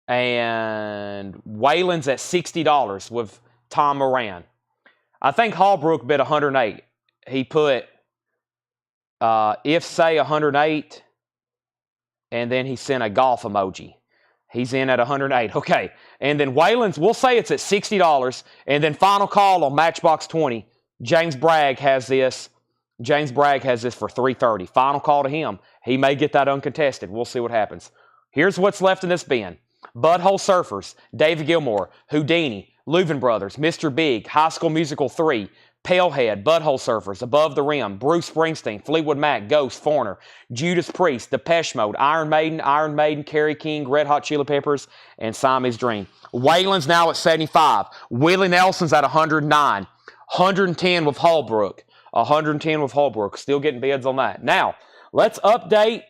[SPEAKER 1] And Waylon's at $60 with Tom Moran. I think Hallbrook bid 108. He put if say 108, and then he sent a golf emoji. He's in at 108. Okay. And then Waylon's, we'll say it's at $60. And then final call on Matchbox 20. James Bragg has this. James Bragg has this for $330. Final call to him. He may get that uncontested. We'll see what happens. Here's what's left in this bin. Butthole Surfers, David Gilmour, Houdini, Louvin Brothers, Mr. Big, High School Musical 3, Palehead, Butthole Surfers, Above the Rim, Bruce Springsteen, Fleetwood Mac, Ghost, Foreigner, Judas Priest, Depeche Mode, Iron Maiden, Kerry King, Red Hot Chili Peppers, and Siamese Dream. Waylon's now at 75. Willie Nelson's at 109. 110 with Hallbrook. 110 with Hallbrook. Still getting bids on that. Now, let's update.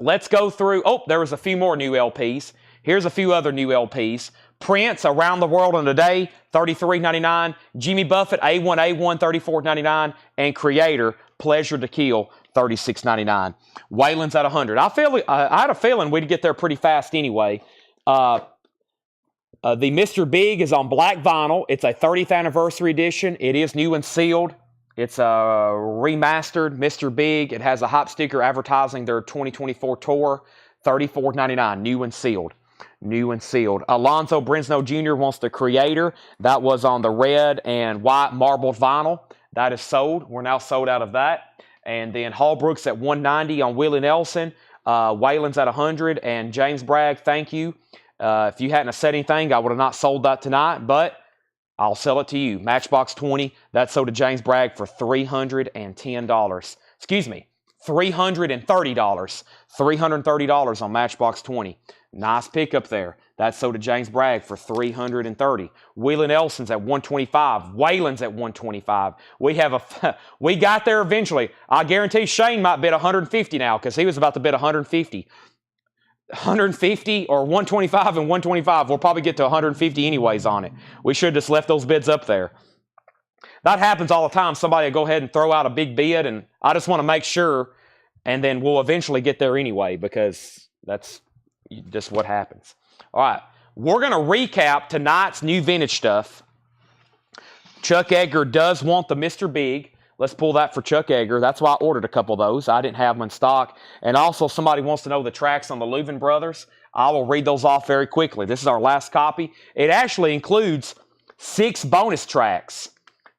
[SPEAKER 1] Let's go through. Oh, there was a few more new LPs. Here's a few other new LPs. Prince, Around the World in a Day, $33.99. Jimmy Buffett, A1A1, $34.99. And Creator, Pleasure to Kill, $36.99. Waylon's at 100. I had a feeling we'd get there pretty fast anyway. The Mr. Big is on black vinyl. It's a 30th anniversary edition. It is new and sealed. It's a remastered Mr. Big. It has a hop sticker advertising their 2024 tour. $34.99, new and sealed. New and sealed. Alonzo Brinsnow Jr. wants the Creator. That was on the red and white marbled vinyl. That is sold. We're now sold out of that. And then Hallbrook's at 190 on Willie Nelson. Waylon's at 100. And James Bragg, thank you. If you hadn't said anything, I would have not sold that tonight, but I'll sell it to you. Matchbox 20, that's sold to James Bragg for $310. Excuse me, $330. $330 on Matchbox 20. Nice pickup there. That's sold to James Bragg for $330. Willie Nelson's at 125. Waylon's at 125. We got there eventually. I guarantee Shane might bid 150 now because he was about to bid 150. 150 or 125 and 125. We'll probably get to 150 anyways on it. We should have just left those bids up there. That happens all the time. Somebody will go ahead and throw out a big bid, and I just want to make sure, and then we'll eventually get there anyway because that's just what happens. All right, we're going to recap tonight's new vintage stuff. Chuck Edgar does want the Mr. Big. Let's pull that for Chuck Edgar. That's why I ordered a couple of those. I didn't have them in stock. And also, somebody wants to know the tracks on the Louvin Brothers. I will read those off very quickly. This is our last copy. It actually includes 6 bonus tracks.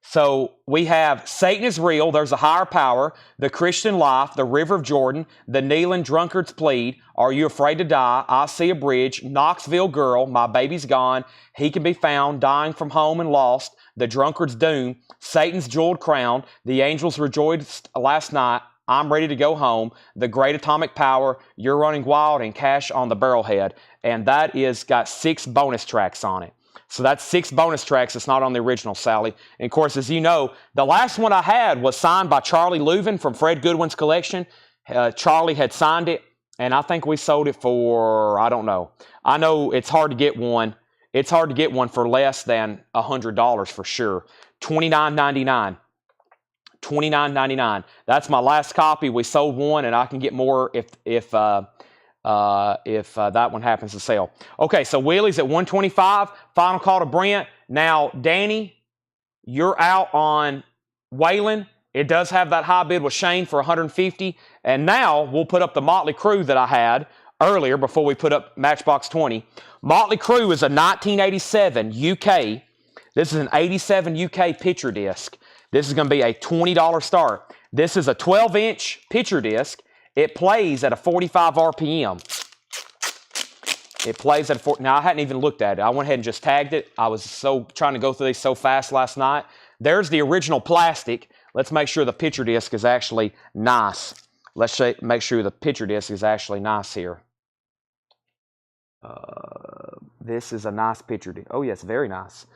[SPEAKER 1] So we have Satan is Real, There's a Higher Power, The Christian Life, The River of Jordan, The Kneeling Drunkard's Plead, Are You Afraid to Die, I See a Bridge, Knoxville Girl, My Baby's Gone, He Can Be Found, Dying from Home and Lost, The Drunkard's Doom, Satan's Jeweled Crown, The Angels Rejoiced Last Night, I'm Ready to Go Home, The Great Atomic Power, You're Running Wild, and Cash on the Barrelhead. And that is got 6 bonus tracks on it. So that's 6 bonus tracks. It's not on the original, Sally. And of course, as you know, the last one I had was signed by Charlie Leuven from Fred Goodwin's collection. Charlie had signed it, and I think we sold it for, I don't know. I know it's hard to get one. It's hard to get one for less than $100 for sure. $29.99. $29.99. That's my last copy. We sold one, and I can get more if that one happens to sell. Okay, so Willie's at $125. Final call to Brent. Now, Danny, you're out on Waylon. It does have that high bid with Shane for $150. And now we'll put up the Motley Crue that I had earlier before we put up Matchbox 20. Motley Crue is a 1987 UK. This is an 87 UK picture disc. This is going to be a $20 start. This is a 12-inch picture disc. It plays at a 45 RPM. It plays at a 40. Now, I hadn't even looked at it. I went ahead and just tagged it. I was so trying to go through these so fast last night. There's the original plastic. Let's make sure the picture disc is actually nice. Let's make sure the picture disc is actually nice here. This is a nice picture disc. Oh, yes, very nice.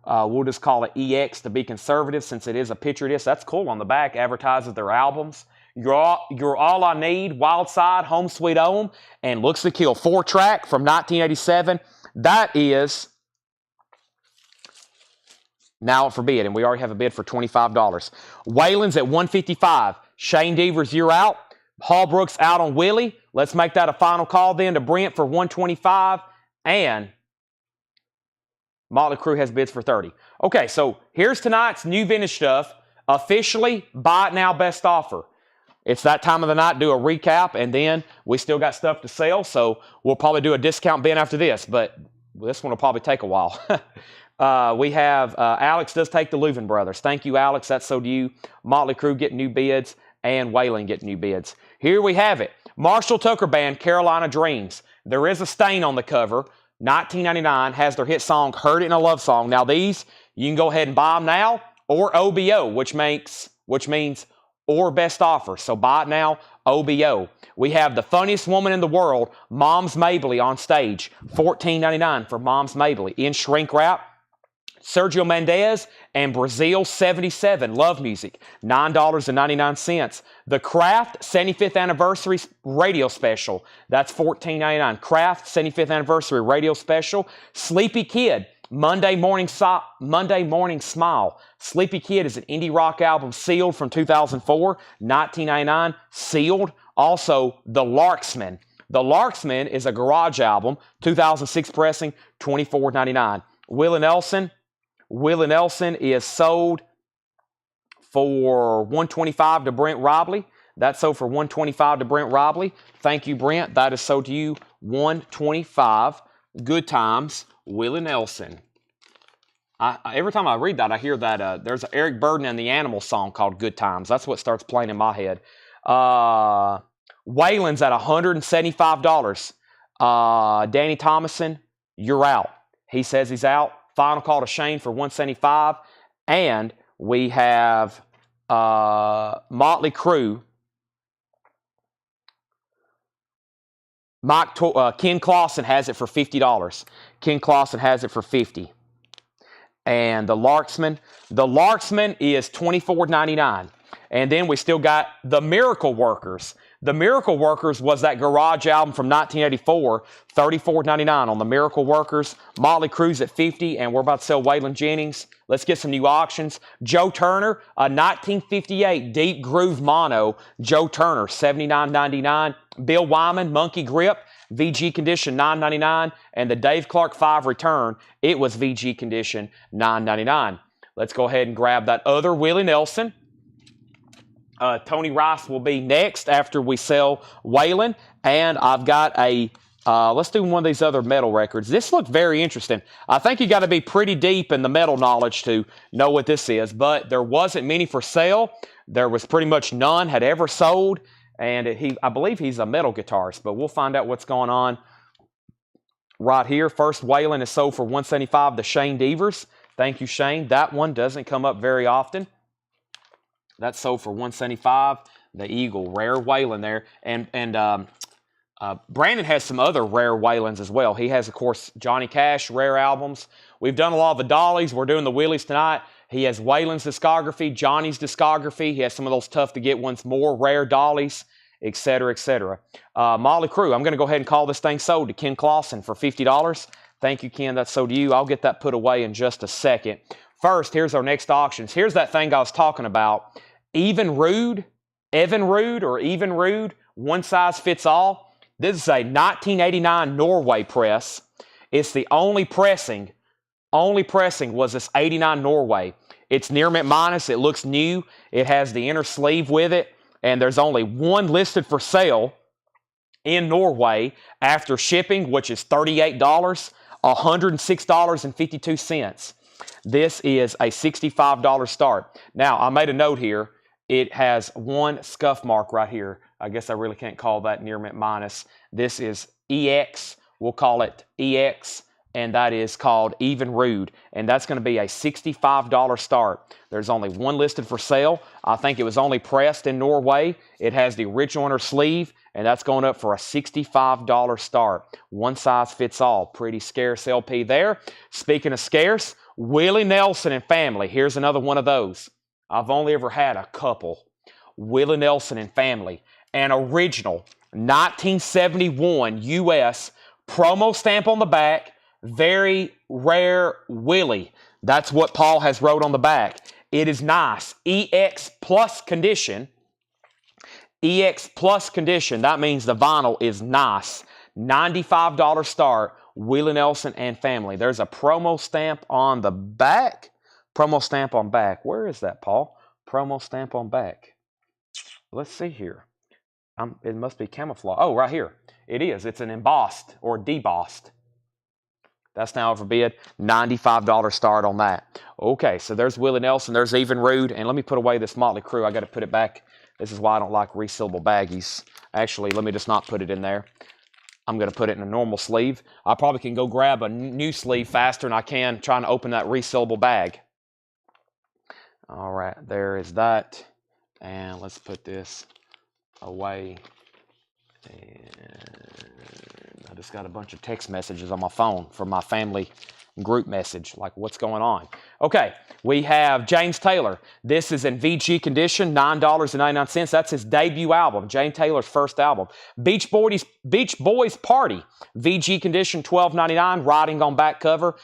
[SPEAKER 1] We'll just call it EX to be conservative since it is a picture disc. That's cool on the back. Advertises their albums. You're All I Need, Wild Side, Home Sweet Home, and Looks to Kill. 4-track from 1987. That is Now It Forbid, and we already have a bid for $25. Waylon's at $155. Shane Devers, you're out. Hallbrook's out on Willie. Let's make that a final call then to Brent for $125. And Motley Crue has bids for $30. Okay, so here's tonight's new vintage stuff. Officially, buy it now, best offer. It's that time of the night, do a recap, and then we still got stuff to sell, so we'll probably do a discount bin after this, but this one will probably take a while. We have Alex does take the Leuven brothers. Thank you, Alex. That's so do you. Motley Crue getting new bids, and Waylon getting new bids. Here we have it. Marshall Tucker Band, Carolina Dreams. There is a stain on the cover. 1999 has their hit song, Heard It in a Love Song. Now these, you can go ahead and buy them now, or OBO, which means or best offer. So buy it now, OBO. We have the funniest woman in the world, Moms Mabley, on stage. $14.99 for Moms Mabley. In shrink wrap, Sergio Mendes and Brazil 77, Love Music, $9.99. The Kraft 75th Anniversary Radio Special, that's $14.99. Kraft 75th Anniversary Radio Special. Sleepy Kid, Monday Morning Smile. Sleepy Kid is an indie rock album, sealed from 2004, $19.99, sealed. Also, The Larksman. The Larksman is a garage album, 2006 pressing, $24.99. Willie Nelson is sold for $125 to Brent Robley. That's sold for $125 to Brent Robley. Thank you, Brent. That is sold to you, $125. Good times, Willie Nelson. Every time I read that, I hear that there's an Eric Burden and the Animals song called Good Times. That's what starts playing in my head. Waylon's at $175. Danny Thomason, you're out. He says he's out. Final call to Shane for $175. And we have Motley Crue. Ken Clausen has it for $50. Ken Clausen has it for $50. And the Larksman is $24.99. And then we still got the Miracle Workers. The Miracle Workers was that garage album from 1984, $34.99 on the Miracle Workers. Motley Crue's at $50, and we're about to sell Waylon Jennings. Let's get some new auctions. Joe Turner, a 1958 Deep Groove Mono. Joe Turner, $79.99. Bill Wyman, Monkey Grip, VG Condition, $9.99. And the Dave Clark 5 Return, it was VG Condition, $9.99. Let's go ahead and grab that other Willie Nelson. Tony Rice will be next after we sell Waylon. And I've got a Let's do one of these other metal records. This looked very interesting. I think you got to be pretty deep in the metal knowledge to know what this is, but there wasn't many for sale. There was pretty much none had ever sold, and I believe he's a metal guitarist, but we'll find out what's going on right here. First Waylon is sold for $175 to Shane Devers. Thank you, Shane. That one doesn't come up very often. That's sold for $175. The Eagle, rare Waylon there. And Brandon has some other rare Waylons as well. He has, of course, Johnny Cash, rare albums. We've done a lot of the Dollies. We're doing the Willies tonight. He has Waylon's discography, Johnny's discography. He has some of those tough-to-get ones, more rare Dollies, etc., etc. Molly Crew, I'm going to go ahead and call this thing sold to Ken Clausen for $50. Thank you, Ken. That's sold to you. I'll get that put away in just a second. First, here's our next auctions. Here's that thing I was talking about. Evan Rude, one size fits all. This is a 1989 Norway press. It's the only pressing was this 89 Norway. It's near mint minus. It looks new. It has the inner sleeve with it, and there's only one listed for sale in Norway after shipping, which is $38, $106.52. This is a $65 start. Now, I made a note here. It has one scuff mark right here. I guess I really can't call that near mint minus. This is EX. We'll call it EX, and that is called Even Rude, and that's going to be a $65 start. There's only one listed for sale. I think it was only pressed in Norway. It has the original inner sleeve, and that's going up for a $65 start. One size fits all. Pretty scarce LP there. Speaking of scarce, Willie Nelson and Family. Here's another one of those. I've only ever had a couple. Willie Nelson and Family. An original 1971 U.S. promo stamp on the back. Very rare Willie. That's what Paul has wrote on the back. It is nice. EX plus condition. EX plus condition. That means the vinyl is nice. $95 start. Willie Nelson and Family. There's a promo stamp on the back. Promo stamp on back. Where is that, Paul? Promo stamp on back. Let's see here. It must be camouflage. Oh, right here. It is. It's an embossed or debossed. That's now over bid. $95 start on that. Okay, so there's Willie Nelson. There's Even Rude. And let me put away this Motley Crue. I got to put it back. This is why I don't like resealable baggies. Actually, let me just not put it in there. I'm going to put it in a normal sleeve. I probably can go grab a new sleeve faster than I can trying to open that resealable bag. All right, there is that. And let's put this away. And I just got a bunch of text messages on my phone from my family group message, like what's going on. Okay, we have James Taylor. This is in VG condition, $9.99. That's his debut album, James Taylor's first album. Beach Boys Party, VG condition, $12.99, riding on back cover.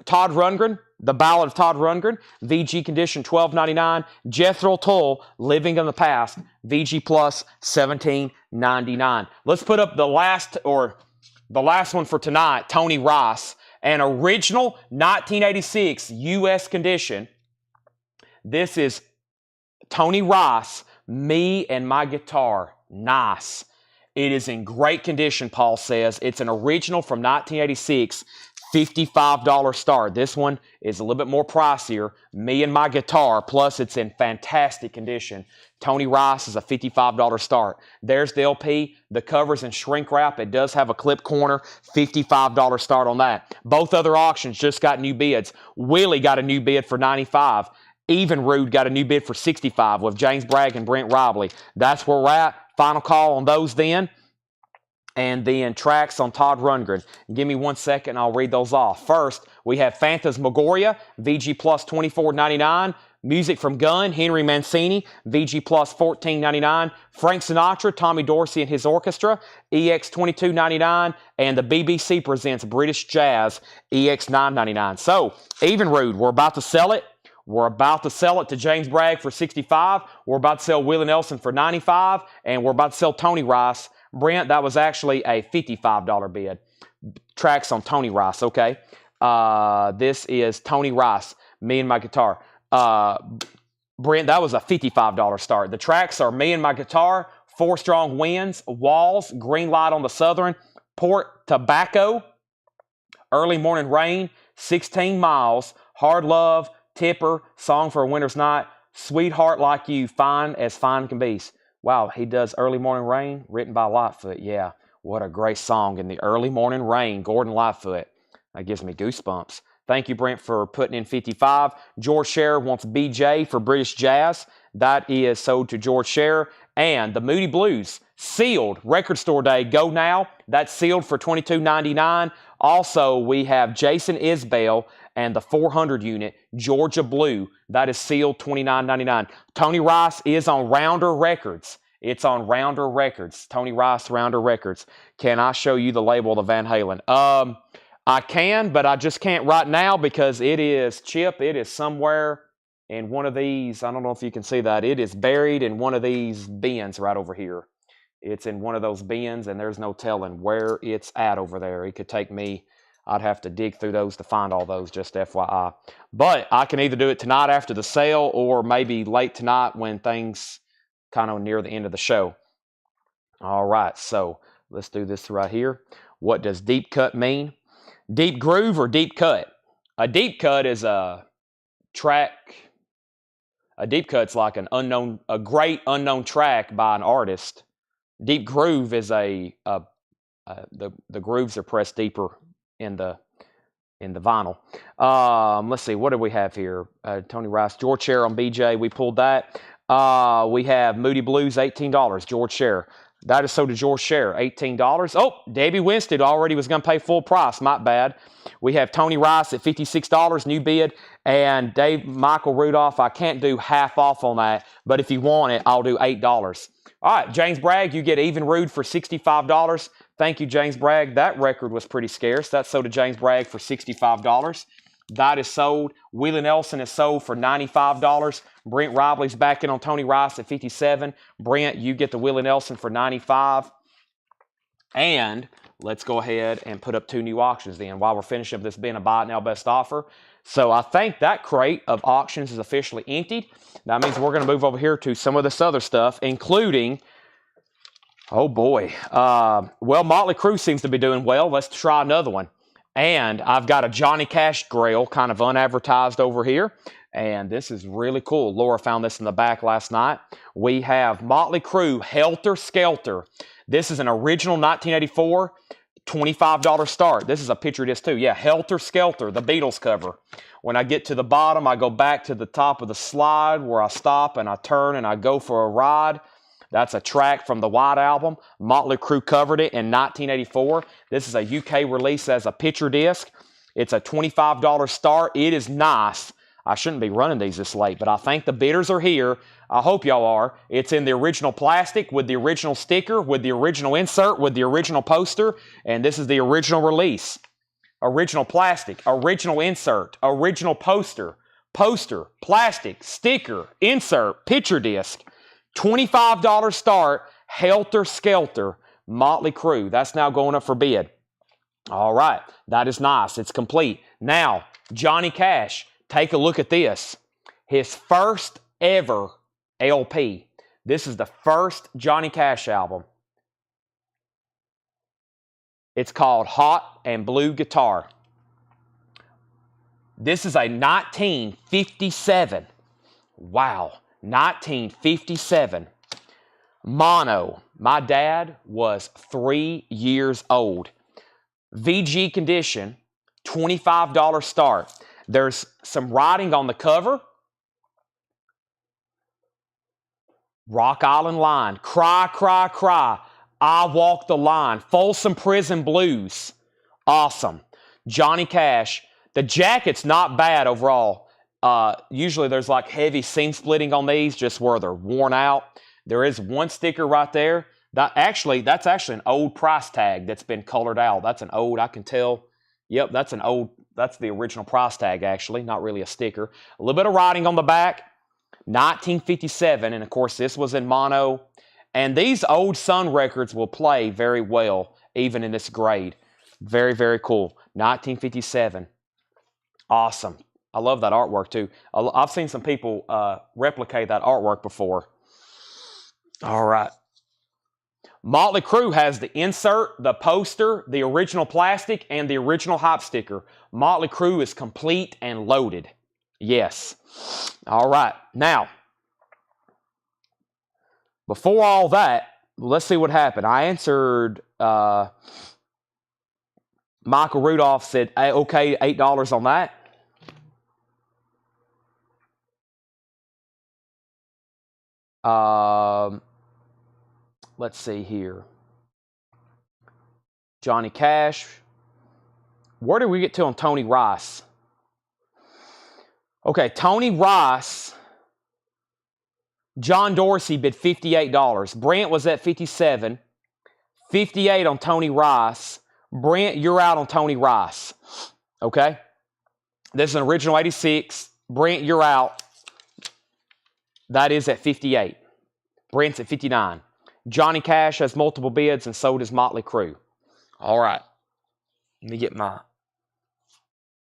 [SPEAKER 1] Todd Rundgren, The Ballad of Todd Rundgren, VG condition, $12.99. Jethro Tull, Living in the Past, VG plus, $17.99. Let's put up the last one for tonight, Tony Rice. An original 1986 U.S. condition. This is Tony Rice, Me and My Guitar. Nice. It is in great condition, Paul says. It's an original from 1986, $55 start. This one is a little bit more pricier. Me and My Guitar, plus it's in fantastic condition. Tony Rice is a $55 start. There's the LP. The cover's in shrink wrap. It does have a clip corner. $55 start on that. Both other auctions just got new bids. Willie got a new bid for $95. Even Rude got a new bid for $65 with James Bragg and Brent Robley. That's where we're at. Final call on those then. And then tracks on Todd Rundgren. Give me 1 second and I'll read those off. First, we have Phantasmagoria, VG plus $24.99. Music from Gun, Henry Mancini, VG plus $14.99. Frank Sinatra, Tommy Dorsey and his orchestra, EX $22.99. And the BBC presents British Jazz, EX $9.99. So, Even Rude, we're about to sell it. We're about to sell it to James Bragg for $65. We're about to sell Willie Nelson for $95. And we're about to sell Tony Rice. Brent, that was actually a $55 bid. Tracks on Tony Rice, okay? This is Tony Rice, Me and My Guitar. Brent, that was a $55 start. The tracks are Me and My Guitar, 4 Strong Winds, Walls, Green Light on the Southern, Port Tobacco, Early Morning Rain, 16 Miles, Hard Love, Tipper, Song for a Winter's Night, Sweetheart Like You, Fine as Fine Can Be. Wow, he does Early Morning Rain, written by Lightfoot. Yeah, what a great song. In the Early Morning Rain, Gordon Lightfoot. That gives me goosebumps. Thank you, Brent, for putting in 55. George Scherer wants BJ for British Jazz. That is sold to George Scherer. And the Moody Blues, sealed, record store day, go now. That's sealed for $22.99. Also, we have Jason Isbell and the 400 unit, Georgia Blue. That is sealed, $29.99. Tony Rice is on Rounder Records. It's on Rounder Records. Tony Rice, Rounder Records. Can I show you the label of the Van Halen? I can, but I just can't right now because it is, Chip, it is somewhere in one of these. I don't know if you can see that. It is buried in one of these bins right over here. It's in one of those bins, and there's no telling where it's at over there. It could take me, I'd have to dig through those to find all those, just FYI. But I can either do it tonight after the sale or maybe late tonight when things kind of near the end of the show. All right, so let's do this right here. What does deep cut mean? Deep groove or deep cut? A deep cut is a track. A deep cut's like a great unknown track by an artist. Deep groove is the grooves are pressed deeper in the vinyl. Let's see, what do we have here? Tony Rice, George Scherer on BJ. We pulled that. We have Moody Blues, $18. George Scherer. That is sold to George Scherer, $18. Oh, Debbie Winstead already was going to pay full price. My bad. We have Tony Rice at $56, new bid. And Dave Michael Rudolph, I can't do half off on that, but if you want it, I'll do $8. All right, James Bragg, you get Even Rude for $65. Thank you, James Bragg. That record was pretty scarce. That's sold to James Bragg for $65. That is sold. Willie Nelson is sold for $95. Brent Robley's back in on Tony Rice at $57. Brent, you get the Willie Nelson for $95. And let's go ahead and put up two new auctions then while we're finishing up this being a buy it now best offer. So I think that crate of auctions is officially emptied. That means we're going to move over here to some of this other stuff, including, oh boy, well, Motley Crue seems to be doing well. Let's try another one. And I've got a Johnny Cash grail kind of unadvertised over here. And this is really cool. Laura found this in the back last night. We have Motley Crue Helter Skelter. This is an original 1984 $25 start. This is a picture disc too. Yeah, Helter Skelter, the Beatles cover. When I get to the bottom, I go back to the top of the slide where I stop and I turn and I go for a ride. That's a track from the White Album. Motley Crue covered it in 1984. This is a UK release as a picture disc. It's a $25 start. It is nice. I shouldn't be running these this late, but I think the bidders are here. I hope y'all are. It's in the original plastic with the original sticker, with the original insert, with the original poster, and this is the original release. Original plastic, original insert, original poster, plastic, sticker, insert, picture disc. $25 start, Helter Skelter, Motley Crue. That's now going up for bid. All right, that is nice. It's complete. Now, Johnny Cash, take a look at this. His first ever LP. This is the first Johnny Cash album. It's called Hot and Blue Guitar. This is a 1957. Wow. 1957. Mono. My dad was 3 years old. VG condition, $25 start. There's some writing on the cover. Rock Island Line. Cry, cry, cry. I Walk the Line. Folsom Prison Blues. Awesome. Johnny Cash. The jacket's not bad overall. Usually there's like heavy seam splitting on these just where they're worn out. There is one sticker right there. That's actually an old price tag that's been colored out. That's an old, I can tell. Yep, that's the original price tag actually, not really a sticker. A little bit of writing on the back. 1957, and of course this was in mono. And these old Sun records will play very well, even in this grade. Very, very cool. 1957. Awesome. I love that artwork too. I've seen some people replicate that artwork before. All right. Motley Crue has the insert, the poster, the original plastic, and the original hop sticker. Motley Crue is complete and loaded. Yes. All right. Now, before all that, let's see what happened. I answered, Michael Rudolph said, hey, okay, $8 on that. Let's see here. Johnny Cash. Where did we get to on Tony Rice? Okay, Tony Rice. John Dorsey bid $58. Brent was at $57. $58 on Tony Rice. Brent, you're out on Tony Rice. Okay? This is an original 86. Brent, you're out. That is at $58. Brent's at $59. Johnny Cash has multiple bids, and so does Motley Crue. All right. Let me get my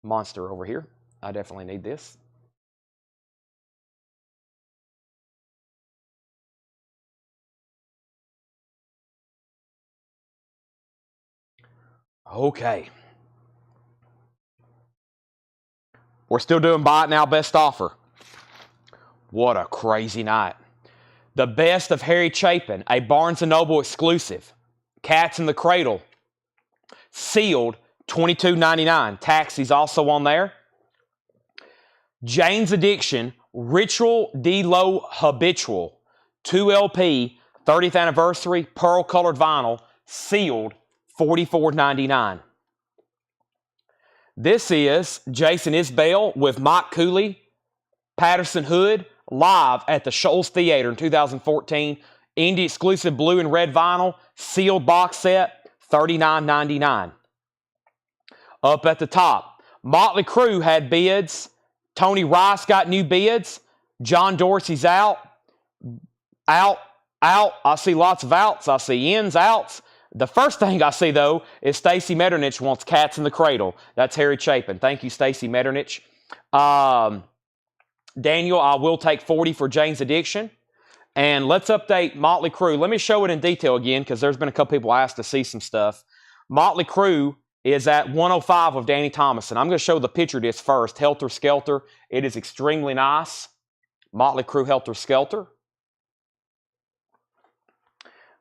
[SPEAKER 1] monster over here. I definitely need this. Okay. We're still doing buy it now, best offer. What a crazy night. The best of Harry Chapin, a Barnes & Noble exclusive. Cats in the Cradle. Sealed, $22.99. Taxi's also on there. Jane's Addiction, Ritual D-Lo Habitual. 2 LP, 30th anniversary, pearl colored vinyl. Sealed, $44.99. This is Jason Isbell with Mike Cooley, Patterson Hood, live at the Shoals Theater in 2014. Indie exclusive blue and red vinyl, sealed box set, $39.99. Up at the top, Motley Crue had bids. Tony Rice got new bids. John Dorsey's out. Out. I see lots of outs. I see ins, outs. The first thing I see, though, is Stacy Metternich wants Cats in the Cradle. That's Harry Chapin. Thank you, Stacy Metternich. Daniel, I will take 40 for Jane's Addiction. And let's update Motley Crue. Let me show it in detail again, because there's been a couple people asked to see some stuff. Motley Crue is at 105 of Danny Thomason. I'm going to show the picture disc first. Helter Skelter. It is extremely nice. Motley Crue Helter Skelter.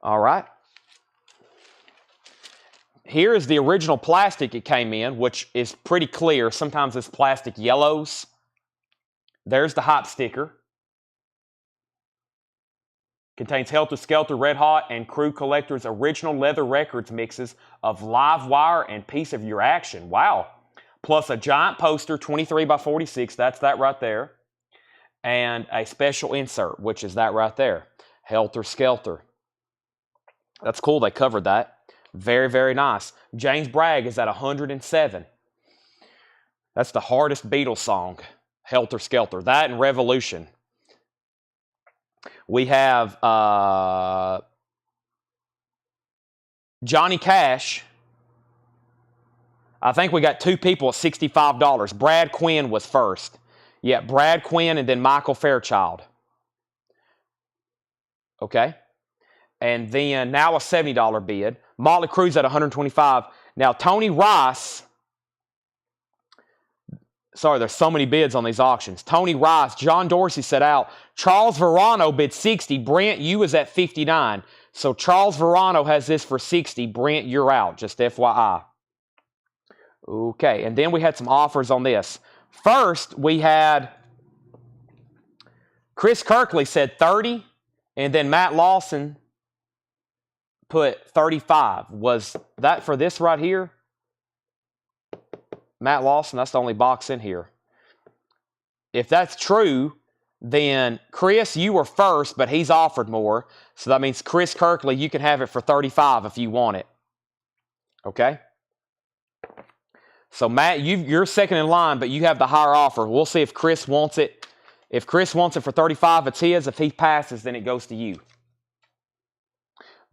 [SPEAKER 1] All right. Here is the original plastic it came in, which is pretty clear. Sometimes this plastic yellows. There's the hop sticker. Contains Helter Skelter, Red Hot, and Crue Collector's original Leather Records mixes of Live Wire and Piece of Your Action. Wow. Plus a giant poster, 23 by 46. That's that right there. And a special insert, which is that right there. Helter Skelter. That's cool. They covered that. Very, very nice. James Bragg is at 107. That's the hardest Beatles song, Helter Skelter. That and Revolution. We have Johnny Cash. I think we got two people at $65. Brad Quinn was first. Yeah, Brad Quinn and then Michael Fairchild. Okay. And then now a $70 bid. Motley Crue's at $125. Now Tony Rice. Sorry, there's so many bids on these auctions. Tony Rice, John Dorsey set out. Charles Verano bid 60. Brent, you was at 59. So Charles Verano has this for 60. Brent, you're out. Just FYI. Okay, and then we had some offers on this. First, we had Chris Kirkley said 30, and then Matt Lawson put 35. Was that for this right here? Matt Lawson, that's the only box in here. If that's true, then Chris, you were first, but he's offered more. So that means Chris Kirkley, you can have it for 35 if you want it. Okay? So Matt, you're second in line, but you have the higher offer. We'll see if Chris wants it. If Chris wants it for 35, it's his. If he passes, then it goes to you.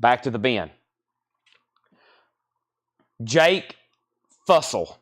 [SPEAKER 1] Back to the bin. Jake Fussell.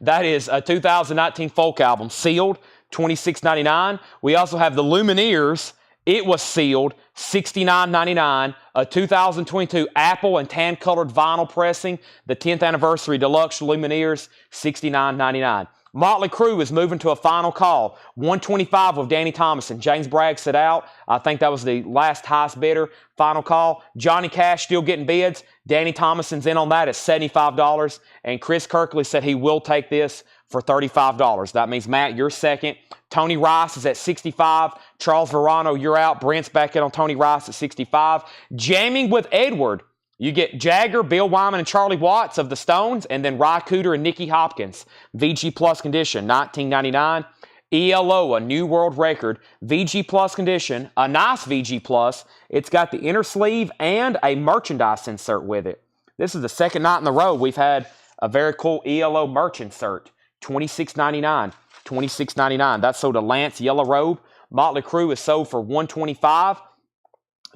[SPEAKER 1] That is a 2019 folk album, sealed, $26.99. We also have the Lumineers It was sealed, $69.99, a 2022 apple and tan-colored vinyl pressing, the 10th anniversary deluxe Lumineers, $69.99. Motley Crue is moving to a final call, $125 with Danny Thomason. James Bragg sit out. I think that was the last highest bidder. Final call. Johnny Cash still getting bids. Danny Thomason's in on that at $75. And Chris Kirkley said he will take this for $35. That means, Matt, you're second. Tony Rice is at $65. Charles Verano, you're out. Brent's back in on Tony Rice at $65. Jamming with Edward. You get Jagger, Bill Wyman, and Charlie Watts of the Stones, and then Ry Cooder and Nicky Hopkins. VG Plus condition, $19.99. ELO, a new world record. VG Plus condition, a nice VG Plus. It's got the inner sleeve and a merchandise insert with it. This is the second night in a row we've had a very cool ELO merch insert. $26.99. $26.99. That's sold to Lance Yellow Robe. Motley Crue is sold for $125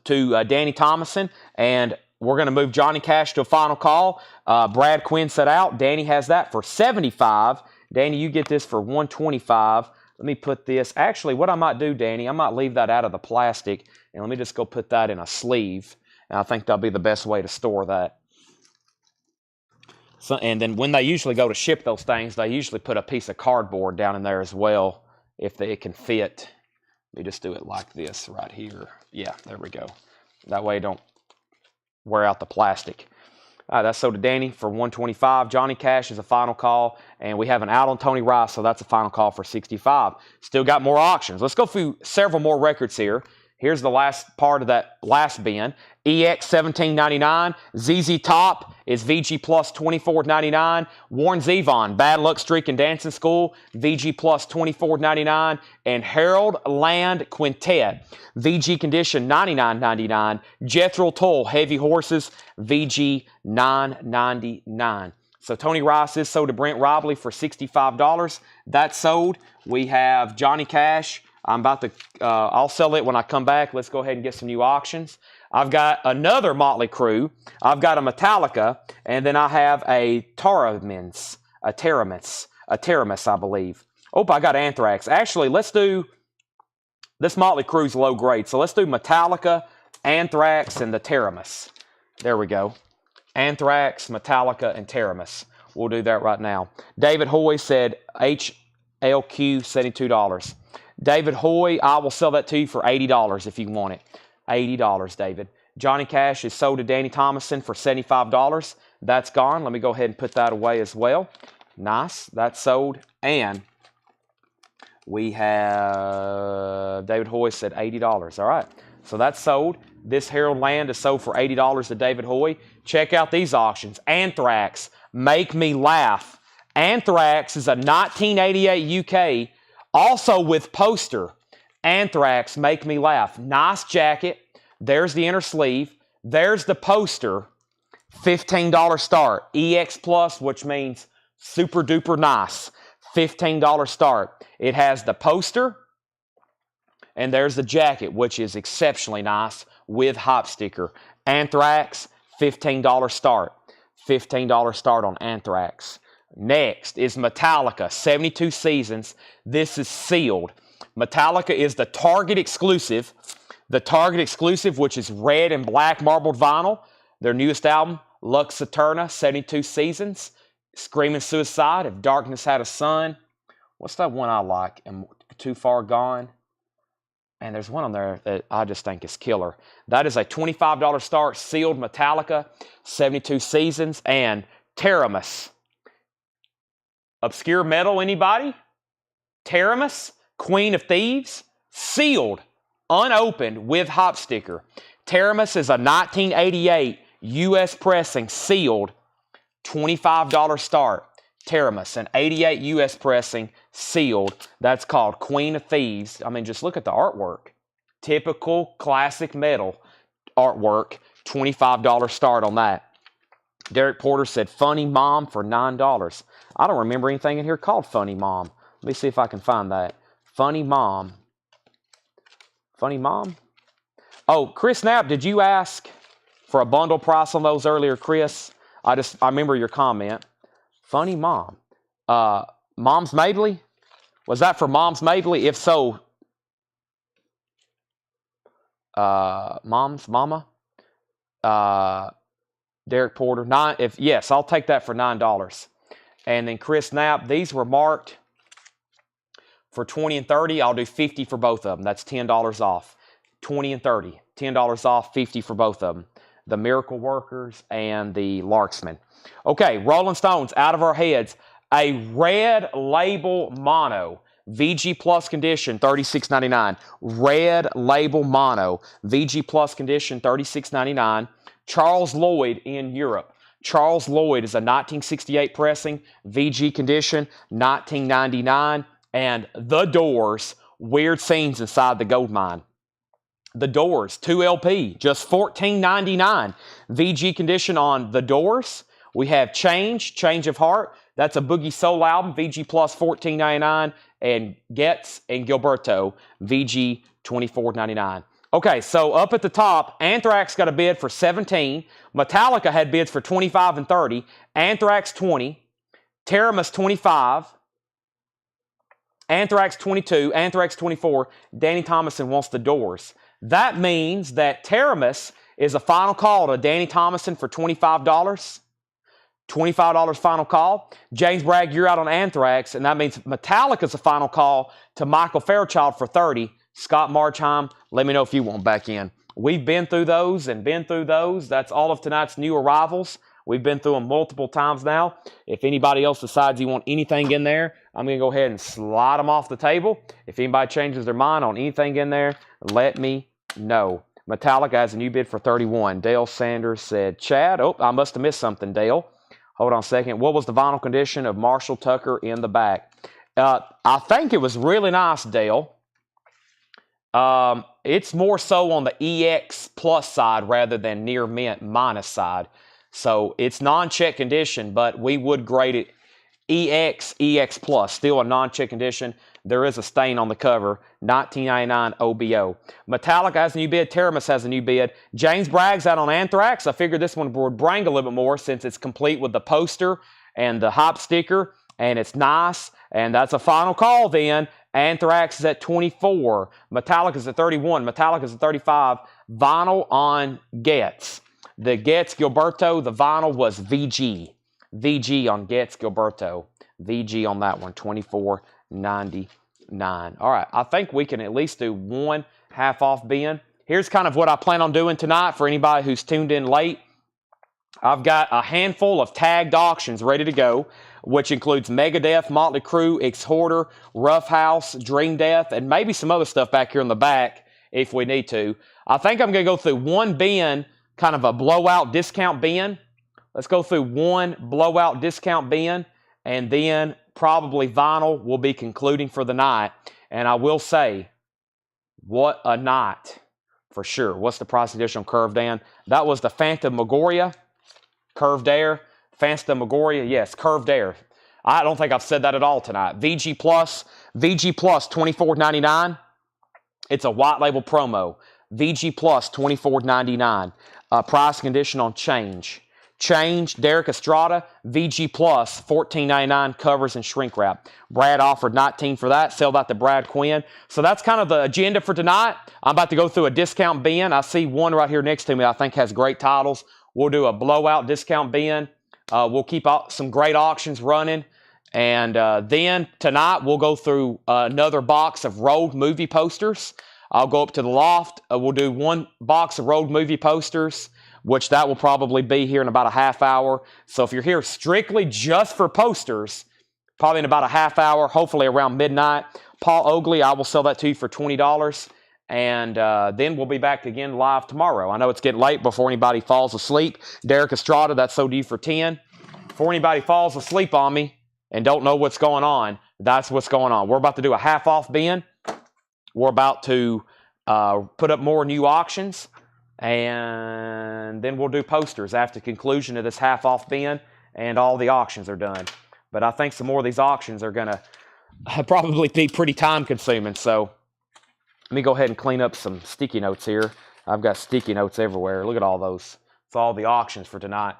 [SPEAKER 1] to Danny Thomason, and we're going to move Johnny Cash to a final call. Brad Quinn set out. Danny has that for $75. Danny, you get this for $125. Let me put this. Actually, what I might do, Danny, I might leave that out of the plastic, and let me just go put that in a sleeve. And I think that'll be the best way to store that. So, and then when they usually go to ship those things, they usually put a piece of cardboard down in there as well, if it can fit. Let me just do it like this right here. Yeah, there we go. That way it don't wear out the plastic. All right, that's sold to Danny for $125. Johnny Cash is a final call, and we have an out on Tony Rice, so that's a final call for $65. Still got more auctions. Let's go through several more records here. Here's the last part of that last bin. EX $17.99. ZZ Top is VG Plus $24.99. Warren Zevon, Bad Luck Streak and Dancing School, VG Plus $24.99. And Harold Land Quintet, VG Condition $99.99. Jethro Tull, Heavy Horses, VG $9.99. So Tony Rice is sold to Brent Robley for $65. That's sold. We have Johnny Cash. I'm about to, I'll sell it when I come back. Let's go ahead and get some new auctions. I've got another Motley Crue. I've got a Metallica, and then I have a Taramis, I believe. Oh, I got Anthrax. Actually, let's do, this Motley Crue's low grade. So let's do Metallica, Anthrax, and the Taramis. There we go. Anthrax, Metallica, and Taramis. We'll do that right now. David Hoy said HLQ $72. David Hoy, I will sell that to you for $80 if you want it. $80, David. Johnny Cash is sold to Danny Thomason for $75. That's gone. Let me go ahead and put that away as well. Nice. That's sold. And we have David Hoy said $80. All right. So that's sold. This Harold Land is sold for $80 to David Hoy. Check out these auctions. Anthrax, Make Me Laugh. Anthrax is a 1988 UK, also with poster. Anthrax, Make Me Laugh. Nice jacket. There's the inner sleeve. There's the poster. $15 start. EX Plus, which means super duper nice. $15 start. It has the poster. And there's the jacket, which is exceptionally nice with hop sticker. Anthrax, $15 start. $15 start on Anthrax. Next is Metallica, 72 seasons. This is sealed. Metallica is the Target exclusive. The Target exclusive, which is red and black marbled vinyl. Their newest album, Lux Eterna, 72 seasons. Screaming Suicide, If Darkness Had a Sun. What's that one I like? Am Too Far Gone? And there's one on there that I just think is killer. That is a $25 start, sealed Metallica, 72 seasons. And Taramis. Obscure metal, anybody? Taramis, Queen of Thieves, sealed, unopened with hop sticker. Taramis is a 1988 U.S. pressing, sealed, $25 start. Taramis, an 88 U.S. pressing, sealed. That's called Queen of Thieves. I mean, just look at the artwork. Typical classic metal artwork, $25 start on that. Derek Porter said Funny Mom for $9. I don't remember anything in here called Funny Mom. Let me see if I can find that. Funny Mom. Funny Mom? Oh, Chris Knapp, did you ask for a bundle price on those earlier, Chris? I remember your comment. Funny Mom. Mom's Mabley? Was that for Mom's Mabley? If so, Mama. Derek Porter. Yes, I'll take that for $9. And then Chris Knapp. These were marked for 20 and 30. I'll do 50 for both of them. That's $10 off. 20 and 30. $10 off, 50 for both of them. The Miracle Workers and the Larksmen. Okay, Rolling Stones, out of our heads. A red label mono. VG Plus condition, $36.99. Red label mono. VG Plus condition, $36.99. Charles Lloyd in Europe. Charles Lloyd is a 1968 pressing. VG condition, $19.99. And The Doors, Weird Scenes Inside the Gold Mine. The Doors, 2 LP, just $14.99. VG condition on The Doors. We have Change of Heart. That's a Boogie Soul album, VG Plus $14.99. And Getz and Gilberto, VG $24.99. Okay, so up at the top, Anthrax got a bid for $17. Metallica had bids for $25 and $30. Anthrax $20. Teramis $25. Anthrax $22. Anthrax $24. Danny Thomason wants The Doors. That means that Teramis is a final call to Danny Thomason for $25. $25 final call. James Bragg, you're out on Anthrax, and that means Metallica's a final call to Michael Fairchild for $30. Scott Marchheim, let me know if you want back in. We've been through those and been through those. That's all of tonight's new arrivals. We've been through them multiple times now. If anybody else decides you want anything in there, I'm going to go ahead and slide them off the table. If anybody changes their mind on anything in there, let me know. Metallica has a new bid for $31. Dale Sanders said, Chad, oh, I must have missed something, Dale. Hold on a second. What was the vinyl condition of Marshall Tucker in the back? I think it was really nice, Dale. It's more so on the EX plus side rather than near mint minus side. So it's non-check condition, but we would grade it EX plus, still a non-check condition. There is a stain on the cover, $19.99 OBO. Metallica has a new bid. Teramis has a new bid. James Bragg's out on Anthrax. I figured this one would bring a little bit more since it's complete with the poster and the hop sticker, and it's nice. And that's a final call then. Anthrax is at 24. Metallica's at 31. Metallica's at 35. Vinyl on Getz. The Getz Gilberto, the vinyl was VG. VG on Getz Gilberto. VG on that one, $24.99. All right, I think we can at least do one half-off bin. Here's kind of what I plan on doing tonight for anybody who's tuned in late. I've got a handful of tagged auctions ready to go, which includes Megadeth, Motley Crue, Exhorder, Rough House, Dream Death, and maybe some other stuff back here in the back if we need to. I think I'm going to go through one bin, kind of a blowout discount bin. Let's go through one blowout discount bin, and then probably vinyl will be concluding for the night. And I will say, what a night for sure. What's the price additional Curved Dan? That was the Phantom Magoria. Curved Air. Phantom Magoria, yes, Curved Air. I don't think I've said that at all tonight. VG Plus $24.99. It's a white label promo. VG Plus $24.99. Price condition on Change. Change, Derek Estrada, VG Plus, $14.99, covers and shrink wrap. Brad offered $19 for that. Sell that to Brad Quinn. So that's kind of the agenda for tonight. I'm about to go through a discount bin. I see one right here next to me I think has great titles. We'll do a blowout discount bin. We'll keep some great auctions running. And then tonight we'll go through another box of rolled movie posters. I'll go up to the loft. We'll do one box of rolled movie posters, which that will probably be here in about a half hour. So if you're here strictly just for posters, probably in about a half hour, hopefully around midnight. Paul Oakley, I will sell that to you for $20. And then we'll be back again live tomorrow. I know it's getting late before anybody falls asleep. Derek Estrada, that's so due for 10. Before anybody falls asleep on me and don't know what's going on, that's what's going on. We're about to do a half-off bin. We're about to put up more new auctions. And then we'll do posters after conclusion of this half-off bin, and all the auctions are done. But I think some more of these auctions are going to probably be pretty time-consuming. So let me go ahead and clean up some sticky notes here. I've got sticky notes everywhere. Look at all those. That's all the auctions for tonight.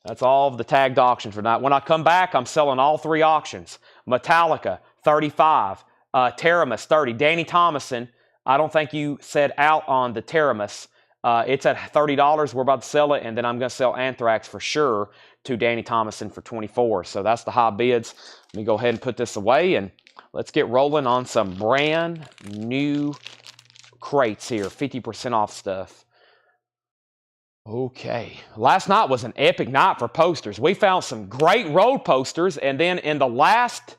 [SPEAKER 1] That's all of the tagged auctions for tonight. When I come back, I'm selling all three auctions. Metallica, $35. Teramis, $30. Danny Thomason, I don't think you said out on the Teramis. It's at $30. We're about to sell it, and then I'm going to sell Anthrax for sure to Danny Thomason for $24. So that's the high bids. Let me go ahead and put this away, and let's get rolling on some brand new crates here. 50% off stuff. Okay. Last night was an epic night for posters. We found some great road posters, and then in the last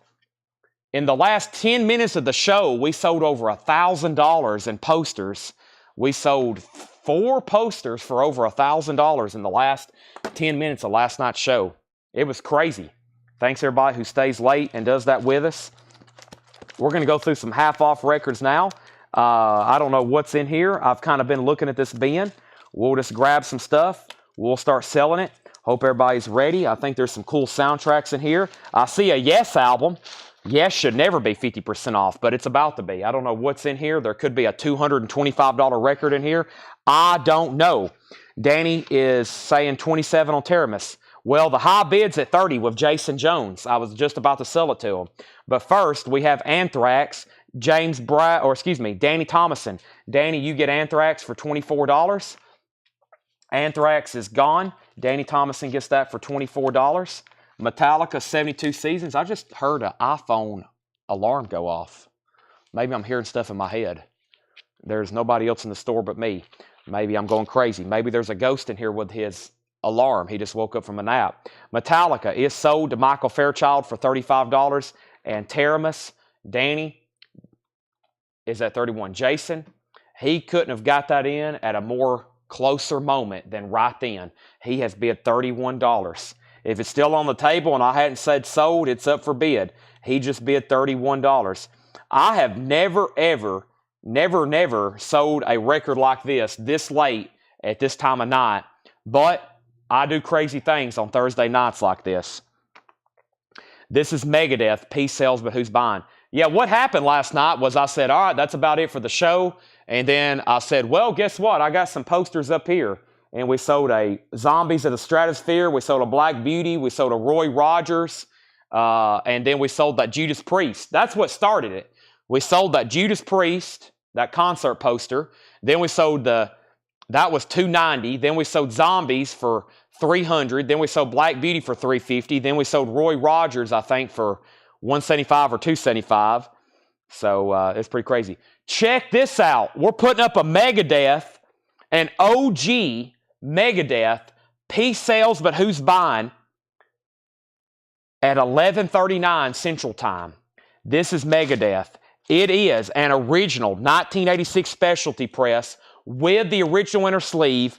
[SPEAKER 1] 10 minutes of the show, we sold over $1,000 in posters. We sold 4 posters for over $1,000 in the last 10 minutes of last night's show. It was crazy. Thanks everybody who stays late and does that with us. We're going to go through some half-off records now. I don't know what's in here. I've kind of been looking at this bin. We'll just grab some stuff. We'll start selling it. Hope everybody's ready. I think there's some cool soundtracks in here. I see a Yes album. Yes should never be 50% off, but it's about to be. I don't know what's in here. There could be a $225 record in here. I don't know. Danny is saying 27 on Teramis. Well, the high bid's at 30 with Jason Jones. I was just about to sell it to him. But first, we have Anthrax, Danny Thomason. Danny, you get Anthrax for $24. Anthrax is gone. Danny Thomason gets that for $24. Metallica 72 Seasons. I just heard an iPhone alarm go off. Maybe I'm hearing stuff in my head. There's nobody else in the store but me. Maybe I'm going crazy. Maybe there's a ghost in here with his alarm. He just woke up from a nap. Metallica is sold to Michael Fairchild for $35. And Teramis, Danny, is at $31. Jason, he couldn't have got that in at a more closer moment than right then. He has bid $31. If it's still on the table and I hadn't said sold, it's up for bid. He just bid $31. I have never sold a record like this late at this time of night. But I do crazy things on Thursday nights like this. This is Megadeth. Peace sells, but who's buying? Yeah, what happened last night was I said, all right, that's about it for the show. And then I said, well, guess what? I got some posters up here. And we sold a Zombies of the Stratosphere. We sold a Black Beauty. We sold a Roy Rogers. And then we sold that Judas Priest. That's what started it. We sold that Judas Priest, that concert poster. Then we sold that was $290. Then we sold Zombies for $300. Then we sold Black Beauty for $350. Then we sold Roy Rogers, I think, for $175 or $275. So it's pretty crazy. Check this out. We're putting up a Megadeth, an OG Megadeth, peace sales, but who's buying, at 11:39 Central Time. This is Megadeth. It is an original 1986 specialty press with the original inner sleeve.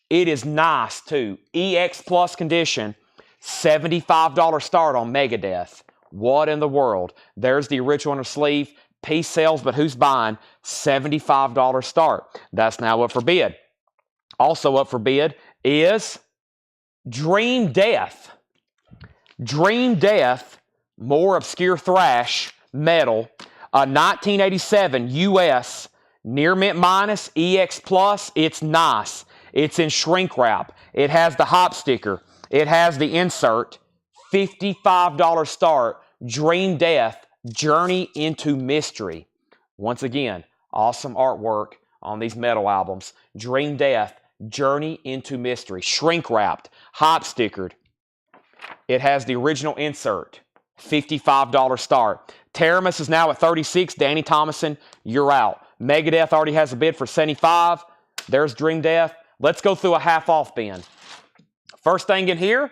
[SPEAKER 1] It is nice too. EX Plus condition. $75 start on Megadeth. What in the world? There's the original inner sleeve. Peace sales, but who's buying? $75 start. That's now up for bid. Also up for bid is Dream Death. Dream Death, more obscure thrash metal. A 1987 US near mint minus EX Plus. It's nice. It's in shrink wrap. It has the hop sticker. It has the insert. $55 start. Dream Death, Journey into Mystery. Once again, awesome artwork on these metal albums. Dream Death, Journey into Mystery. Shrink wrapped, hop stickered. It has the original insert. $55 start. Teramis is now at $36. Danny Thomason, you're out. Megadeth already has a bid for $75. There's Dream Death. Let's go through a half-off bin. First thing in here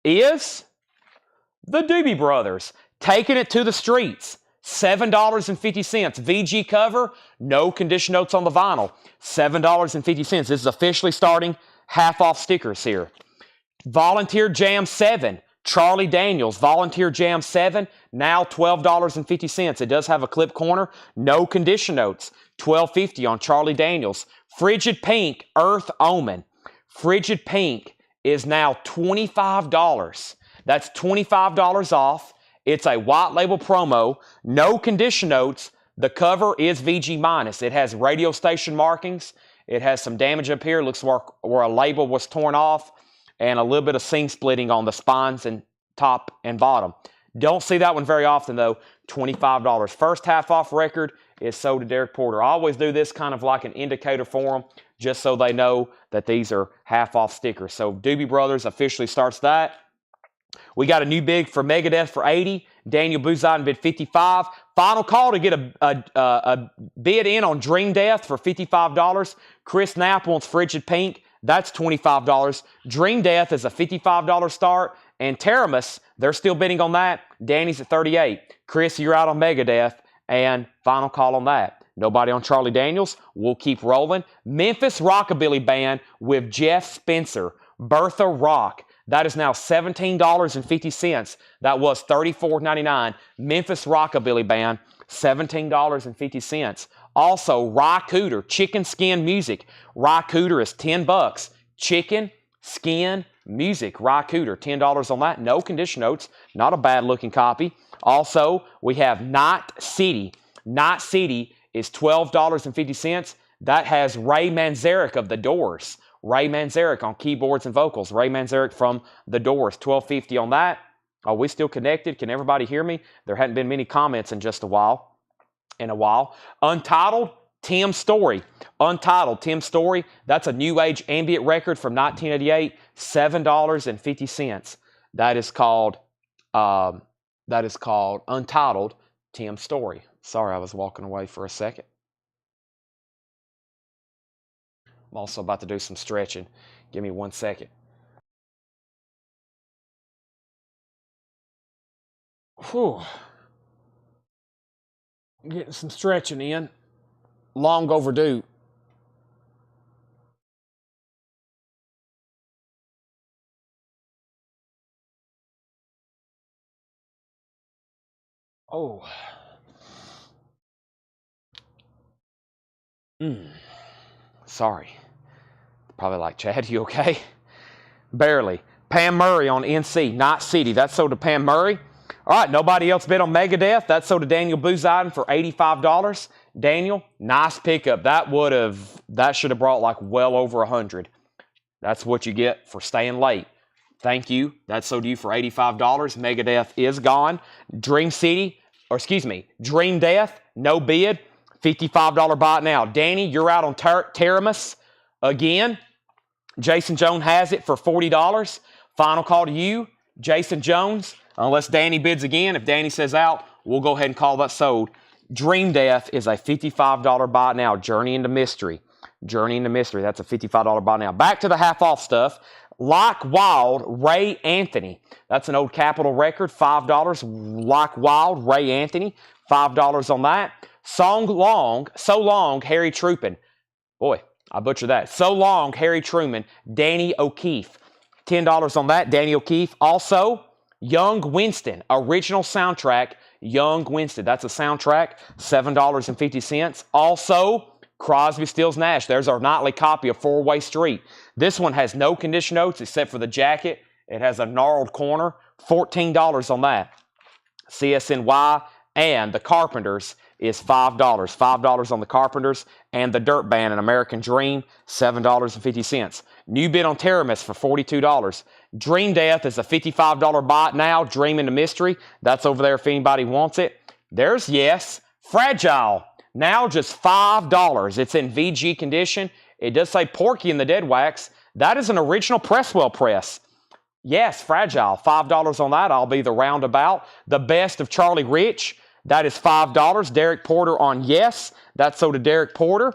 [SPEAKER 1] is the Doobie Brothers. Taking it to the streets. $7.50. VG cover. No condition notes on the vinyl. $7.50. This is officially starting half-off stickers here. Volunteer Jam 7. Charlie Daniels, Volunteer Jam 7, now $12.50. It does have a clip corner. No condition notes. $12.50 on Charlie Daniels. Frigid Pink, Earth Omen. Frigid Pink is now $25. That's $25 off. It's a white label promo. No condition notes. The cover is VG minus. It has radio station markings. It has some damage up here. It looks where a label was torn off. And a little bit of seam splitting on the spines and top and bottom. Don't see that one very often, though. $25. First half off record is sold to Derek Porter. I always do this kind of like an indicator for them, just so they know that these are half off stickers. So Doobie Brothers officially starts that. We got a new bid for Megadeth for 80. Daniel Buzine bid 55. Final call to get a bid in on Dream Death for $55. Chris Knapp wants Frigid Pink. That's $25. Dream Death is a $55 start. And Teramis, they're still bidding on that. Danny's at $38. Chris, you're out on Megadeth. And final call on that. Nobody on Charlie Daniels. We'll keep rolling. Memphis Rockabilly Band with Jeff Spencer. Bertha Rock. That is now $17.50. That was $34.99. Memphis Rockabilly Band, $17.50. Also, Rye Cooter, Chicken Skin Music. Rye Cooter is $10. Chicken Skin Music. Rye Cooter, $10 on that. No condition notes. Not a bad looking copy. Also, we have Night City. Night City is $12.50. That has Ray Manzarek of The Doors. Ray Manzarek on keyboards and vocals. Ray Manzarek from The Doors, $12.50 on that. Are we still connected? Can everybody hear me? There hadn't been many comments in a while. Untitled, Tim Story. Untitled, Tim Story. That's a new age ambient record from 1988, $7.50. That is called Untitled, Tim Story. Sorry, I was walking away for a second. I'm also about to do some stretching. Give me 1 second. Whew. Getting some stretching in. Long overdue. Oh. Sorry. Probably like, Chad, you okay? Barely. Pam Murray on NC, Night City. That's sold to Pam Murray. All right, nobody else bid on Megadeth. That's sold to Daniel Buzine for $85. Daniel, nice pickup. That should have brought like well over 100. That's what you get for staying late. Thank you. That's sold to you for $85. Megadeth is gone. Dream Death, no bid. $55 buy it now. Danny, you're out on Teramis again. Jason Jones has it for $40. Final call to you, Jason Jones. Unless Danny bids again. If Danny says out, we'll go ahead and call that sold. Dream Death is a $55 buy now. Journey into Mystery. Journey into Mystery. That's a $55 buy now. Back to the half-off stuff. Like Wild, Ray Anthony. That's an old Capitol record. $5. Like Wild, Ray Anthony. $5 on that. So Long, Harry Truman. Boy, I butchered that. So Long, Harry Truman. Danny O'Keefe. $10 on that. Danny O'Keefe. Also, Young Winston. Original soundtrack. Young Winston. That's a soundtrack. $7.50. Also, Crosby, Stills, Nash. There's our nightly copy of Four-Way Street. This one has no condition notes except for the jacket. It has a gnarled corner. $14 on that. CSNY and the Carpenters is $5. $5 on the Carpenters and the Dirt Band, An American Dream, $7.50. New bid on Teramis for $42. Dream Death is a $55 buy now. Dream into Mystery. That's over there if anybody wants it. There's Yes. Fragile. Now just $5. It's in VG condition. It does say Porky in the Dead Wax. That is an original Presswell press. Yes, Fragile. $5 on that. I'll be the roundabout. The Best of Charlie Rich. That is $5. Derek Porter on Yes. That's sold to Derek Porter.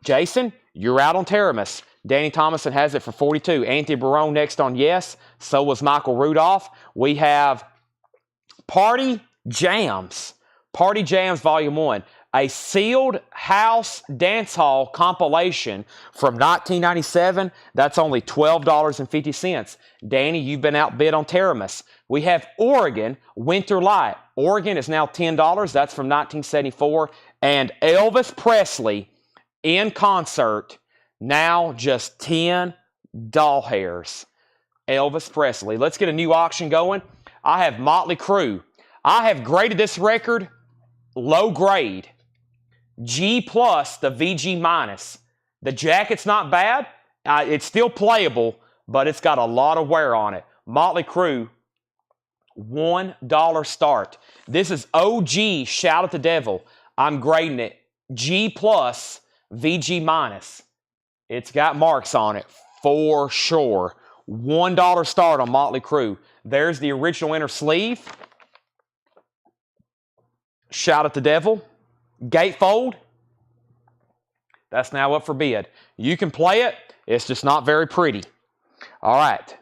[SPEAKER 1] Jason, you're out on Teramis. Danny Thomason has it for $42. Anthony Barone next on Yes. So was Michael Rudolph. We have Party Jams. Party Jams Volume 1. A sealed house dance hall compilation from 1997. That's only $12.50. Danny, you've been outbid on Teramis. We have Oregon Winter Light. Oregon is now $10. That's from 1974. And Elvis Presley in concert, now just 10 doll hairs. Elvis Presley. Let's get a new auction going. I have Motley Crue. I have graded this record low grade. G plus the VG minus. The jacket's not bad. It's still playable, but it's got a lot of wear on it. Motley Crue, $1 start. This is OG, Shout at the Devil. I'm grading it G plus, VG minus. It's got marks on it for sure. $1 start on Motley Crue. There's the original inner sleeve. Shout at the Devil. Gatefold. That's now up for bid. You can play it. It's just not very pretty. All right.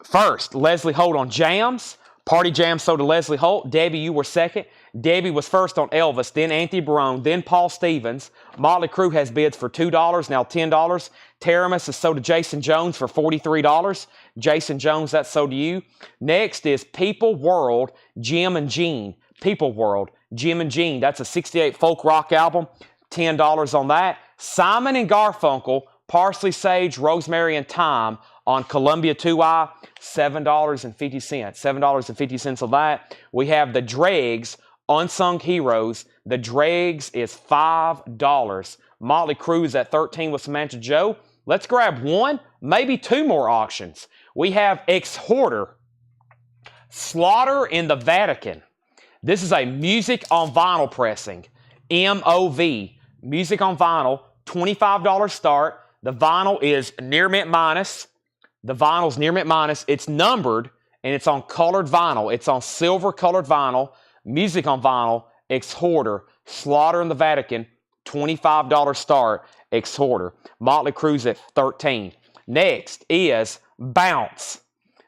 [SPEAKER 1] First, Leslie Holt on Jams. Party Jam sold to Leslie Holt. Debbie, you were second. Debbie was first on Elvis, then Anthony Barone, then Paul Stevens. Motley Crue has bids for $2, now $10. Teramis is sold to Jason Jones for $43. Jason Jones, that's sold to you. Next is People World, Jim and Gene. People World, Jim and Gene. That's a '68 folk rock album. $10 on that. Simon and Garfunkel, Parsley, Sage, Rosemary, and Thyme on Columbia 2i, $7.50. $7.50 on that. We have the Dregs, Unsung Heroes. The Dregs is $5. Motley Crue is at 13 with Samantha Joe. Let's grab one, maybe two more auctions. We have Exhorter, Slaughter in the Vatican. This is a music on vinyl pressing. MOV. Music on vinyl, $25 start. The vinyl is near mint minus. The vinyl's near mint minus. It's numbered, and it's on colored vinyl. It's on silver colored vinyl. Music on vinyl, Exhorter, Slaughter in the Vatican, $25 start, Exhorter. Motley Crue's at 13. Next is Bounce.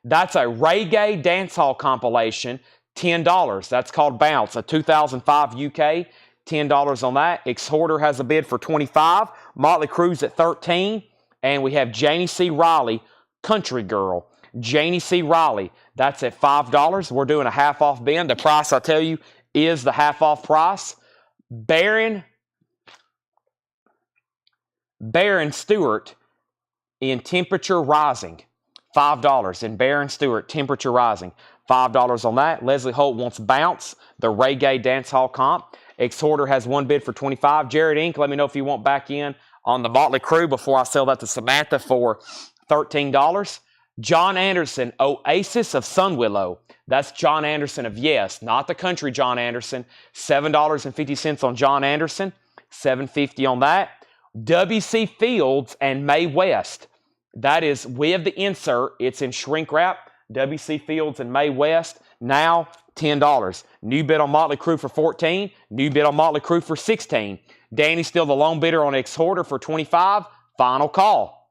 [SPEAKER 1] That's a reggae dancehall compilation, $10. That's called Bounce, a 2005 UK, $10 on that. Exhorter has a bid for $25. Motley Crue's at 13. And we have Janie C. Riley, Country Girl. Janie C. Riley, that's at $5. We're doing a half off bin. The price, I tell you, is the half off price. Baron Stewart in Temperature Rising, $5. And Baron Stewart, Temperature Rising, $5 on that. Leslie Holt wants Bounce, the reggae dancehall comp. Exhorter has one bid for $25. Jared Inc., let me know if you want back in on the Motley Crue before I sell that to Samantha for $13. John Anderson, Oasis of Sunwillow. That's John Anderson of Yes, not the country John Anderson. $7.50 on John Anderson. $7.50 on that. W.C. Fields and Mae West. That is with the insert. It's in shrink wrap. W.C. Fields and Mae West. Now $10. New bid on Motley Crue for $14. New bid on Motley Crue for $16. Danny's still the lone bidder on Exhorter for $25. Final call.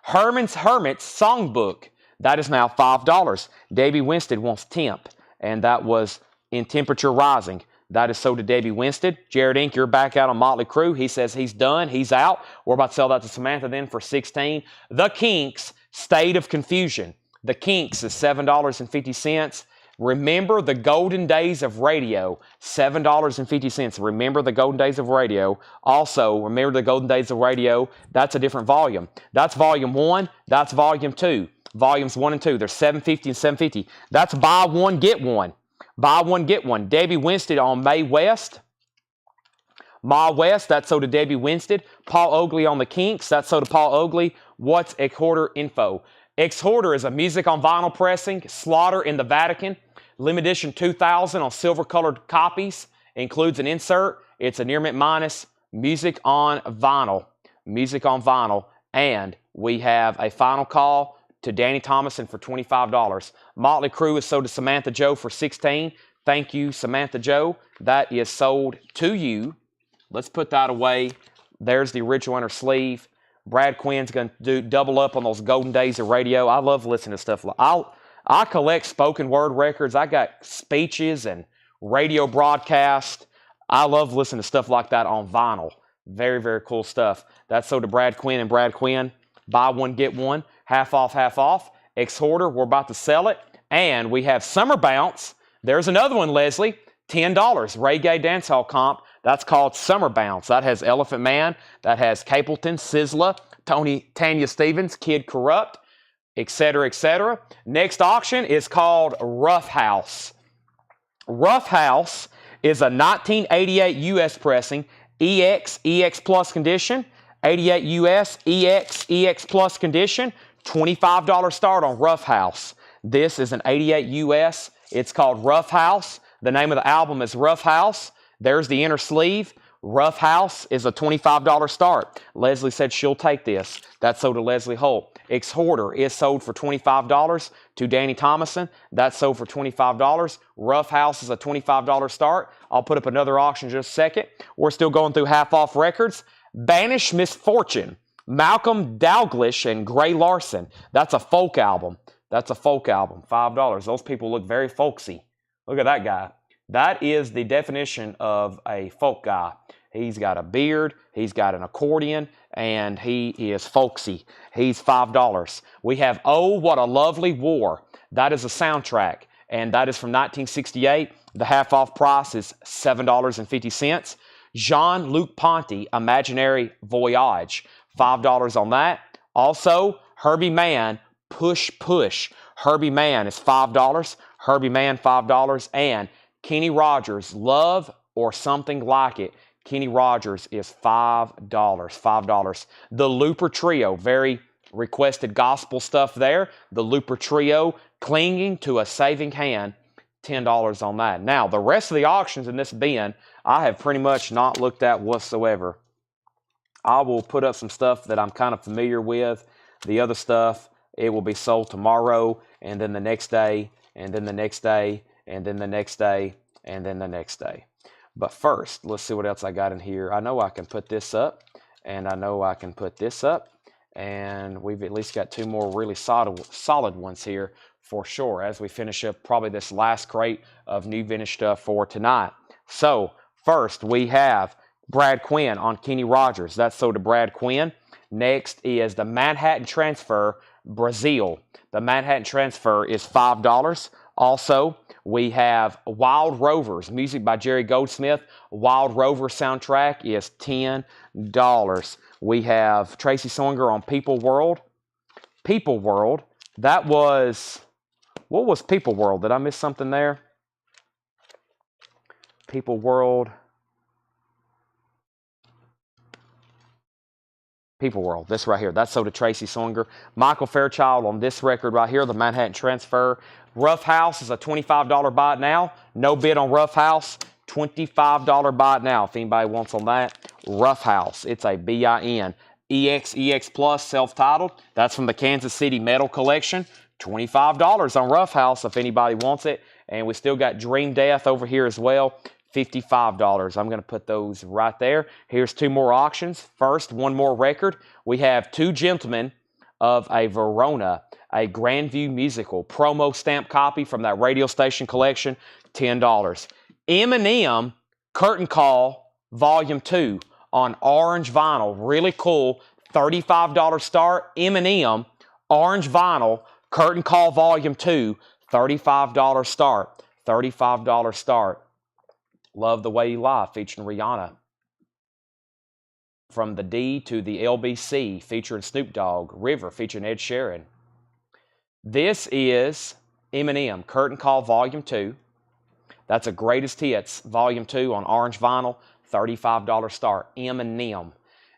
[SPEAKER 1] Herman's Hermits Songbook. That is now $5. Debbie Winstead wants Temp, and that was in Temperature Rising. That is sold to Debbie Winstead. Jared Inc., you're back out on Motley Crue. He says he's done. He's out. We're about to sell that to Samantha then for $16. The Kinks, State of Confusion. The Kinks is $7.50. Remember the Golden Days of Radio, $7.50. Remember the Golden Days of Radio. Also, remember the Golden Days of Radio. That's a different volume. That's volume 1. That's volume 2. Volumes 1 and 2. They're $7.50 and $7.50. That's buy one, get one. Buy one, get one. Debbie Winstead on Mae West. Ma West, that's sold to Debbie Winstead. Paul Oakley on the Kinks. That's sold to Paul Oakley. What's Exhorter info? Exhorter is a music on vinyl pressing. Slaughter in the Vatican. Limited edition 2000 on silver-colored copies. Includes an insert. It's a near mint minus. Music on vinyl. Music on vinyl. And we have a final call to Danny Thomason for $25. Motley Crue is sold to Samantha Joe for $16. Thank you, Samantha Joe. That is sold to you. Let's put that away. There's the original inner sleeve. Brad Quinn's going to double up on those Golden Days of Radio. I love listening to stuff like I collect spoken word records. I got speeches and radio broadcasts. I love listening to stuff like that on vinyl. Very, very cool stuff. That's sold to Brad Quinn and Brad Quinn. Buy one, get one. Half off, half off. Exhorter, we're about to sell it. And we have Summer Bounce. There's another one, Leslie. $10. Reggae dancehall comp. That's called Summer Bounce. That has Elephant Man. That has Capleton, Sizzla, Tanya Stevens, Kid Corrupt, etc., etc. Next auction is called Rough House. Rough House is a 1988 US pressing, EX Plus condition, 88 US, EX Plus condition, $25 start on Rough House. This is an 88 US. It's called Rough House. The name of the album is Rough House. There's the inner sleeve. Rough House is a $25 start. Leslie said she'll take this. That's sold to Leslie Holt. Exhorter is sold for $25 to Danny Thomason. That's sold for $25. Rough House is a $25 start. I'll put up another auction in just a second. We're still going through half-off records. Banish Misfortune. Malcolm Dalglish and Gray Larson. That's a folk album. That's a folk album. $5. Those people look very folksy. Look at that guy. That is the definition of a folk guy. He's got a beard, he's got an accordion, and he is folksy. He's $5. We have Oh, What a Lovely War. That is a soundtrack, and that is from 1968. The half-off price is $7.50. Jean-Luc Ponty, Imaginary Voyage. $5 on that. Also, Herbie Mann, Push Push. Herbie Mann is $5. Herbie Mann, $5. And Kenny Rogers, Love or Something Like It. Kenny Rogers is $5. $5. The Looper Trio, very requested gospel stuff there. The Looper Trio, Clinging to a Saving Hand, $10 on that. Now, the rest of the auctions in this bin, I have pretty much not looked at whatsoever. I will put up some stuff that I'm kind of familiar with. The other stuff, it will be sold tomorrow, and then the next day, and then the next day, and then the next day, and then the next day. But first, let's see what else I got in here. I know I can put this up, and I know I can put this up, and we've at least got two more really solid ones here for sure as we finish up probably this last crate of new vintage stuff for tonight. So, first we have Brad Quinn on Kenny Rogers. That's sold to Brad Quinn. Next is the Manhattan Transfer, Brazil. The Manhattan Transfer is $5. Also, we have Wild Rovers, music by Jerry Goldsmith. Wild Rover soundtrack is $10. We have Tracy Songer on People World. People World, that was, what was People World? Did I miss something there? People World. People World, this right here. That's sold to Tracy Songer. Michael Fairchild on this record right here, the Manhattan Transfer. Rough House is a $25 buy it now. No bid on Rough House. $25 buy it now if anybody wants on that. Rough House, it's a BIN. EX Plus, self-titled. That's from the Kansas City Metal Collection. $25 on Rough House if anybody wants it. And we still got Dream Death over here as well. $55. I'm going to put those right there. Here's two more auctions. First, one more record. We have Two Gentlemen of a Verona, a Grandview Musical promo stamp copy from that radio station collection, $10. Eminem Curtain Call Volume 2 on orange vinyl. Really cool. $35 start. Eminem orange vinyl Curtain Call Volume 2, $35 start. $35 start. Love the Way You Lie, featuring Rihanna. From the D to the LBC, featuring Snoop Dogg. River, featuring Ed Sheeran. This is Eminem, Curtain Call Volume 2. That's a Greatest Hits, Volume 2 on orange vinyl, $35 start. Eminem.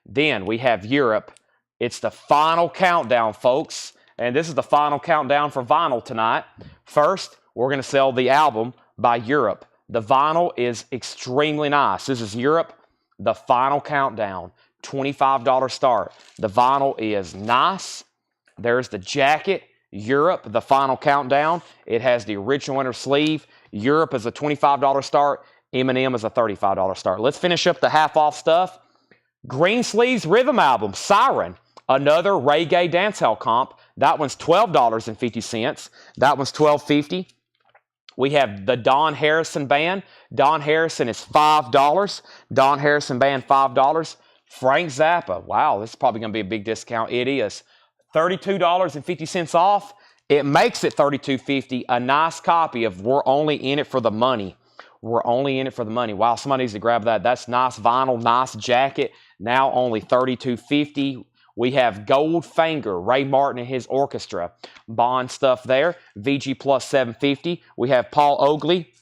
[SPEAKER 1] Then we have Europe. It's the final countdown, folks. And this is the final countdown for vinyl tonight. First, we're going to sell the album by Europe. The vinyl is extremely nice. This is Europe, the final countdown, $25 start. The vinyl is nice. There's the jacket, Europe, the final countdown. It has the original inner sleeve. Europe is a $25 start. Eminem is a $35 start. Let's finish up the half-off stuff. Green Sleeves Rhythm Album, Siren, another reggae dancehall comp. That one's $12.50. That one's $12.50. We have the Don Harrison Band. Don Harrison is $5. Don Harrison Band, $5. Frank Zappa. Wow, this is probably going to be a big discount. It is $32.50 off. It makes it $32.50. A nice copy of We're Only In It For The Money. We're Only In It For The Money. Wow, somebody needs to grab that. That's nice vinyl, nice jacket. Now only $32.50. We have Goldfinger, Ray Martin and his orchestra. Bond stuff there. VG Plus $7.50. We have Paul Oakley.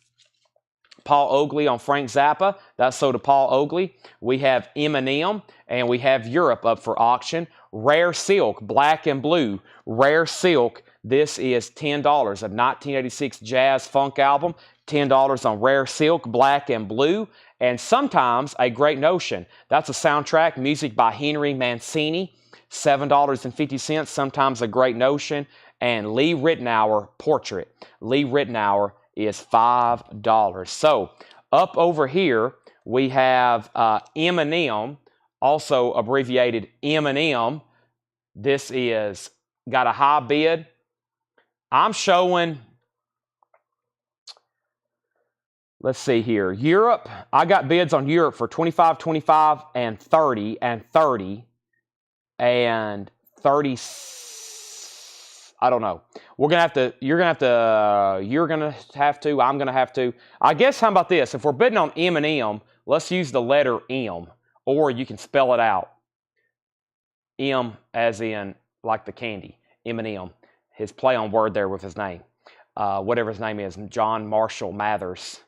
[SPEAKER 1] Paul Oakley on Frank Zappa. That's sold to Paul Oakley. We have Eminem, and we have Europe up for auction. Rare Silk, black and blue. Rare Silk, This is $10. A 1986 jazz funk album, $10 on Rare Silk, Black and Blue, and sometimes A Great Notion. That's a soundtrack, music by Henry Mancini, $7.50, sometimes A Great Notion, and Lee Ritenour, Portrait. Lee Ritenour is $5. So up over here, we have M&M, also abbreviated M&M. This is got a high bid. I'm showing, let's see here, Europe. I got bids on Europe for 25, 25, and 30, and 30, and 30. I don't know. We're gonna have to. You're gonna have to. You're gonna have to. I'm gonna have to. I guess. How about this? If we're bidding on M&M, let's use the letter M, or you can spell it out. M as in like the candy. M&M. His play on word there with his name. Whatever his name is, John Marshall Mathers.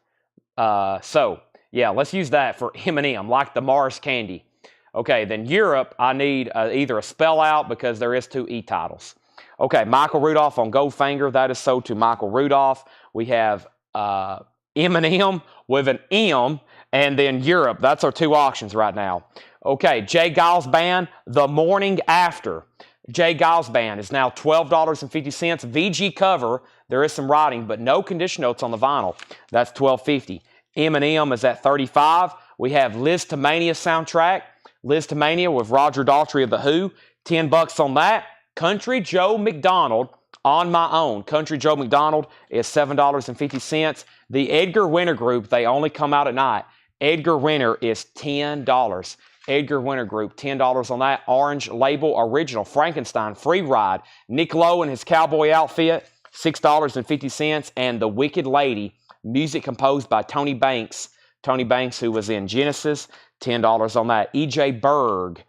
[SPEAKER 1] So yeah, let's use that for M&M, like the Mars candy. Okay, then Europe, I need either a spell out because there is 2 E titles. Okay, Michael Rudolph on Goldfinger. That is sold to Michael Rudolph. We have M&M with an M, and then Europe. That's our 2 auctions right now. Okay, Jay Giles Band, The Morning After. Jay Giles Band is now $12.50. VG cover, there is some writing, but no condition notes on the vinyl. That's $12.50. M&M is at $35. We have Liz to Mania soundtrack. Liz to Mania with Roger Daltrey of The Who. $10 on that. Country Joe McDonald, On My Own. Country Joe McDonald is $7.50. The Edgar Winter Group, they only come out at night. Edgar Winter is $10. Edgar Winter Group, $10 on that. Orange Label Original Frankenstein Free Ride. Nick Lowe in his cowboy outfit, $6.50. And The Wicked Lady, music composed by Tony Banks. Tony Banks, who was in Genesis, $10 on that. E.J. Berg.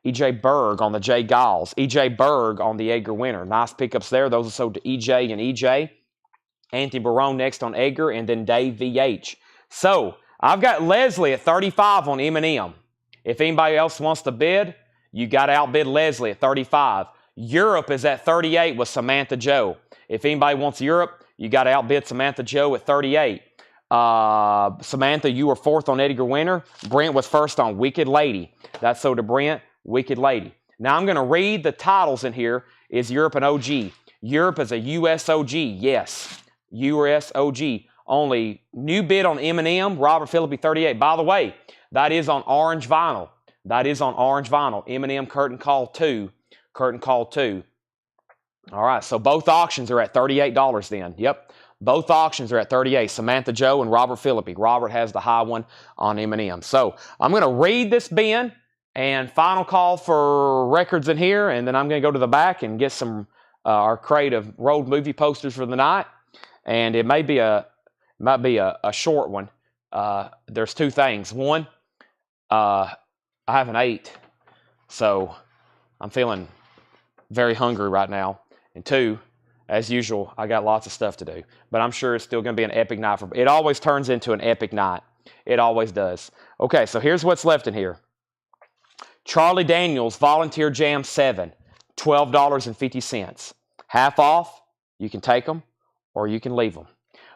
[SPEAKER 1] E.J. Berg on the Jay Giles. E.J. Berg on the Edgar Winter. Nice pickups there. Those are sold to E.J. and E.J. Anthony Barone next on Edgar, and then Dave V.H. So, I've got Leslie at $35 on M&M. If anybody else wants to bid, you got to outbid Leslie at $35. Europe is at $38 with Samantha Joe. If anybody wants Europe, you got to outbid Samantha Joe at $38. Samantha, you were 4th on Edgar Winter. Brent was 1st on Wicked Lady. That's sold to Brent. Wicked Lady. Now I'm going to read the titles in here. Is Europe an OG? Europe is a US OG. Yes. US OG. Only new bid on M&M, Robert Phillippe 38. By the way, that is on orange vinyl. That is on orange vinyl. M&M Curtain Call 2. Curtain Call 2. All right, so both auctions are at $38 then. Yep. Both auctions are at $38. Samantha Joe and Robert Phillippe. Robert has the high one on M&M. So I'm going to read this bin. And final call for records in here, and then I'm going to go to the back and get some our crate of road movie posters for the night. And it might be a short one. There's 2 things. One, I haven't ate, so I'm feeling very hungry right now. And 2, as usual, I got lots of stuff to do. But I'm sure it's still going to be an epic night. It always turns into an epic night. It always does. Okay, so here's what's left in here. Charlie Daniels Volunteer Jam 7, $12.50. Half off, you can take them or you can leave them.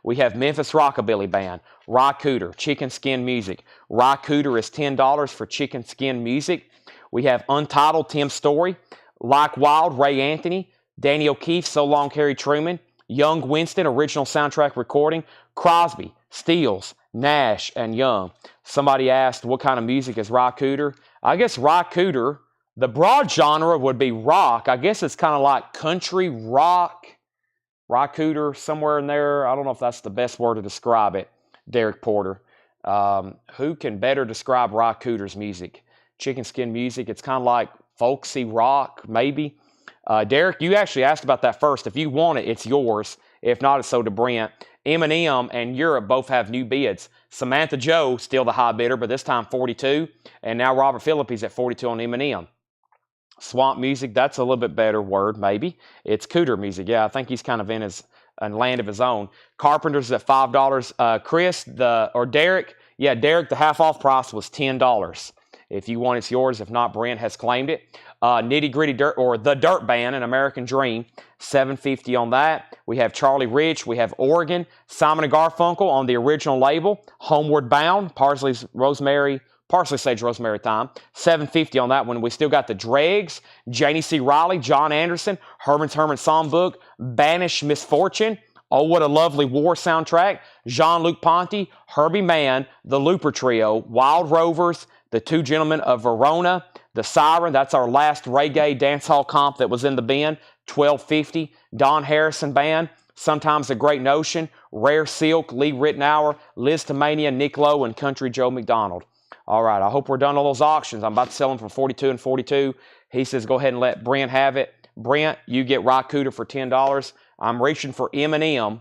[SPEAKER 1] We have Memphis Rockabilly Band, Rock Cooter, Chicken Skin Music. Rock Cooter is $10 for Chicken Skin Music. We have Untitled Tim Story, Like Wild Ray Anthony, Danny O'Keefe, So Long Harry Truman, Young Winston Original Soundtrack Recording, Crosby, Stills, Nash, and Young. Somebody asked what kind of music is Rock Cooter. I guess Rock Cooter, the broad genre would be rock. I guess it's kind of like country rock. Rock Cooter, somewhere in there. I don't know if that's the best word to describe it. Derek Porter. Who can better describe Rock Cooter's music? Chicken Skin Music. It's kind of like folksy rock, maybe. Derek, you actually asked about that first. If you want it, it's yours. If not, it's sold to Brent. M&M and Europe both have new bids. Samantha Joe, still the high bidder, but this time 42. And now Robert Phillippe's at 42 on M&M. Swamp Music, that's a little bit better word, maybe. It's Cooter Music. Yeah, I think he's kind of in his land of his own. Carpenter's at $5. Chris, Derek, yeah, Derek, the half off price was $10. If you want, it's yours. If not, Brent has claimed it. Nitty Gritty Dirt, or The Dirt Band, An American Dream, $7.50 on that. We have Charlie Rich. We have Oregon. Simon and Garfunkel on the original label. Homeward Bound, Parsley Sage Rosemary Thyme, $7.50 on that one. We still got the Dregs, Janie C. Riley, John Anderson, Herman's Herman Songbook, Banish Misfortune, Oh What a Lovely War soundtrack, Jean-Luc Ponty, Herbie Mann, the Looper Trio, Wild Rovers, the Two Gentlemen of Verona, the Siren, that's our last reggae dancehall comp that was in the bin, $12.50, Don Harrison Band, Sometimes a Great Notion, Rare Silk, Lee Ritenour, Liz Tamania, Nick Lowe, and Country Joe McDonald. All right, I hope we're done all those auctions. I'm about to sell them for $42 and $42. He says go ahead and let Brent have it. Brent, you get Rakuta for $10. I'm reaching for M&M.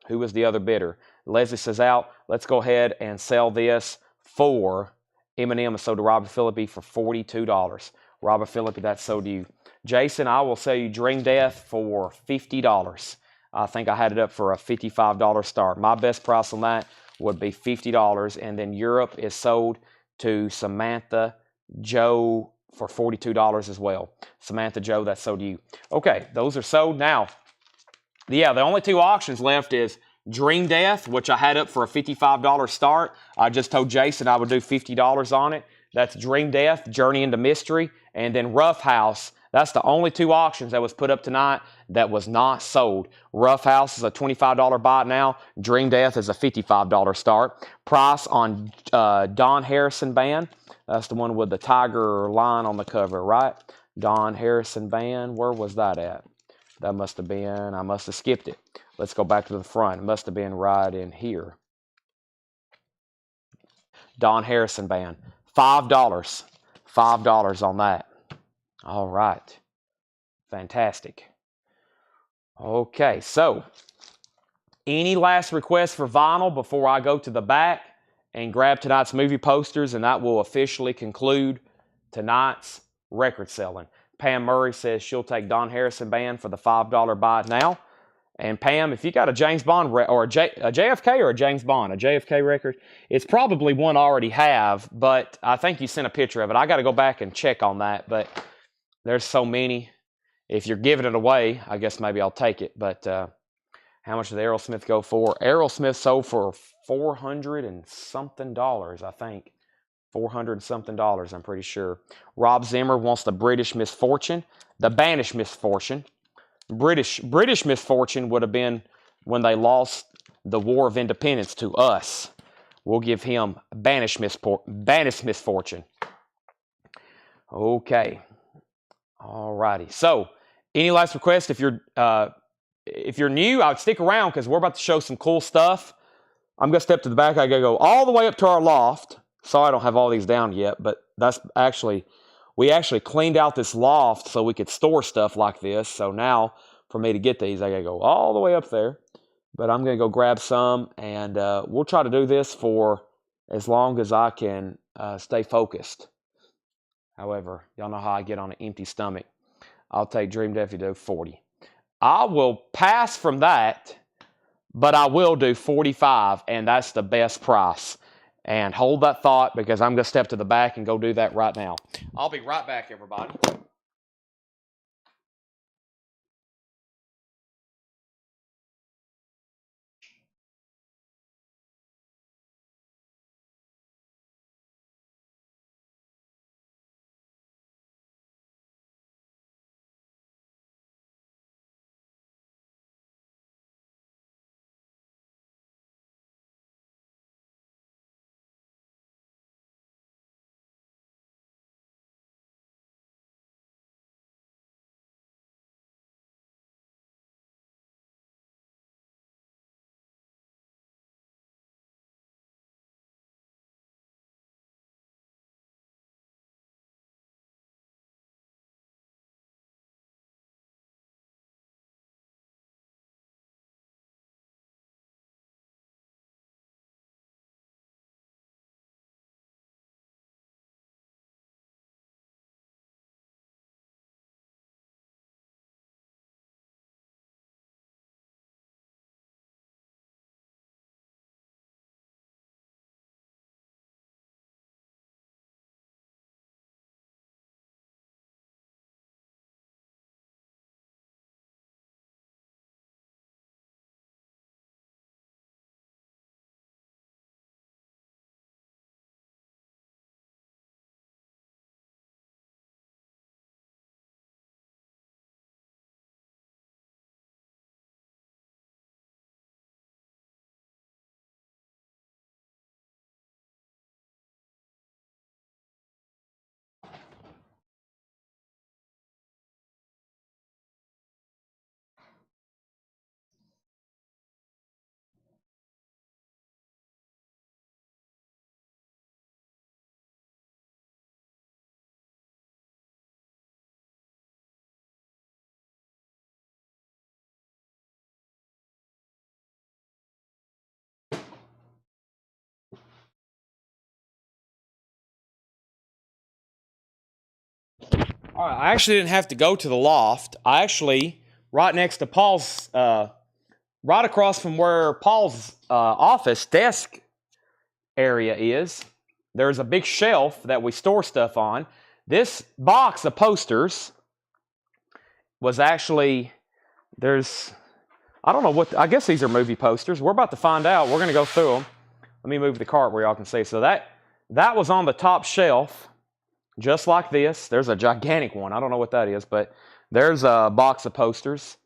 [SPEAKER 1] Who was the other bidder? Leslie says out. Let's go ahead and sell this for M&M is sold to Robert Philippi for $42. Robert Philippi, that's sold to you. Jason, I will sell you Dream Death for $50. I think I had it up for a $55 start. My best price on that would be $50, and then Europe is sold to Samantha Joe for $42 as well. Samantha Joe, that's sold to you. Okay, those are sold now. Yeah, the only two auctions left is Dream Death, which I had up for a $55 start. I just told Jason I would do $50 on it. That's Dream Death, Journey into Mystery, and then Rough House. That's the only two auctions that was put up tonight that was not sold. Rough House is a $25 buy now. Dream Death is a $55 start. Price on Don Harrison Band. That's the one with the tiger line on the cover, right? Don Harrison Band. Where was that at? That must have been, I must have skipped it. Let's go back to the front. It must have been right in here. Don Harrison Band. $5. $5 on that. All right. Fantastic. Okay, so any last requests for vinyl before I go to the back and grab tonight's movie posters, and that will officially conclude tonight's record selling. Pam Murray says she'll take Don Harrison Band for the $5 buy now. And Pam, if you got a James Bond or a JFK or a James Bond, a JFK record, it's probably one I already have, but I think you sent a picture of it. I got to go back and check on that, but there's so many. If you're giving it away, I guess maybe I'll take it. But how much did Aerosmith go for? Aerosmith sold for $400 and something, I think. $400 and something, I'm pretty sure. Rob Zimmer wants the British Misfortune, the Banished Misfortune. British Misfortune would have been when they lost the War of Independence to us. We'll give him Banished Misfortune. Okay. All righty. So, any last requests? If you're new, I would stick around because we're about to show some cool stuff. I'm going to step to the back. I got to go all the way up to our loft. Sorry I don't have all these down yet, but that's actually, we actually cleaned out this loft so we could store stuff like this. So now, for me to get these, I got to go all the way up there. But I'm going to go grab some, and we'll try to do this for as long as I can stay focused. However, y'all know how I get on an empty stomach. I'll take Dream Death, you do 40. I will pass from that, but I will do 45, and that's the best price. And hold that thought, because I'm going to step to the back and go do that right now. I'll be right back, everybody. All right, I actually didn't have to go to the loft. I actually, right next to Paul's, right across from where Paul's office desk area is, there's a big shelf that we store stuff on. This box of posters was actually, I don't know what, I guess these are movie posters. We're about to find out. We're going to go through them. Let me move the cart where y'all can see. So that was on the top shelf, just like this. There's a gigantic one. I don't know what that is, but there's a box of posters.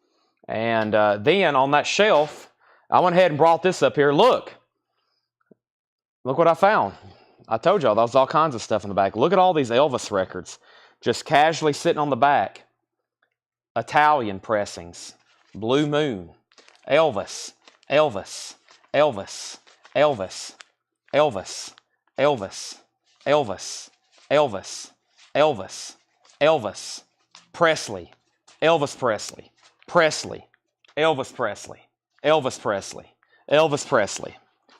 [SPEAKER 1] And then on that shelf, I went ahead and brought this up here. Look what I found. I told y'all, there's all kinds of stuff in the back. Look at all these Elvis records just casually sitting on the back. Italian pressings, Blue Moon, Elvis, Elvis, Elvis, Elvis, Elvis, Elvis, Elvis, Elvis, Elvis, Elvis, Presley, Elvis Presley, Presley, Elvis Presley, Elvis Presley, Elvis Presley.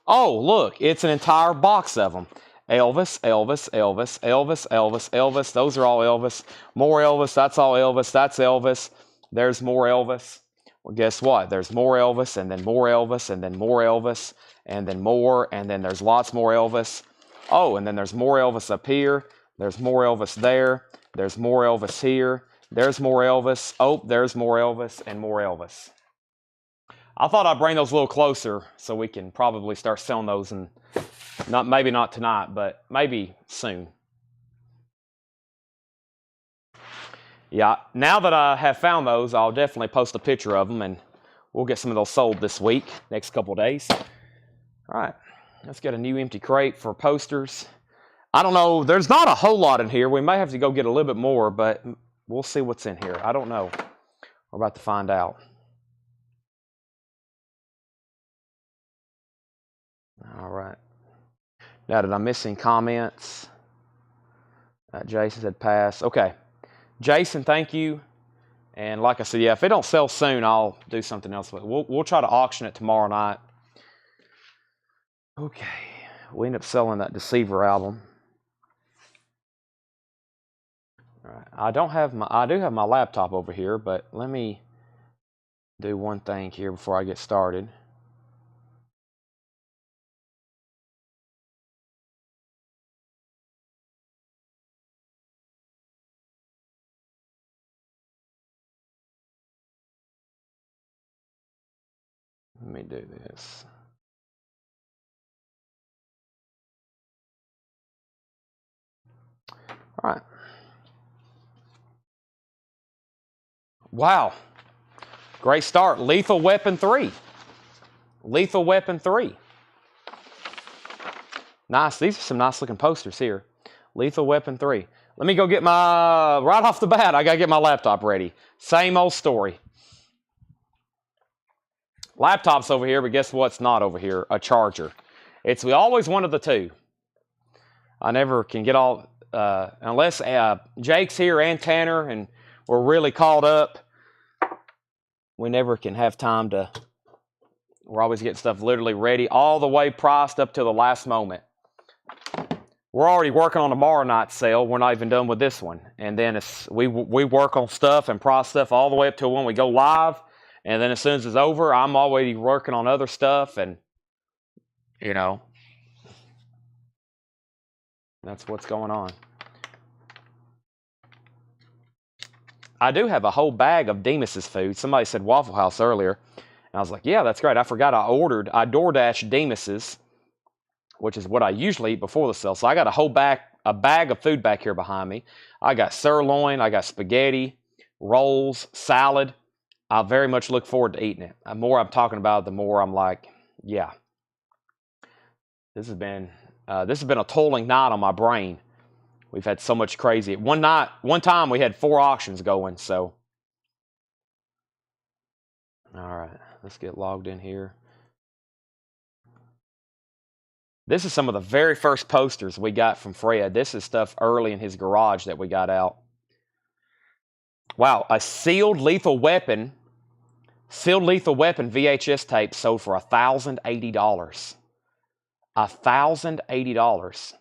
[SPEAKER 1] Oh, look, it's an entire box of them. Elvis, Elvis, Elvis, Elvis, Elvis, Elvis. Those are all Elvis. More Elvis, that's all Elvis. That's Elvis. There's more Elvis. Well, guess what? There's more Elvis, and then more Elvis, and then more Elvis, and then more, and then there's lots more Elvis. Oh, and then there's more Elvis up here. There's more Elvis there. There's more Elvis here. There's more Elvis. Oh, there's more Elvis and more Elvis. I thought I'd bring those a little closer so we can probably start selling those, and maybe not tonight, but maybe soon. Yeah, now that I have found those, I'll definitely post a picture of them, and we'll get some of those sold this week, next couple of days. All right, let's get a new empty crate for posters. I don't know, there's not a whole lot in here. We may have to go get a little bit more, but we'll see what's in here. I don't know. We're about to find out. All right. Now, did I miss any comments? Jason said pass. Okay. Jason, thank you. And like I said, yeah, if it don't sell soon, I'll do something else with it. We'll try to auction it tomorrow night. Okay. We end up selling that Deceiver album. All right. I do have my laptop over here, but let me do one thing here before I get started. Let me do this. All right. Wow. Great start. Lethal Weapon 3. Lethal Weapon 3. Nice. These are some nice looking posters here. Lethal Weapon 3. Let me go get right off the bat, I got to get my laptop ready. Same old story. Laptop's over here, but guess what's not over here? A charger. It's always one of the two. I never can get all, unless Jake's here and Tanner and we're really caught up, we never can have time to, we're always getting stuff literally ready, all the way priced up to the last moment. We're already working on tomorrow night's sale. We're not even done with this one. And then we work on stuff and price stuff all the way up to when we go live. And then as soon as it's over, I'm already working on other stuff. And, you know, that's what's going on. I do have a whole bag of Demas's food. Somebody said Waffle House earlier. And I was like, yeah, that's great. I forgot I DoorDashed Demas's, which is what I usually eat before the sale. So I got a bag of food back here behind me. I got sirloin, I got spaghetti, rolls, salad. I very much look forward to eating it. The more I'm talking about it, the more I'm like, yeah. This has been a tolling night on my brain. We've had so much crazy. One time we had 4 auctions going, so. All right, let's get logged in here. This is some of the very first posters we got from Fred. This is stuff early in his garage that we got out. Wow, a sealed Lethal Weapon VHS tape sold for $1,080. $1,080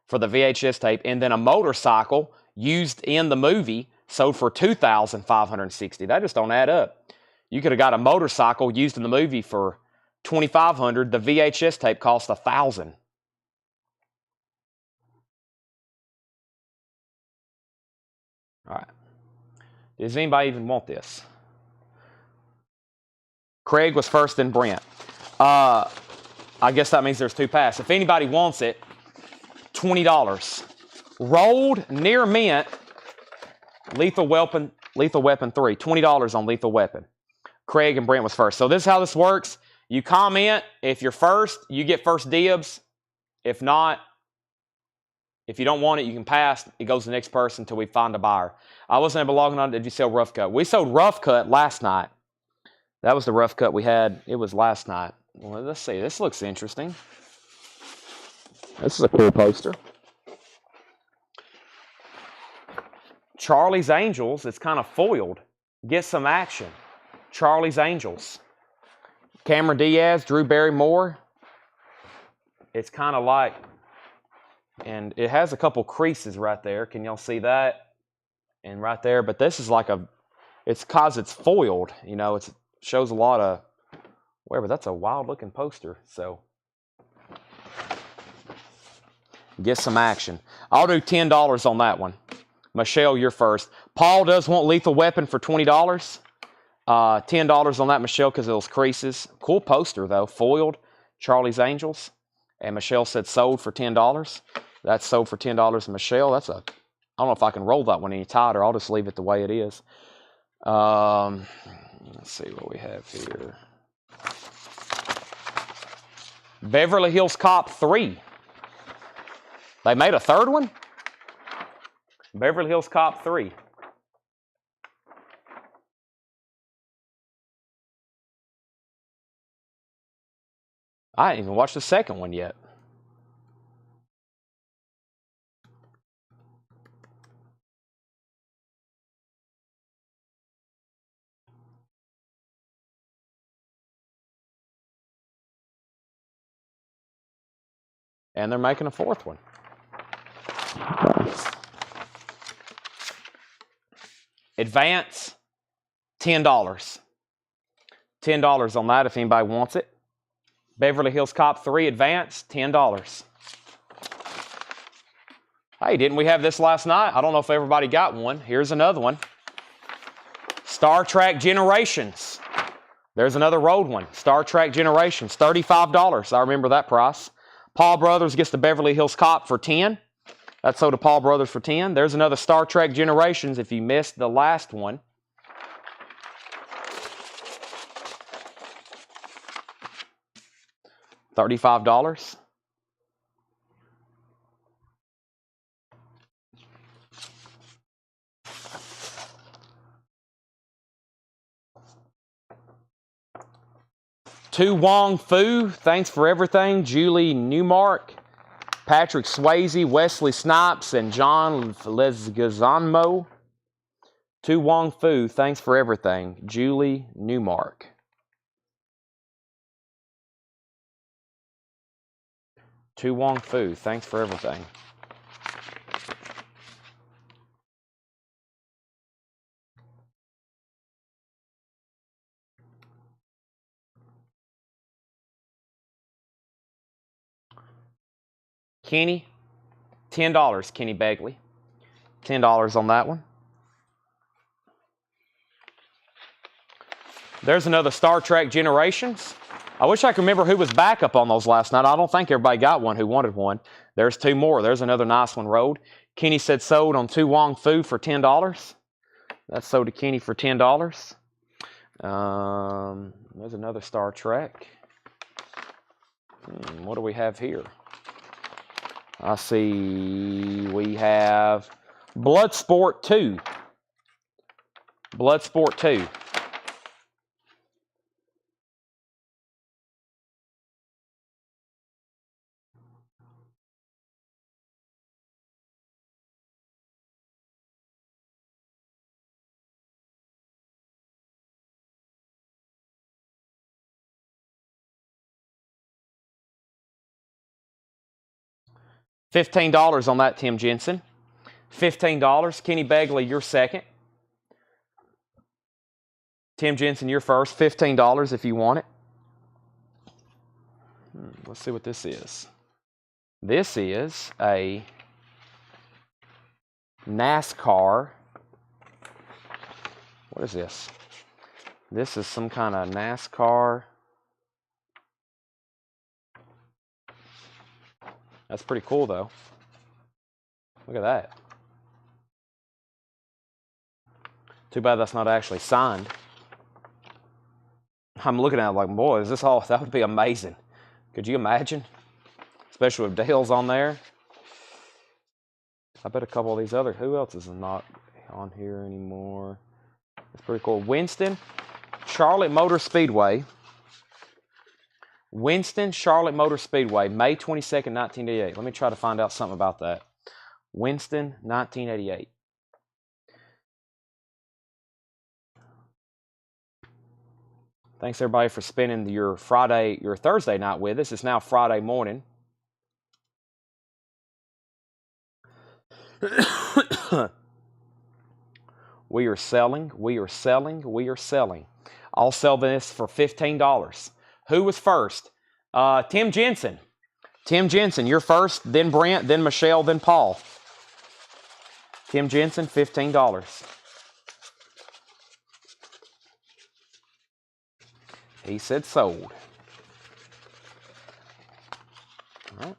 [SPEAKER 1] for the VHS tape. And then a motorcycle used in the movie sold for $2,560. That just don't add up. You could have got a motorcycle used in the movie for $2,500. The VHS tape cost $1,000. All right. Does anybody even want this? Craig was first, then Brent. I guess that means there's two pass. If anybody wants it, $20. Rolled near mint. Lethal Weapon 3. $20 on Lethal Weapon. Craig and Brent was first. So this is how this works. You comment. If you're first, you get first dibs. If not, if you don't want it, you can pass. It goes to the next person until we find a buyer. I wasn't able to log on. Did you sell Rough Cut? We sold Rough Cut last night. That was the Rough Cut we had. It was last night. Well, let's see. This looks interesting. This is a cool poster. Charlie's Angels. It's kind of foiled. Get some action. Charlie's Angels. Cameron Diaz, Drew Barrymore. It's kind of like, and it has a couple creases right there. Can y'all see that? And right there. But this is like it's because it's foiled. You know, it shows a lot of, whatever. That's a wild looking poster. So get some action. I'll do $10 on that one. Michelle, you're first. Paul does want Lethal Weapon for $20. $10 on that, Michelle, because of those creases. Cool poster, though. Foiled. Charlie's Angels. And Michelle said sold for $10. That's sold for $10. Michelle, I don't know if I can roll that one any tighter. I'll just leave it the way it is. Let's see what we have here. Beverly Hills Cop 3. They made a third one? Beverly Hills Cop 3. I didn't even watch the second one yet. And they're making a fourth one. Advance, $10. $10 on that if anybody wants it. Beverly Hills Cop 3 Advance, $10. Hey, didn't we have this last night? I don't know if everybody got one. Here's another one. Star Trek Generations. There's another road one. Star Trek Generations, $35. I remember that price. Paul Brothers gets the Beverly Hills Cop for $10. That's sold to Paul Brothers for $10. There's another Star Trek Generations if you missed the last one. $35. To Wong Fu, thanks for everything. Julie Newmark, Patrick Swayze, Wesley Snipes, and John Leguizamo. To Wong Fu, thanks for everything. Julie Newmark. To Wong Fu, thanks for everything. Kenny, $10, Kenny Begley. $10 on that one. There's another Star Trek Generations. I wish I could remember who was backup on those last night. I don't think everybody got one who wanted one. There's two more. There's another nice one, Road. Kenny said sold on To Wong Fu for $10. That's sold to Kenny for $10. There's another Star Trek. What do we have here? I see we have Bloodsport 2. Bloodsport 2. $15 on that, Tim Jensen. $15. Kenny Begley, you're second. Tim Jensen, you're first. $15 if you want it. Let's see what this is. This is a NASCAR. What is this? This is some kind of NASCAR. That's pretty cool, though. Look at that. Too bad that's not actually signed. I'm looking at it like, boy, is this all? That would be amazing. Could you imagine? Especially with Dale's on there. I bet a couple of these other, who else is not on here anymore? It's pretty cool. Winston, Charlotte Motor Speedway. Winston, Charlotte Motor Speedway, May 22nd, 1988. Let me try to find out something about that. Winston, 1988. Thanks everybody for spending your Thursday night with us. It's now Friday morning. We are selling. I'll sell this for $15. Who was first? Tim Jensen. Tim Jensen, you're first, then Brent, then Michelle, then Paul. Tim Jensen, $15. He said sold. All right.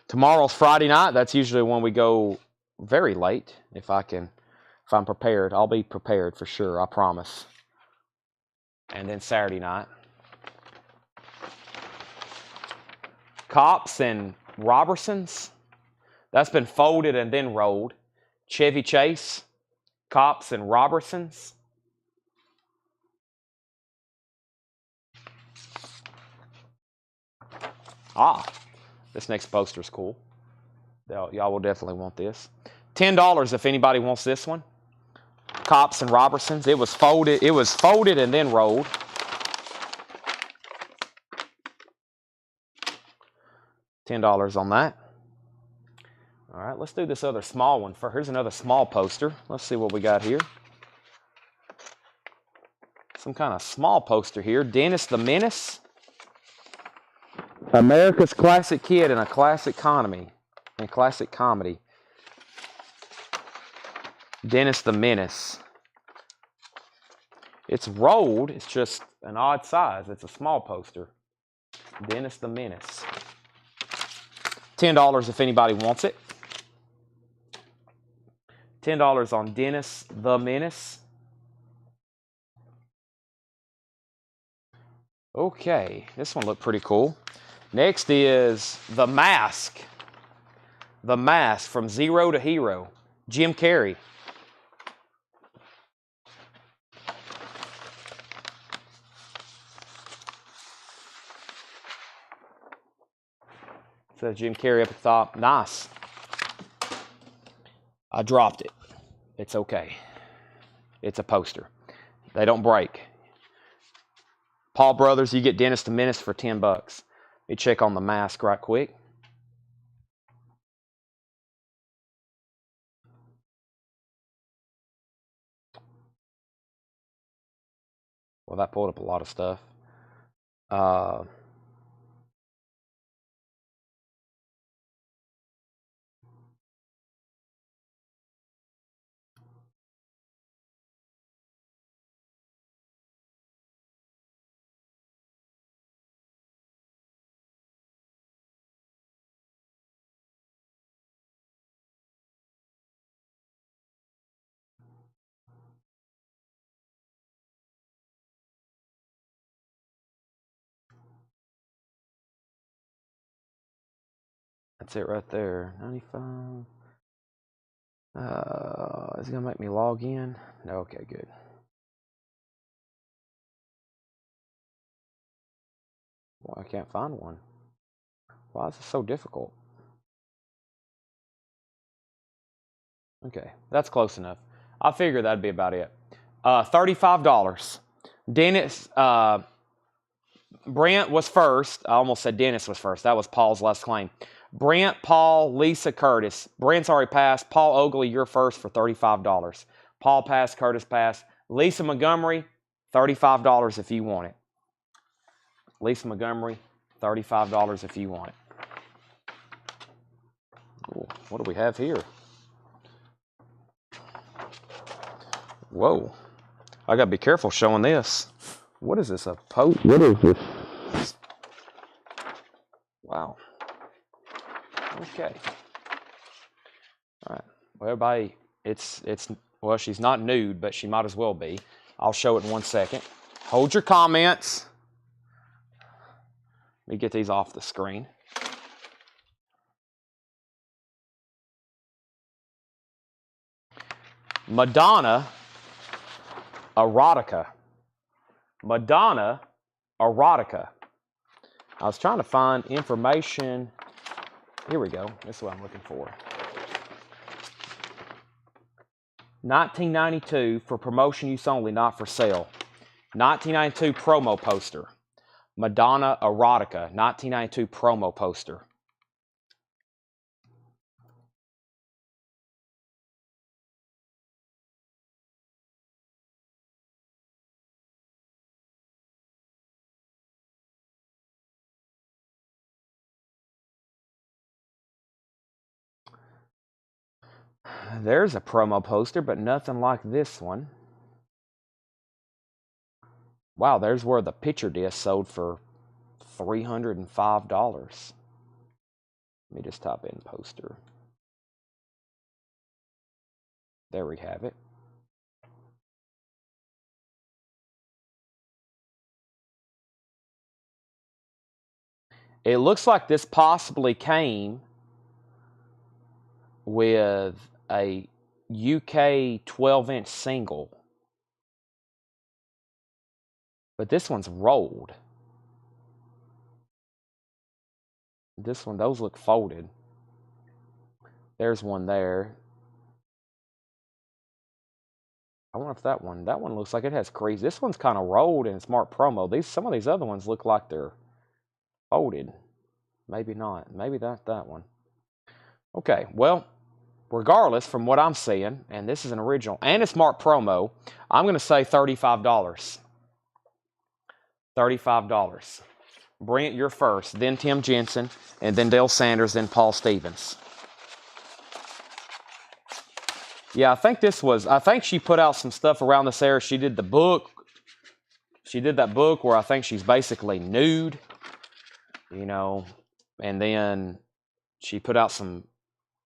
[SPEAKER 1] Tomorrow's Friday night. That's usually when we go very late. If I'm prepared, I'll be prepared for sure, I promise. And then Saturday night. Cops and Robertsons. That's been folded and then rolled. Chevy Chase, Cops and Robertsons. This next poster is cool. Y'all will definitely want this. $10 if anybody wants this one. Cops and Robertsons. It was folded and then rolled. $10 on that. All right, let's do this other small one. Here's another small poster. Let's see what we got here. Some kind of small poster here. Dennis the Menace. America's classic kid in a classic comedy. Dennis the Menace. It's rolled. It's just an odd size. It's a small poster. Dennis the Menace. $10 if anybody wants it. $10 on Dennis the Menace. Okay, this one looked pretty cool. Next is The Mask. The Mask, From Zero to Hero. Jim Carrey. Says Jim Carrey up at the top. Nice. I dropped it. It's okay. It's a poster. They don't break. Paul Brothers, you get Dennis the Menace for $10. Let me check on The Mask right quick. Well, that pulled up a lot of stuff. That's it right there. 95. Is it going to make me log in? No, okay, good. Well, I can't find one. Why is this so difficult? Okay, that's close enough. I figured that'd be about it. $35. Dennis, Brent was first. I almost said Dennis was first. That was Paul's last claim. Brent, Paul, Lisa, Curtis. Brent's already passed. Paul Oakley, you're first for $35. Paul passed, Curtis passed. Lisa Montgomery, $35 if you want it. Lisa Montgomery, $35 if you want it. Ooh, what do we have here? Whoa. I got to be careful showing this. What is this? A post? What is this? Wow. Okay. All right. Well, everybody, well, she's not nude, but she might as well be. I'll show it in 1 second. Hold your comments. Let me get these off the screen. Madonna erotica. Madonna erotica. I was trying to find information. Here we go. This is what I'm looking for. 1992 for promotion use only, not for sale. 1992 promo poster. Madonna erotica. 1992 promo poster. There's a promo poster, but nothing like this one. Wow, there's where the picture disc sold for $305. Let me just type in poster. There we have it. It looks like this possibly came with a UK 12-inch single. But this one's rolled. This one, those look folded. There's one there. I wonder if that one looks like it has crease. This one's kind of rolled and it's marked promo. Some of these other ones look like they're folded. Maybe not. Maybe not that one. Okay, well, regardless, from what I'm seeing, and this is an original, and it's marked promo, I'm going to say $35. $35. Brent, you're first, then Tim Jensen, and then Dale Sanders, then Paul Stevens. Yeah, I think she put out some stuff around this area. She did the book. She did that book where I think she's basically nude, you know, and then she put out some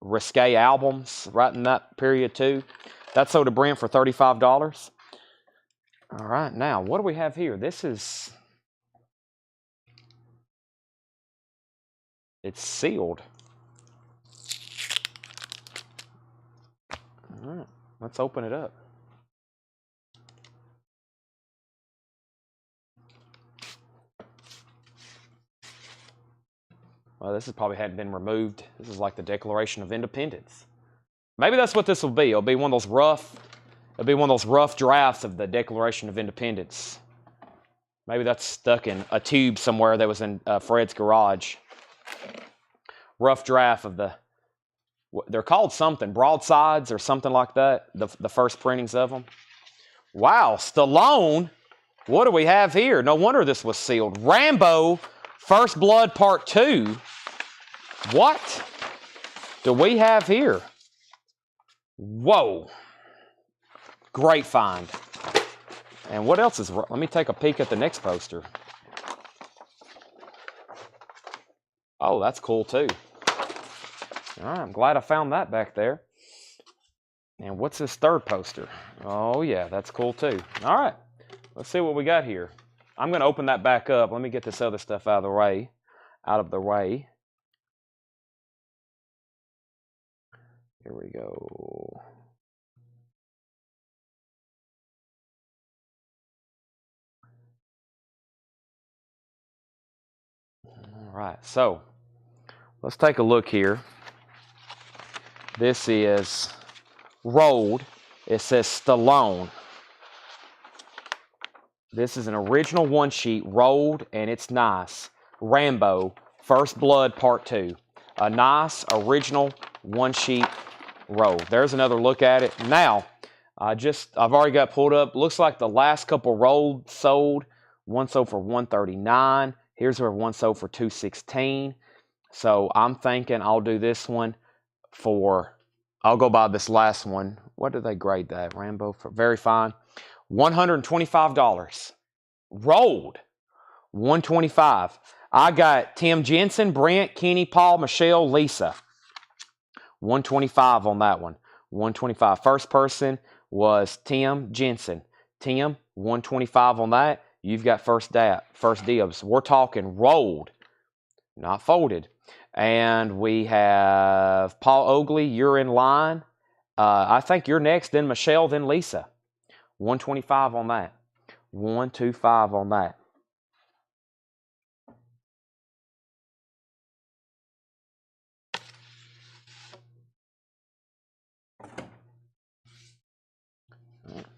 [SPEAKER 1] risque albums right in that period too. That sold to Brent for $35. All right, now what do we have here? It's sealed. All right, let's open it up. Well, this probably hadn't been removed. This is like the Declaration of Independence. Maybe that's what this will be. It'll be one of those rough drafts of the Declaration of Independence. Maybe that's stuck in a tube somewhere that was in Fred's garage. Rough draft of they're called something, broadsides or something like that, the first printings of them. Wow, Stallone, what do we have here? No wonder this was sealed. Rambo, First Blood Part 2. What do we have here? Whoa. Great find. And what else is... Let me take a peek at the next poster. Oh, that's cool too. All right, I'm glad I found that back there. And what's this third poster? Oh yeah, that's cool too. All right, let's see what we got here. I'm going to open that back up. Let me get this other stuff out of the way. Here we go. All right, so let's take a look here. This is rolled. It says Stallone. This is an original one sheet, rolled, and it's nice. Rambo, First Blood Part 2. a nice original one-sheet roll. There's another look at it. Now, I've already got pulled up. Looks like the last couple rolled sold. One sold for $139. Here's where one sold for $216. So I'm thinking I'll do this one for, I'll go by this last one. What did they grade that? Rambo for very fine. $125. Rolled. $125. I got Tim Jensen, Brent, Kenny, Paul, Michelle, Lisa. $125 on that one. $125. First person was Tim Jensen. Tim, $125 on that. You've got first dibs. We're talking rolled, not folded. And we have Paul Oakley, you're in line. I think you're next, then Michelle, then Lisa. $125 on that. $125 on that.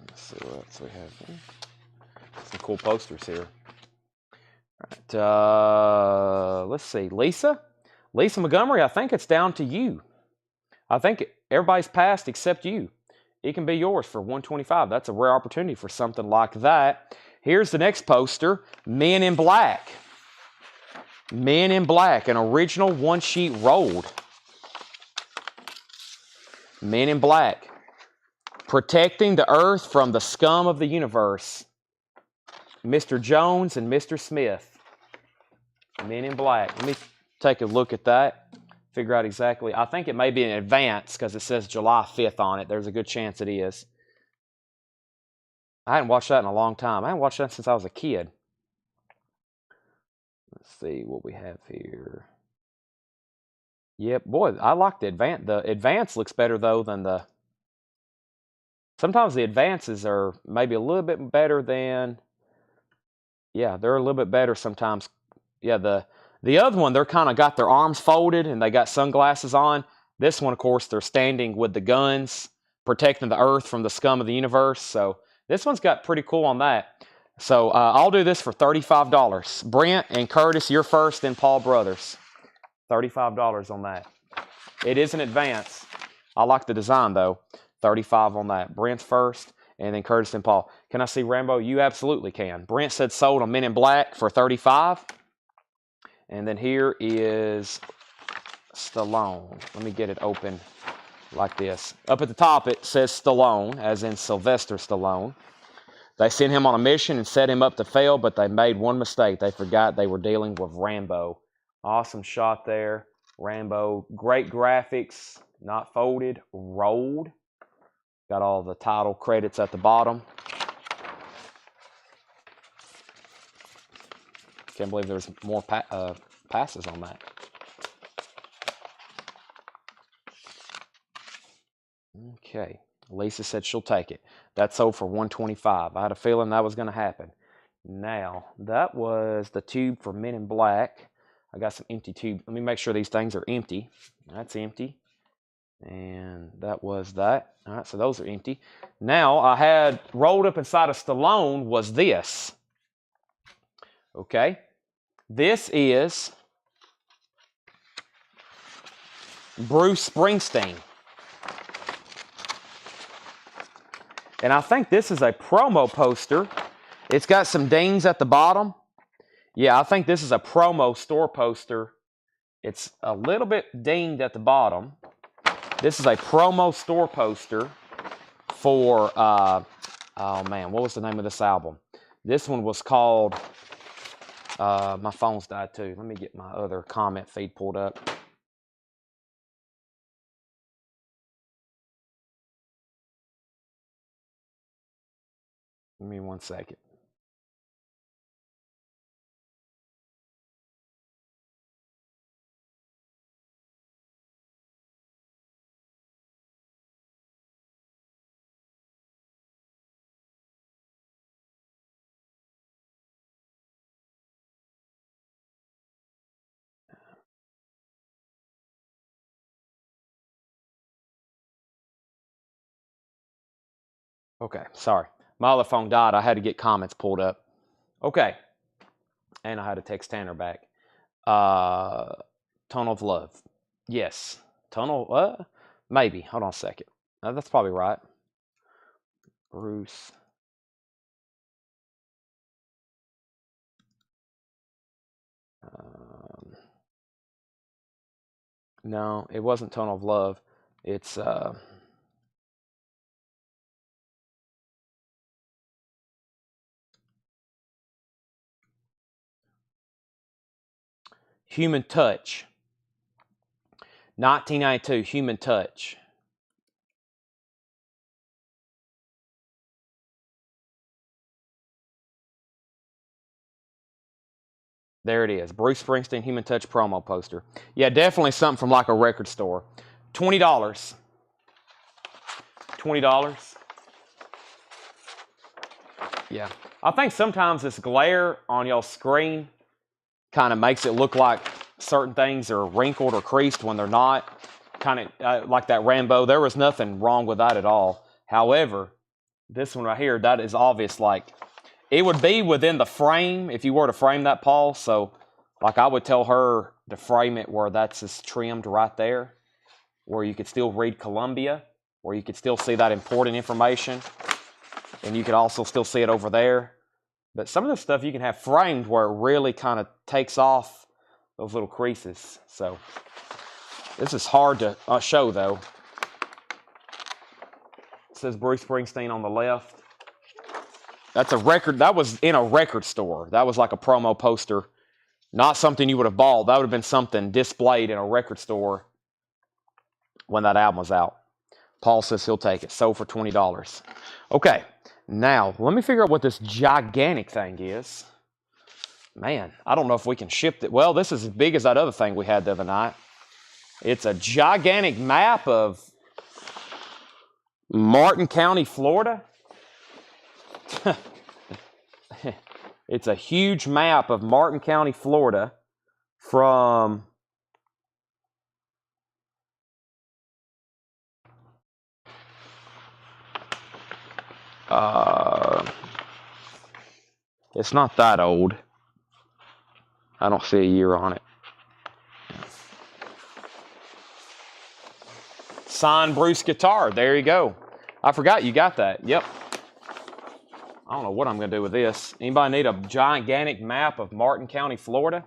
[SPEAKER 1] Let's see what else we have here. Some cool posters here. All right, let's see. Lisa Montgomery, I think it's down to you. I think everybody's passed except you. It can be yours for $125. That's a rare opportunity for something like that. Here's the next poster, Men in Black. Men in Black, an original one-sheet rolled. Men in Black. Protecting the earth from the scum of the universe. Mr. Jones and Mr. Smith. Men in Black. Let me take a look at that. Figure out exactly. I think it may be in advance because it says July 5th on it. There's a good chance it is. I hadn't watched that in a long time. I haven't watched that since I was a kid. Let's see what we have here. Yep, boy, I like the advance. The advance looks better though than the. Sometimes the advances are maybe a little bit better than. Yeah, they're a little bit better sometimes. Yeah, the other one, they're kind of got their arms folded and they got sunglasses on. This one, of course, they're standing with the guns, protecting the earth from the scum of the universe. So this one's got pretty cool on that. So I'll do this for $35. Brent and Curtis, you're first, then Paul Brothers. $35 on that. It is an advance. I like the design, though. $35 on that. Brent's first, and then Curtis and Paul. Can I see Rambo? You absolutely can. Brent said sold on Men in Black for $35. And then here is Stallone. Let me get it open like this. Up at the top, it says Stallone, as in Sylvester Stallone. They sent him on a mission and set him up to fail, but they made one mistake. They forgot they were dealing with Rambo. Awesome shot there. Rambo. Great graphics. Not folded. Rolled. Got all the title credits at the bottom. Can't believe there's more passes on that. Okay. Lisa said she'll take it. That sold for $125. I had a feeling that was going to happen. Now, that was the tube for Men in Black. I got some empty tube. Let me make sure these things are empty. That's empty. And that was that. All right, so those are empty. Now, I had rolled up inside of Stallone was this. Okay. This is Bruce Springsteen. And I think this is a promo poster. It's got some dings at the bottom. Yeah, I think this is a promo store poster. It's a little bit dinged at the bottom. This is a promo store poster for, oh man, what was the name of this album? This one was called, my phone's died too. Let me get my other comment feed pulled up. Give me 1 second. Okay, sorry. My other phone died. I had to get comments pulled up. Okay. And I had to text Tanner back. Tunnel of Love. Yes. Tunnel, maybe. Hold on a second. That's probably right. Bruce. No, it wasn't Tunnel of Love. It's Human Touch. 1992, Human Touch. There it is. Bruce Springsteen Human Touch promo poster. Yeah, definitely something from like a record store. $20. $20. Yeah. I think sometimes this glare on your screen kind of makes it look like certain things are wrinkled or creased when they're not. Kind of like that Rambo. There was nothing wrong with that at all. However, this one right here, that is obvious. Like, it would be within the frame if you were to frame that, Paul. So, like, I would tell her to frame it where that's just trimmed right there, where you could still read Columbia, where you could still see that important information, and you could also still see it over there. But some of the stuff you can have framed where it really kind of takes off those little creases. So, this is hard to show, though. It says Bruce Springsteen on the left. That's a record. That was in a record store. That was like a promo poster. Not something you would have bought. That would have been something displayed in a record store when that album was out. Paul says he'll take it. Sold for $20. Okay, now let me figure out what this gigantic thing is. Man, I don't know if we can ship it. Well, this is as big as that other thing we had the other night. It's a gigantic map of Martin County, Florida. It's a huge map of Martin County, Florida from it's not that old. I don't see a year on it. Signed Bruce guitar. There you go. I forgot you got that. Yep. I don't know what I'm going to do with this. Anybody need a gigantic map of Martin County, Florida?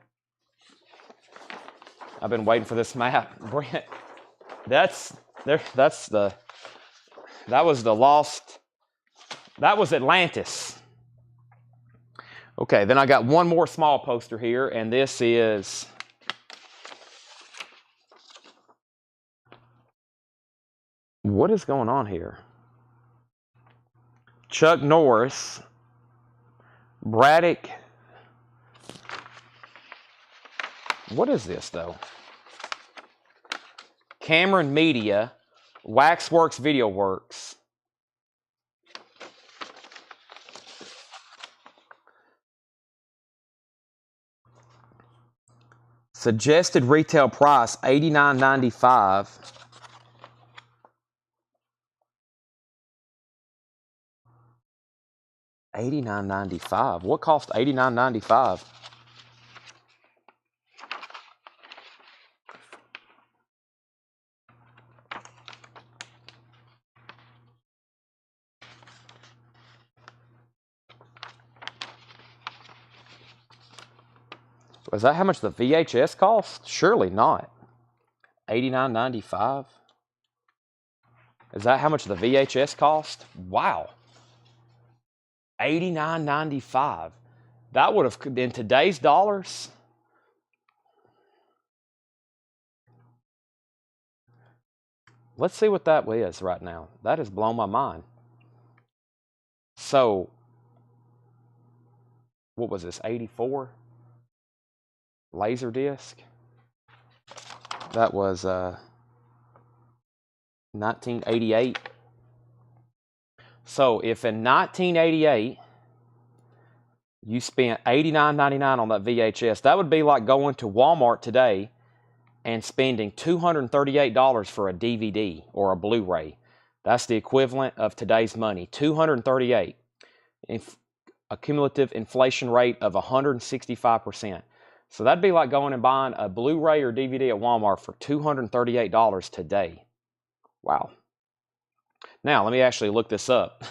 [SPEAKER 1] I've been waiting for this map. Brent, that was Atlantis. Okay, then I got one more small poster here, and this is what is going on here? Chuck Norris, Braddock. What is this, though? Cameron Media, Waxworks Video Works. Suggested retail price, $89.95. $89.95. What cost $89.95? Is that how much the VHS cost? Surely not. $89.95. Is that how much the VHS cost? Wow. $89.95. That would have been today's dollars. Let's see what that is right now. That has blown my mind. So, what was this, 84? Laserdisc? That was 1988. So, if in 1988 you spent $89.99 on that VHS, that would be like going to Walmart today and spending $238 for a DVD or a Blu-ray. That's the equivalent of today's money, $238. A cumulative inflation rate of 165%. So that'd be like going and buying a Blu-ray or DVD at Walmart for $238 today. Wow. Now, let me actually look this up.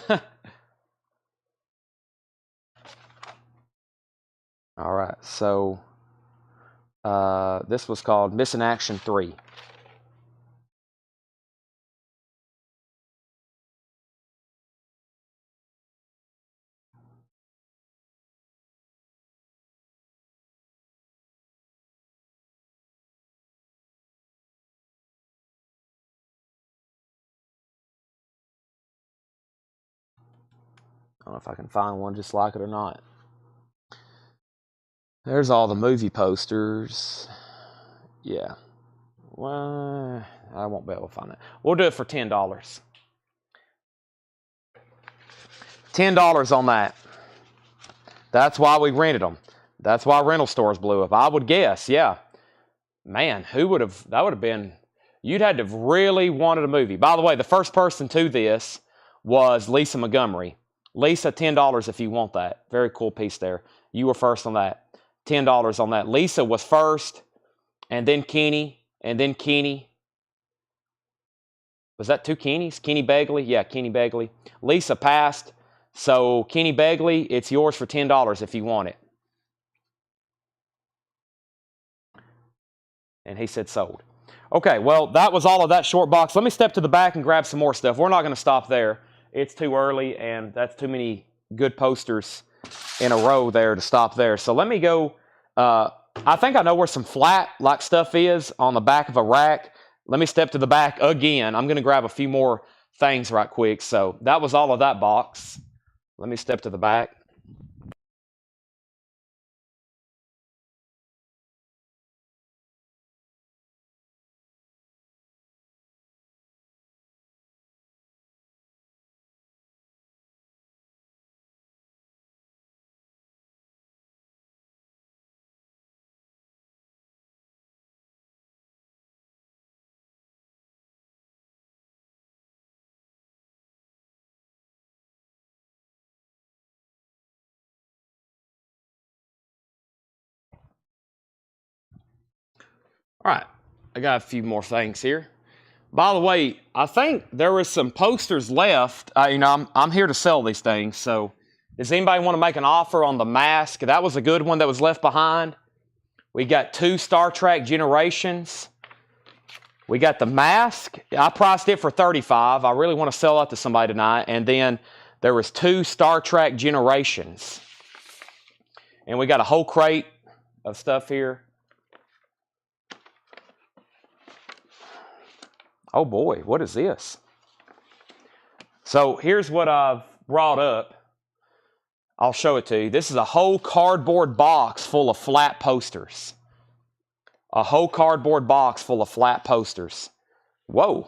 [SPEAKER 1] All right, so this was called Missing Action 3. I don't know if I can find one just like it or not. There's all the movie posters. Yeah. Well, I won't be able to find it. We'll do it for $10. $10 on that. That's why we rented them. That's why rental stores blew up. I would guess, yeah. Man, who would have, that would have been, you'd had to have really wanted a movie. By the way, the first person to this was Lisa Montgomery. Lisa, $10 if you want that. Very cool piece there. You were first on that. $10 on that. Lisa was first, and then Kenny, and then Kenny. Was that two Kennys? Kenny Begley? Yeah, Kenny Begley. Lisa passed. So, Kenny Begley, it's yours for $10 if you want it. And he said sold. Okay, well, that was all of that short box. Let me step to the back and grab some more stuff. We're not going to stop there. It's too early, and that's too many good posters in a row there to stop there. So let me go. I think I know where some flat like stuff is on the back of a rack. Let me step to the back again. I'm going to grab a few more things right quick. So that was all of that box. Let me step to the back. All right, I got a few more things here. By the way, I think there was some posters left. I'm here to sell these things. So, does anybody want to make an offer on the mask? That was a good one that was left behind. We got 2 Star Trek Generations. We got the mask. I priced it for $35. I really want to sell that to somebody tonight. And then there was 2 Star Trek Generations. And we got a whole crate of stuff here. Oh boy, what is this? So here's what I've brought up. I'll show it to you. This is a whole cardboard box full of flat posters. A whole cardboard box full of flat posters. Whoa,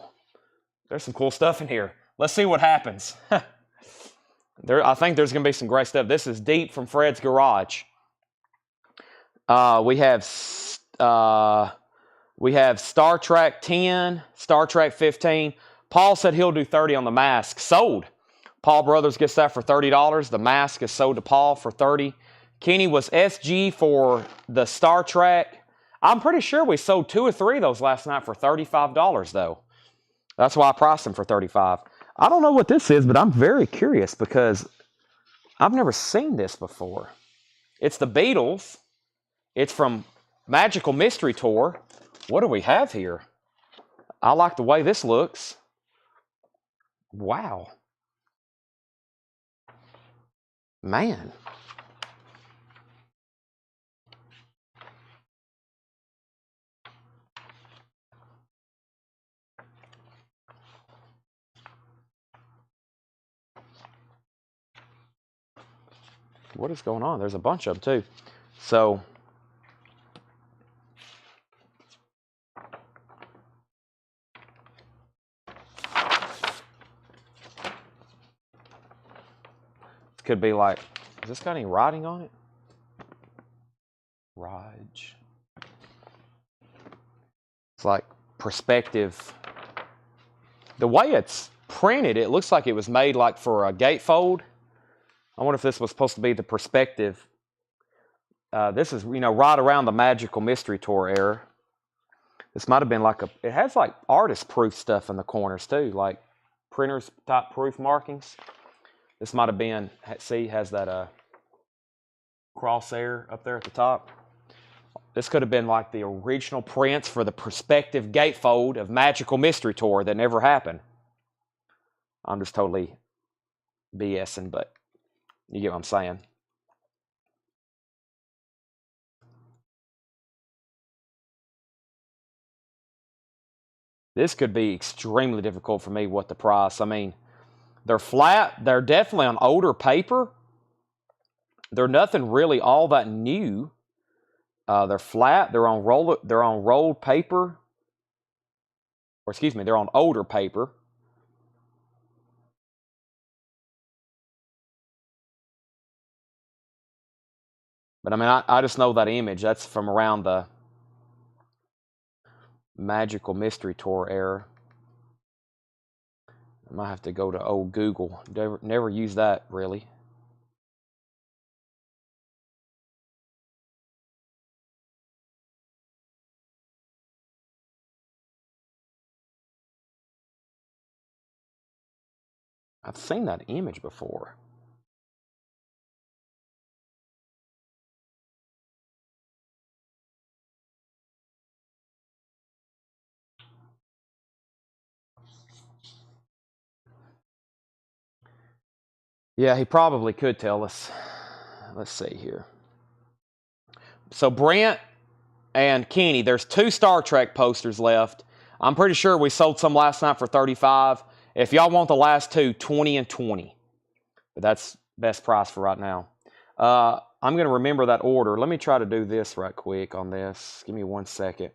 [SPEAKER 1] there's some cool stuff in here. Let's see what happens. I think there's going to be some great stuff. This is deep from Fred's garage. We have Star Trek 10, Star Trek 15. Paul said he'll do 30 on the mask. Sold. Paul Brothers gets that for $30. The mask is sold to Paul for $30. Kenny was SG for the Star Trek. I'm pretty sure we sold 2 or 3 of those last night for $35 though. That's why I priced them for $35. I don't know what this is, but I'm very curious because I've never seen this before. It's the Beatles. It's from Magical Mystery Tour. What do we have here? I like the way this looks. Wow. Man. What is going on? There's a bunch of them too. So could be like, has this got any writing on it? Raj. It's like perspective. The way it's printed, it looks like it was made like for a gatefold. I wonder if this was supposed to be the perspective This is, you know, right around the Magical Mystery Tour era. This might have been like it has like artist proof stuff in the corners too, like printers type proof markings. This might have been, see, has that crosshair up there at the top. This could have been like the original prints for the prospective gatefold of Magical Mystery Tour that never happened. I'm just totally BSing, but you get what I'm saying. This could be extremely difficult for me. What the price? I mean, they're flat. They're definitely on older paper. They're nothing really all that new. They're flat. They're on rolled paper. Or excuse me, they're on older paper. But I mean, I just know that image. That's from around the Magical Mystery Tour era. I might have to go to old Google. Never use that, really. I've seen that image before. Yeah, he probably could tell us. Let's see here. So Brent and Kenny, there's 2 Star Trek posters left. I'm pretty sure we sold some last night for $35. If y'all want the last 2, $20 and $20. But that's best price for right now. I'm going to remember that order. Let me try to do this right quick on this. Give me 1 second.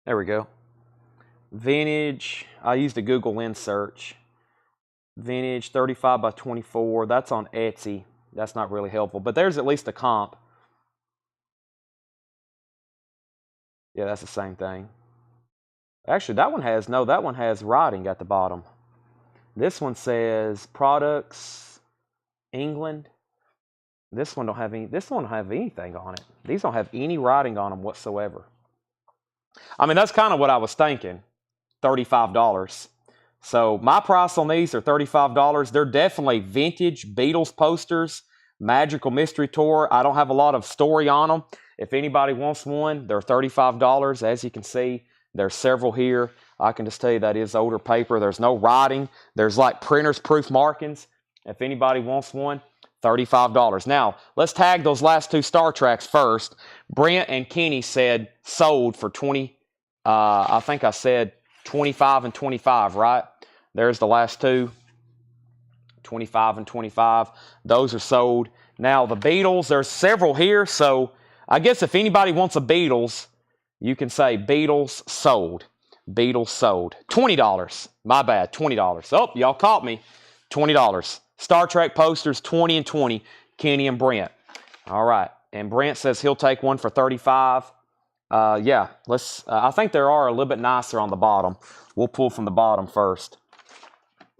[SPEAKER 1] There we go. Vintage. I used a Google Lens search. Vintage 35 by 24. That's on Etsy. That's not really helpful. But there's at least a comp. Yeah, that's the same thing. Actually, that one has writing at the bottom. This one says products, England. This one don't have anything on it. These don't have any writing on them whatsoever. I mean, that's kind of what I was thinking. $35. So my price on these are $35. They're definitely vintage Beatles posters, Magical Mystery Tour. I don't have a lot of story on them. If anybody wants one, they're $35. As you can see, there's several here. I can just tell you that is older paper. There's no writing. There's like printer's proof markings. If anybody wants one, $35. Now, let's tag those last 2 Star Treks first. Brent and Kenny said sold for 20. I think I said 25 and 25, right? There's the last 2. 25 and 25. Those are sold. Now, the Beatles, there's several here. So, I guess if anybody wants a Beatles, you can say Beatles sold. Beatles sold. $20. My bad, $20. Oh, y'all caught me. $20. Star Trek posters, 20 and 20. Kenny and Brent. All right. And Brent says he'll take one for 35. Yeah, let's. I think there are a little bit nicer on the bottom. We'll pull from the bottom first.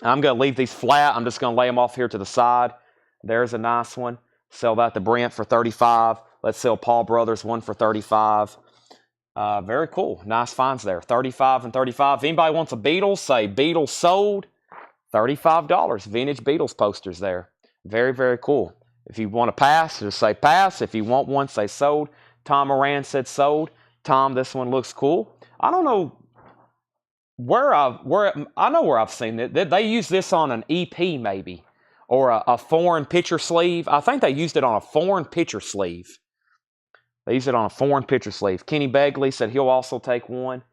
[SPEAKER 1] I'm going to leave these flat. I'm just going to lay them off here to the side. There's a nice one. Sell that to Brent for 35. Let's sell Paul Brothers one for 35. Very cool. Nice finds there. 35 and 35. If anybody wants a Beatles, say Beatles sold. $35. Vintage Beatles posters there. Very, very cool. If you want to pass, just say pass. If you want one, say sold. Tom Moran said sold. Tom, this one looks cool. I don't know I know where I've seen it. They use this on an EP maybe, or a foreign picture sleeve. I think they used it on a foreign picture sleeve. They used it on a foreign picture sleeve. Kenny Begley said he'll also take one.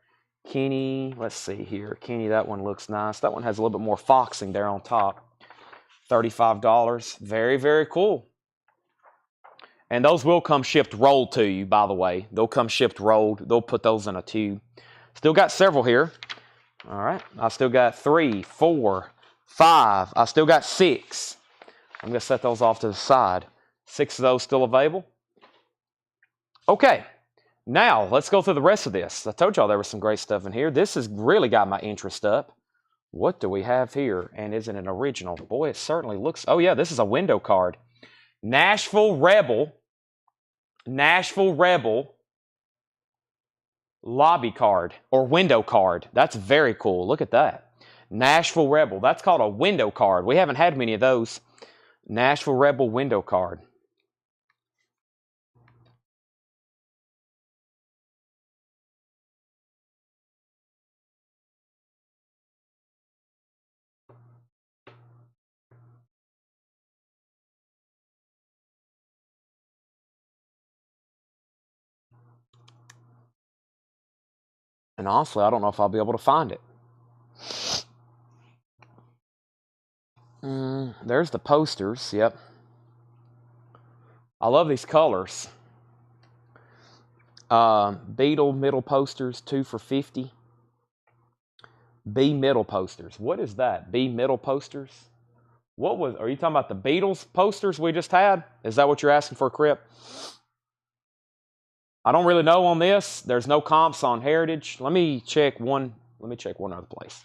[SPEAKER 1] Kenny, let's see here. Kenny, that one looks nice. That one has a little bit more foxing there on top. $35. Very, very cool. And those will come shipped rolled to you, by the way. They'll come shipped rolled. They'll put those in a tube. Still got several here. All right. I still got 3, 4, 5. I still got 6. I'm going to set those off to the side. 6 of those still available. Okay, now let's go through the rest of this. I told y'all there was some great stuff in here. This has really got my interest up. What do we have here? And is it an original? Boy, it certainly looks... Oh, yeah, this is a window card. Nashville Rebel lobby card or window card. That's very cool. Look at that. Nashville Rebel. That's called a window card. We haven't had many of those. Nashville Rebel window card. And honestly, I don't know if I'll be able to find it. There's the posters. Yep. I love these colors. Beetle middle posters, 2 for $50. B middle posters. What is that? B middle posters? Are you talking about the Beatles posters we just had? Is that what you're asking for, Crip? I don't really know on this. There's no comps on Heritage. Let me check one other place.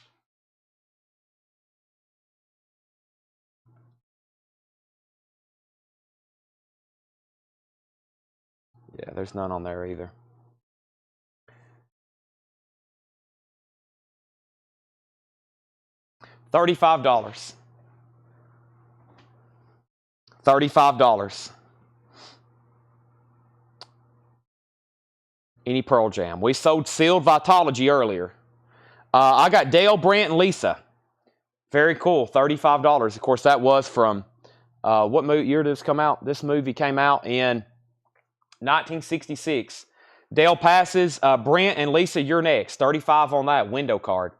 [SPEAKER 1] Yeah, there's none on there either. $35. $35. Any Pearl Jam. We sold sealed Vitology earlier. I got Dale, Brent, and Lisa. Very cool. $35. Of course, that was from what year did this come out? This movie came out in 1966. Dale passes. Brent and Lisa, you're next. $35 on that window card.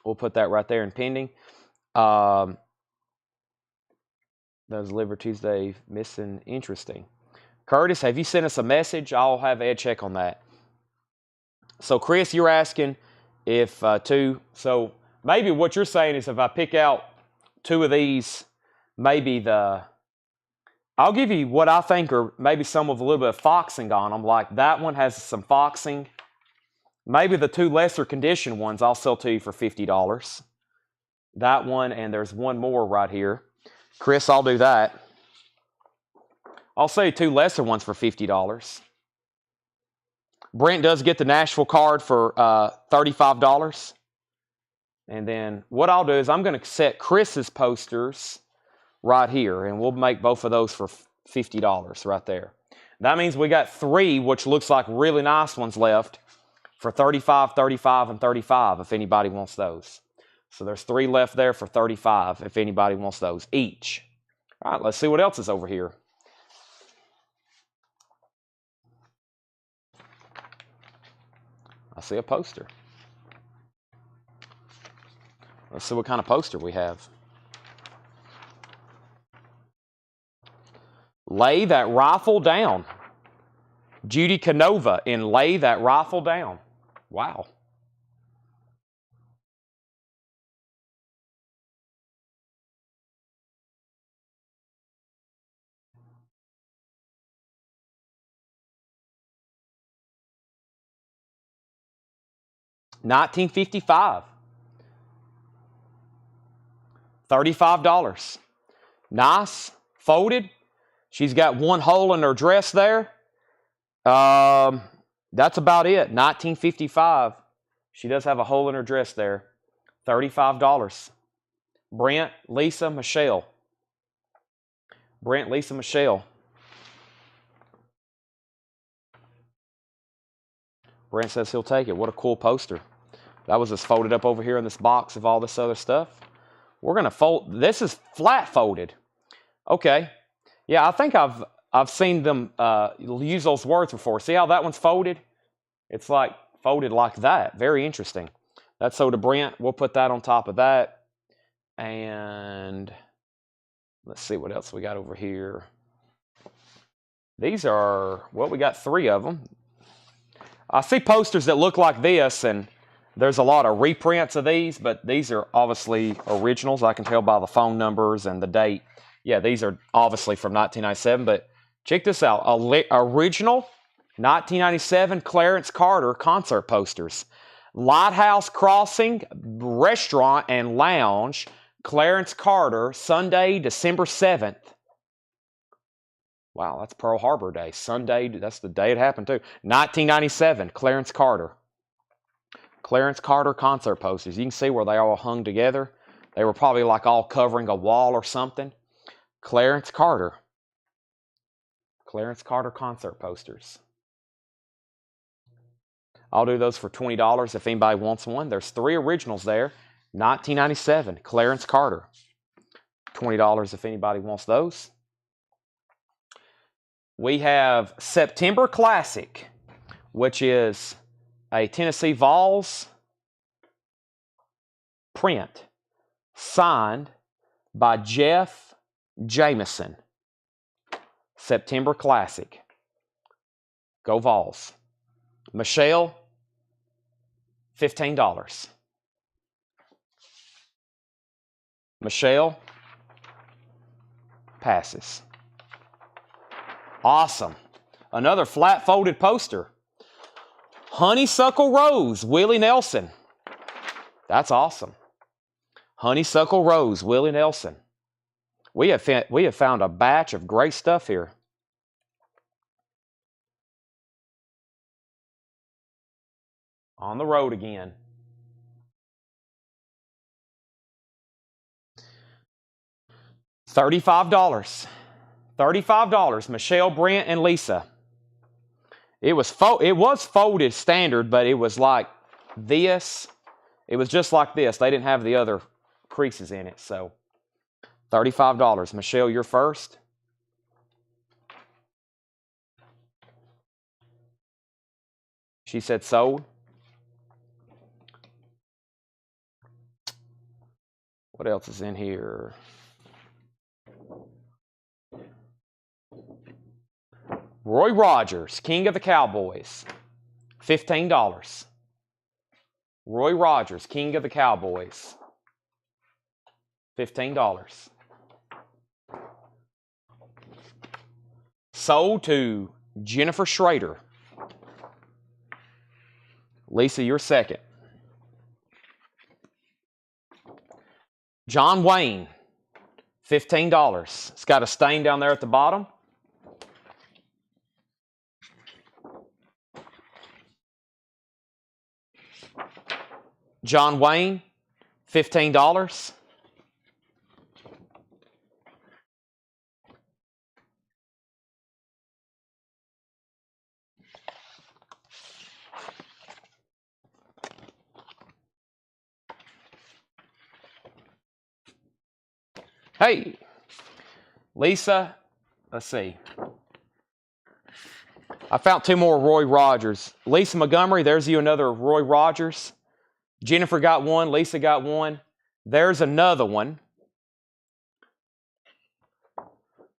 [SPEAKER 1] We'll put that right there in pending. That was Liver Tuesday missing. Interesting. Curtis, have you sent us a message? I'll have Ed check on that. So, Chris, you're asking if 2. So, maybe what you're saying is if I pick out 2 of these, maybe I'll give you what I think are maybe some with a little bit of foxing on them. Like that one has some foxing. Maybe the 2 lesser condition ones I'll sell to you for $50. That one, and there's one more right here. Chris, I'll do that. I'll sell you 2 lesser ones for $50. Brent does get the Nashville card for $35. And then what I'll do is I'm going to set Chris's posters right here, and we'll make both of those for $50 right there. That means we got 3, which looks like really nice ones left for $35, $35, and $35 if anybody wants those. So there's 3 left there for $35 if anybody wants those each. All right, let's see what else is over here. I see a poster. Let's see what kind of poster we have. Lay That Rifle Down. Judy Canova in Lay That Rifle Down. Wow. $19.55. $35. Nice. Folded. She's got 1 hole in her dress there. That's about it. $19.55. She does have a hole in her dress there. $35. Brent, Lisa, Michelle. Brent, Lisa, Michelle. Brent says he'll take it. What a cool poster. That was just folded up over here in this box of all this other stuff. We're going to fold. This is flat folded. Okay. Yeah, I think I've seen them use those words before. See how that one's folded? It's like folded like that. Very interesting. That's so to Brent. We'll put that on top of that. And let's see what else we got over here. These are, well, we got 3 of them. I see posters that look like this, and there's a lot of reprints of these, but these are obviously originals. I can tell by the phone numbers and the date. Yeah, these are obviously from 1997, but check this out. Original 1997 Clarence Carter concert posters. Lighthouse Crossing Restaurant and Lounge, Clarence Carter, Sunday, December 7th. Wow, that's Pearl Harbor Day. Sunday, that's the day it happened too. 1997, Clarence Carter. Clarence Carter concert posters. You can see where they all hung together. They were probably like all covering a wall or something. Clarence Carter. Clarence Carter concert posters. I'll do those for $20 if anybody wants one. There's 3 originals there. 1997, Clarence Carter. $20 if anybody wants those. We have September Classic, which is a Tennessee Vols print signed by Jeff Jameson. September Classic. Go Vols. Michelle, $15. Michelle passes. Awesome. Another flat folded poster. Honeysuckle Rose, Willie Nelson. That's awesome. Honeysuckle Rose, Willie Nelson. We have found a batch of great stuff here. On the road again. $35. $35. Michelle, Brent, and Lisa. It was folded standard, but it was like this. It was just like this. They didn't have the other creases in it. So $35. Michelle, you're first. She said sold. What else is in here? Roy Rogers, King of the Cowboys. $15. Roy Rogers, King of the Cowboys. $15. Sold to Jennifer Schrader. Lisa, you're second. John Wayne, $15. It's got a stain down there at the bottom. John Wayne, $15. Hey, Lisa, let's see. I found 2 more Roy Rogers. Lisa Montgomery, there's you another Roy Rogers. Jennifer got 1, Lisa got 1. There's another one.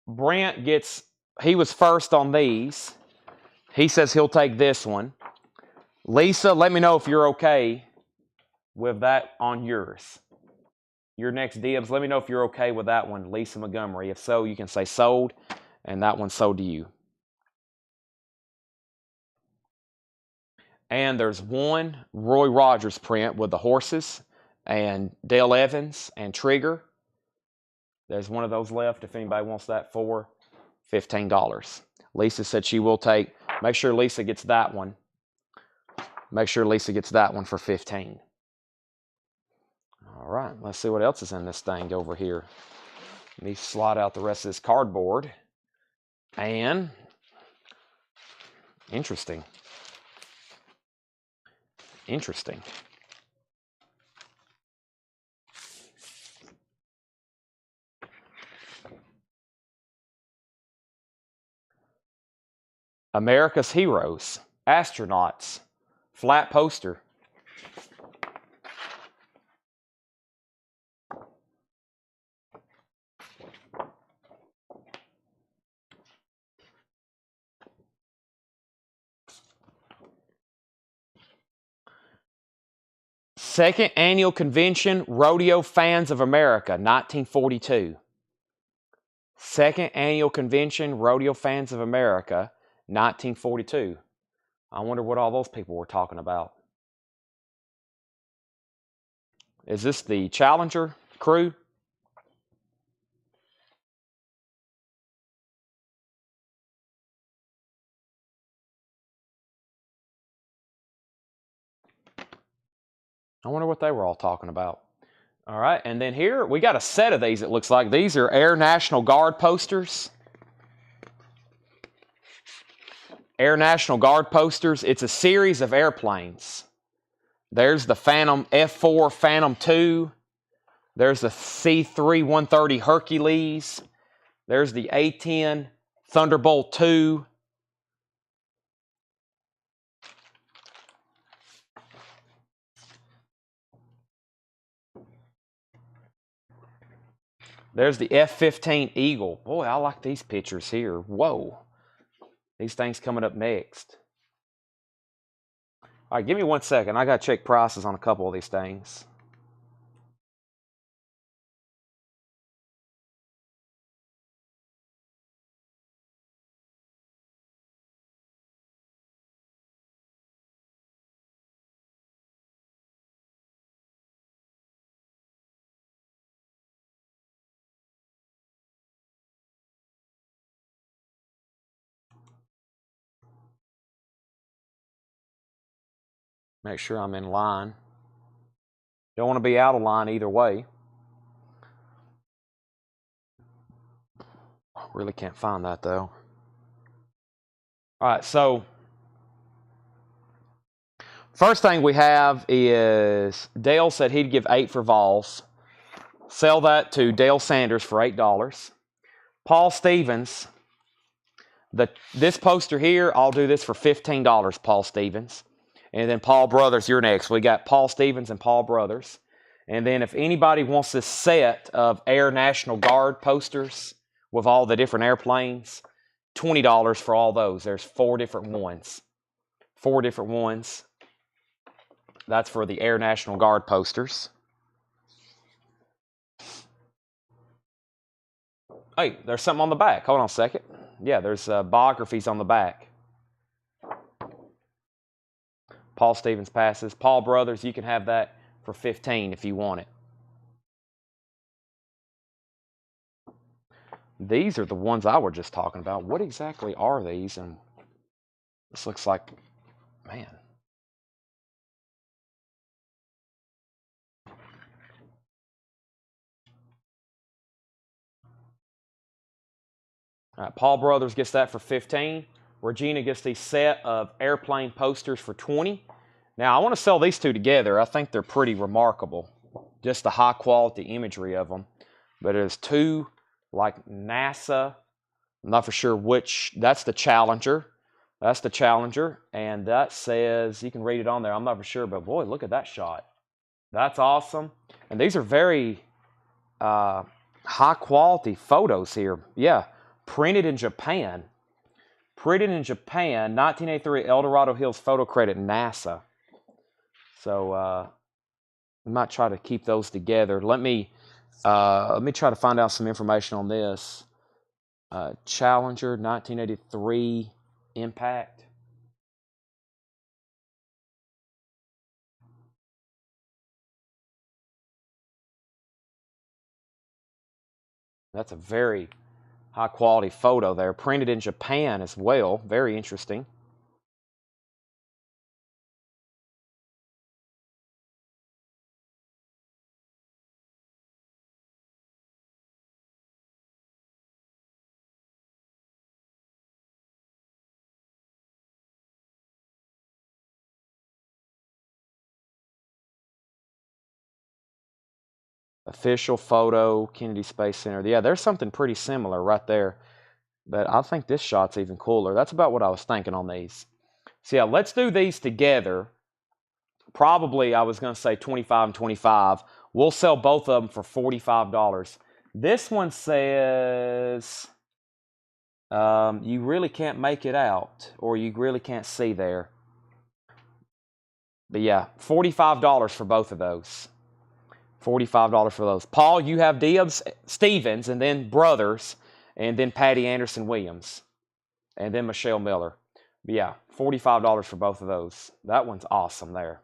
[SPEAKER 1] Brent he was first on these. He says he'll take this one. Lisa, let me know if you're okay with that on yours. Your next dibs, let me know if you're okay with that one, Lisa Montgomery. If so, you can say sold, and that one's sold to you. And there's 1 Roy Rogers print with the horses and Dale Evans and Trigger. There's one of those left if anybody wants that for $15. Lisa said she will take. Make sure Lisa gets that one. Make sure Lisa gets that one for $15. All right, let's see what else is in this thing over here. Let me slide out the rest of this cardboard. And interesting. Interesting. America's Heroes, Astronauts, flat poster. Second Annual Convention, Rodeo Fans of America, 1942. Second Annual Convention, Rodeo Fans of America, 1942. I wonder what all those people were talking about. Is this the Challenger crew? I wonder what they were all talking about. All right, and then here we got a set of these, it looks like. These are Air National Guard posters. Air National Guard posters. It's a series of airplanes. There's the Phantom F4 Phantom II. There's the C-3-130 Hercules. There's the A-10 Thunderbolt II. There's the F-15 Eagle. Boy, I like these pictures here. Whoa. These things coming up next. All right, give me 1 second. I got to check prices on a couple of these things. Make sure I'm in line. Don't want to be out of line either way. I really can't find that though. All right, so first thing we have is Dale said he'd give 8 for Vols. Sell that to Dale Sanders for $8. Paul Stevens, this poster here, I'll do this for $15, Paul Stevens. And then Paul Brothers, you're next. We got Paul Stevens and Paul Brothers. And then if anybody wants this set of Air National Guard posters with all the different airplanes, $20 for all those. There's 4 different ones. 4 different ones. That's for the Air National Guard posters. Hey, there's something on the back. Hold on a second. Yeah, there's biographies on the back. Paul Stevens passes. Paul Brothers, you can have that for $15 if you want it. These are the ones I was just talking about. What exactly are these? And this looks like, man. All right, Paul Brothers gets that for $15. Regina gets the set of airplane posters for $20. Now, I want to sell these two together. I think they're pretty remarkable. Just the high quality imagery of them. But it is 2 like NASA. I'm not for sure which. That's the Challenger. That's the Challenger. And that says, you can read it on there. I'm not for sure, but boy, look at that shot. That's awesome. And these are very high quality photos here. Yeah, printed in Japan. Printed in Japan, 1983 El Dorado Hills Photo Credit, NASA. So we might try to keep those together. Let me try to find out some information on this. Challenger, 1983 Impact. That's a very high quality photo there. Printed in Japan as well. Very interesting. Official photo, Kennedy Space Center. Yeah, there's something pretty similar right there. But I think this shot's even cooler. That's about what I was thinking on these. So yeah, let's do these together. Probably, I was going to say 25 and 25. We'll sell both of them for $45. This one says you really can't make it out, or you really can't see there. But yeah, $45 for both of those. $45 for those. Paul, you have dibs, Stevens, and then Brothers. and then Patty Anderson Williams, and then Michelle Miller. But yeah, $45 for both of those. That one's awesome there.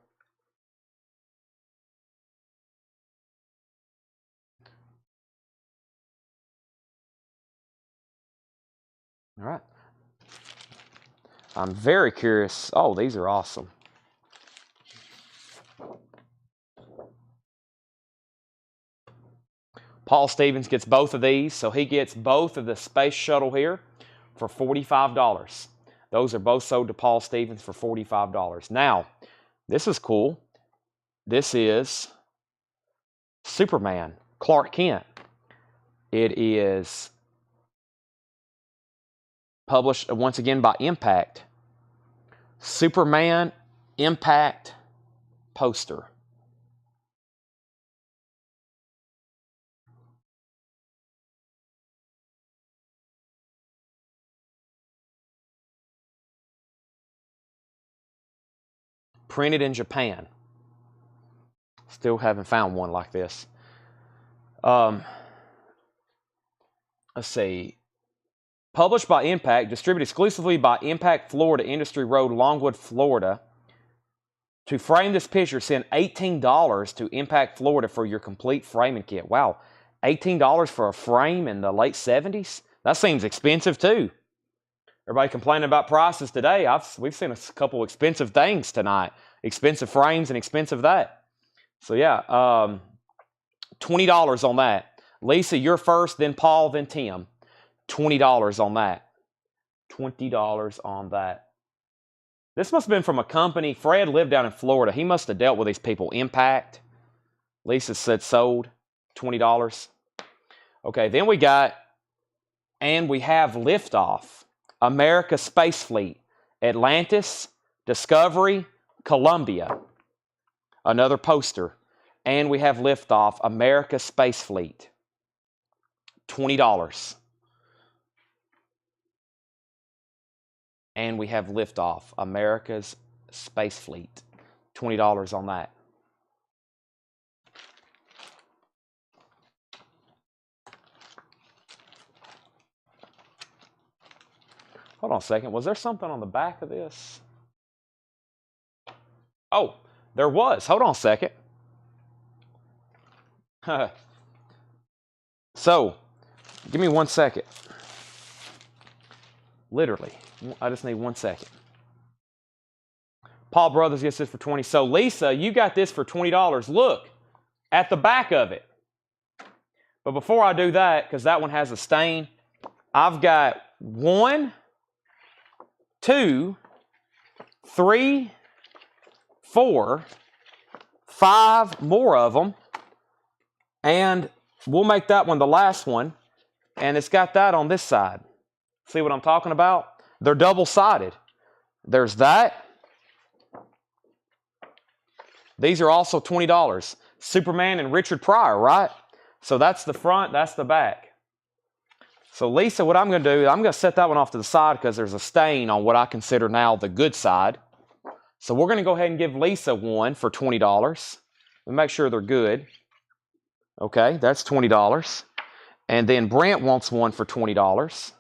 [SPEAKER 1] All right. I'm very curious. Oh, these are awesome. Paul Stevens gets both of these, so he gets both of the Space Shuttle here for $45. Those are both sold to Paul Stevens for $45. Now, this is cool. This is Superman, Clark Kent. It is published once again by Impact. Superman Impact poster. Printed in Japan. Still haven't found one like this. Let's see. Published by Impact, distributed exclusively by Impact Florida Industry Road, Longwood, Florida. To frame this picture, send $18 to Impact Florida for your complete framing kit. Wow, $18 for a frame in the late 70s? That seems expensive too. Everybody complaining about prices today. We've seen a couple expensive things tonight. Expensive frames and expensive that. So yeah, $20 on that. Lisa, you're first, then Paul, then Tim. $20 on that. $20 on that. This must have been from a company. Fred lived down in Florida. He must have dealt with these people. Impact. Lisa said sold. $20. Okay, then we got, and we have Liftoff. America Space Fleet. Atlantis, Discovery, Columbia. Another poster. And we have Liftoff. America Space Fleet. $20. And we have Liftoff, America's Space Fleet. $20 on that. Hold on a second. Was there something on the back of this? Oh, there was. Hold on a second. So, give me 1 second. Literally. I just need 1 second. Paul Brothers gets this for $20. So Lisa, you got this for $20. Look at the back of it. But before I do that, because that one has a stain, I've got 1, 2, 3, 4, 5 more of them. And we'll make that one the last one. And it's got that on this side. See what I'm talking about? They're double-sided. There's that. These are also $20. Superman and Richard Pryor, right? So that's the front, that's the back. So Lisa, what I'm going to do, I'm going to set that one off to the side because there's a stain on what I consider now the good side. So we're going to go ahead and give Lisa one for $20. Let me make sure they're good. Okay, that's $20. And then Brent wants one for $20.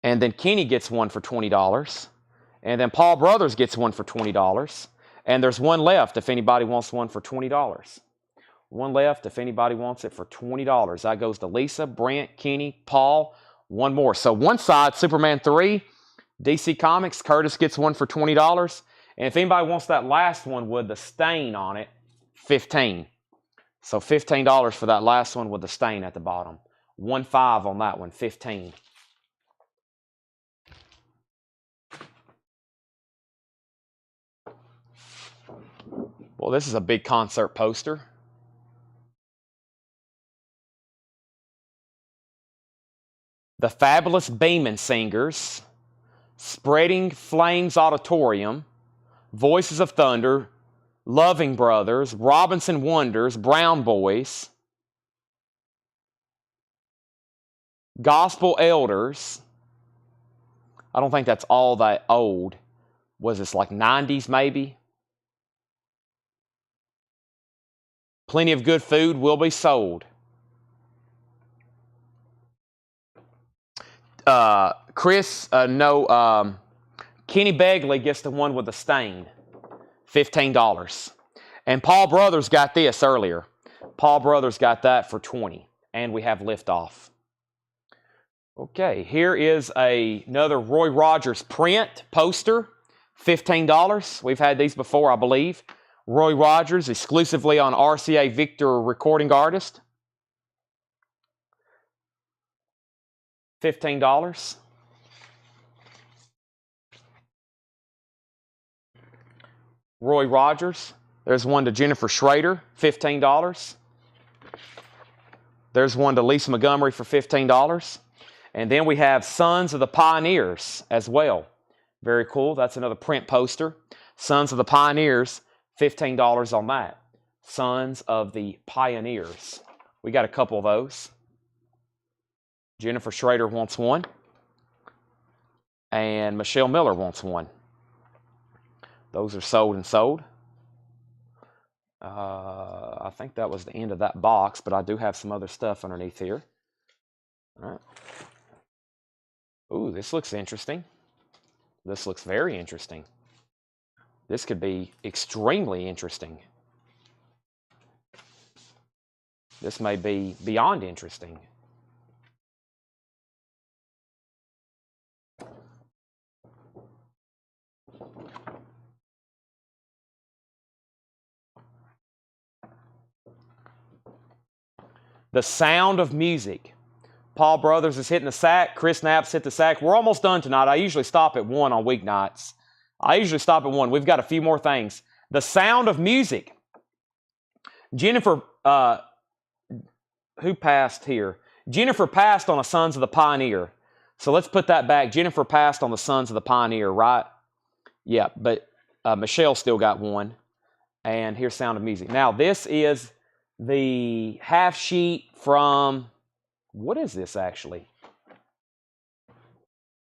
[SPEAKER 1] And then Kenny gets one for $20. And then Paul Brothers gets one for $20. And there's one left if anybody wants one for $20. One left if anybody wants it for $20. That goes to Lisa, Brent, Kenny, Paul. One more. So one side, Superman 3, DC Comics. Curtis gets one for $20. And if anybody wants that last one with the stain on it, $15. So $15 for that last one with the stain at the bottom. 1.5 on that one, $15. Well, this is a big concert poster. The Fabulous Beeman Singers, Spreading Flames Auditorium, Voices of Thunder, Loving Brothers, Robinson Wonders, Brown Boys, Gospel Elders. I don't think that's all that old. Was this like 90s maybe? Plenty of Good Food Will Be Sold. Kenny Begley gets the one with the stain, $15. And Paul Brothers got this earlier. Paul Brothers got that for $20. And we have liftoff. Okay, here is another Roy Rogers print poster, $15. We've had these before, I believe. Roy Rogers, exclusively on RCA Victor Recording Artist. $15. Roy Rogers. There's one to Jennifer Schrader, $15. There's one to Lisa Montgomery for $15. And then we have Sons of the Pioneers as well. Very cool. That's another print poster. Sons of the Pioneers, $15 on that. Sons of the Pioneers. We got a couple of those. Jennifer Schrader wants one. And Michelle Miller wants one. Those are sold and sold. I think that was the end of that box, but I do have some other stuff underneath here. All right. Ooh, this looks interesting. This looks very interesting. This could be extremely interesting. This may be beyond interesting. The Sound of Music. Paul Brothers is hitting the sack. Chris Knapp's hit the sack. We're almost done tonight. I usually stop at 1 on weeknights. We've got a few more things. The Sound of Music. Jennifer, who passed here? Jennifer passed on the Sons of the Pioneer. So let's put that back. Jennifer passed on the Sons of the Pioneer, right? Yeah, but Michelle still got one. And here's Sound of Music. Now, this is the half sheet from, what is this actually?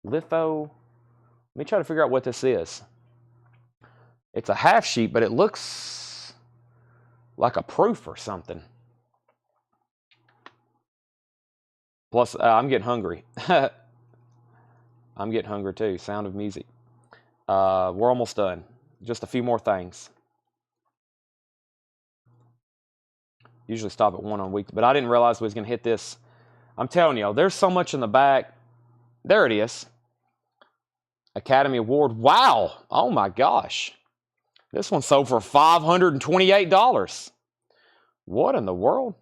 [SPEAKER 1] Litho. Let me try to figure out what this is. It's a half sheet, but it looks like a proof or something. Plus, I'm getting hungry. I'm getting hungry too. Sound of Music. We're almost done. Just a few more things. Usually stop at 1 on week, but I didn't realize we was going to hit this. I'm telling you, there's so much in the back. There it is. Academy Award. Wow. Oh my gosh. This one sold for $528. What in the world?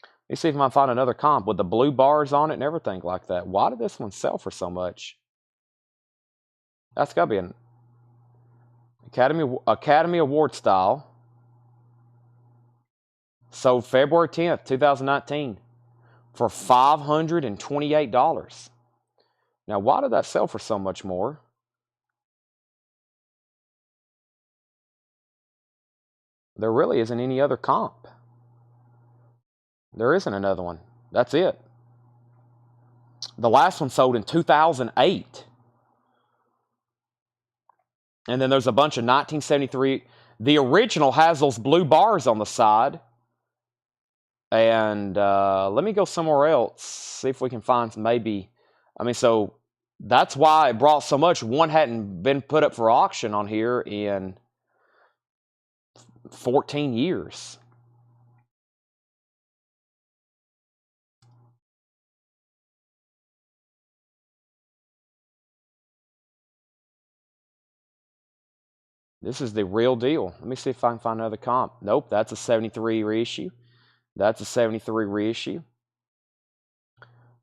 [SPEAKER 1] Let me see if I can find another comp with the blue bars on it and everything like that. Why did this one sell for so much? That's got to be an Academy Award style. Sold February 10th, 2019 for $528. Now, why did that sell for so much more? There really isn't any other comp. There isn't another one. That's it. The last one sold in 2008. And then there's a bunch of 1973. The original has those blue bars on the side. And let me go somewhere else, see if we can find maybe. So that's why it brought so much. One hadn't been put up for auction on here in 14 years. This is the real deal. Let me see if I can find another comp. Nope, that's a 73 reissue. That's a 73 reissue.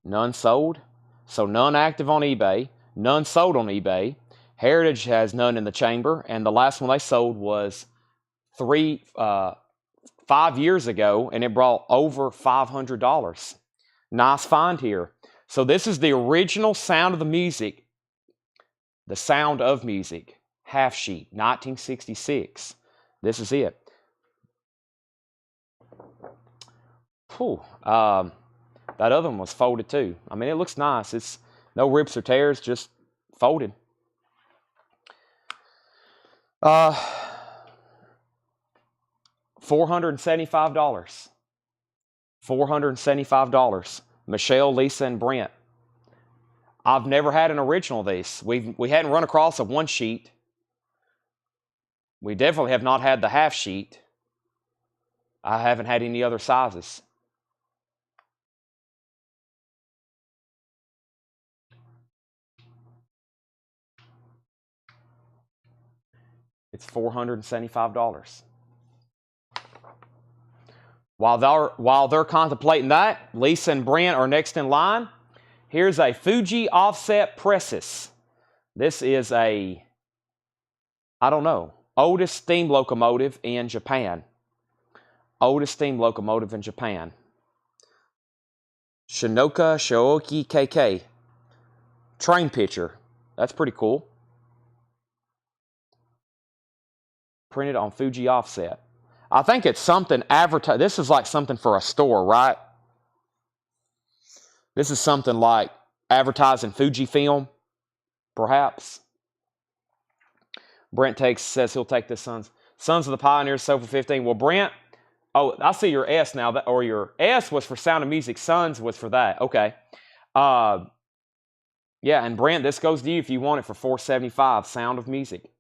[SPEAKER 1] None sold. So none active on eBay. None sold on eBay. Heritage has none in the chamber. And the last one they sold was 5 years ago. And it brought over $500. Nice find here. So this is the original Sound of the Music. The Sound of Music. Half sheet. 1966. This is it. Whew. That other one was folded too. It looks nice. It's no rips or tears, just folded. $475. $475. Michelle, Lisa, and Brent. I've never had an original of these. We hadn't run across a one sheet. We definitely have not had the half sheet. I haven't had any other sizes. It's $475. While they're contemplating that, Lisa and Brent are next in line. Here's a Fuji offset presses. This is a, I don't know, oldest steam locomotive in Japan. Oldest steam locomotive in Japan. Shinoka Shooki KK. Train picture. That's pretty cool. Printed on Fuji offset. I think it's something advertised. This is like something for a store, right? This is something like advertising Fujifilm, perhaps. Brent says he'll take this Sons of the Pioneers sofa 15. Well, Brent, oh, I see your S now, or your S was for Sound of Music. Sons was for that. Okay. Yeah, and Brent, this goes to you if you want it for $475. Sound of Music.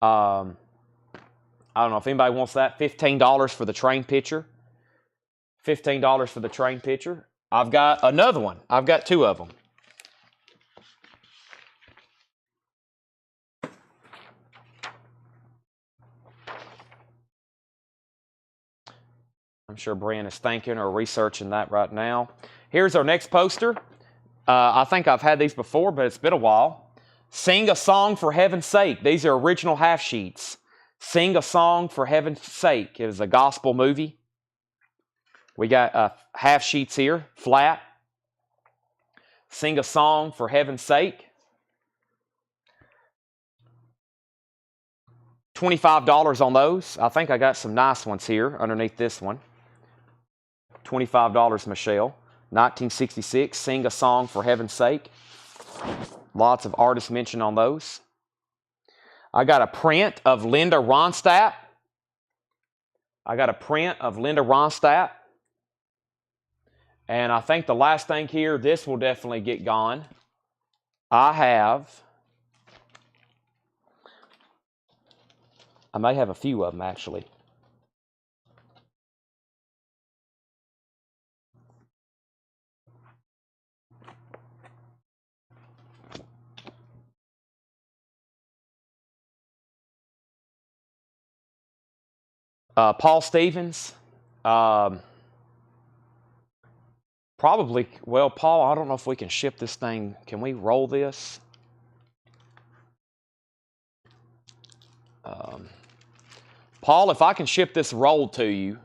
[SPEAKER 1] I don't know if anybody wants that. $15 for the train picture. $15 for the train picture. I've got another one. I've got two of them. I'm sure Brian is thinking or researching that right now. Here's our next poster. I think I've had these before, but it's been a while. Sing a Song for Heaven's Sake. These are original half sheets. Sing a Song for Heaven's Sake. It was a gospel movie. We got half sheets here, flat. Sing a Song for Heaven's Sake. $25 on those. I think I got some nice ones here underneath this one. $25, Michelle. 1966, Sing a Song for Heaven's Sake. Lots of artists mentioned on those. I got a print of Linda Ronstadt. And I think the last thing here, this will definitely get gone. I may have a few of them, actually. Paul Stevens. Probably, well, Paul, I don't know if we can ship this thing. Can we roll this? Paul, if I can ship this rolled to you,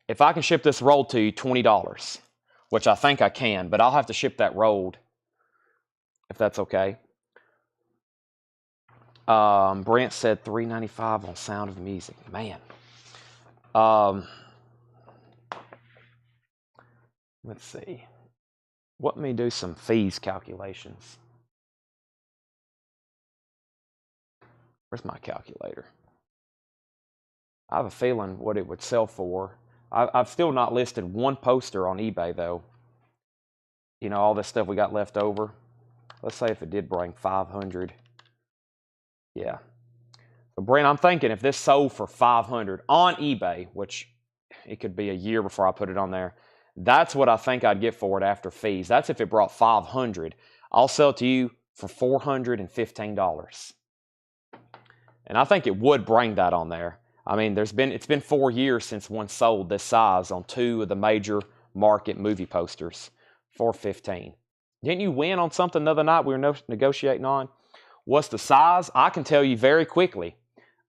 [SPEAKER 1] $20, which I think I can, but I'll have to ship that rolled, if that's okay. Brent said $3.95 on Sound of Music. Man. Let's see. Let me do some fees calculations. Where's my calculator? I have a feeling what it would sell for. I've still not listed one poster on eBay, though. You know, all this stuff we got left over. Let's say if it did bring 500. Yeah. But Brent, I'm thinking if this sold for 500 on eBay, which it could be a year before I put it on there, that's what I think I'd get for it after fees. That's if it brought 500. I'll sell it to you for $415. And I think it would bring that on there. I mean, it's been 4 years since one sold this size on two of the major market movie posters. $415. Didn't you win on something the other night we were negotiating on? What's the size? I can tell you very quickly.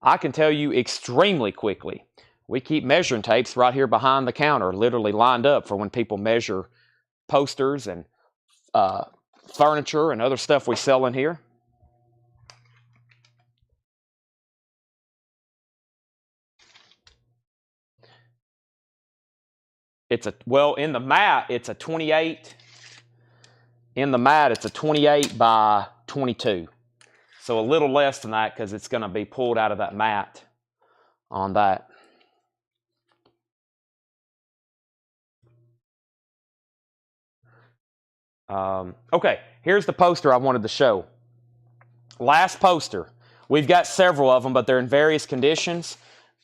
[SPEAKER 1] I can tell you extremely quickly. We keep measuring tapes right here behind the counter, literally lined up for when people measure posters and furniture and other stuff we sell in here. In the mat, it's a 28. In the mat, it's a 28 by 22. So a little less than that because it's going to be pulled out of that mat on that. Okay, here's the poster I wanted to show. Last poster. We've got several of them, but they're in various conditions.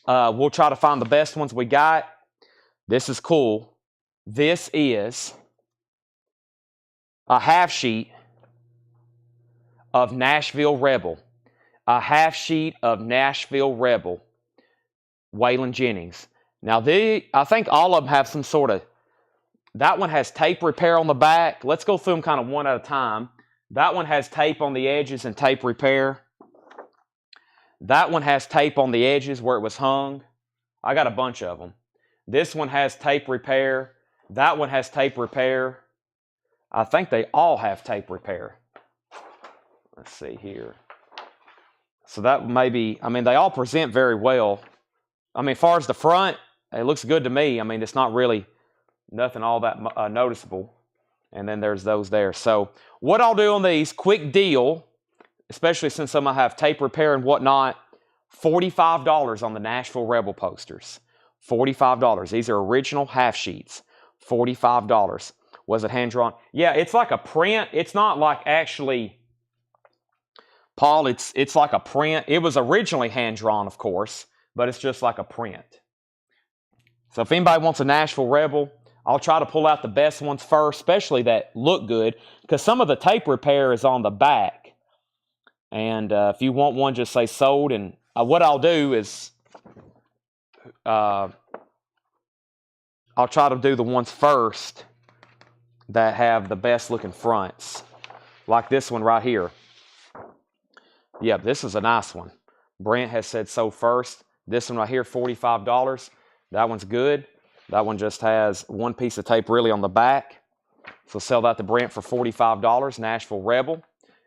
[SPEAKER 1] We'll try to find the best ones we got. This is cool. This is a half sheet of Nashville Rebel. A half sheet of Nashville Rebel. Waylon Jennings. Now, I think all of them have some sort of... That one has tape repair on the back. Let's go through them kind of one at a time. That one has tape on the edges and tape repair. That one has tape on the edges where it was hung. I got a bunch of them. This one has tape repair. That one has tape repair. I think they all have tape repair. Let's see here. So that may be, I mean, they all present very well. I mean, as far as the front, it looks good to me. I mean, it's not really nothing all that noticeable. And then there's those there. So what I'll do on these, quick deal, especially since some I have tape repair and whatnot, $45 on the Nashville Rebel posters. $45. These are original half sheets. $45. Was it hand-drawn? Yeah, it's like a print. It's not like actually, Paul, it's like a print. It was originally hand-drawn, of course, but it's just like a print. So if anybody wants a Nashville Rebel, I'll try to pull out the best ones first, especially that look good, because some of the tape repair is on the back. And if you want one, just say sold. And what I'll do is I'll try to do the ones first that have the best looking fronts, like this one right here. Yeah, this is a nice one. Brent has said sold first. This one right here, $45. That one's good. That one just has one piece of tape really on the back. So sell that to Brent for $45, Nashville Rebel.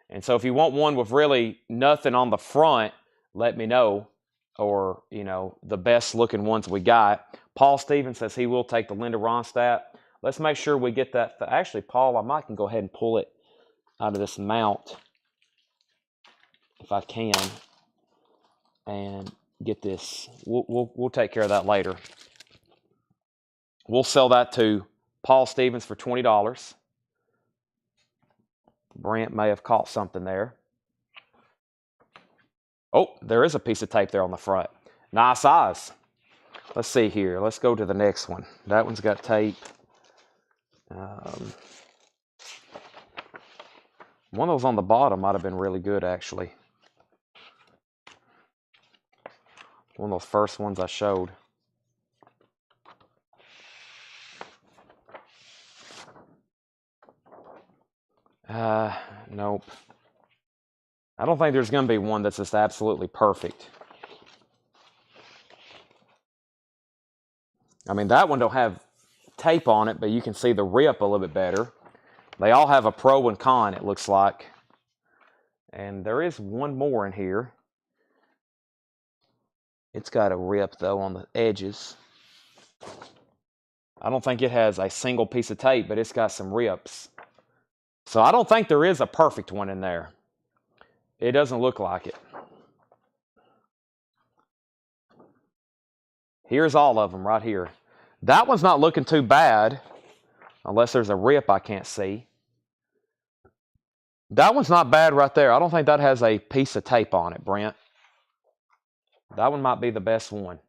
[SPEAKER 1] And so if you want one with really nothing on the front, let me know. Or, you know, the best looking ones we got. Paul Stevens says he will take the Linda Ronstadt. Let's make sure we get that. Actually, Paul, I might can go ahead and pull it out of this mount if I can and get this. We'll take care of that later. We'll sell that to Paul Stevens for $20. Brent may have caught something there. Oh, there is a piece of tape there on the front. Nice eyes. Let's see here. Let's go to the next one. That one's got tape. One of those on the bottom might have been really good, actually. One of those first ones I showed. Nope. I don't think there's going to be one that's just absolutely perfect. I mean, that one don't have tape on it, but you can see the rip a little bit better. They all have a pro and con, it looks like. And there is one more in here. It's got a rip, though, on the edges. I don't think it has a single piece of tape, but it's got some rips. So I don't think there is a perfect one in there. It doesn't look like it. Here's all of them right here. That one's not looking too bad, unless there's a rip I can't see. That one's not bad right there. I don't think that has a piece of tape on it, Brent. That one might be the best one.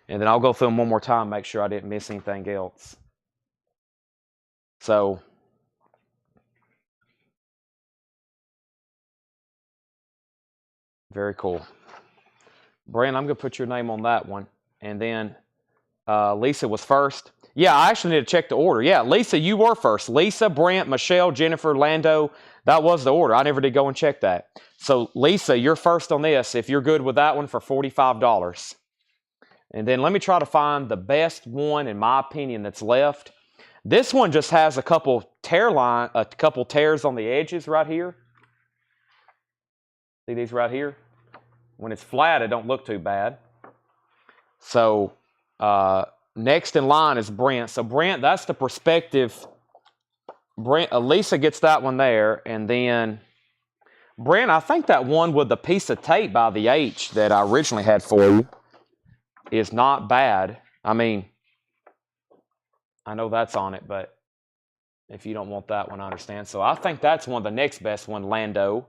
[SPEAKER 1] And then I'll go through them one more time, make sure I didn't miss anything else. So, very cool. Brent, I'm going to put your name on that one. And then Lisa was first. Yeah, I actually need to check the order. Yeah, Lisa, you were first. Lisa, Brent, Michelle, Jennifer, Lando. That was the order. I never did go and check that. So, Lisa, you're first on this if you're good with that one for $45. And then let me try to find the best one, in my opinion, that's left. This one just has a couple tears on the edges right here. See these right here? When it's flat, it don't look too bad. So, next in line is Brent. So, Brent, that's the perspective. Brent, Lisa gets that one there. And then, Brent, I think that one with the piece of tape by the H that I originally had for you is not bad. I mean, I know that's on it, but If you don't want that one, I understand. So I think that's one of the next best one, Lando.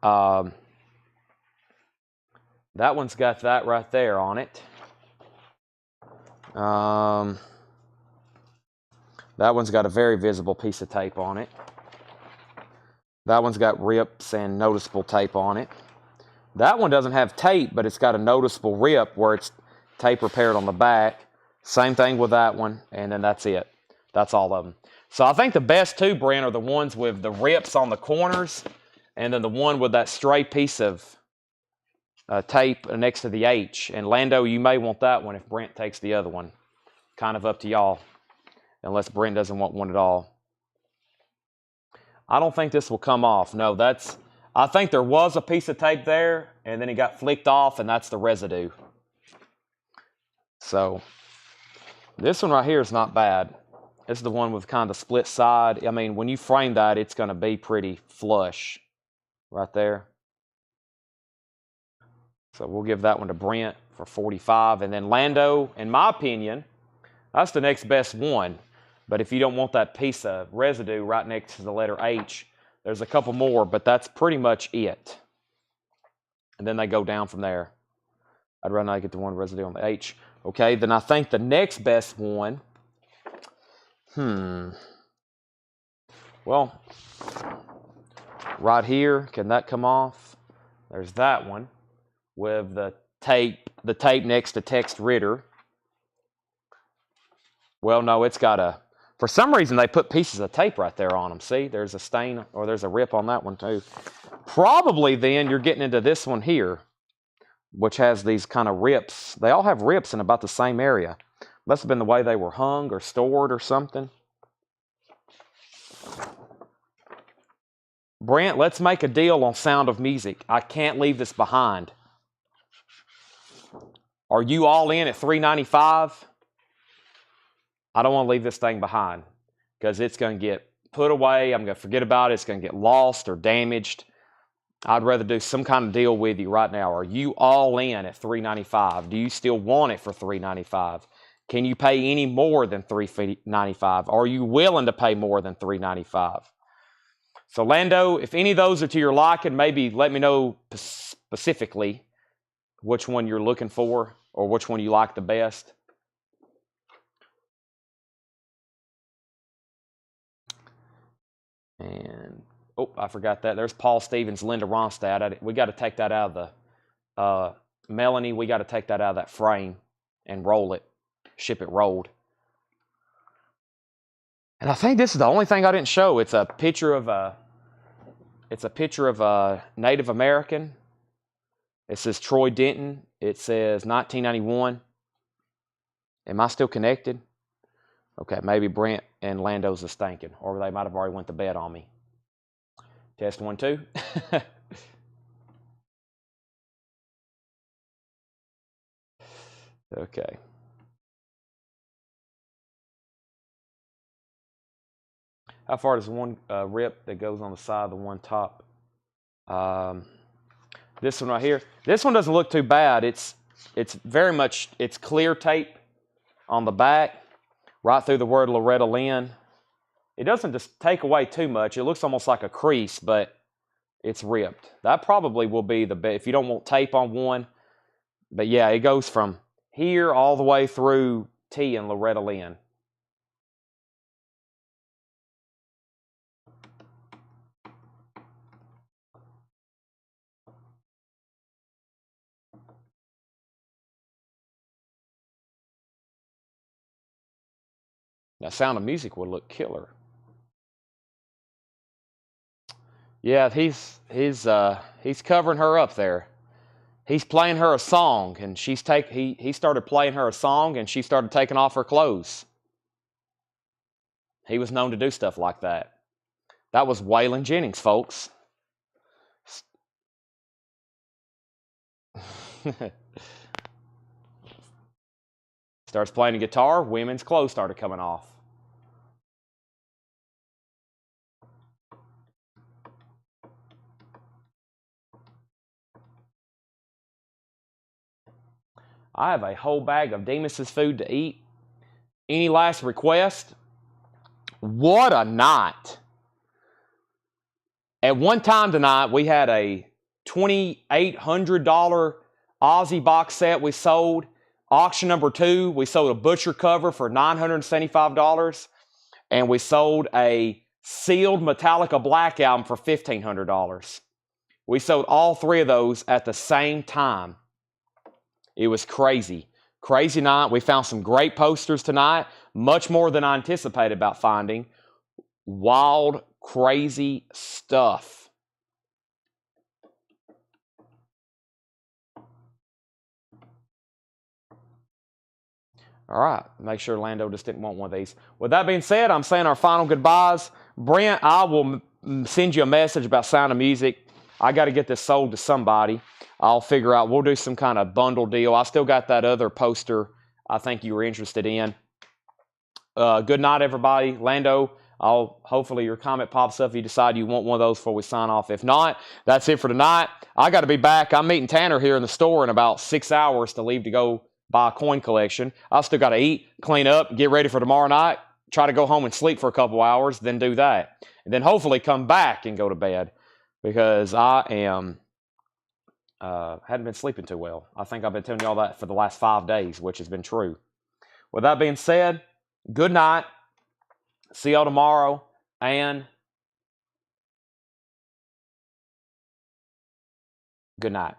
[SPEAKER 1] That one's got that right there on it. That one's got a very visible piece of tape on it. That one's got rips and noticeable tape on it. That one doesn't have tape, but it's got a noticeable rip where it's tape repaired on the back. Same thing with that one, and then that's it. That's all of them. So I think the best two, Brent, are the ones with the rips on the corners, and then the one with that stray piece of tape next to the H. And Lando, you may want that one if Brent takes the other one. Kind of up to y'all, unless Brent doesn't want one at all. I don't think this will come off. No, I think there was a piece of tape there, and then it got flicked off, and that's the residue. So this one right here is not bad. This is the one with kind of split side. I mean, when you frame that, it's going to be pretty flush right there. So we'll give that one to Brent for 45. And then Lando, in my opinion, that's the next best one. But if you don't want that piece of residue right next to the letter H, there's a couple more, but that's pretty much it. And then they go down from there. I'd rather not get the one residue on the H. Okay, then I think the next best one, well, right here, can that come off? There's that one with the tape next to text Ritter. Well, no, it's got a, for some reason they put pieces of tape right there on them. See, there's a stain, or there's a rip on that one too. Probably then you're getting into this one here, which has these kind of rips. They all have rips in about the same area. Must have been the way they were hung or stored or something. Brent, let's make a deal on Sound of Music. I can't leave this behind. Are you all in at $3.95? I don't want to leave this thing behind because it's going to get put away. I'm going to forget about it. It's going to get lost or damaged. I'd rather do some kind of deal with you right now. Are you all in at $3.95? Do you still want it for $3.95? Can you pay any more than $3.95? Are you willing to pay more than $3.95? So Lando, if any of those are to your liking, maybe let me know specifically which one you're looking for or which one you like the best. And, oh, I forgot that. There's Paul Stevens, Linda Ronstadt. We got to take that out of the, Melanie, we got to take that out of that frame and roll it, ship it rolled. And I think this is the only thing I didn't show. It's a picture of a Native American. It says Troy Denton. It says 1991. Am I still connected? Okay, maybe Brent and Lando's is stinking, or they might have already went to bed on me. Test 1, 2. Okay. How far does one rip that goes on the side of the one top? This one right here. This one doesn't look too bad. It's very much, it's clear tape on the back, right through the word Loretta Lynn. It doesn't just take away too much. It looks almost like a crease, but it's ripped. That probably will be the best if you don't want tape on one. But yeah, it goes from here all the way through T and Loretta Lynn. Now, Sound of Music would look killer. Yeah, he's covering her up there. He's playing her a song, and he started playing her a song, and she started taking off her clothes. He was known to do stuff like that. That was Waylon Jennings, folks. Starts playing a guitar, women's clothes started coming off. I have a whole bag of Demas's food to eat. Any last request? What a night. At one time tonight, we had a $2,800 Aussie box set we sold. Auction number 2, we sold a butcher cover for $975. And we sold a sealed Metallica Black album for $1,500. We sold all 3 of those at the same time. It was crazy. Crazy night. We found some great posters tonight, much more than I anticipated about finding. Wild, crazy stuff. All right, make sure Lando just didn't want one of these. With that being said, I'm saying our final goodbyes. Brent, I will send you a message about Sound of Music. I got to get this sold to somebody. I'll figure out, we'll do some kind of bundle deal. I still got that other poster I think you were interested in. Good night, everybody. Lando, hopefully your comment pops up if you decide you want one of those before we sign off. If not, that's it for tonight. I got to be back. I'm meeting Tanner here in the store in about 6 hours to leave to go buy a coin collection. I still got to eat, clean up, get ready for tomorrow night, try to go home and sleep for a couple hours, then do that. And then hopefully come back and go to bed because I am... hadn't been sleeping too well. I think I've been telling you all that for the last 5 days, which has been true. With that being said, good night. See y'all tomorrow. And good night.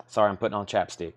[SPEAKER 1] Sorry, I'm putting on chapstick.